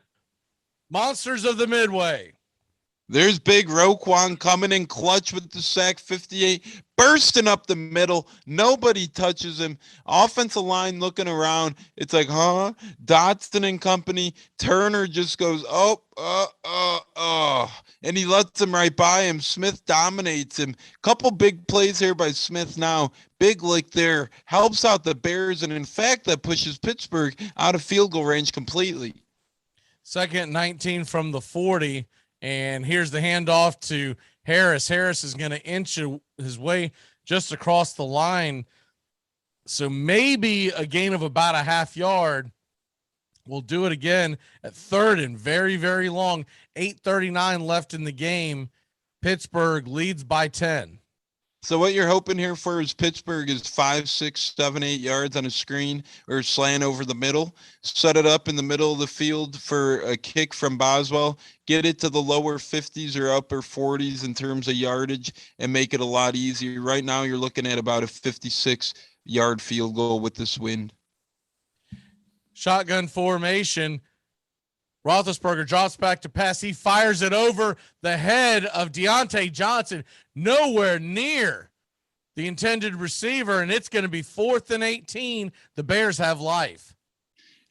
Monsters of the Midway. There's big Roquan coming in clutch with the sack, 58, bursting up the middle. Nobody touches him. Offensive line looking around. It's like, huh? Dotson and company. Turner just goes, and he lets him right by him. Smith dominates him. Couple big plays here by Smith now. Big lick there. Helps out the Bears, and in fact, that pushes Pittsburgh out of field goal range completely. 2nd and 19 from the 40. And here's the handoff to Harris. Harris is going to inch his way just across the line. So maybe a gain of about a half yard. We'll do it again at 3rd and very, very long. 8:39 left in the game. Pittsburgh leads by 10. So what you're hoping here for is Pittsburgh is 5, 6, 7, 8 yards on a screen or slant over the middle. Set it up in the middle of the field for a kick from Boswell. Get it to the lower 50s or upper 40s in terms of yardage and make it a lot easier. Right now you're looking at about a 56-yard field goal with this wind. Shotgun formation. Roethlisberger drops back to pass. He fires it over the head of Deontay Johnson, nowhere near the intended receiver, and it's going to be 4th and 18. The Bears have life.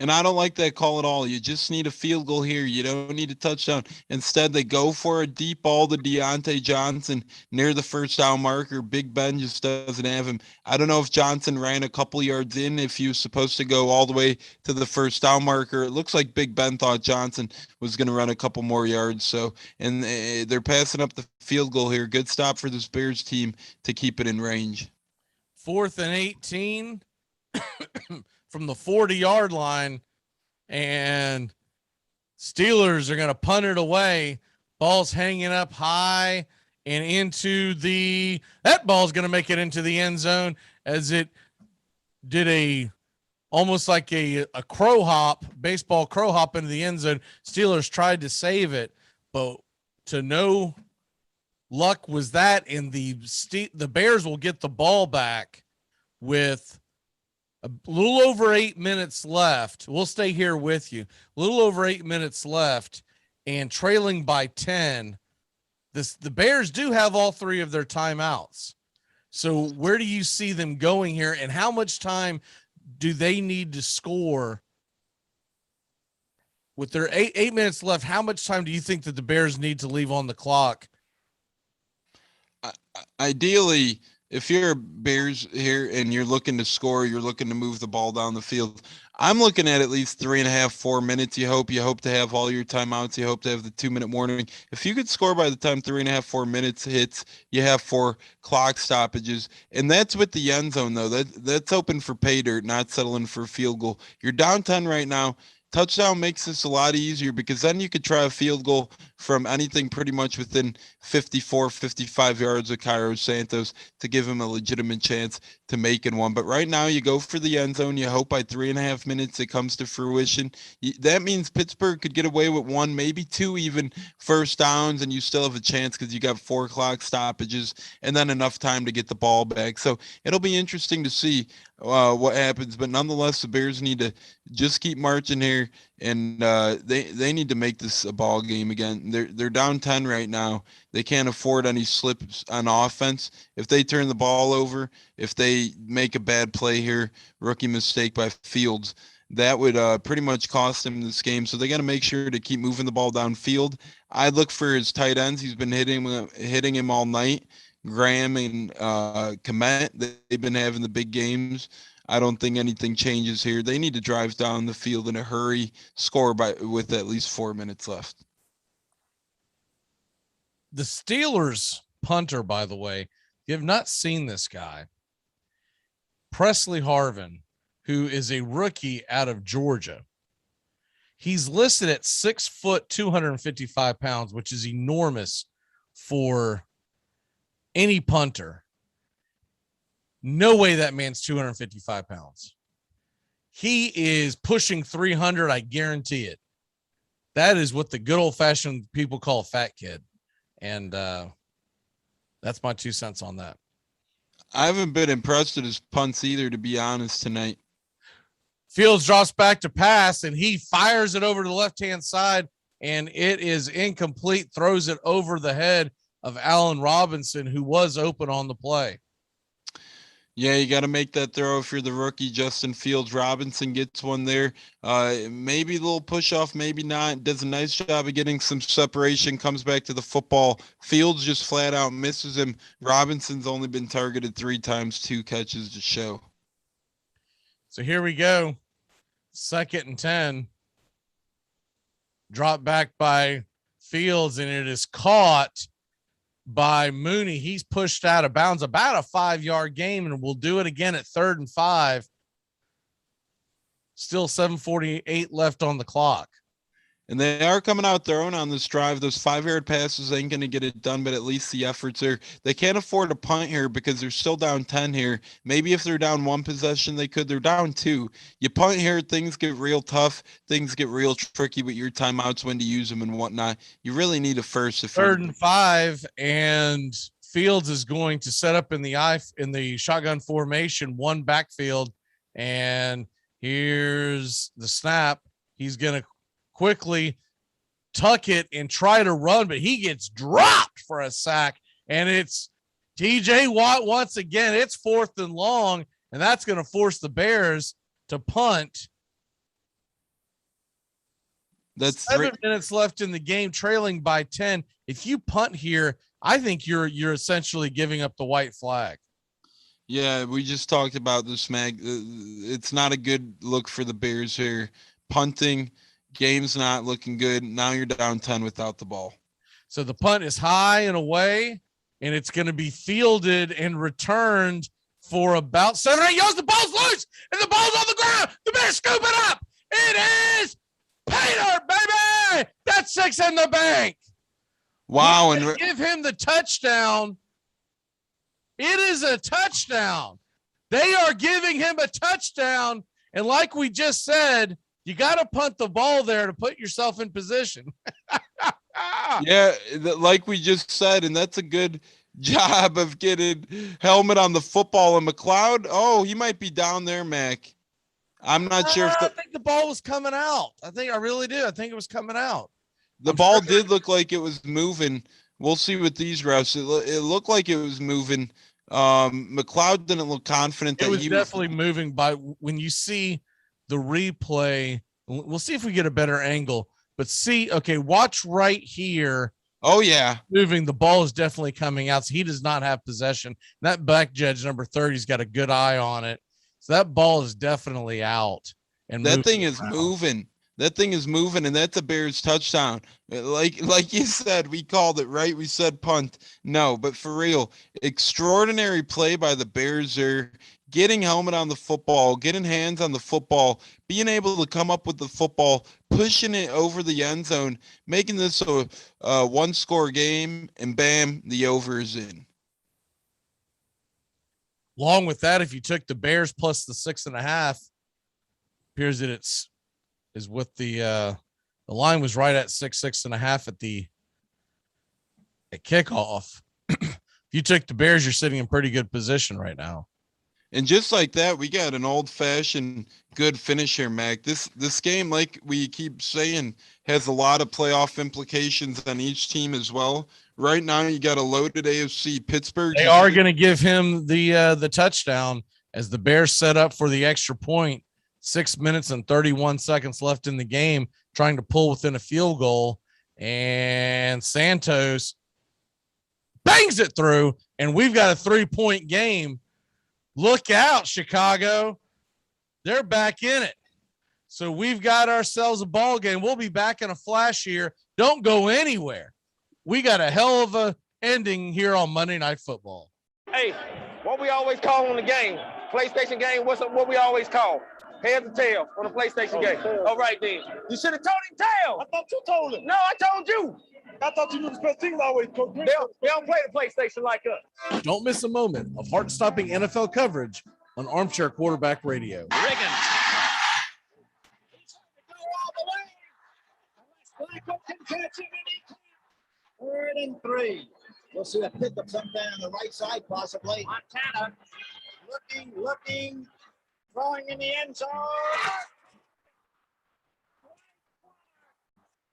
And I don't like that call at all. You just need a field goal here. You don't need a touchdown. Instead, they go for a deep ball to Deontay Johnson near the first down marker. Big Ben just doesn't have him. I don't know if Johnson ran a couple yards in, if he was supposed to go all the way to the first down marker. It looks like Big Ben thought Johnson was going to run a couple more yards. So, and they're passing up the field goal here. Good stop for this Bears team to keep it in range. 4th and 18. From the 40-yard line, and Steelers are going to punt it away. Ball's hanging up high and into that ball's going to make it into the end zone as it did almost like a crow hop, baseball crow hop into the end zone. Steelers tried to save it, but to no luck was that, and the Bears will get the ball back with a little over 8 minutes left. We'll stay here with you. A little over 8 minutes left and trailing by 10. The Bears do have all 3 of their timeouts. So where do you see them going here, and how much time do they need to score with their 8 minutes left? How much time do you think that the Bears need to leave on the clock? Ideally, if you're Bears here and you're looking to score, you're looking to move the ball down the field, I'm looking at least 3.5, 4 minutes. You hope to have all your timeouts. You hope to have the 2-minute warning. If you could score by the time 3.5, 4 minutes hits, you have 4 clock stoppages. And that's with the end zone, though. That's open for pay dirt, not settling for a field goal. You're down 10 right now. Touchdown makes this a lot easier because then you could try a field goal from anything pretty much within 54, 55 yards of Cairo Santos to give him a legitimate chance to making one. But right now you go for the end zone. You hope by 3.5 minutes it comes to fruition. That means Pittsburgh could get away with 1, maybe 2 even first downs, and you still have a chance because you got 4 clock stoppages and then enough time to get the ball back. So it'll be interesting to see what happens. But nonetheless, the Bears need to just keep marching here, and they need to make this a ball game again. They're down 10 right now. They can't afford any slips on offense. If they turn the ball over, if they make a bad play here, rookie mistake by Fields, that would pretty much cost him this game. So they got to make sure to keep moving the ball downfield. I look for his tight ends. He's been hitting him all night. Graham and Komet, they've been having the big games. I don't think anything changes here. They need to drive down the field in a hurry, score with at least 4 minutes left. The Steelers punter, by the way, you have not seen this guy, Presley Harvin, who is a rookie out of Georgia. He's listed at 6 foot, 255 pounds, which is enormous for any punter. No way that man's 255 pounds. He is pushing 300. I guarantee it. That is what the good old fashioned people call a fat kid. And that's my 2 cents on that. I haven't been impressed with his punts either, to be honest, tonight. Fields drops back to pass, and he fires it over to the left-hand side, and it is incomplete. Throws it over the head of Allen Robinson, who was open on the play. Yeah, you got to make that throw if you're the rookie. Justin Fields. Robinson gets one there. Maybe a little push off, maybe not. Does a nice job of getting some separation, comes back to the football. Fields just flat out misses him. Robinson's only been targeted 3 times, 2 catches to show. So here we go. 2nd and 10. Drop back by Fields, and it is caught by Mooney. He's pushed out of bounds, about a 5-yard gain, and we'll do it again at 3rd and 5. Still 7:48 left on the clock. And they are coming out their own on this drive. Those 5-yard passes ain't going to get it done, but at least the efforts are. They can't afford a punt here because they're still down 10 here. Maybe if they're down 1 possession, they could. They're down 2. You punt here, things get real tough. Things get real tricky with your timeouts, when to use them and whatnot. You really need a first. If 3rd and 5, and Fields is going to set up in the shotgun formation, one backfield, and here's the snap. He's going to quickly tuck it and try to run, but he gets dropped for a sack, and it's TJ Watt once again. It's 4th and long, and that's going to force the Bears to punt. That's 7 minutes left in the game, trailing by 10. If you punt here, I think you're essentially giving up the white flag. Yeah, we just talked about this, Mag. It's not a good look for the Bears here. Punting, game's not looking good. Now you're down 10 without the ball. So the punt is high and away, and it's going to be fielded and returned for about 7 or 8 yards. The ball's loose, and the ball's on the ground. The Bears scoop it up. It is Peter, baby. That's 6 in the bank. Wow. And give him the touchdown. It is a touchdown. They are giving him a touchdown. And like we just said, you got to punt the ball there to put yourself in position. yeah, like we just said, and that's a good job of getting helmet on the football. And McLeod, he might be down there, Mac. I'm not sure if I think the ball was coming out. I really do. I think it was coming out. The ball did look like it was moving. We'll see with these refs. It looked like it was moving. McLeod didn't look confident that it was he definitely moving. By when you see the replay, we'll see if we get a better angle. But watch right here. Oh yeah, moving. The ball is definitely coming out. So he does not have possession. That back judge number 30's got a good eye on it. So that ball is definitely out. And that thing is moving. That thing is moving, and that's a Bears touchdown. Like you said, we called it, right? We said punt. No, but for real, extraordinary play by the Bears there. Getting helmet on the football, getting hands on the football, being able to come up with the football, pushing it over the end zone, making this a one-score game, and bam, the over is in. Along with that, if you took the Bears plus the 6.5, appears that is with the line was right at 6.5 at kickoff. If you took the Bears, you're sitting in pretty good position right now. And just like that, we got an old-fashioned good finish here, Mac. This game, like we keep saying, has a lot of playoff implications on each team as well. Right now, you got a loaded AFC. Pittsburgh. They are going to give him the touchdown as the Bears set up for the extra point. 6 minutes and 31 seconds left in the game, trying to pull within a field goal, and Santos bangs it through, and we've got a 3-point game. Look out, Chicago. They're back in it. So we've got ourselves a ball game. We'll be back in a flash here. Don't go anywhere. We got a hell of a ending here on Monday Night Football. Hey, what we always call on the game, PlayStation game, what we always call? Heads or tails on the PlayStation game. All right, then. You should have told him tails. I thought you told him. No, I told you. I thought you knew the special teams always told me. They don't play the PlayStation like us. Don't miss a moment of heart-stopping NFL coverage on Armchair Quarterback Radio. Reagan. 3rd and 3. We'll see a pickup sometime on the right side, possibly. Montana. Looking. Throwing in the end zone.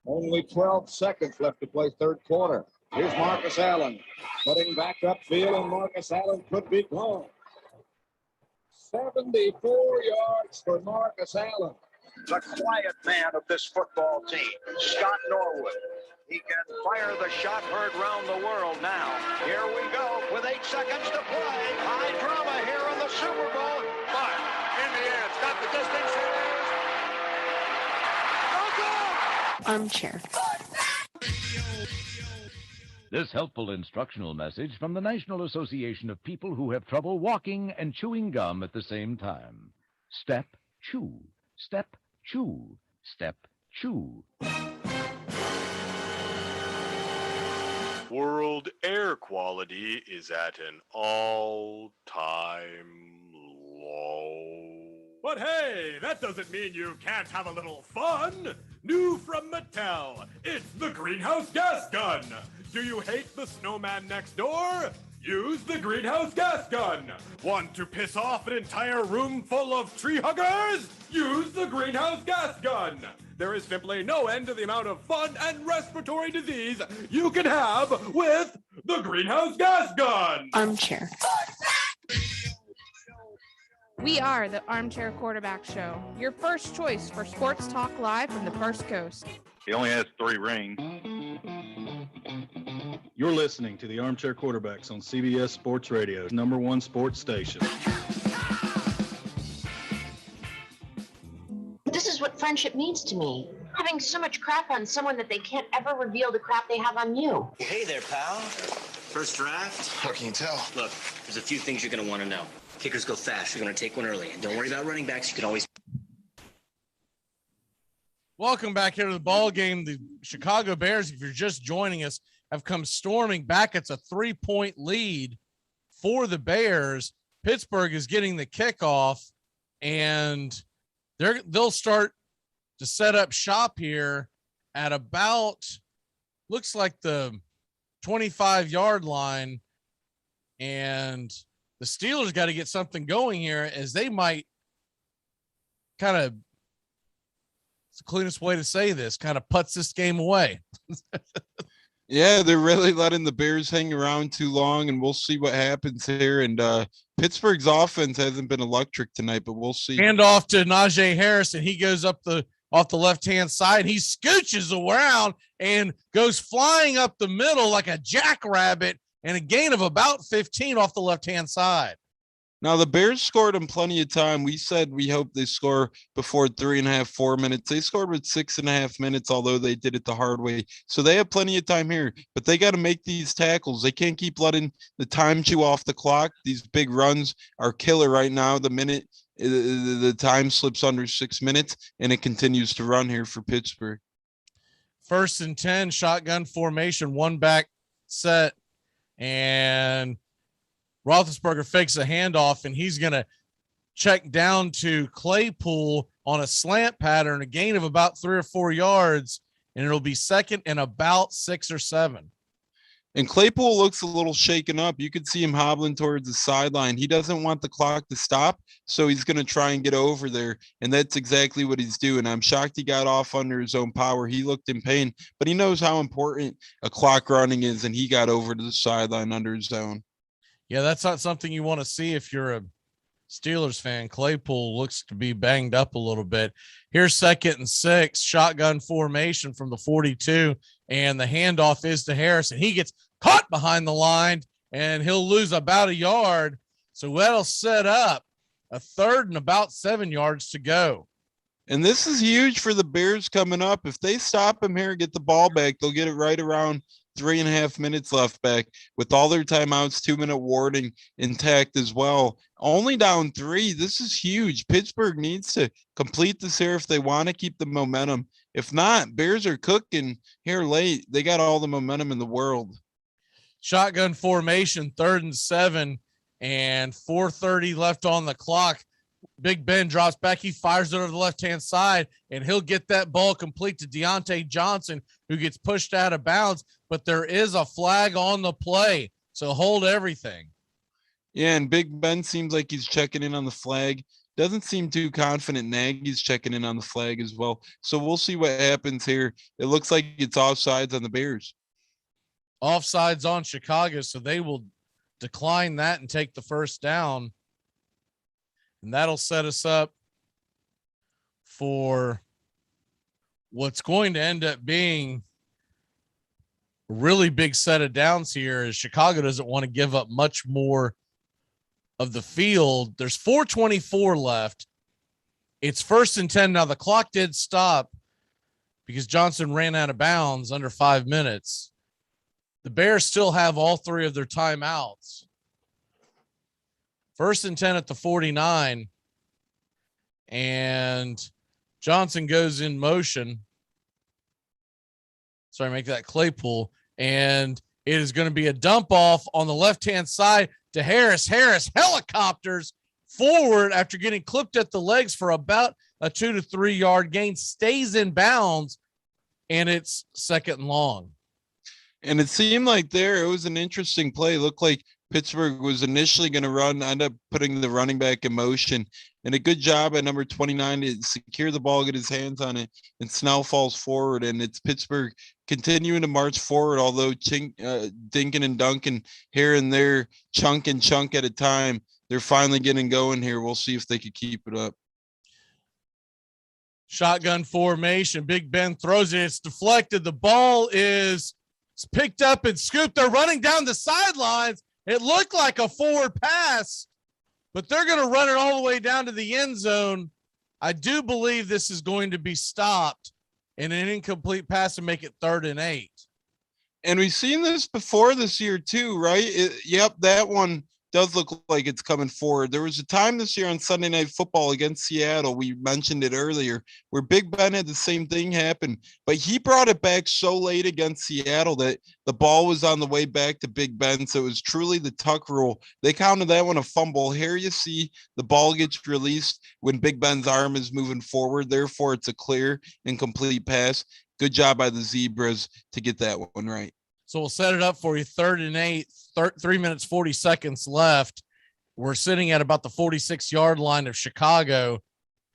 Only 12 seconds left to play third quarter. Here's Marcus Allen putting back upfield, and Marcus Allen could be gone. 74 yards for Marcus Allen. The quiet man of this football team, Scott Norwood. He can fire the shot heard round the world now. Here we go with 8 seconds to play. High drama here in the Super Bowl. But in the air, it's got the distance. Armchair. This helpful instructional message from the National Association of People Who Have Trouble Walking and Chewing Gum at the same time. Step, chew. Step, chew. Step, chew. World air quality is at an all-time low. But hey, that doesn't mean you can't have a little fun. New from Mattel, it's the greenhouse gas gun. Do you hate the snowman next door? Use the greenhouse gas gun. Want to piss off an entire room full of tree huggers? Use the greenhouse gas gun. There is simply no end to the amount of fun and respiratory disease you can have with the greenhouse gas gun. Armchair. We are the Armchair Quarterback Show, your first choice for sports talk live from the First Coast. He only has 3 rings. You're listening to the Armchair Quarterbacks on CBS Sports Radio's #1 sports station. This is what friendship means to me. Having so much crap on someone that they can't ever reveal the crap they have on you. Hey there, pal. First draft? How can you tell? Look, there's a few things you're going to want to know. Kickers go fast. You're going to take one early. And don't worry about running backs. You can always... Welcome back here to the ball game. The Chicago Bears, if you're just joining us, have come storming back. It's a 3-point lead for the Bears. Pittsburgh is getting the kickoff, and they'll start to set up shop here at about, looks like the 25-yard line, and the Steelers got to get something going here, as they might kind of, it's the cleanest way to say this, kind of puts this game away. Yeah, they're really letting the Bears hang around too long, and we'll see what happens here. And Pittsburgh's offense hasn't been electric tonight, but we'll see. Hand off to Najee Harris, and he goes off the left-hand side. He scooches around and goes flying up the middle like a jackrabbit, and a gain of about 15 off the left-hand side. Now, the Bears scored in plenty of time. We said we hope they score before 3.5, 4 minutes. They scored with 6.5 minutes, although they did it the hard way. So they have plenty of time here, but they got to make these tackles. They can't keep letting the time chew off the clock. These big runs are killer right now. The minute the time slips under 6 minutes, and it continues to run here for Pittsburgh. 1st and 10, shotgun formation, one back set, and Roethlisberger fakes a handoff, and he's going to check down to Claypool on a slant pattern, a gain of about 3 or 4 yards, and it'll be 2nd and about 6 or 7. And Claypool looks a little shaken up. You could see him hobbling towards the sideline. He doesn't want the clock to stop, so he's going to try and get over there, and that's exactly what he's doing. I'm shocked he got off under his own power. He looked in pain, but he knows how important a clock running is, and he got over to the sideline under his own. Yeah, that's not something you want to see if you're a Steelers fan. Claypool looks to be banged up a little bit. Here's 2nd and 6, shotgun formation from the 42, and the handoff is to Harris, and he gets caught behind the line, and he'll lose about a yard. So that'll set up a 3rd and about 7 yards to go. And this is huge for the Bears coming up. If they stop him here and get the ball back, they'll get it right around 3.5 minutes left back with all their timeouts, 2-minute warning intact as well. Only down 3. This is huge. Pittsburgh needs to complete this here if they want to keep the momentum. If not, Bears are cooking here late. They got all the momentum in the world. Shotgun formation, 3rd and 7, and 4:30 left on the clock. Big Ben drops back. He fires it over the left-hand side, and he'll get that ball complete to Deontay Johnson, who gets pushed out of bounds. But there is a flag on the play, so hold everything. Yeah, and Big Ben seems like he's checking in on the flag. doesn't seem too confident. Nagy's checking in on the flag as well. So we'll see what happens here. It looks like it's offsides on the Bears. Offsides on Chicago, so they will decline that and take the first down. And that'll set us up for what's going to end up being a really big set of downs here, as Chicago doesn't want to give up much more of the field. There's 4:24 left. It's 1st and 10. Now the clock did stop because Johnson ran out of bounds under 5 minutes. The Bears still have all 3 of their timeouts. 1st and 10 at the 49. And Johnson goes in motion. Sorry, make that Claypool. And it is going to be a dump off on the left-hand side to Harris. Harris helicopters forward after getting clipped at the legs for about a 2 to 3 yard gain, stays in bounds, and it's 2nd and long. And it seemed like it was an interesting play. It looked like Pittsburgh was initially going to run, end up putting the running back in motion. And a good job at number 29 to secure the ball, get his hands on it, and Snell falls forward. And it's Pittsburgh continuing to march forward, although dinking and dunking here and there, chunk at a time. They're finally getting going here. We'll see if they could keep it up. Shotgun formation. Big Ben throws it. It's deflected. The ball is picked up and scooped. They're running down the sidelines. It looked like a forward pass, but they're going to run it all the way down to the end zone. I do believe this is going to be stopped in an incomplete pass and make it 3rd and 8. And we've seen this before this year too, right? Yep, that one does look like it's coming forward. There was a time this year on Sunday Night Football against Seattle, we mentioned it earlier, where Big Ben had the same thing happen, but he brought it back so late against Seattle that the ball was on the way back to Big Ben. So it was truly the tuck rule. They counted that one a fumble. Here you see the ball gets released when Big Ben's arm is moving forward. Therefore, it's a clear and complete pass. Good job by the Zebras to get that one right. So we'll set it up for you. 3rd and 8, 3 minutes, 40 seconds left. We're sitting at about the 46-yard line of Chicago.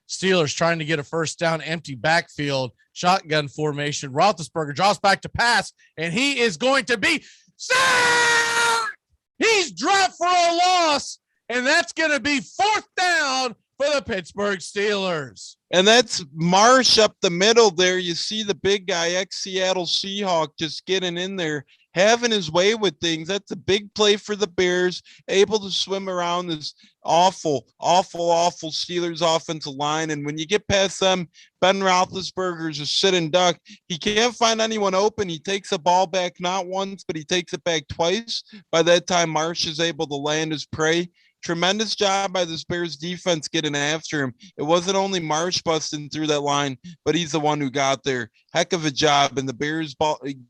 Steelers trying to get a first down, empty backfield, shotgun formation. Roethlisberger draws back to pass, and he is going to be sacked. He's dropped for a loss, and that's going to be 4th down for the Pittsburgh Steelers. And that's Marsh up the middle there. You see the big guy, ex-Seattle Seahawk, just getting in there, having his way with things. That's a big play for the Bears, able to swim around this awful Steelers offensive line. And when you get past them, Ben Roethlisberger's a sit and duck. He can't find anyone open. He takes the ball back not once, but he takes it back twice. By that time, Marsh is able to land his prey. Tremendous job by this Bears defense getting after him. It wasn't only Marsh busting through that line, but he's the one who got there. Heck of a job. And the Bears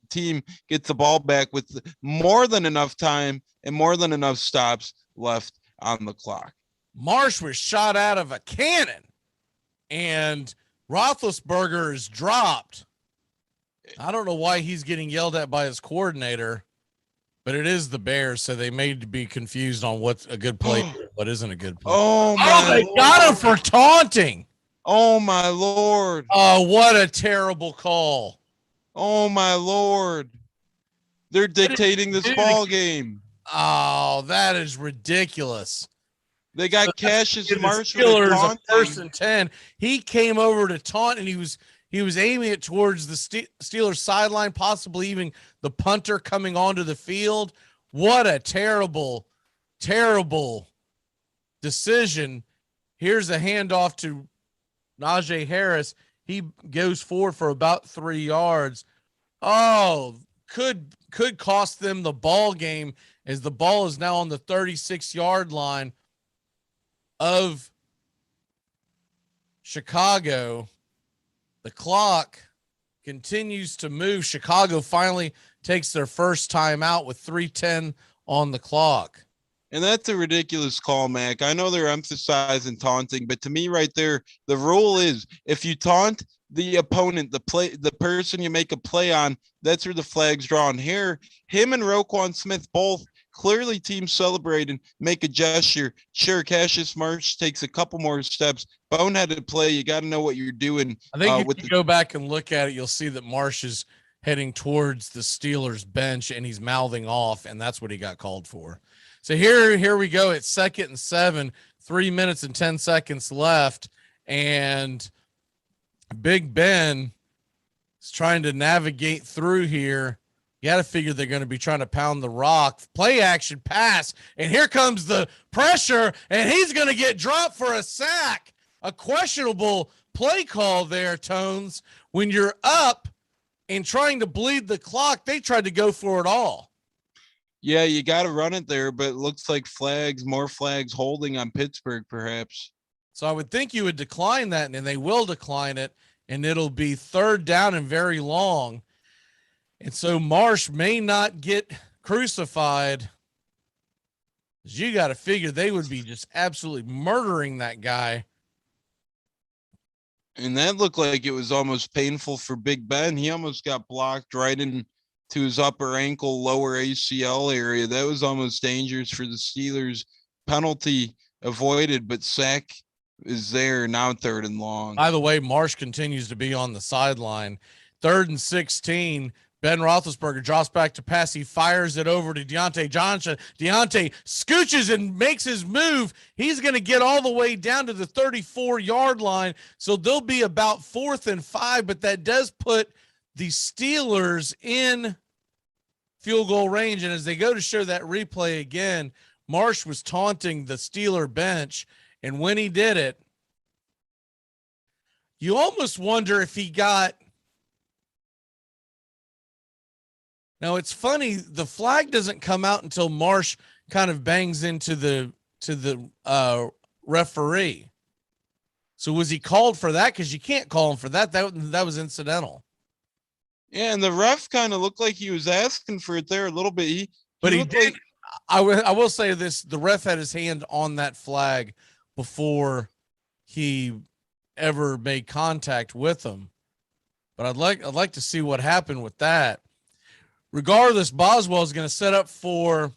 team gets the ball back with more than enough time and more than enough stops left on the clock. Marsh was shot out of a cannon, and Roethlisberger is dropped. I don't know why he's getting yelled at by his coordinator, but it is the Bears, so they may be confused on what's a good play, what isn't a good play. They got him for taunting. Oh, my Lord. Oh, what a terrible call. Oh, my Lord. They're dictating this ball game. Oh, that is ridiculous. They got Cassius Marshall. Steelers a 1st and 10. He came over to taunt, and he was aiming it towards the Steelers sideline, possibly even the punter coming onto the field. What a terrible, terrible decision. Here's a handoff to Najee Harris. He goes forward for about 3 yards. Oh, could cost them the ball game, as the ball is now on the 36-yard line of Chicago. The clock continues to move. Chicago finally takes their first time out with 3:10 on the clock. And that's a ridiculous call, Mac. I know they're emphasizing taunting, but to me right there, the rule is if you taunt the opponent, the person you make a play on, that's where the flag's drawn. Here, him and Roquan Smith both clearly teams celebrate and make a gesture. Sure, Cassius Marsh takes a couple more steps. Boneheaded play. You got to know what you're doing. I think if you go back and look at it, you'll see that Marsh is heading towards the Steelers bench and he's mouthing off, and that's what he got called for. So here we go. It's 2nd and 7, 3 minutes and 10 seconds left, and Big Ben is trying to navigate through here. You got to figure they're going to be trying to pound the rock. Play action pass, and here comes the pressure, and he's going to get dropped for a sack. A questionable play call there, Tones. When you're up and trying to bleed the clock, they tried to go for it all. Yeah, you got to run it there, but it looks like more flags holding on Pittsburgh, perhaps. So I would think you would decline that, and they will decline it, and it'll be 3rd down and very long. And so Marsh may not get crucified. You got to figure they would be just absolutely murdering that guy. And that looked like it was almost painful for Big Ben. He almost got blocked right into his upper ankle, lower ACL area. That was almost dangerous for the Steelers. Penalty avoided, but sack is there now, 3rd and long. By the way, Marsh continues to be on the sideline. 3rd and 16. Ben Roethlisberger drops back to pass. He fires it over to Deontay Johnson. Deontay scooches and makes his move. He's going to get all the way down to the 34-yard line. So they'll be about 4th and 5, but that does put the Steelers in field goal range. And as they go to show that replay again, Marsh was taunting the Steeler bench. And when he did it, you almost wonder if he got. Now it's funny, the flag doesn't come out until Marsh kind of bangs into the referee. So was he called for that? Because you can't call him for that. That was incidental. Yeah, and the ref kind of looked like he was asking for it there a little bit. He did. Like, I will say this: the ref had his hand on that flag before he ever made contact with him. But I'd like to see what happened with that. Regardless, Boswell is going to set up for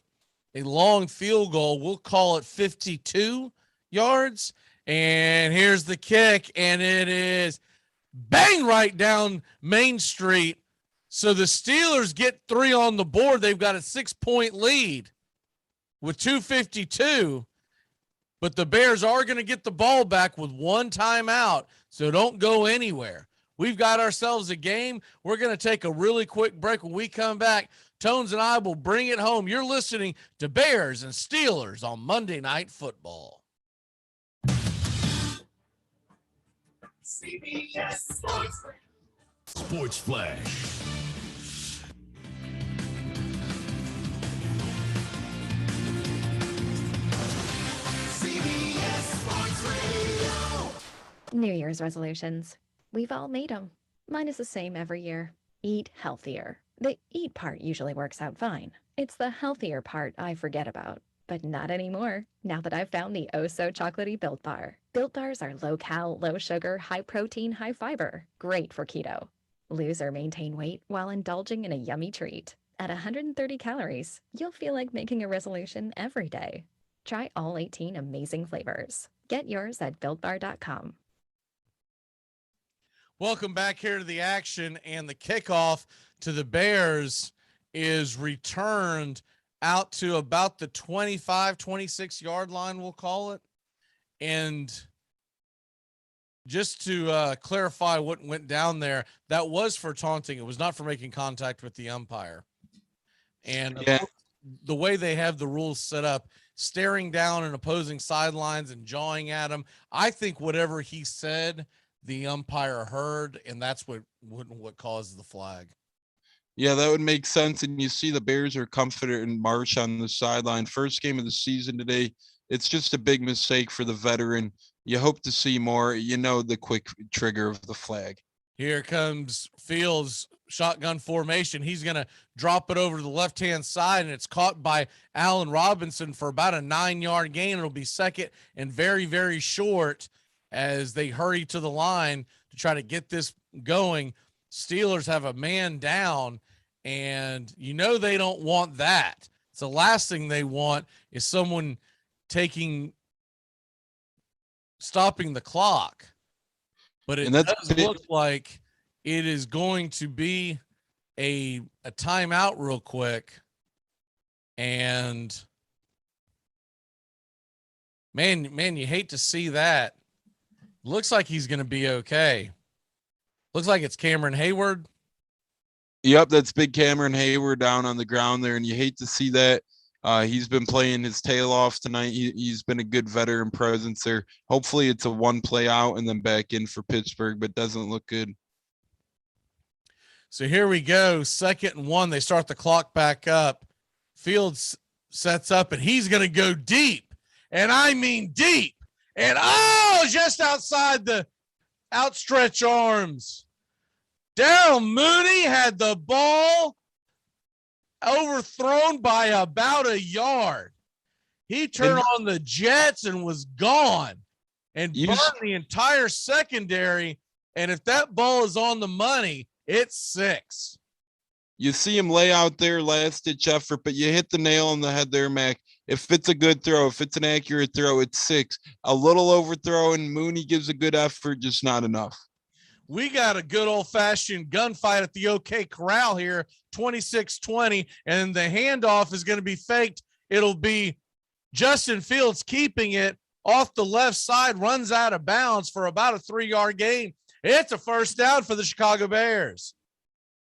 a long field goal. We'll call it 52 yards. And here's the kick, and it is bang right down Main Street. So the Steelers get 3 on the board. They've got a 6-point lead with 2:52. But the Bears are going to get the ball back with 1 timeout, so don't go anywhere. We've got ourselves a game. We're going to take a really quick break. When we come back, Tones and I will bring it home. You're listening to Bears and Steelers on Monday Night Football. CBS Sports Flash. New Year's resolutions. We've all made them. Mine is the same every year. Eat healthier. The eat part usually works out fine. It's the healthier part I forget about. But not anymore, now that I've found the oh-so-chocolatey Built Bar. Built Bars are low-cal, low-sugar, high-protein, high-fiber. Great for keto. Lose or maintain weight while indulging in a yummy treat. At 130 calories, you'll feel like making a resolution every day. Try all 18 amazing flavors. Get yours at BuiltBar.com. Welcome back here to the action, and the kickoff to the Bears is returned out to about the 25, 26-yard line, we'll call it. And just to clarify what went down there, that was for taunting. It was not for making contact with the umpire. And the way they have the rules set up, staring down an opposing sidelines and jawing at him, I think whatever he said, the umpire heard, and that's what caused the flag. Yeah, that would make sense. And you see the Bears are confident in Marsh on the sideline. First game of the season today. It's just a big mistake for the veteran. You hope to see more. You know, the quick trigger of the flag. Here comes Fields, shotgun formation. He's going to drop it over to the left-hand side, and it's caught by Allen Robinson for about a 9-yard gain. It'll be second and very, very short as they hurry to the line to try to get this going. Steelers have a man down, and you know they don't want that. So the last thing they want is someone stopping the clock. But it does look like it is going to be a timeout real quick. And man, you hate to see that. Looks like he's going to be okay. Looks like it's Cameron Hayward. Yep, that's big Cameron Hayward down on the ground there, and you hate to see that. He's been playing his tail off tonight. He's been a good veteran presence there. Hopefully it's a one play out and then back in for Pittsburgh, but doesn't look good. So here we go. 2nd and 1. They start the clock back up. Fields sets up, and he's going to go deep. And I mean deep. And just outside the outstretched arms. Daryl Mooney had the ball overthrown by about a yard. He turned on the jets and was gone and burned the entire secondary. And if that ball is on the money, it's 6. You see him lay out there, last ditch effort, but you hit the nail on the head there, Mac. If it's a good throw, if it's an accurate throw, it's 6. A little overthrow, and Mooney gives a good effort, just not enough. We got a good old-fashioned gunfight at the OK Corral here, 26-20, and the handoff is going to be faked. It'll be Justin Fields keeping it off the left side, runs out of bounds for about a 3-yard gain. It's a first down for the Chicago Bears.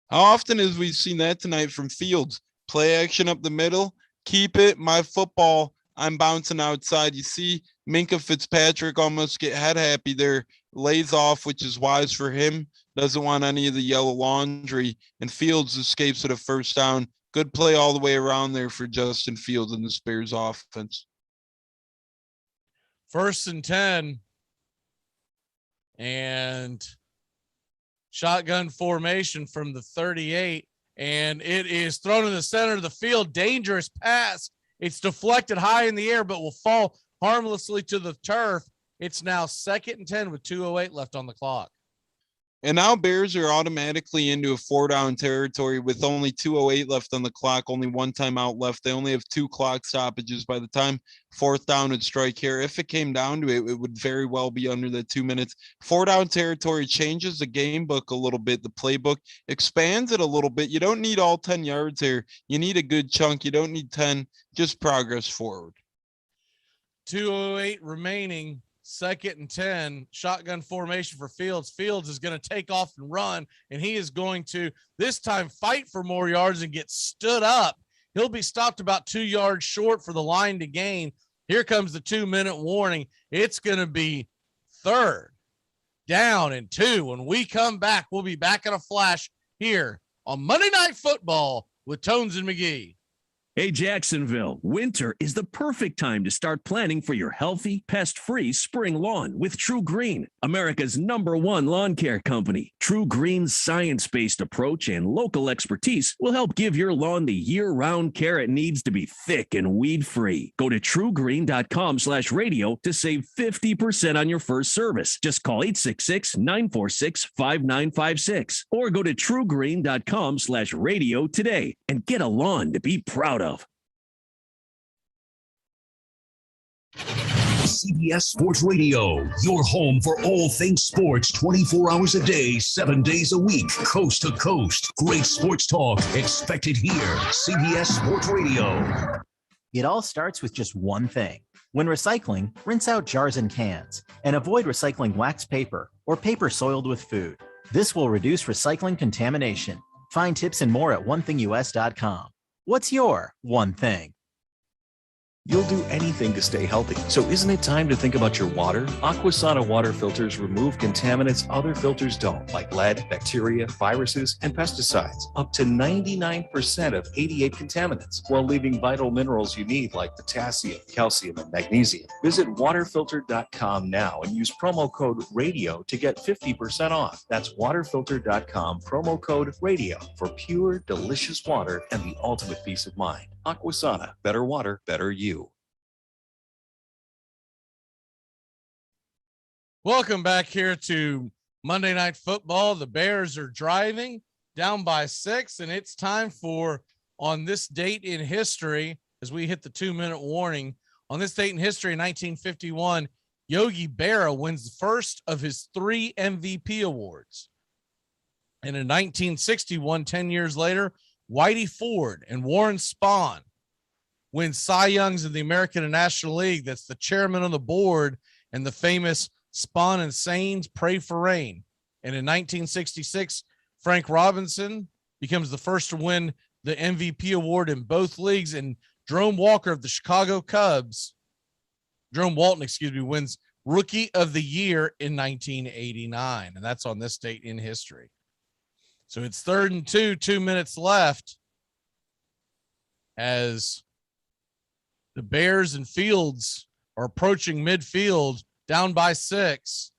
How often have we seen that tonight from Fields? Play action up the middle, keep it, my football, I'm bouncing outside. You see Minkah Fitzpatrick almost get head happy there, lays off, which is wise for him, doesn't want any of the yellow laundry, and Fields escapes with a first down. Good play all the way around there for Justin Fields and the Bears offense. 1st and 10. And shotgun formation from the 38, and it is thrown in the center of the field. Dangerous pass. It's deflected high in the air, but will fall harmlessly to the turf. It's now 2nd and 10 with 2:08 left on the clock. And now Bears are automatically into a 4-down territory with only 2:08 left on the clock, only 1 timeout left. They only have 2 clock stoppages. By the time 4th down would strike here, if it came down to it, it would very well be under the 2 minutes. 4-down territory changes the game book a little bit. The playbook expands it a little bit. You don't need all 10 yards here. You need a good chunk. You don't need 10, just progress forward. 2:08 remaining. 2nd and 10, shotgun formation for Fields. Fields is going to take off and run, and he is going to this time fight for more yards and get stood up. He'll be stopped about 2 yards short for the line to gain. Here comes the 2-minute warning. It's going to be 3rd down and 2. When we come back, we'll be back in a flash here on Monday Night Football with Tones and Magee. Hey, Jacksonville, winter is the perfect time to start planning for your healthy, pest-free spring lawn with True Green, America's #1 lawn care company. True Green's science-based approach and local expertise will help give your lawn the year-round care it needs to be thick and weed-free. Go to truegreen.com/radio to save 50% on your first service. Just call 866-946-5956 or go to truegreen.com/radio today and get a lawn to be proud of. CBS Sports Radio, your home for all things sports 24 hours a day, 7 days a week, coast to coast. Great sports talk expected here. CBS Sports Radio. It all starts with just one thing. When recycling, rinse out jars and cans and avoid recycling wax paper or paper soiled with food. This will reduce recycling contamination. Find tips and more at onethingus.com. What's your one thing? You'll do anything to stay healthy. So isn't it time to think about your water? Aquasana water filters remove contaminants other filters don't, like lead, bacteria, viruses, and pesticides. Up to 99% of 88 contaminants, while leaving vital minerals you need like potassium, calcium, and magnesium. Visit waterfilter.com now and use promo code RADIO to get 50% off. That's waterfilter.com, promo code RADIO for pure, delicious water and the ultimate peace of mind. Aquasana, better water, better you. Welcome back here to Monday Night Football. The Bears are driving down by 6, and it's time for on this date in history, as we hit the 2-minute warning, on this date in history, in 1951, Yogi Berra wins the first of his 3 MVP awards. And in 1961, 10 years later, Whitey Ford and Warren Spahn win Cy Youngs in the American and National League. That's the chairman of the board and the famous Spahn and Sains Pray for Rain. And in 1966, Frank Robinson becomes the first to win the MVP award in both leagues. And Jerome Walton, wins Rookie of the Year in 1989. And that's on this date in history. So it's 3rd and 2, 2 minutes left, as the Bears and Fields are approaching midfield, down by 6.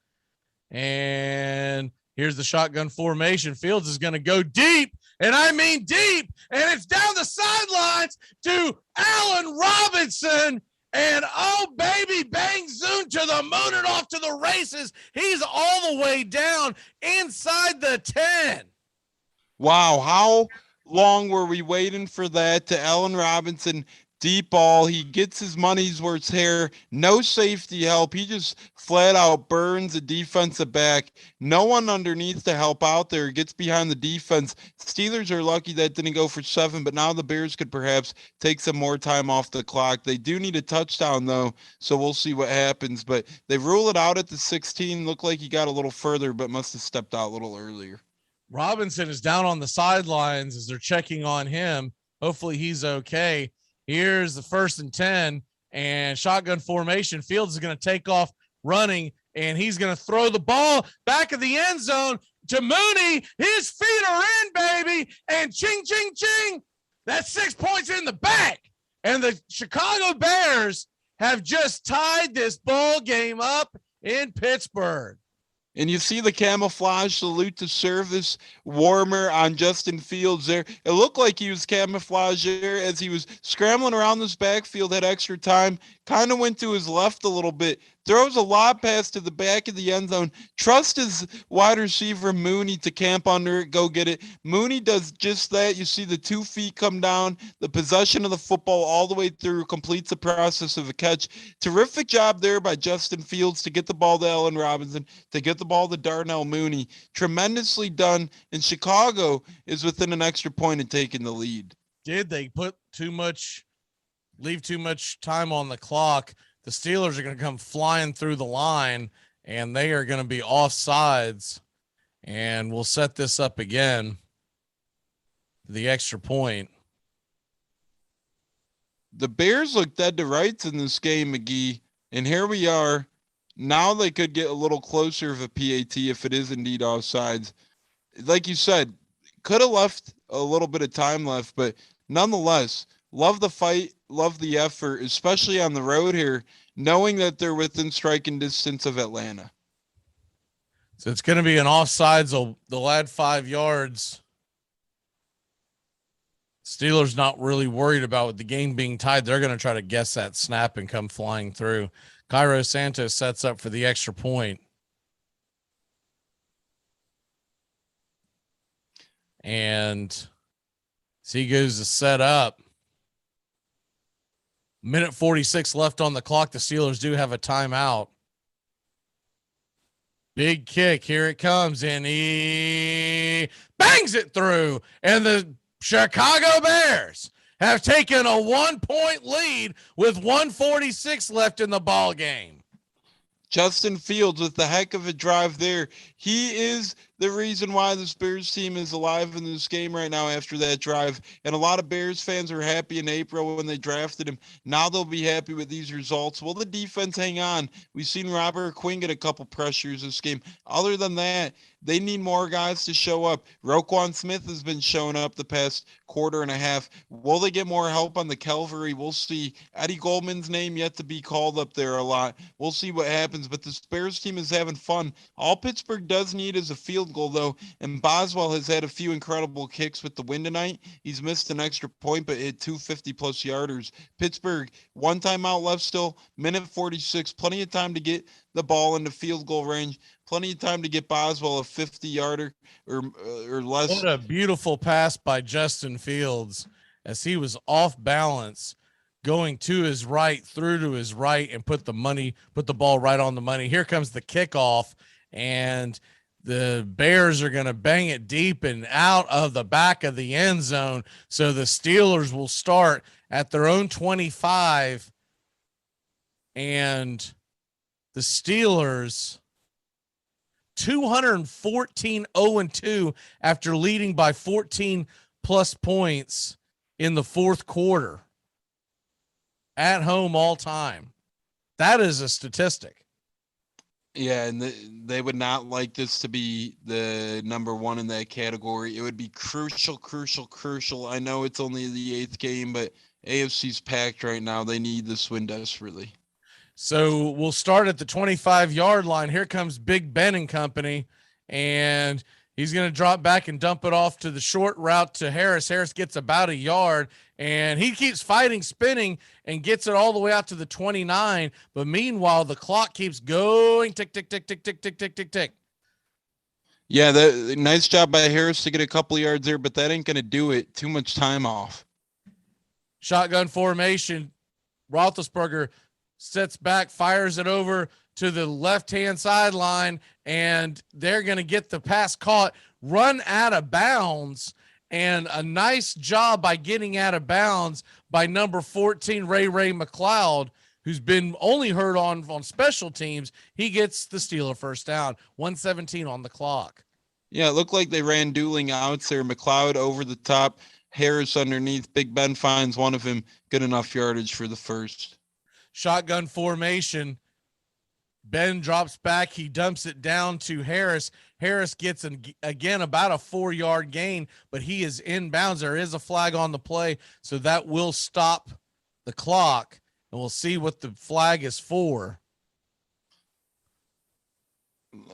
And here's the shotgun formation. Fields is going to go deep, and I mean deep, and it's down the sidelines to Allen Robinson. And oh, baby, bang, zoom to the moon and off to the races. He's all the way down inside the 10. Wow, how long were we waiting for that? To Allen Robinson, deep ball. He gets his money's worth here. No safety help. He just flat out burns the defensive back. No one underneath to help out there. Gets behind the defense. Steelers are lucky that didn't go for 7, but now the Bears could perhaps take some more time off the clock. They do need a touchdown, though, so we'll see what happens. But they rule it out at the 16. Looked like he got a little further, but must have stepped out a little earlier. Robinson is down on the sidelines as they're checking on him. Hopefully he's okay. Here's the 1st and 10 and shotgun formation. Fields is going to take off running, and he's going to throw the ball back of the end zone to Mooney. His feet are in, baby, and ching, ching, ching. That's 6 points in the bag. And the Chicago Bears have just tied this ball game up in Pittsburgh. And you see the camouflage salute to service warmer on Justin Fields there. It looked like he was camouflage there as he was scrambling around this backfield, had extra time, kind of went to his left a little bit, throws a lob pass to the back of the end zone. Trust his wide receiver Mooney to camp under it, go get it. Mooney does just that. You see the 2 feet come down, the possession of the football all the way through, completes the process of a catch. Terrific job there by Justin Fields to get the ball to Allen Robinson, to get the ball to Darnell Mooney. Tremendously done, and Chicago is within an extra point of taking the lead. Did they leave too much time on the clock? The Steelers are going to come flying through the line, and they are going to be offsides. And we'll set this up again. The extra point. The Bears look dead to rights in this game, Magee. And here we are. Now they could get a little closer of a PAT if it is indeed offsides. Like you said, could have left a little bit of time left, but nonetheless, love the fight, love the effort, especially on the road here, knowing that they're within striking distance of Atlanta. So it's going to be an offsides. They'll add 5 yards. Steelers not really worried about the game being tied. They're going to try to guess that snap and come flying through. Cairo Santos sets up for the extra point. And so he goes to set up. Minute 46 left on the clock. The Steelers do have a timeout. Big kick. Here it comes. And he bangs it through. And the Chicago Bears have taken a 1-point lead with 1:46 left in the ball game. Justin Fields with the heck of a drive there. He is the reason why this Bears team is alive in this game right now after that drive. And a lot of Bears fans were happy in April when they drafted him. Now they'll be happy with these results. Will the defense hang on? We've seen Robert Quinn get a couple pressures this game. Other than that, they need more guys to show up. Roquan Smith has been showing up the past quarter and a half. Will they get more help on the cavalry? We'll see. Eddie Goldman's name yet to be called up there a lot. We'll see what happens, but this Bears team is having fun. All Pittsburgh does need is a field goal, though, and Boswell has had a few incredible kicks with the win tonight. He's missed an extra point, but hit 250-plus yarders. Pittsburgh, 1 timeout left still, minute 46, plenty of time to get the ball into field goal range. Plenty of time to get Boswell a 50-yarder or less. What a beautiful pass by Justin Fields. as he was off balance, going to his right, through to his right, and put the ball right on the money. Here comes the kickoff, and the Bears are going to bang it deep and out of the back of the end zone. So the Steelers will start at their own 25, and the Steelers 214 0-2 after leading by 14 plus points in the fourth quarter at home all time. That is a statistic. Yeah, and they would not like this to be the number one in that category. It would be crucial. I know it's only the 8th game, but AFC's packed right now. They need this win desperately. So we'll start at the 25-yard line. Here comes Big Ben and company, and he's going to drop back and dump it off to the short route to Harris. Harris gets about a yard, and he keeps fighting, spinning, and gets it all the way out to the 29. But meanwhile, the clock keeps going, tick, tick, tick, tick, tick, tick, tick, tick, tick. Yeah, nice job by Harris to get a couple yards there, but that ain't going to do it. Too much time off. Shotgun formation. Roethlisberger sets back, fires it over to the left-hand sideline, and they're going to get the pass caught, run out of bounds, and a nice job by getting out of bounds by number 14, Ray McLeod, who's been only hurt on special teams. He gets the Steeler first down, 1:17 on the clock. Yeah, it looked like they ran dueling outs there. McLeod over the top, Harris underneath. Big Ben finds one of him. Good enough yardage for the first. Shotgun formation. Ben drops back. He dumps it down to Harris. Harris gets, again, about a 4-yard gain, but he is inbounds. There is a flag on the play, so that will stop the clock, and we'll see what the flag is for.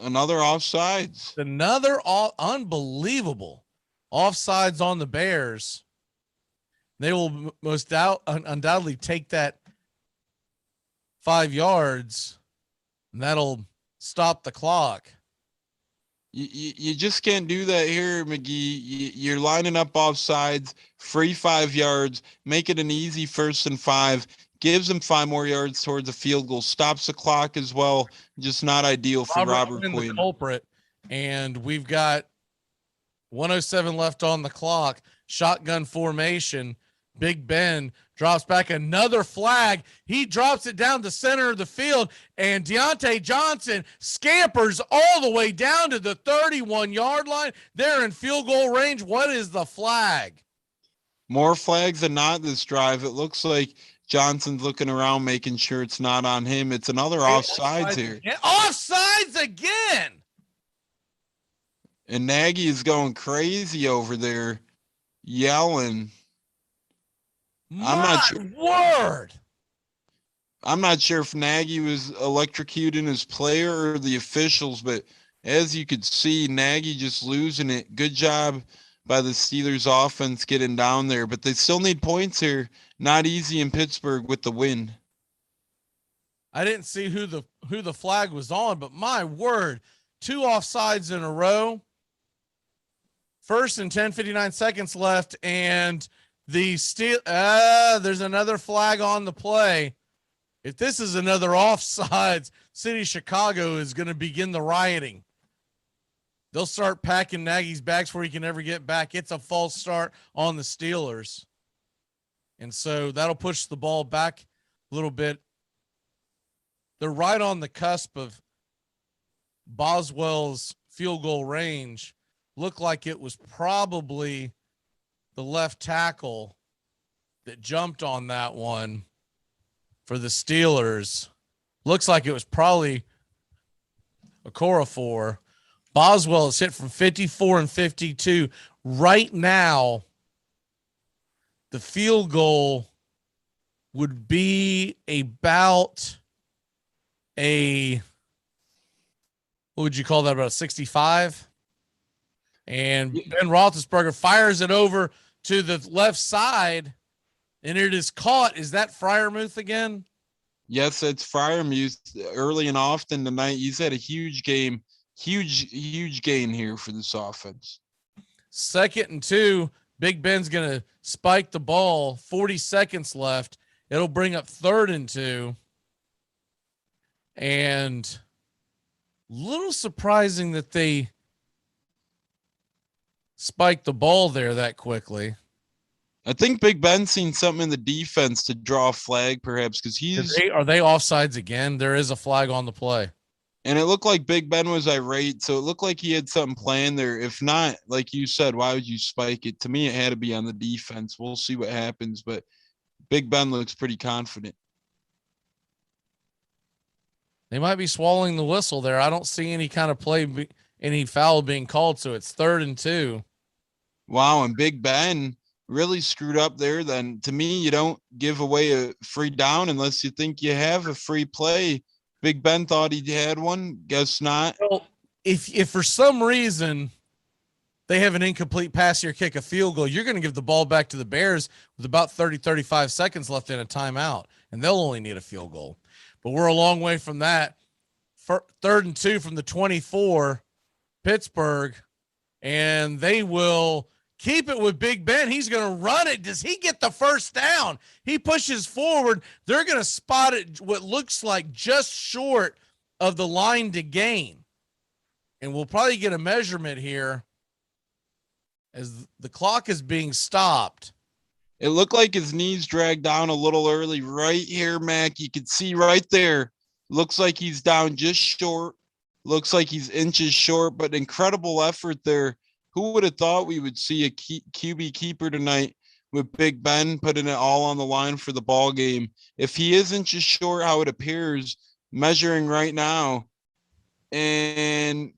Another offsides. Another unbelievable offsides on the Bears. They will undoubtedly take that 5 yards, and that'll stop the clock. You just can't do that here, Magee. You're lining up offsides, free 5 yards, make it an easy 1st and 5, gives them 5 more yards towards a field goal, stops the clock as well. Just not ideal for Robert Quinn. The culprit, and we've got 1:07 left on the clock. Shotgun formation. Big Ben drops back, another flag. He drops it down the center of the field, and Deontay Johnson scampers all the way down to the 31-yard line. They're in field goal range. What is the flag? More flags than not this drive. It looks like Johnson's looking around, making sure it's not on him. It's another offsides here. Offsides again! And Nagy is going crazy over there, yelling. I'm not sure. Word. I'm not sure if Nagy was electrocuting his player or the officials, but as you could see, Nagy just losing it. Good job by the Steelers offense getting down there, but they still need points here. Not easy in Pittsburgh with the win. I didn't see who the flag was on, but my word, 2 offsides in a row. 1st and 10, 59 seconds left, and there's another flag on the play. If this is another offsides, City of Chicago is going to begin the rioting. They'll start packing Nagy's bags before he can ever get back. It's a false start on the Steelers. And so that'll push the ball back a little bit. They're right on the cusp of Boswell's field goal range. Looked like it was probably the left tackle that jumped on that one for the Steelers. Looks like it was probably Okorafor. Boswell is hit from 54 and 52. Right now, the field goal would be about what would you call that, about a 65? And Ben Roethlisberger fires it over to the left side, and it is caught. Is that Freiermuth again? Yes, it's Freiermuth. Early and often tonight, he's had a huge game. Huge gain here for this offense. 2nd and 2. Big Ben's going to spike the ball, 40 seconds left. It'll bring up 3rd and 2. And little surprising that they spiked the ball there that quickly. I think Big Ben's seen something in the defense to draw a flag, perhaps, because Are they offsides again? There is a flag on the play. And it looked like Big Ben was irate, so it looked like he had something planned there. If not, like you said, why would you spike it? To me, it had to be on the defense. We'll see what happens, but Big Ben looks pretty confident. They might be swallowing the whistle there. I don't see any kind of play, any foul being called, so it's 3rd and 2. Wow, and Big Ben really screwed up there. Then to me, you don't give away a free down unless you think you have a free play. Big Ben thought he had one. Guess not. Well, if for some reason they have an incomplete pass or kick a field goal, you're going to give the ball back to the Bears with about 35 seconds left in a timeout, and they'll only need a field goal. But we're a long way from that. 3rd and 2 from the 24, Pittsburgh, and they will keep it with Big Ben. He's going to run it. Does he get the first down? He pushes forward. They're going to spot it what looks like just short of the line to gain. And we'll probably get a measurement here as the clock is being stopped. It looked like his knees dragged down a little early right here, Mac. You could see right there. Looks like he's down just short. Looks like he's inches short, but incredible effort there. Who would have thought we would see a QB keeper tonight with Big Ben putting it all on the line for the ball game? If he is inches short, how it appears measuring right now, and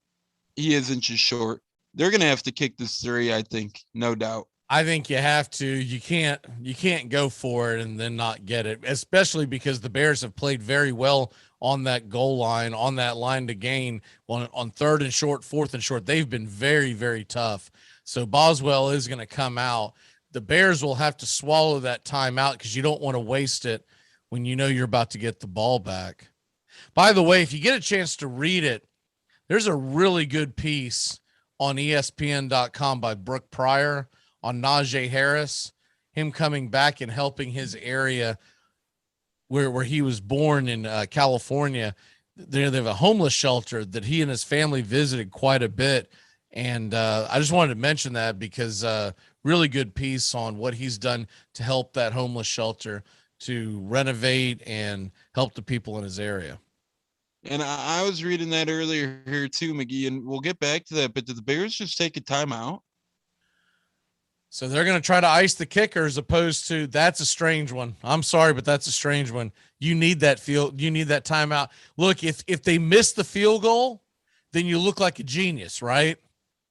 he is inches short, they're going to have to kick this 3, I think, no doubt. I think you have to. You can't go for it and then not get it, especially because the Bears have played very well on that goal line, on that line to gain on 3rd and short, 4th and short. They've been very, very tough. So Boswell is going to come out. The Bears will have to swallow that timeout because you don't want to waste it when you know you're about to get the ball back. By the way, if you get a chance to read it, there's a really good piece on ESPN.com by Brooke Pryor on Najee Harris, him coming back and helping his area where he was born in California. They have a homeless shelter that he and his family visited quite a bit. And I just wanted to mention that because really good piece on what he's done to help that homeless shelter to renovate and help the people in his area. And I was reading that earlier here too, Magee, and we'll get back to that. But did the Bears just take a timeout? So they're going to try to ice the kicker as opposed to that's a strange one. I'm sorry, but that's a strange one. You need that you need that timeout. Look, if they miss the field goal, then you look like a genius, right?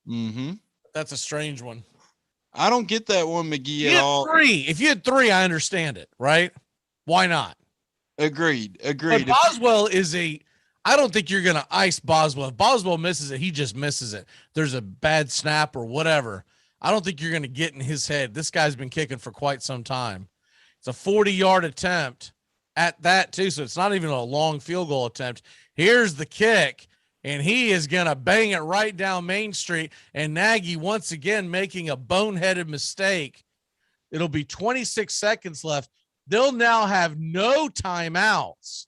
Mm-hmm. That's a strange one. I don't get that one, Magee, at all. 3. If you had 3, I understand it, right? Why not? Agreed. But Boswell is I don't think you're going to ice Boswell. If Boswell misses it, he just misses it. There's a bad snap or whatever. I don't think you're going to get in his head. This guy's been kicking for quite some time. It's a 40-yard attempt at that, too, so it's not even a long field goal attempt. Here's the kick, and he is going to bang it right down Main Street, and Nagy once again making a boneheaded mistake. It'll be 26 seconds left. They'll now have no timeouts.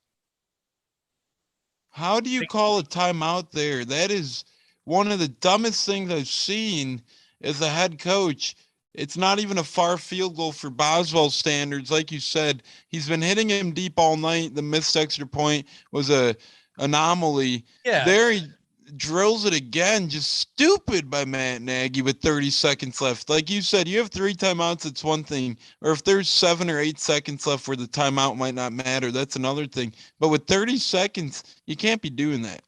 How do you call a timeout there? That is one of the dumbest things I've seen as a head coach. It's not even a far field goal for Boswell standards. Like you said, he's been hitting him deep all night. The missed extra point was a anomaly. Yeah. There he drills it again. Just stupid by Matt Nagy with 30 seconds left. Like you said, you have 3 timeouts, it's one thing. Or if there's 7 or 8 seconds left where the timeout might not matter, that's another thing. But with 30 seconds, you can't be doing that.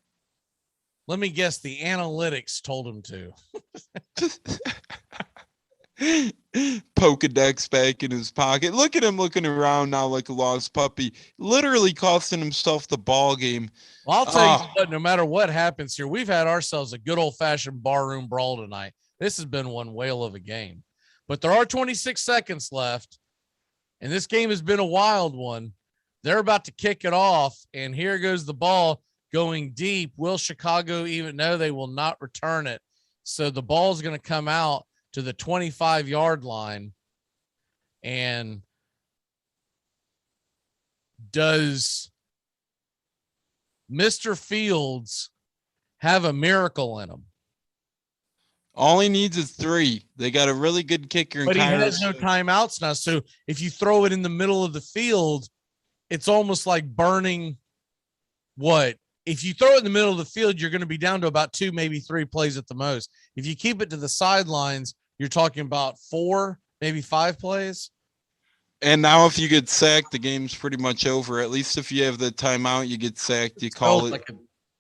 Let me guess, the analytics told him to. Pokedex back in his pocket. Look at him looking around now like a lost puppy, literally costing himself the ball game. Well, I'll tell you what, no matter what happens here, we've had ourselves a good old-fashioned barroom brawl tonight. This has been one whale of a game. But there are 26 seconds left, and this game has been a wild one. They're about to kick it off, and here goes the ball going deep. Will Chicago even know? They will not return it. So the ball is going to come out to the 25-yard line. And does Mr. Fields have a miracle in him? All he needs is 3. They got a really good kicker in But he Kyrus. has no timeouts now. So if you throw it in the middle of the field, it's almost like burning what? If you throw it in the middle of the field, you're going to be down to about 2, maybe 3 plays at the most. If you keep it to the sidelines, you're talking about 4, maybe 5 plays. And now if you get sacked, the game's pretty much over. At least if you have the timeout, you get sacked, you call it. Like a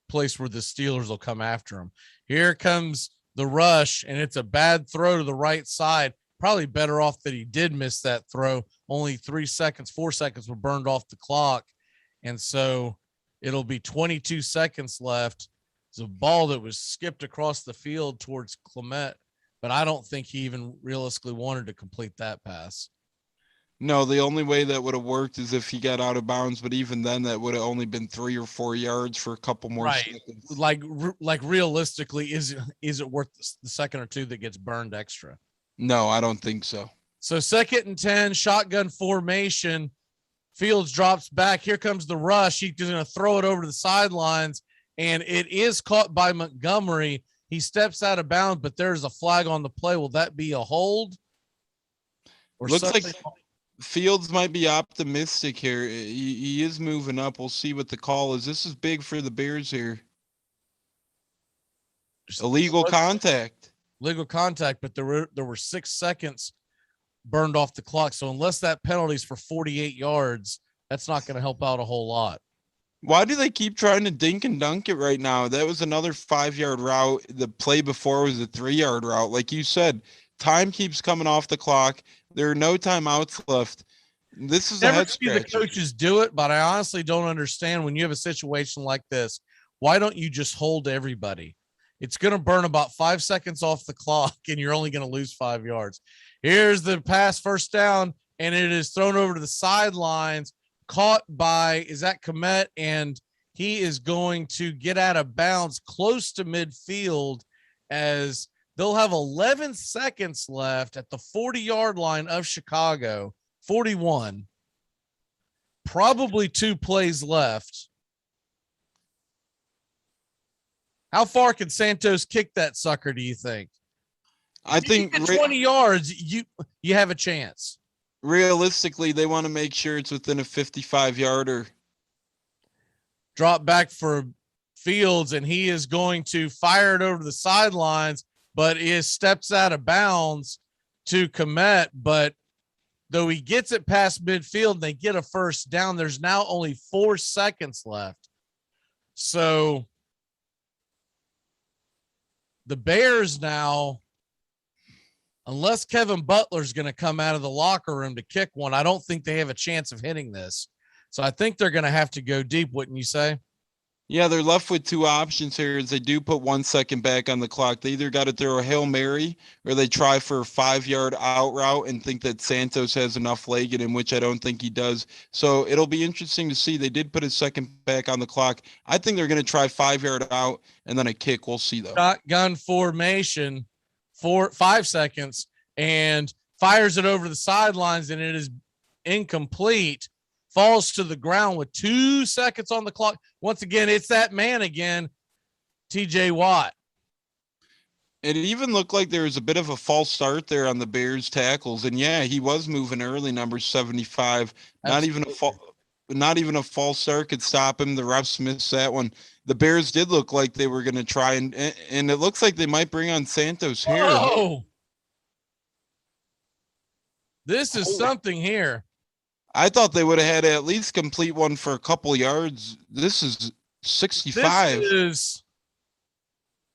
place where the Steelers will come after him. Here comes the rush, and it's a bad throw to the right side. Probably better off that he did miss that throw. Only 4 seconds were burned off the clock. And so it'll be 22 seconds left. It's a ball that was skipped across the field towards Clement, but I don't think he even realistically wanted to complete that pass. No, the only way that would have worked is if he got out of bounds, but even then that would have only been 3 or 4 yards for a couple more seconds. Like realistically, is it worth the second or 2 that gets burned extra? No, I don't think so. So 2nd and 10, shotgun formation. Fields drops back. Here comes the rush. He's going to throw it over to the sidelines, and it is caught by Montgomery. He steps out of bounds, but there's a flag on the play. Will that be a hold? Or Looks something? like Fields might be optimistic here. He is moving up. We'll see what the call is. This is big for the Bears here. Illegal contact. Legal contact, but there were 6 seconds burned off the clock. So unless that penalty is for 48 yards, that's not going to help out a whole lot. Why do they keep trying to dink and dunk it right now? That was another 5-yard route. The play before was a 3-yard route. Like you said, time keeps coming off the clock. There are no timeouts left. This is Never see the coaches do it, but I honestly don't understand when you have a situation like this. Why don't you just hold everybody? It's going to burn about 5 seconds off the clock, and you're only going to lose 5 yards. Here's the pass, first down, and it is thrown over to the sidelines, caught by, is that Komet? And he is going to get out of bounds close to midfield as they'll have 11 seconds left at the 40-yard line of Chicago, 41. Probably 2 plays left. How far can Santos kick that sucker, do you think? I think 20 yards, you have a chance. Realistically, they want to make sure it's within a 55-yarder. Drop back for Fields, and he is going to fire it over to the sidelines, but he steps out of bounds to Komet. But though he gets it past midfield and they get a first down, there's now only 4 seconds left. So the Bears now, unless Kevin Butler's going to come out of the locker room to kick one, I don't think they have a chance of hitting this. So I think they're going to have to go deep, wouldn't you say? Yeah, they're left with 2 options here as they do put 1 second back on the clock. They either got to throw a Hail Mary or they try for a 5-yard out route and think that Santos has enough leg in him, which I don't think he does. So it'll be interesting to see. They did put a second back on the clock. I think they're going to try 5-yard out and then a kick. We'll see, though. Shotgun formation, 5 seconds, and fires it over the sidelines, and it is incomplete. Falls to the ground with 2 seconds on the clock. Once again, it's that man again, TJ Watt. It even looked like there was a bit of a false start there on the Bears tackles. And yeah, he was moving early, number 75. Absolutely. Not even a false start could stop him. The refs missed that one. The Bears did look like they were going to try, and it looks like they might bring on Santos here. Oh, this is something here. I thought they would have had to at least complete one for a couple yards. This is 65. This is,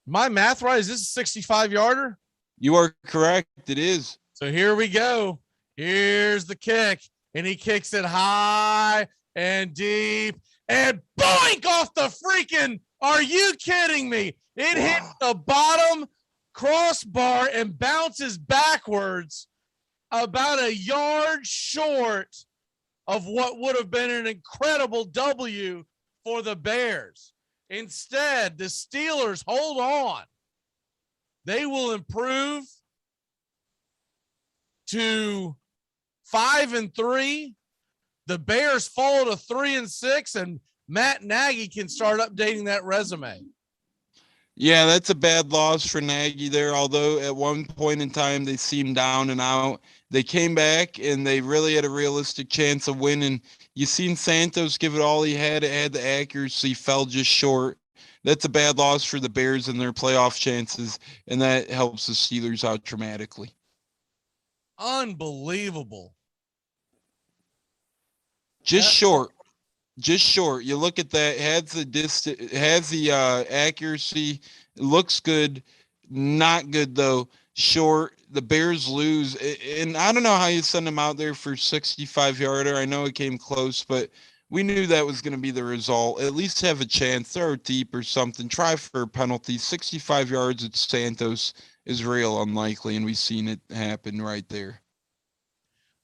my math right? Is this a 65-yarder? You are correct. It is. So here we go. Here's the kick, and he kicks it high and deep, and boink off the freaking, are you kidding me? It hits the bottom crossbar and bounces backwards about a yard short of what would have been an incredible W for the Bears. Instead, the Steelers hold on. They will improve to 5-3. The Bears fall to 3-6, and Matt Nagy can start updating that resume. Yeah, that's a bad loss for Nagy there. Although at one point in time they seemed down and out, they came back and they really had a realistic chance of winning. You seen Santos give it all he had. It had the accuracy, fell just short. That's a bad loss for the Bears and their playoff chances, and that helps the Steelers out dramatically. Unbelievable. Just short. You look at that, has the distance, has the accuracy, looks good, not good though. Short. The Bears lose, and I don't know how you send them out there for 65-yarder. I know it came close, but we knew that was going to be the result. At least have a chance, throw it deep or something. Try for a penalty. 65 yards at Santos is real unlikely, and we've seen it happen right there.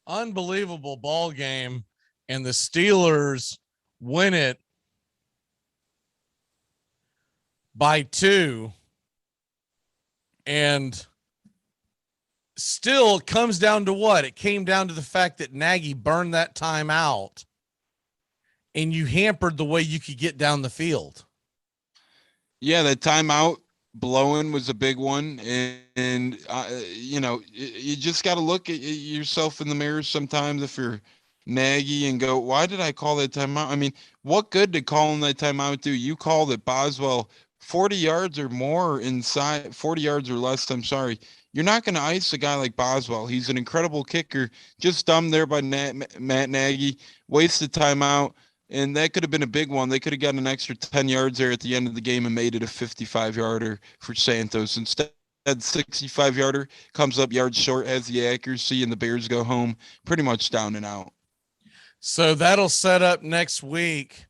Unbelievable ball game, and the Steelers win it by 2, and still comes down to what? It came down to the fact that Nagy burned that time out, and you hampered the way you could get down the field. Yeah, that timeout blowing was a big one, and you know, you just got to look at yourself in the mirror sometimes if you're Nagy and go, why did I call that timeout? I mean, what good did calling that timeout do? You called it, Boswell, 40 yards or more inside, 40 yards or less, I'm sorry. You're not going to ice a guy like Boswell. He's an incredible kicker. Just dumb there by Matt Nagy. Wasted timeout, and that could have been a big one. They could have gotten an extra 10 yards there at the end of the game and made it a 55-yarder for Santos. Instead, 65-yarder comes up yards short, has the accuracy, and the Bears go home pretty much down and out. So that'll set up next week.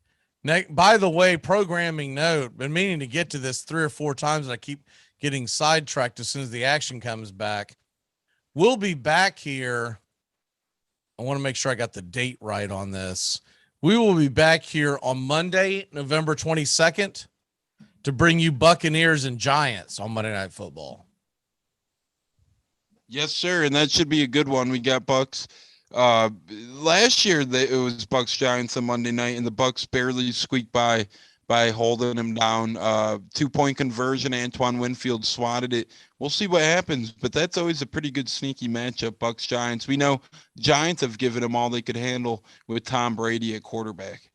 By the way, programming note, been meaning to get to this 3 or 4 times, and I keep getting sidetracked as soon as the action comes back. We'll be back here. I want to make sure I got the date right on this. We will be back here on Monday, November 22nd, to bring you Buccaneers and Giants on Monday Night Football. Yes, sir, and that should be a good one. We got Bucks. Last year it was Bucks Giants on Monday night, and the Bucks barely squeaked by holding them down. 2-point conversion. Antoine Winfield swatted it. We'll see what happens, but that's always a pretty good sneaky matchup. Bucks Giants. We know Giants have given them all they could handle with Tom Brady at quarterback.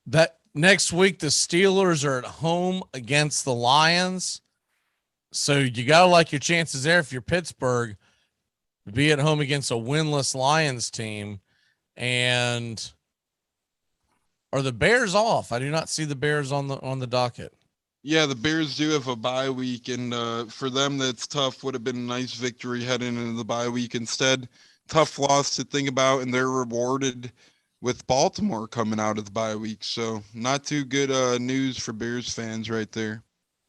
That next week the Steelers are at home against the Lions, so you gotta like your chances there if you're Pittsburgh. Be at home against a winless Lions team. And are the Bears off? I do not see the Bears on the docket. Yeah, the Bears do have a bye week, and for them that's tough. Would have been a nice victory heading into the bye week. Instead, tough loss to think about, and they're rewarded with Baltimore coming out of the bye week. So not too good news for Bears fans right there.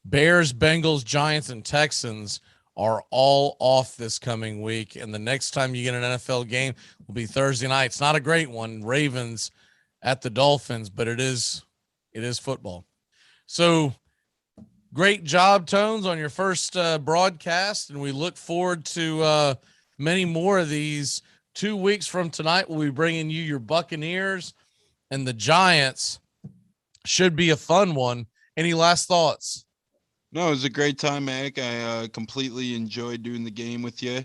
Bears, Bengals, Giants, and Texans are all off this coming week, and the next time you get an NFL game will be Thursday night. It's not a great one, Ravens at the Dolphins, but it is football. So great job, Tones, on your first broadcast, and we look forward to many more of these. 2 weeks from tonight, we'll be bringing you your Buccaneers and the Giants. Should be a fun one. Any last thoughts? No, it was a great time, Mac. I completely enjoyed doing the game with you.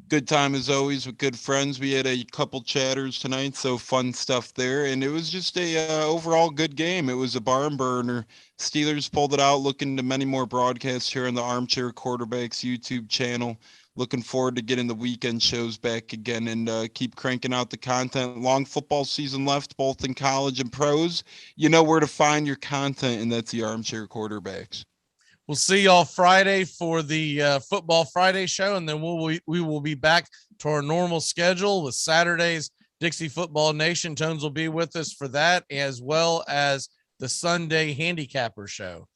Good time as always with good friends. We had a couple chatters tonight, so fun stuff there. And it was just a overall good game. It was a barn burner. Steelers pulled it out, looking to many more broadcasts here on the Armchair Quarterbacks YouTube channel. Looking forward to getting the weekend shows back again and keep cranking out the content. Long football season left, both in college and pros. You know where to find your content, and that's the Armchair Quarterbacks. We'll see y'all Friday for the Football Friday show, and then we will be back to our normal schedule with Saturday's Dixie Football Nation. Tones will be with us for that, as well as the Sunday Handicapper show.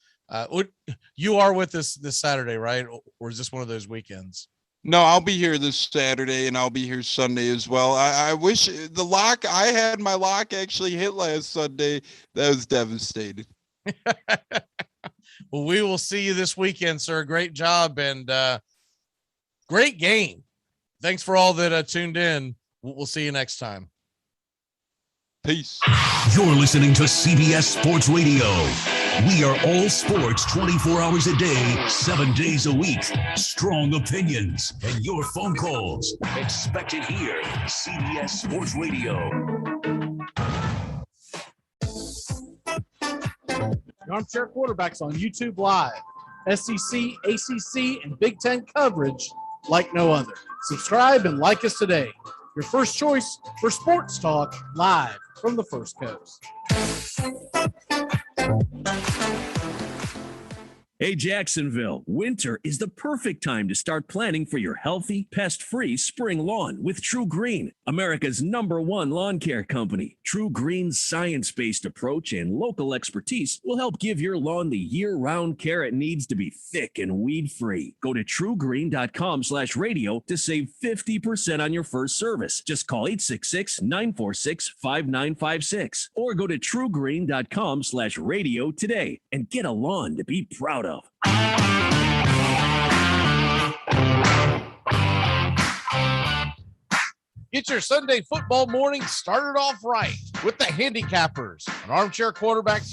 You are with us this Saturday, right? Or is this one of those weekends? No, I'll be here this Saturday, and I'll be here Sunday as well. I wish I had my lock actually hit last Sunday. That was devastated. Well, we will see you this weekend, sir. Great job and great game. Thanks for all that tuned in. We'll see you next time. Peace. You're listening to CBS Sports Radio. We are all sports 24 hours a day, 7 days a week. Strong opinions and your phone calls. Expected here. CBS Sports Radio. The Armchair Quarterbacks on YouTube Live. SEC, ACC, and Big Ten coverage like no other. Subscribe and like us today. Your first choice for sports talk live from the First Coast. Hey, Jacksonville, winter is the perfect time to start planning for your healthy, pest-free spring lawn with True Green, America's #1 lawn care company. True Green's science-based approach and local expertise will help give your lawn the year-round care it needs to be thick and weed-free. Go to truegreen.com/radio to save 50% on your first service. Just call 866-946-5956 or go to truegreen.com/radio today and get a lawn to be proud of. Get your Sunday football morning started off right with the Handicappers on Armchair Quarterbacks